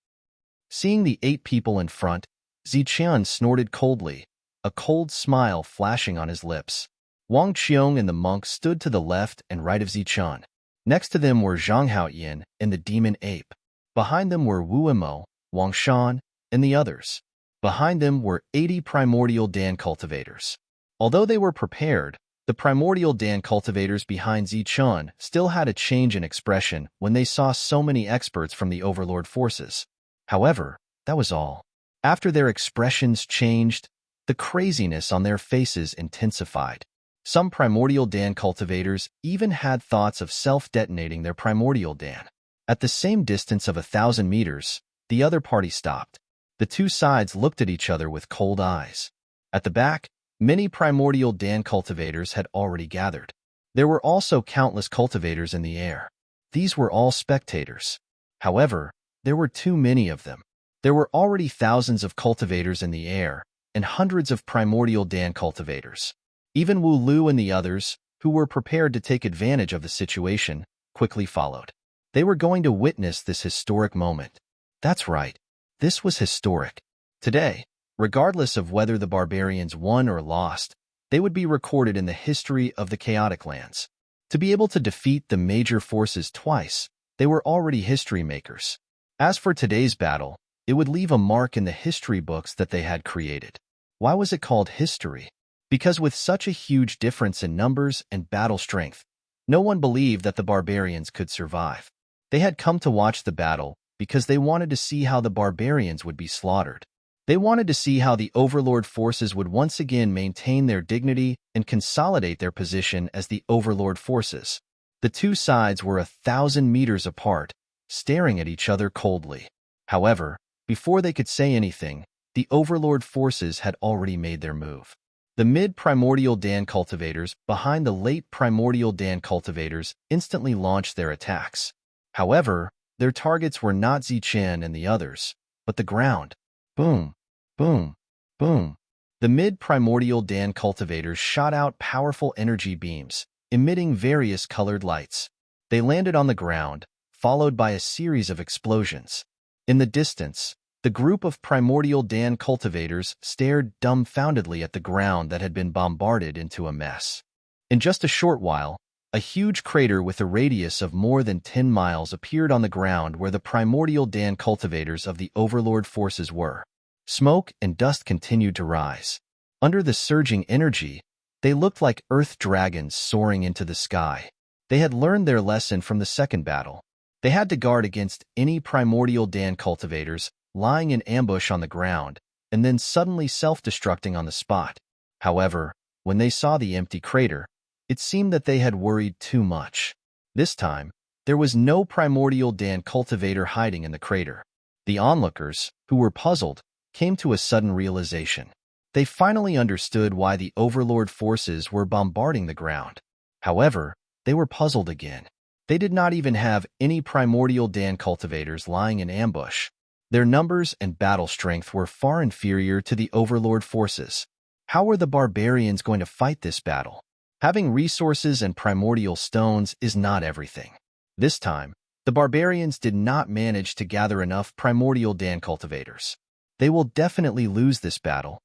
Seeing the 8 people in front, Zichun snorted coldly, a cold smile flashing on his lips. Wang Qiong and the monk stood to the left and right of Zichun. Next to them were Zhang Haoyin and the demon ape. Behind them were Wu Imo, Wang Shan, and the others. Behind them were 80 primordial Dan cultivators. Although they were prepared, the primordial Dan cultivators behind Zichun still had a change in expression when they saw so many experts from the overlord forces. However, that was all. After their expressions changed, the craziness on their faces intensified. Some primordial Dan cultivators even had thoughts of self-detonating their primordial Dan. At the same distance of 1,000 meters, the other party stopped. The 2 sides looked at each other with cold eyes. At the back, many primordial Dan cultivators had already gathered. There were also countless cultivators in the air. These were all spectators. However, there were too many of them. There were already thousands of cultivators in the air and hundreds of primordial Dan cultivators. Even Wu Lu and the others, who were prepared to take advantage of the situation, quickly followed. They were going to witness this historic moment. That's right. This was historic. Today, regardless of whether the barbarians won or lost, they would be recorded in the history of the chaotic lands. To be able to defeat the major forces twice, they were already history makers. As for today's battle, it would leave a mark in the history books that they had created. Why was it called history? Because with such a huge difference in numbers and battle strength, no one believed that the barbarians could survive. They had come to watch the battle because they wanted to see how the barbarians would be slaughtered. They wanted to see how the overlord forces would once again maintain their dignity and consolidate their position as the overlord forces. The 2 sides were 1,000 meters apart, staring at each other coldly. However, before they could say anything, the overlord forces had already made their move. The mid-primordial Dan cultivators behind the late primordial Dan cultivators instantly launched their attacks. However, their targets were not Zichun and the others, but the ground. Boom, boom, boom. The mid-primordial Dan cultivators shot out powerful energy beams, emitting various colored lights. They landed on the ground, followed by a series of explosions. In the distance, the group of primordial Dan cultivators stared dumbfoundedly at the ground that had been bombarded into a mess. In just a short while, a huge crater with a radius of more than 10 miles appeared on the ground where the primordial Dan cultivators of the overlord forces were. Smoke and dust continued to rise. Under the surging energy, they looked like earth dragons soaring into the sky. They had learned their lesson from the 2nd battle. They had to guard against any primordial Dan cultivators lying in ambush on the ground and then suddenly self-destructing on the spot. However, when they saw the empty crater, it seemed that they had worried too much. This time, there was no primordial Dan cultivator hiding in the crater. The onlookers, who were puzzled, came to a sudden realization. They finally understood why the overlord forces were bombarding the ground. However, they were puzzled again. They did not even have any primordial Dan cultivators lying in ambush. Their numbers and battle strength were far inferior to the overlord forces. How were the barbarians going to fight this battle? Having resources and primordial stones is not everything. This time, The barbarians did not manage to gather enough primordial Dan cultivators. They will definitely lose this battle.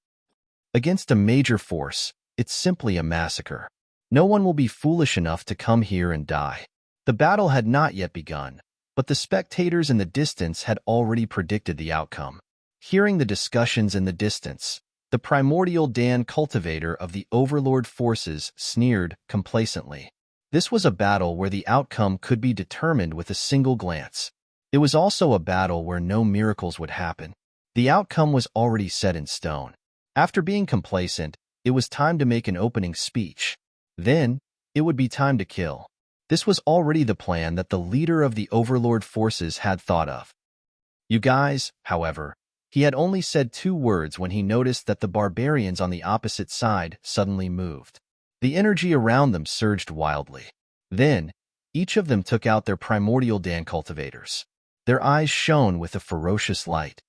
Against a major force, it's simply a massacre. No one will be foolish enough to come here and die. The battle had not yet begun, but the spectators in the distance had already predicted the outcome. Hearing the discussions in the distance, the primordial Dan cultivator of the overlord forces sneered complacently. This was a battle where the outcome could be determined with a single glance. It was also a battle where no miracles would happen. The outcome was already set in stone. After being complacent, it was time to make an opening speech. Then, it would be time to kill. This was already the plan that the leader of the overlord forces had thought of. You guys, however, he had only said 2 words when he noticed that the barbarians on the opposite side suddenly moved. The energy around them surged wildly. Then, each of them took out their primordial Dan cultivators. Their eyes shone with a ferocious light.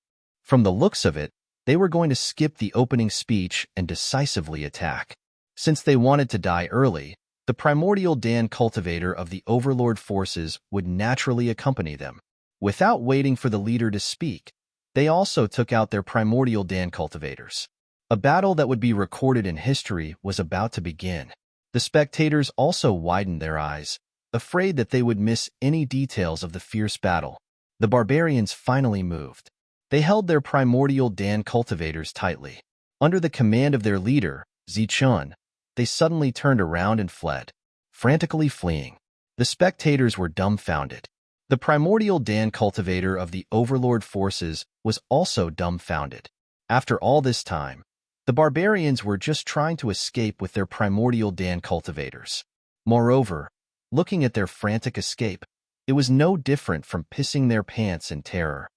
From the looks of it, they were going to skip the opening speech and decisively attack. Since they wanted to die early, the primordial Dan cultivator of the overlord forces would naturally accompany them. Without waiting for the leader to speak, they also took out their primordial Dan cultivators. A battle that would be recorded in history was about to begin. The spectators also widened their eyes, afraid that they would miss any details of the fierce battle. The barbarians finally moved. They held their primordial Dan cultivators tightly. Under the command of their leader, Zichun, they suddenly turned around and fled, frantically fleeing. The spectators were dumbfounded. The primordial Dan cultivator of the overlord forces was also dumbfounded. After all this time, the barbarians were just trying to escape with their primordial Dan cultivators. Moreover, looking at their frantic escape, it was no different from pissing their pants in terror.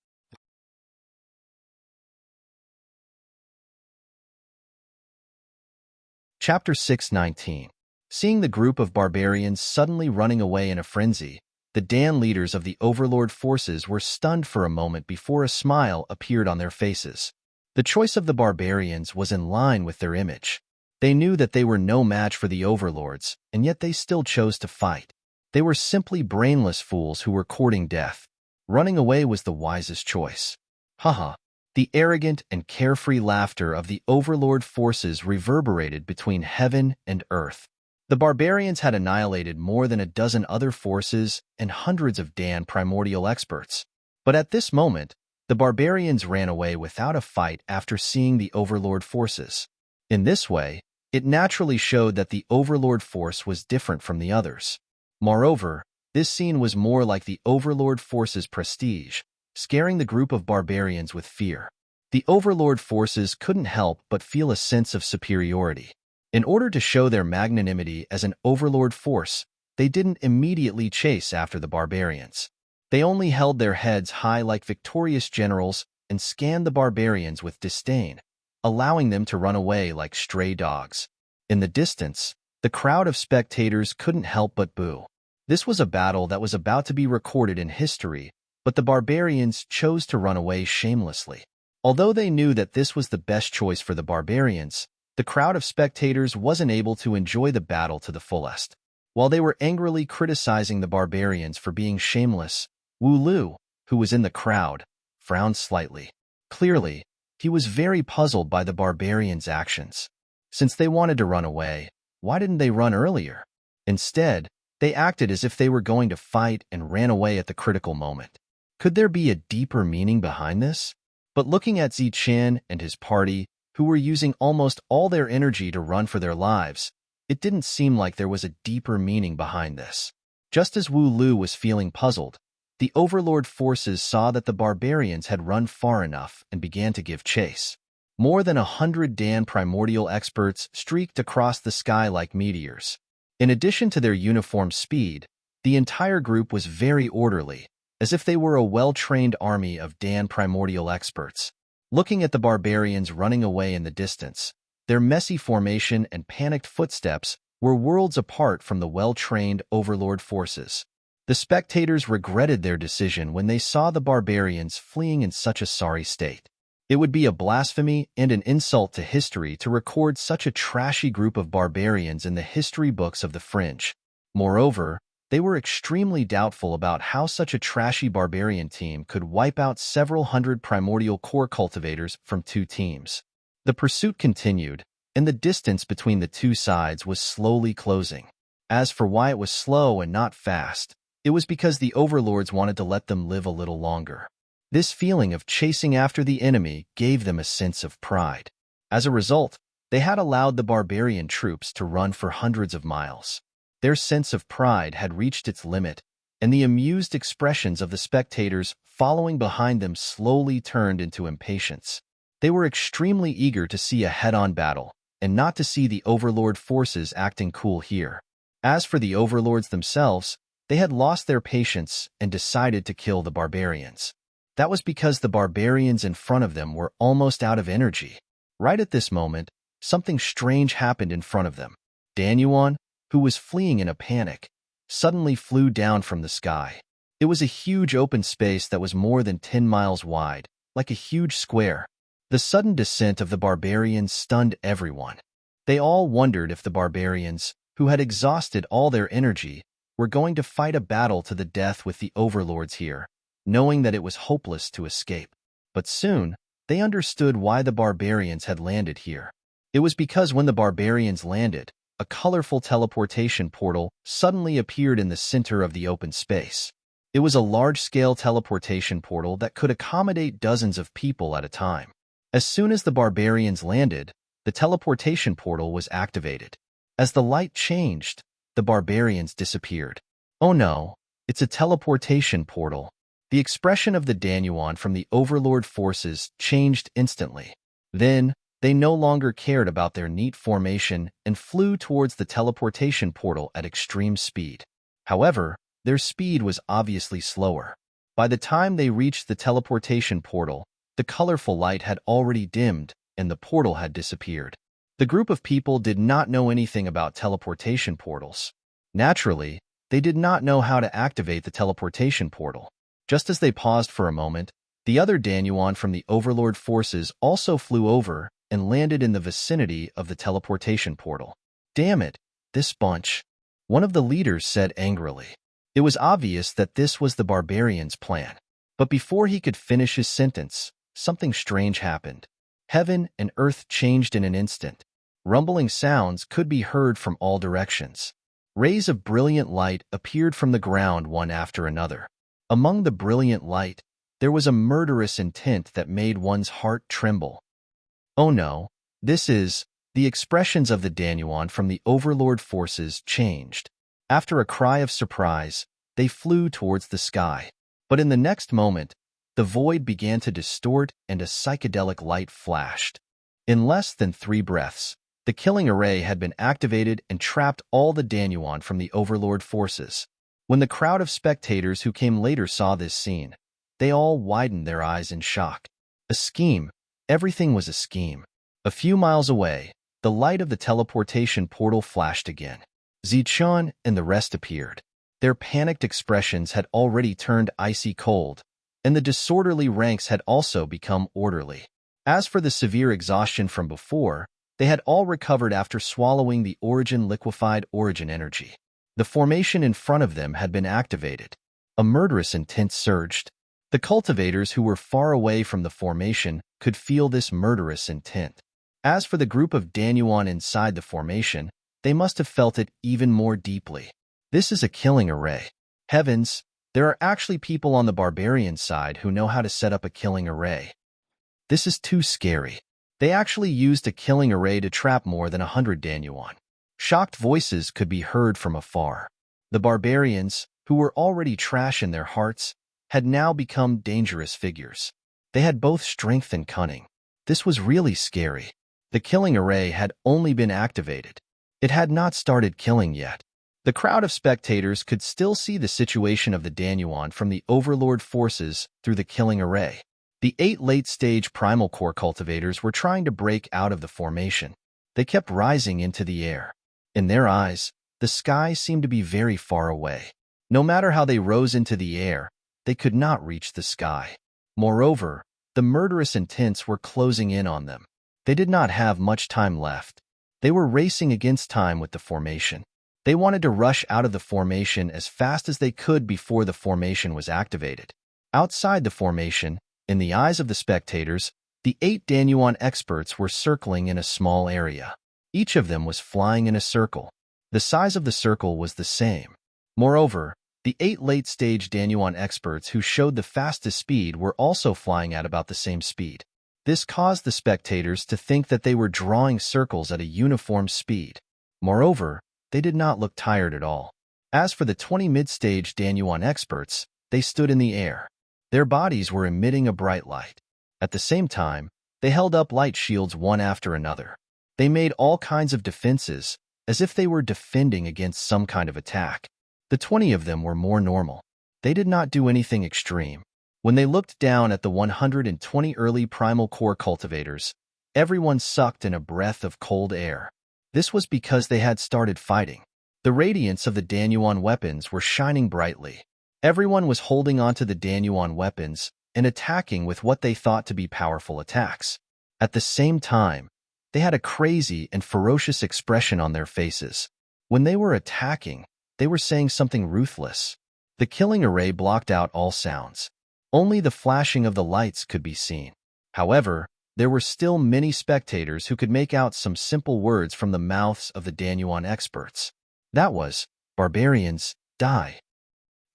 Chapter 6:19. Seeing the group of barbarians suddenly running away in a frenzy, the Dan leaders of the overlord forces were stunned for a moment before a smile appeared on their faces. The choice of the barbarians was in line with their image. They knew that they were no match for the overlords, and yet they still chose to fight. They were simply brainless fools who were courting death. Running away was the wisest choice. Haha. The arrogant and carefree laughter of the overlord forces reverberated between heaven and earth. The barbarians had annihilated more than a dozen other forces and hundreds of Dan primordial experts. But at this moment, the barbarians ran away without a fight after seeing the overlord forces. In this way, it naturally showed that the overlord force was different from the others. Moreover, this scene was more like the overlord force's prestige, scaring the group of barbarians with fear. The overlord forces couldn't help but feel a sense of superiority. In order to show their magnanimity as an overlord force, they didn't immediately chase after the barbarians. They only held their heads high like victorious generals and scanned the barbarians with disdain, allowing them to run away like stray dogs. In the distance, the crowd of spectators couldn't help but boo. This was a battle that was about to be recorded in history, but the barbarians chose to run away shamelessly. Although they knew that this was the best choice for the barbarians, the crowd of spectators wasn't able to enjoy the battle to the fullest. While they were angrily criticizing the barbarians for being shameless, Wu Lu, who was in the crowd, frowned slightly. Clearly, he was very puzzled by the barbarians' actions. Since they wanted to run away, why didn't they run earlier? Instead, they acted as if they were going to fight and ran away at the critical moment. Could there be a deeper meaning behind this? But looking at Zichun and his party, who were using almost all their energy to run for their lives, it didn't seem like there was a deeper meaning behind this. Just as Wu Lu was feeling puzzled, the overlord forces saw that the barbarians had run far enough and began to give chase. More than 100 Dan primordial experts streaked across the sky like meteors. In addition to their uniform speed, the entire group was very orderly, as if they were a well-trained army of Dan primordial experts. Looking at the barbarians running away in the distance, their messy formation and panicked footsteps were worlds apart from the well-trained overlord forces. The spectators regretted their decision when they saw the barbarians fleeing in such a sorry state. It would be a blasphemy and an insult to history to record such a trashy group of barbarians in the history books of the Fringe. Moreover, They were extremely doubtful about how such a trashy barbarian team could wipe out several hundred primordial core cultivators from two teams. The pursuit continued, and the distance between the two sides was slowly closing. As for why it was slow and not fast, it was because the overlords wanted to let them live a little longer. This feeling of chasing after the enemy gave them a sense of pride. As a result, they had allowed the barbarian troops to run for hundreds of miles. Their sense of pride had reached its limit, and the amused expressions of the spectators following behind them slowly turned into impatience. They were extremely eager to see a head-on battle, and not to see the overlord forces acting cool here. As for the overlords themselves, they had lost their patience and decided to kill the barbarians. That was because the barbarians in front of them were almost out of energy. Right at this moment, something strange happened in front of them. Danyuan, who was fleeing in a panic, suddenly flew down from the sky. It was a huge open space that was more than 10 miles wide, like a huge square. The sudden descent of the barbarians stunned everyone. They all wondered if the barbarians, who had exhausted all their energy, were going to fight a battle to the death with the overlords here, knowing that it was hopeless to escape. But soon, they understood why the barbarians had landed here. It was because when the barbarians landed, a colorful teleportation portal suddenly appeared in the center of the open space. It was a large-scale teleportation portal that could accommodate dozens of people at a time. As soon as the barbarians landed, the teleportation portal was activated. As the light changed, the barbarians disappeared. Oh no, it's a teleportation portal. The expression of the Danyuan from the overlord forces changed instantly. Then, they no longer cared about their neat formation and flew towards the teleportation portal at extreme speed. However, their speed was obviously slower. By the time they reached the teleportation portal, the colorful light had already dimmed and the portal had disappeared. The group of people did not know anything about teleportation portals. Naturally, they did not know how to activate the teleportation portal. Just as they paused for a moment, the other Danyuan from the overlord forces also flew over and landed in the vicinity of the teleportation portal. Damn it, this bunch, one of the leaders said angrily. It was obvious that this was the barbarians' plan. But before he could finish his sentence, something strange happened. Heaven and earth changed in an instant. Rumbling sounds could be heard from all directions. Rays of brilliant light appeared from the ground one after another. Among the brilliant light, there was a murderous intent that made one's heart tremble. Oh no, the expressions of the Danyuan from the overlord forces changed. After a cry of surprise, they flew towards the sky. But in the next moment, the void began to distort and a psychedelic light flashed. In less than 3 breaths, the killing array had been activated and trapped all the Danyuan from the overlord forces. When the crowd of spectators who came later saw this scene, they all widened their eyes in shock. A scheme. Everything was a scheme. A few miles away, the light of the teleportation portal flashed again. Zichun and the rest appeared. Their panicked expressions had already turned icy cold, and the disorderly ranks had also become orderly. As for the severe exhaustion from before, they had all recovered after swallowing the liquefied origin energy. The formation in front of them had been activated. A murderous intent surged. The cultivators who were far away from the formation could feel this murderous intent. As for the group of Danyuan inside the formation, they must have felt it even more deeply. This is a killing array. Heavens, there are actually people on the barbarian side who know how to set up a killing array. This is too scary. They actually used a killing array to trap more than 100 Danyuan. Shocked voices could be heard from afar. The barbarians, who were already trash in their hearts, had now become dangerous figures. They had both strength and cunning. This was really scary. The killing array had only been activated. It had not started killing yet. The crowd of spectators could still see the situation of the Danyuan from the overlord forces through the killing array. The 8 late-stage primal core cultivators were trying to break out of the formation. They kept rising into the air. In their eyes, the sky seemed to be very far away. No matter how they rose into the air, they could not reach the sky. Moreover, the murderous intents were closing in on them. They did not have much time left. They were racing against time with the formation. They wanted to rush out of the formation as fast as they could before the formation was activated. Outside the formation, in the eyes of the spectators, the 8 Danyuan experts were circling in a small area. Each of them was flying in a circle. The size of the circle was the same. Moreover, the 8 late-stage Danyuan experts who showed the fastest speed were also flying at about the same speed. This caused the spectators to think that they were drawing circles at a uniform speed. Moreover, they did not look tired at all. As for the 20 mid-stage Danyuan experts, they stood in the air. Their bodies were emitting a bright light. At the same time, they held up light shields one after another. They made all kinds of defenses, as if they were defending against some kind of attack. The 20 of them were more normal. They did not do anything extreme. When they looked down at the 120 early primal core cultivators, everyone sucked in a breath of cold air. This was because they had started fighting. The radiance of the Danyuan weapons were shining brightly. Everyone was holding onto the Danyuan weapons and attacking with what they thought to be powerful attacks. At the same time, they had a crazy and ferocious expression on their faces. When they were attacking, they were saying something ruthless. The killing array blocked out all sounds. Only the flashing of the lights could be seen. However, there were still many spectators who could make out some simple words from the mouths of the Danyuan experts. That was, "Barbarians, die."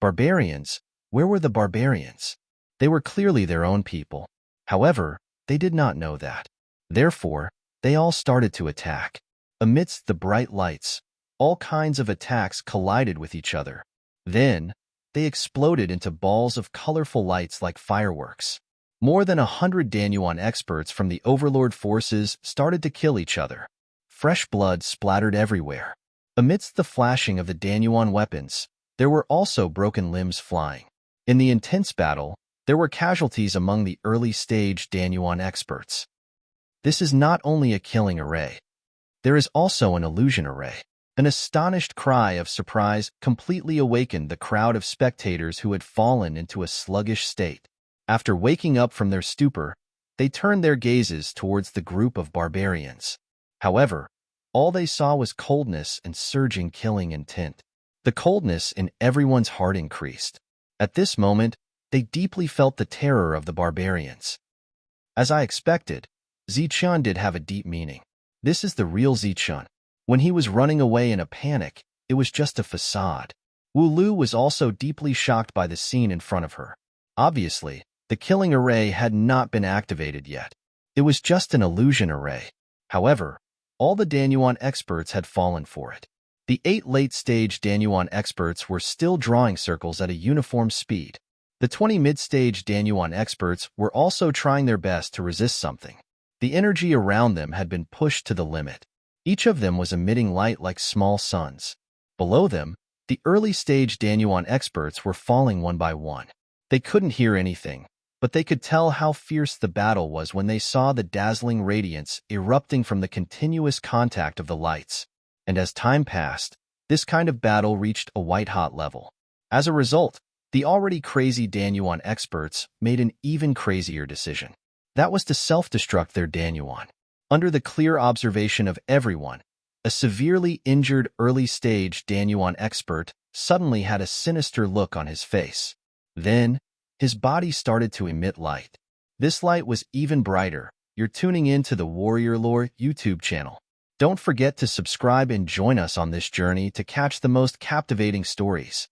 Barbarians? Where were the barbarians? They were clearly their own people. However, they did not know that. Therefore, they all started to attack. Amidst the bright lights, all kinds of attacks collided with each other. Then, they exploded into balls of colorful lights like fireworks. More than 100 Danyuan experts from the Overlord forces started to kill each other. Fresh blood splattered everywhere. Amidst the flashing of the Danyuan weapons, there were also broken limbs flying. In the intense battle, there were casualties among the early-stage Danyuan experts. This is not only a killing array. There is also an illusion array. An astonished cry of surprise completely awakened the crowd of spectators who had fallen into a sluggish state. After waking up from their stupor, they turned their gazes towards the group of barbarians. However, all they saw was coldness and surging killing intent. The coldness in everyone's heart increased. At this moment, they deeply felt the terror of the barbarians. As I expected, Zichun did have a deep meaning. This is the real Zichun. When he was running away in a panic, it was just a facade. Wu Lu was also deeply shocked by the scene in front of her. Obviously, the killing array had not been activated yet. It was just an illusion array. However, all the Danyuan experts had fallen for it. The 8 late-stage Danyuan experts were still drawing circles at a uniform speed. The 20 mid-stage Danyuan experts were also trying their best to resist something. The energy around them had been pushed to the limit. Each of them was emitting light like small suns. Below them, the early-stage Danyuan experts were falling one by one. They couldn't hear anything, but they could tell how fierce the battle was when they saw the dazzling radiance erupting from the continuous contact of the lights. And as time passed, this kind of battle reached a white-hot level. As a result, the already crazy Danyuan experts made an even crazier decision. That was to self-destruct their Danyuan. Under the clear observation of everyone, a severely injured early-stage Danyuan expert suddenly had a sinister look on his face. Then, his body started to emit light. This light was even brighter. You're tuning in to the Warrior Lore YouTube channel. Don't forget to subscribe and join us on this journey to catch the most captivating stories.